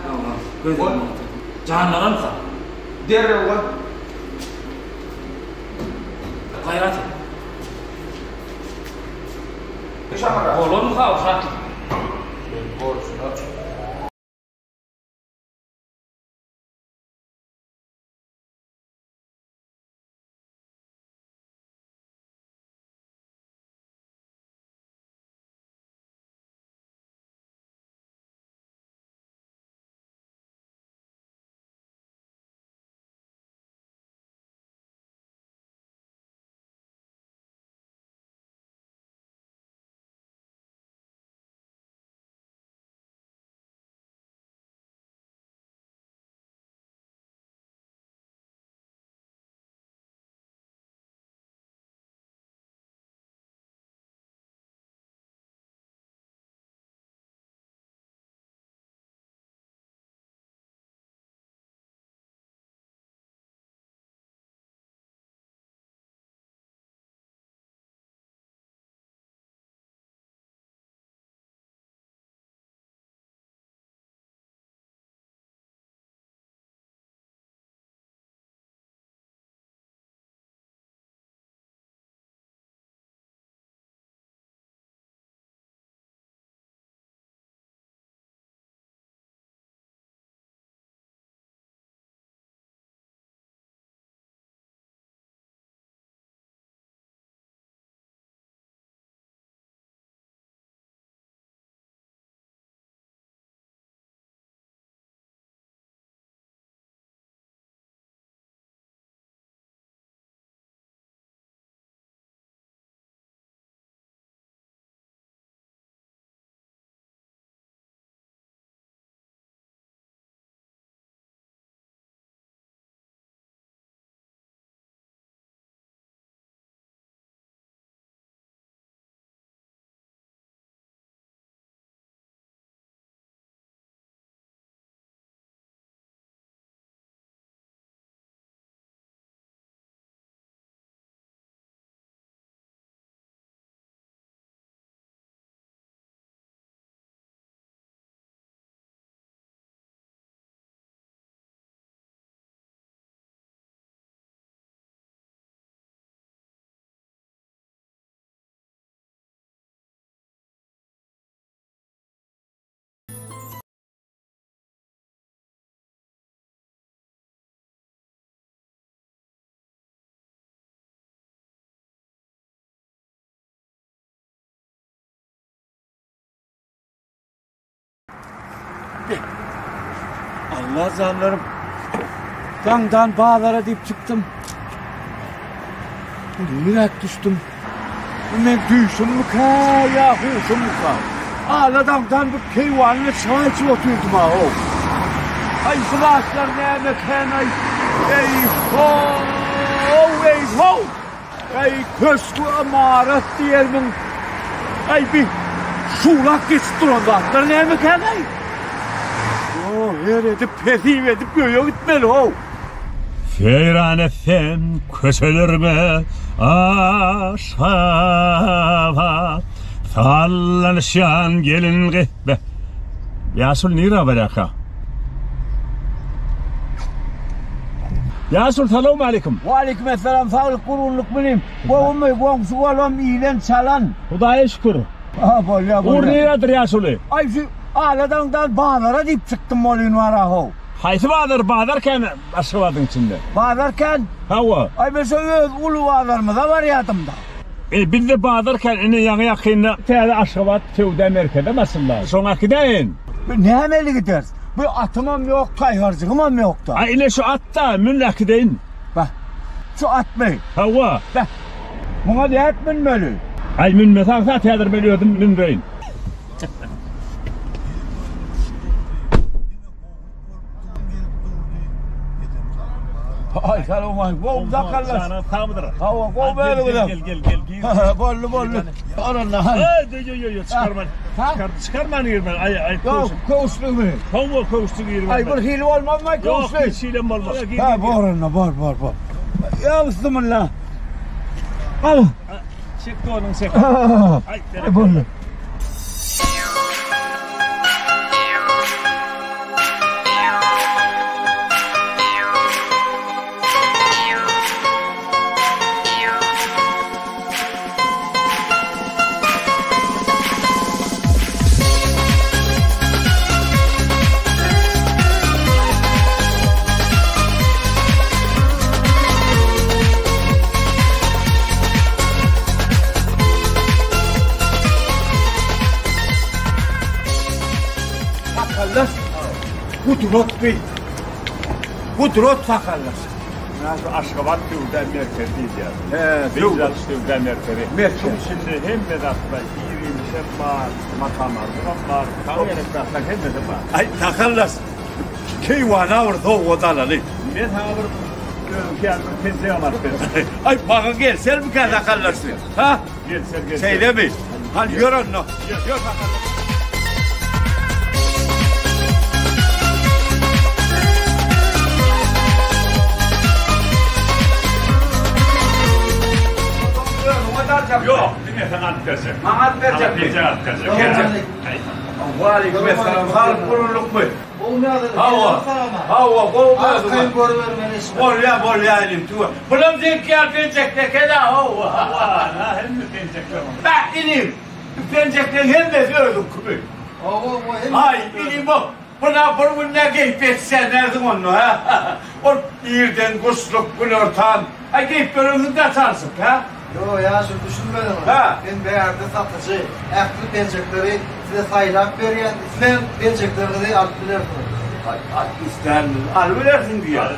Tamam. Gözüm. Canlarım mı? Derre ulan. Gayret. Şamara. Olur mu ha uşak? Olsun. Allah zanlarım. Dağdan bağlara deyip çıktım. Mirak düştüm. Ben düşüm mü ka ya huşum mu ka? Ağla dağdan bir keyvanla çay içip oturdum ha o. Ay kıvaçlar ne mekan ay. Ey ho! Ay köşkü amaret diyelim. Ay bir şulak geçti ondan. Ne mekan ay? Her edip pedif edip göğe gitmeli o. Feyran etsen köşelerime aşağı sallanışan gelin gehbe. Yasul nira baraka. Yasul selamun aleyküm. Ve aleyküm selam sağlık kurunluk benim. Bu ummi bu sualım iyilen çalan. Hudaya şükür. Bolya. Uğur niradır Yasul'u? Ay şu ağladan bağlara deyip çıktım molin var aho. Haysi bağlarken aşıvadın içinde. Bağlarken? Hava. Ay mesela ulu bağlarımı da var yadımda. Bir de bağlarken ene yanı yakınına teyze aşıvad tevde merkede mesela. Sonraki deyin. Bu nämeli gideriz? Bu atımam yok, kayharcığımam yok da. Ay ile şu atta münlaki deyin. Bak, şu at mı? Hava. Bak, buna diyet minmeli. Ay minmesen sen tedir biliyordum minreyin. Ay selam ay, bu zakallas. Sana tamdır. Hava, bu böyle böyle. Gel. Bollu. Ananla. Yo çıkarma. Çıkarma girme. Ay. Yok, koştu mu? Hava koştu girme. Ay bu hile olmaz mı koştu? Yok, hilem olmaz. Ha, var. Ya bismillah. Al. Çıktı onun sek. Ay bollu. Kudret sakallas. Nasıl Aşgabat Tüv'den merkezdeyiz ya. Tüv'den merkezi. Şimdi hem medatla İrimşem var, makamlardan var, kavereklerden hem de var. Ay sakallas. Keyvana orada odalalı. Ben havur geldim pensiyam attım. Ay bana gel sen mi kadar sakallasın? Ha? Gel. Söyle mi? Hadi yürü onu. Yürü sakallas. Yok, dinle at verecek. At verecek. Aleykümselam. Halk kuruluk mu? Hava, olmadı. Kayın boru vermeliyiz. Bolya elim tuva. Bulam zek gel pencekte keda hava. Hem mi pencekte? Bak ilim. Pencekte hem de gördüm kubi. Ay ilim o. Buna geyip etsen nerede onu ha? O yerden kuşluk ortam. Ay geyip bölümünde atarsın ha? Yo ya şu düşünmedim. Ben beyerde satıcı. Ekli pencekleri size saylap veriyen. Sizden pencekleri alıp bilirsiniz. Ay isterdim. Alıversin diyor.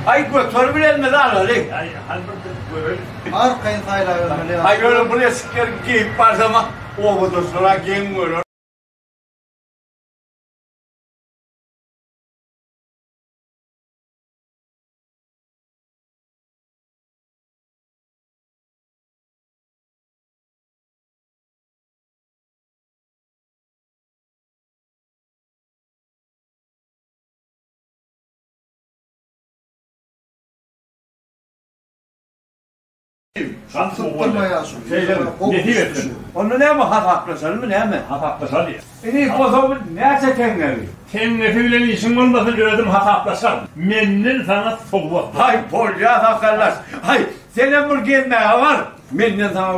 Ay götür bilenmez alalım. Ay halbuki Arkayın saylap vermeli. Ay öyle buraya sıkır giyip var zaman o budur sonra giymiyor. Sıktırma ya şu. Ne diyorsun? Onu ne mi hafaklaşalım mı ne mi? hafaklaşalım ya. O zaman ne çekenleri? Tennefi bilen işin olmasın gördüm hafaklaşalım. Menden sana soğuk. Hay polya sakallar. Hay senin bu gelmeye var. Menden sana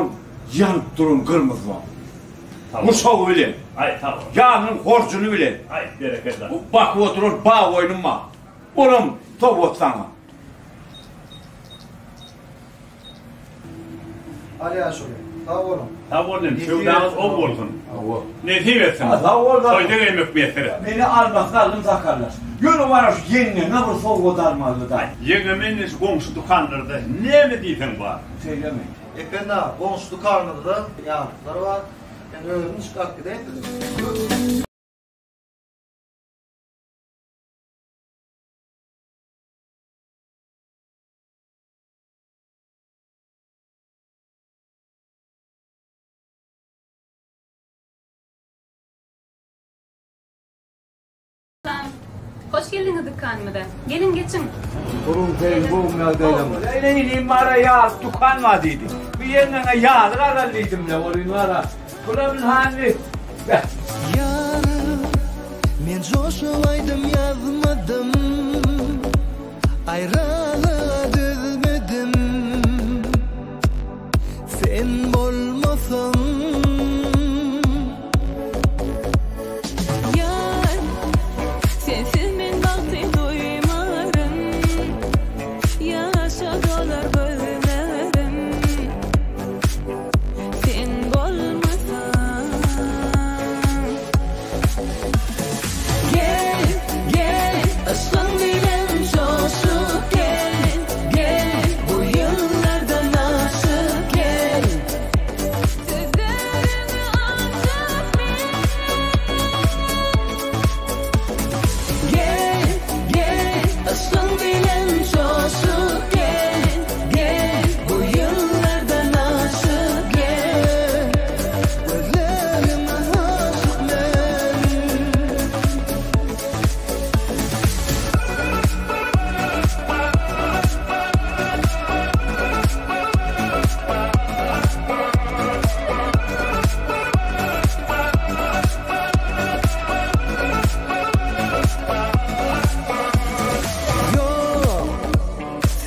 yanıp durun kırmızı var. Bu şovu bilen. Ay tamam. Yanın horcunu bilen. Ay bereketler. Bak oturur bağ oynuma. Oğlum top sana. Ali Aşur, sağ olun. Sağ olun, şuradan o olsun. Ne diyorsun? Sağ olun. Soydan emek bir beni almak lazım sakarlar. Yürü var şu yenge, ne bu soğuk odarmalı da. Yengemin komşu dükkanlarda ne mi diyorsun var? Söylemeyin. Ben de komşu dükkanında da yağlıkları var. Ben öğrenmiş kalk gideyim dedim. Hoş geldiniz dükkanıma da. Gelin geçin. Durun köyün boğumla değilim. Neyleyim bana yağ dükkan var dedi. Bir yerine yağ kararlıydım ne olayım ara. Buramın hani. Yarım, men coşulaydım yazmadım. Ayrılığa düzmedim. Sen olmasan.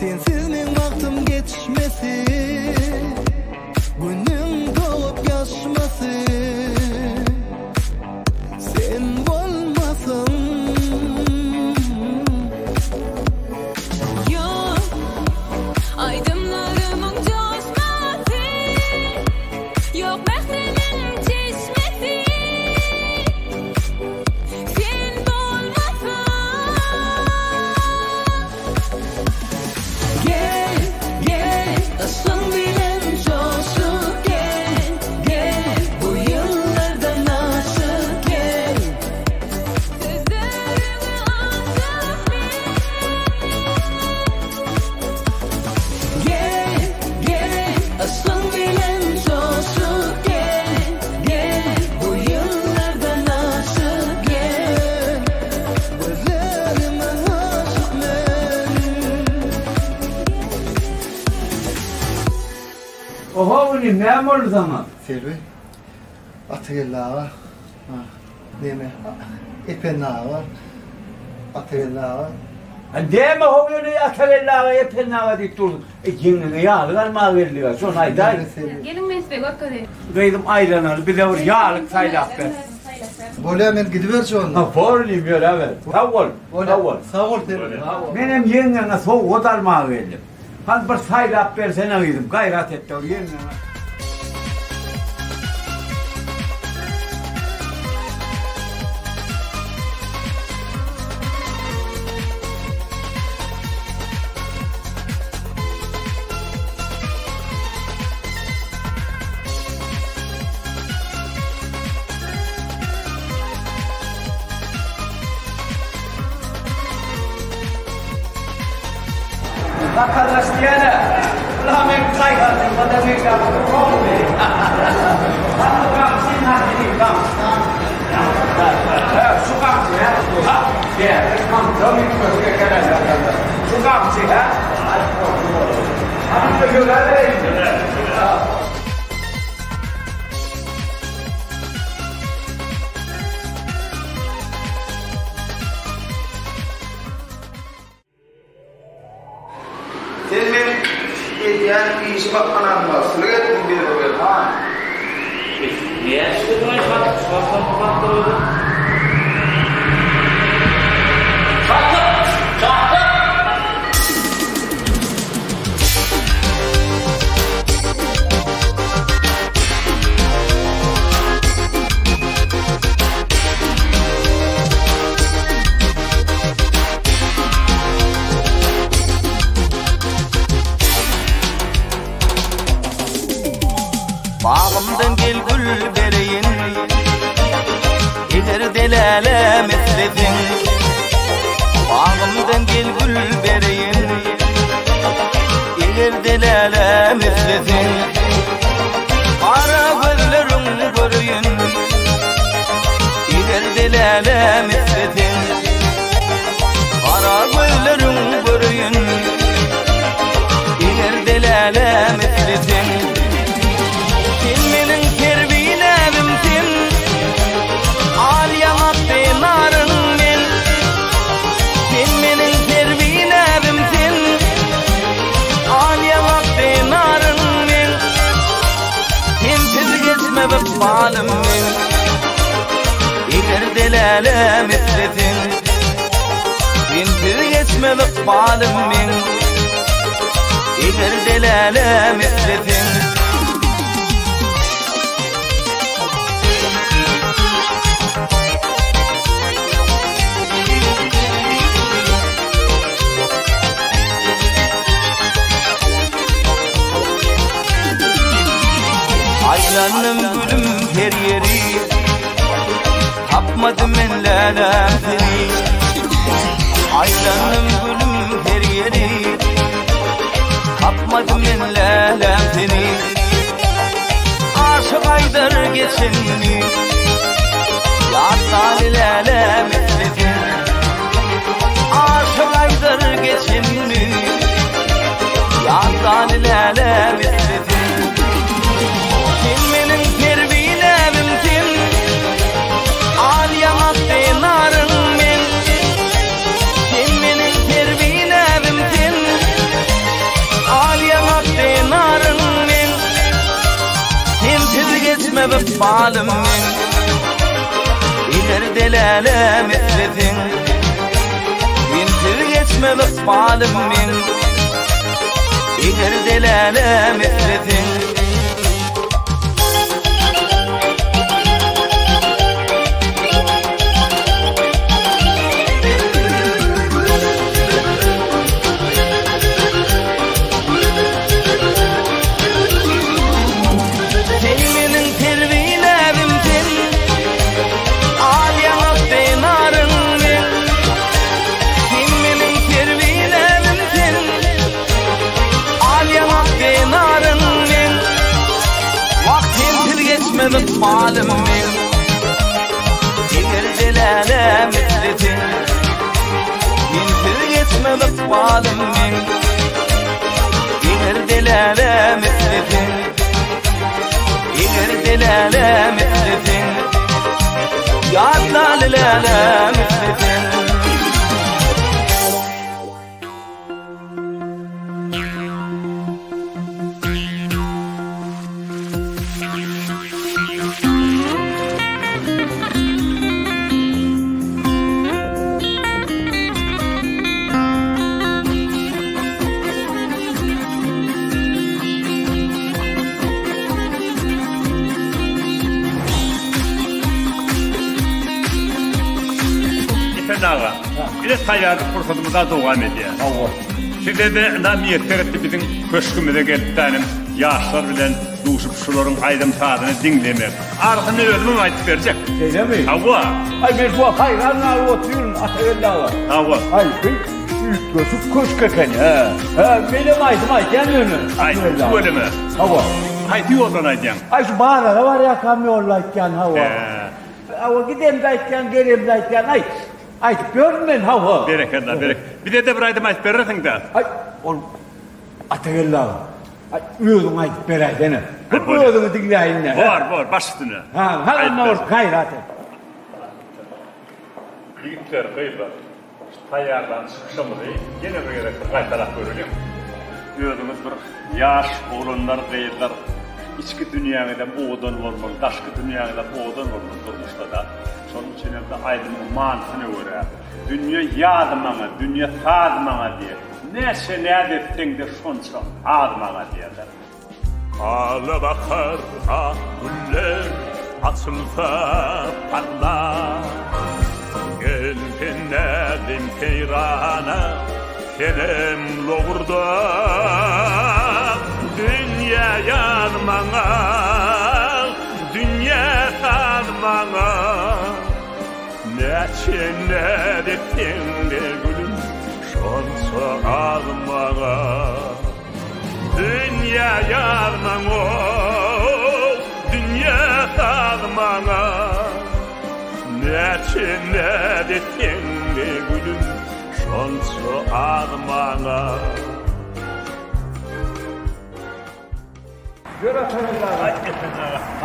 sensiz men wagtym geçmesin, günüm dolup yaşmasın, sen bolmasın. Yok, aydımlarımın coşması, yok mehrenin çeşmesi, sen bolmasın. Gel, gel, ışın bilen coşup gel, gel, bu yıllardan aşık gel. Sözlerimi atıp gel, gel, ışın bilen coşup gel, gel, bu yıllardan aşık gel. Gözlerime aşık men. Oha ulan ne var zaman? Selvi. Atıyla. Neme? Epenağa. Atıyla. Deme hoğunu atavellağa yepennağa deyip durdun. Yenine yağlı alma veriliyor. Son ayda. Gelin mesle bakalım. Kıydım ayranır bir de vur yağlık saylak be. Böyle hemen gidiver şu anda. Ha forliyim böyle evet. Tavol. Tavol. Sağ ol Selvi. Benim yengene soğuk odarmağa verdim. Hadi bir saylak versene kıydım. Gayret etti o yengene. Arkadaş diyene, ulan ben kaygardım, bana bir yaptım, olmuyor. Hadi bakalım, sen hadi değil, tamam. Şu kapçı ya, ha, gel, tamam, dönmek gözüne kadar yapalım. Şu kapçı ya, hadi de görelim. Sen benim yani bir işe bakmanan var. Sürü ettim bir böyle. Ha. Niye işte bunu bak, sorsan baktırdı. Bağımdan gel gül vereyim, eğer delale mesledin. Bağımdan gel gül vereyim, eğer delale mesledin. Kara gözlerin görüyün, eğer delale mesledin. Kara gözlerin görüyün, eğer delale mesledin. Sen menin terbilemimsin, alyamak denarın men. Sen menin terbilemimsin, alyamak denarın men. Sensiz geçmebip balim men, eğer delale mesledin. Sensiz geçmebip balim men, eğer delale mesledin. Aylanım gülüm her yeri, tapmadım ben lalem seni. Aylanım gülüm her yeri, tapmadım ben lalem seni. Aşık aydar geçenini, yattan lalem etledin. Aşık aydar geçenini, yattan lalem etledin. Sen menin terbilemimsin, alyamak denarın men. Sen menin terbilemimsin, balım men İler delale metredin Mintir geçmelik balım men İler delale metredin Malım men Eger delale metredin Mintir geçmelik balım men Eger delale metredin Eger delale metredin Yadla delale metredin Bir de tayyarlık fırsatımıza devam ediyor. Size de namiyetler etti bizim köşkümüze gelip tanem yaşlar bilen duşup şuların aydın tadını dinlemek. Arasını özümün aytıp verecek. Öyle mi? Hava. Ay ben bu hayranla oturuyorum Atayella'ya. Hava. Ay büyük gözü köşkeken ha. Benim aydım ayken önü. Ay böyle mi? Hava. Ay diyordan aydan. Ay şu bağlara var ya kamyonlayken hava. Hava gidem dayken gelem dayken ay. Aytıp görmen hava. Bereketle berek. Bir de bir aydım aytıp verirsin de. Ay oğlum Atayella'ya. Ay uyudun aytıp beraydene. Bu uyudun dinleyinle. Var baş üstüne. Hala ne olur kayrat et. Yiğitler kıyırlar. Tayyardan çıkışımızı yine bir yere kaytarak görelim. Gördüğünüz bir yaş oğlanlar değiller. İçki dünyada oğdan olmalı, taşkı dünyada oğdan olmalı durmuşta da. Sonun için de aydının mantığını göre. Dünya yadımana, dünya tadımana diye. Neyse ne ettin de sonça adımana diyorlar. Ağla bakar ah güller açılsa parlar. Gel pennedim keyrana kenem loğurda. Dünya yanmana, dünya tanmana. Neçene dettin de gülüm şansa almana. Dünya yanmana, dünya tanmana. Neçene dettin de gülüm şansa almana.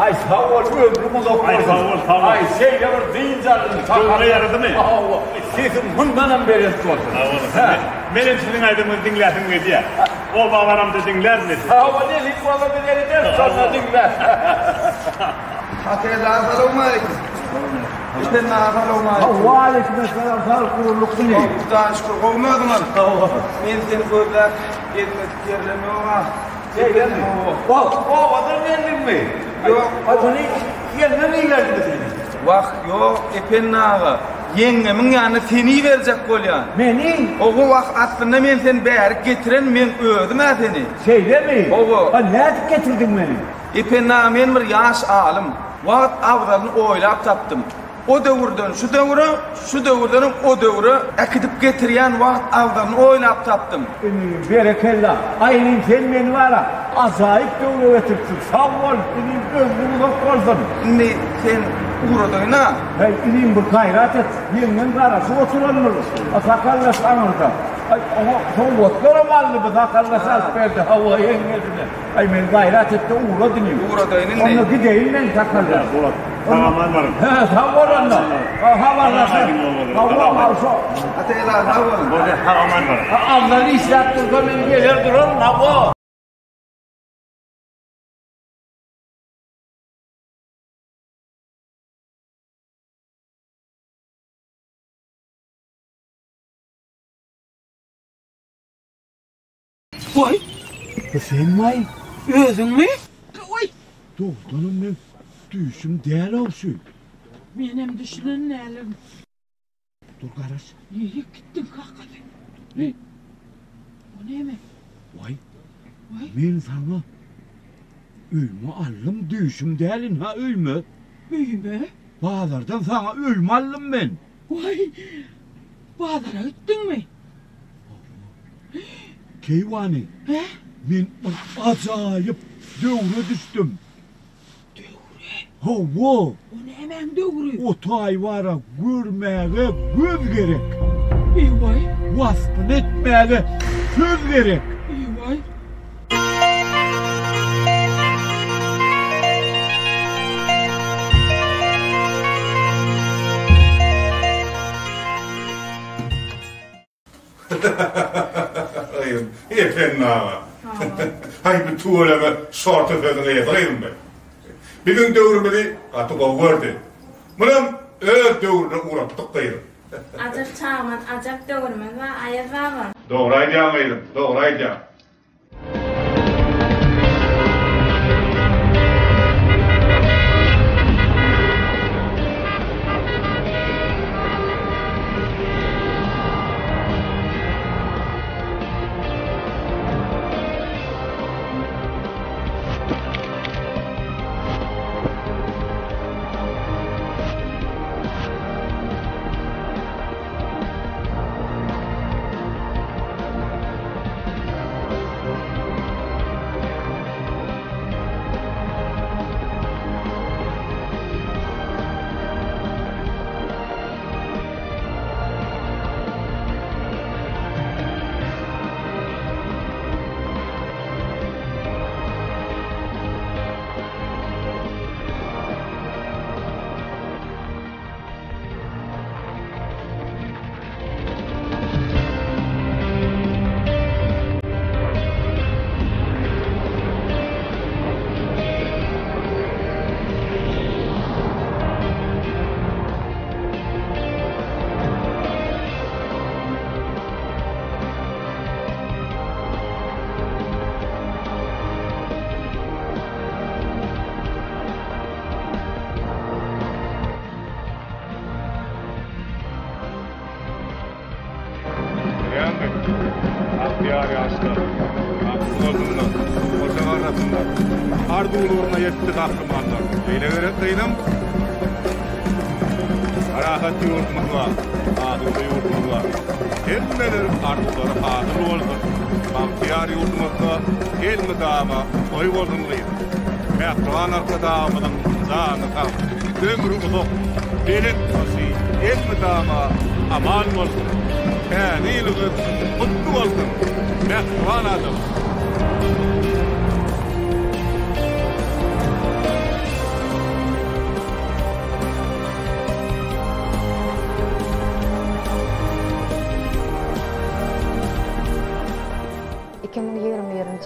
Ay sağ ol ömrümüz okuyorsun. Ay sağ ol. Ay şey yavur deyince Doğru yaradı mı? Sesim bundan beri sorsun. Benim sizin aydımı dinlesin mi diye. O bağlaram da dinler mi? Ama ne lik valla bir yeri der sonra dinler. Ataylar selamun aleyküm. İşte ne selamun aleyküm. Wa aleyküm selam sağ ol kuruluk ne? Daha şükür kovmadın mı? Men seni gördük gelmek yerleme oğa. Geldi mi? O adam geldin mi? Yok. Adını yerine mi geldin seni? Vak yok epen ağa. Yengemin yani seni verecek bolyan. Meni? Oğu vak aslında men seni beğerik getiren men ödüm ha seni. Şeyde mi? Oğu. Ne getirdin beni? Epen ağa men bir yaş alım. Vakt avzalını oylap taptım. O dövrden şu dövrü, şu dövrden o dövrü ekidip getiriyen vakt avzalını oylap taptım. Berekella. Aynen sen beni var ha. Azayip dövrü getirsin. Sağ ol. Benim ömrümü olsun. Ne sen uğradın ha? Hey, ilim bir gayret et. Yengen karası oturanlar. Sakallas anırda. Ay, ama son vodkalarım aldı bu sakallas alıp verdi havaya yengesine. Ay, ben gayret etti uğradın ya. Uğradın ne? Onu gideyim ben sakallas. Tamam varım. He, sağ ol anla. Havalasın. Havalasın. Ataylar havalasın. Tamam varım. Avları işlettir, ben gelir durun. Hava. Vay! Sen vay! Özün mü? Oy! Doğrudanım ben düşüm değil olsun. Benim düşünün elim. Dur karas. Nereye gittin kakali? Ne? O ne mi? Vay! Men sana öyme aldım düşüm değilin ha öyme. Öyme? Bağlardan sana öyme aldım ben. Vay! Bağlara gittin mi? Keyvani. He? Men bir acayip dövre düştüm. Hova! O ne hemen dövürü? O tayvara görmeye göz gerek. Vay! Vaspın etmeye söz gerek. Vay! Hayır, efendim ama. Hay bir tuğlama şort efendine yedireyim ben. Bir gün dövürmedi, atık o gördü. Bunun öz dövürüne uğrattık kayırım. Acak çağman, acak dövürmen ve ayazağım. Doğru ayacağım ayırım, doğru ayacağım. Aktiyar yaşlı, aklımda, koca arasında, arduğuluğuna yetti kahramanlar. Eyle göre kıydım, harakat yurdumuz var, adılı yurdumuz var. Elmelerim arduları hazır oldu. Aktiyar yurdumuzda, elmi dağıma, oy oldum kıydım. Mehruan arkadağımızın zanı tam, ömrü uzak, belit tası, elmi dağıma aman olsun. Kâniylığın kutlu olsun, mehruan adım.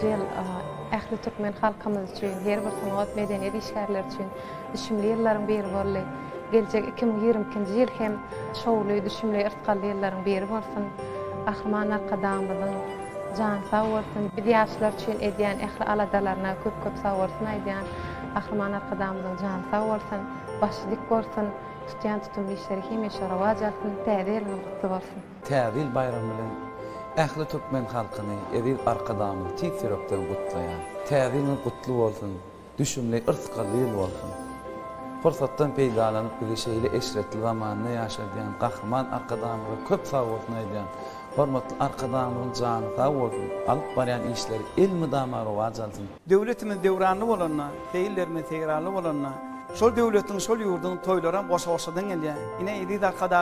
Yıl ähli Türkmen halkymyz üçin, her bir sanat medeniýet işgärleri üçin düşümli ýyllaryň biri boldy. Gelecek 2022-nji ýyl hem şowly düşümli yrtgally ýyllaryň biri bolsun. Ahman arkadamyzyň jan sag bolsun. Bir ýaşlar üçin edýän ähli aladalaryna köp sag bolsun aýdýan. Ahman arkadamyzyň jan sag bolsun, başy dik bolsun. Tutýan tutumly işleri hemişe rowaj alsyn, täze ýylyň kutly bolsun. Täze bayramy bilen ähli Türkmen halkyny edil arkadamy tik sebäpden gutlaýar. Täze ýyl gutly bolsun, düşümli yrtgally ýyl bolsun. Fursatdan peýdalanyp bileşeýli eşretli zamanyny ýaşadýan gahryman arkadamyga köp sag bolsun aýdýan. Hormatly arkadamyň jany sag bolsun, alyp barýan işleri ilmi dama rowaj alsyn. Döwletimiz döwranly bolanna, peýillerimiz teýranly bolanna, şol döwletiň şol ýurduň toýlaram goşa-goşadan gelýär. Ine edil arkada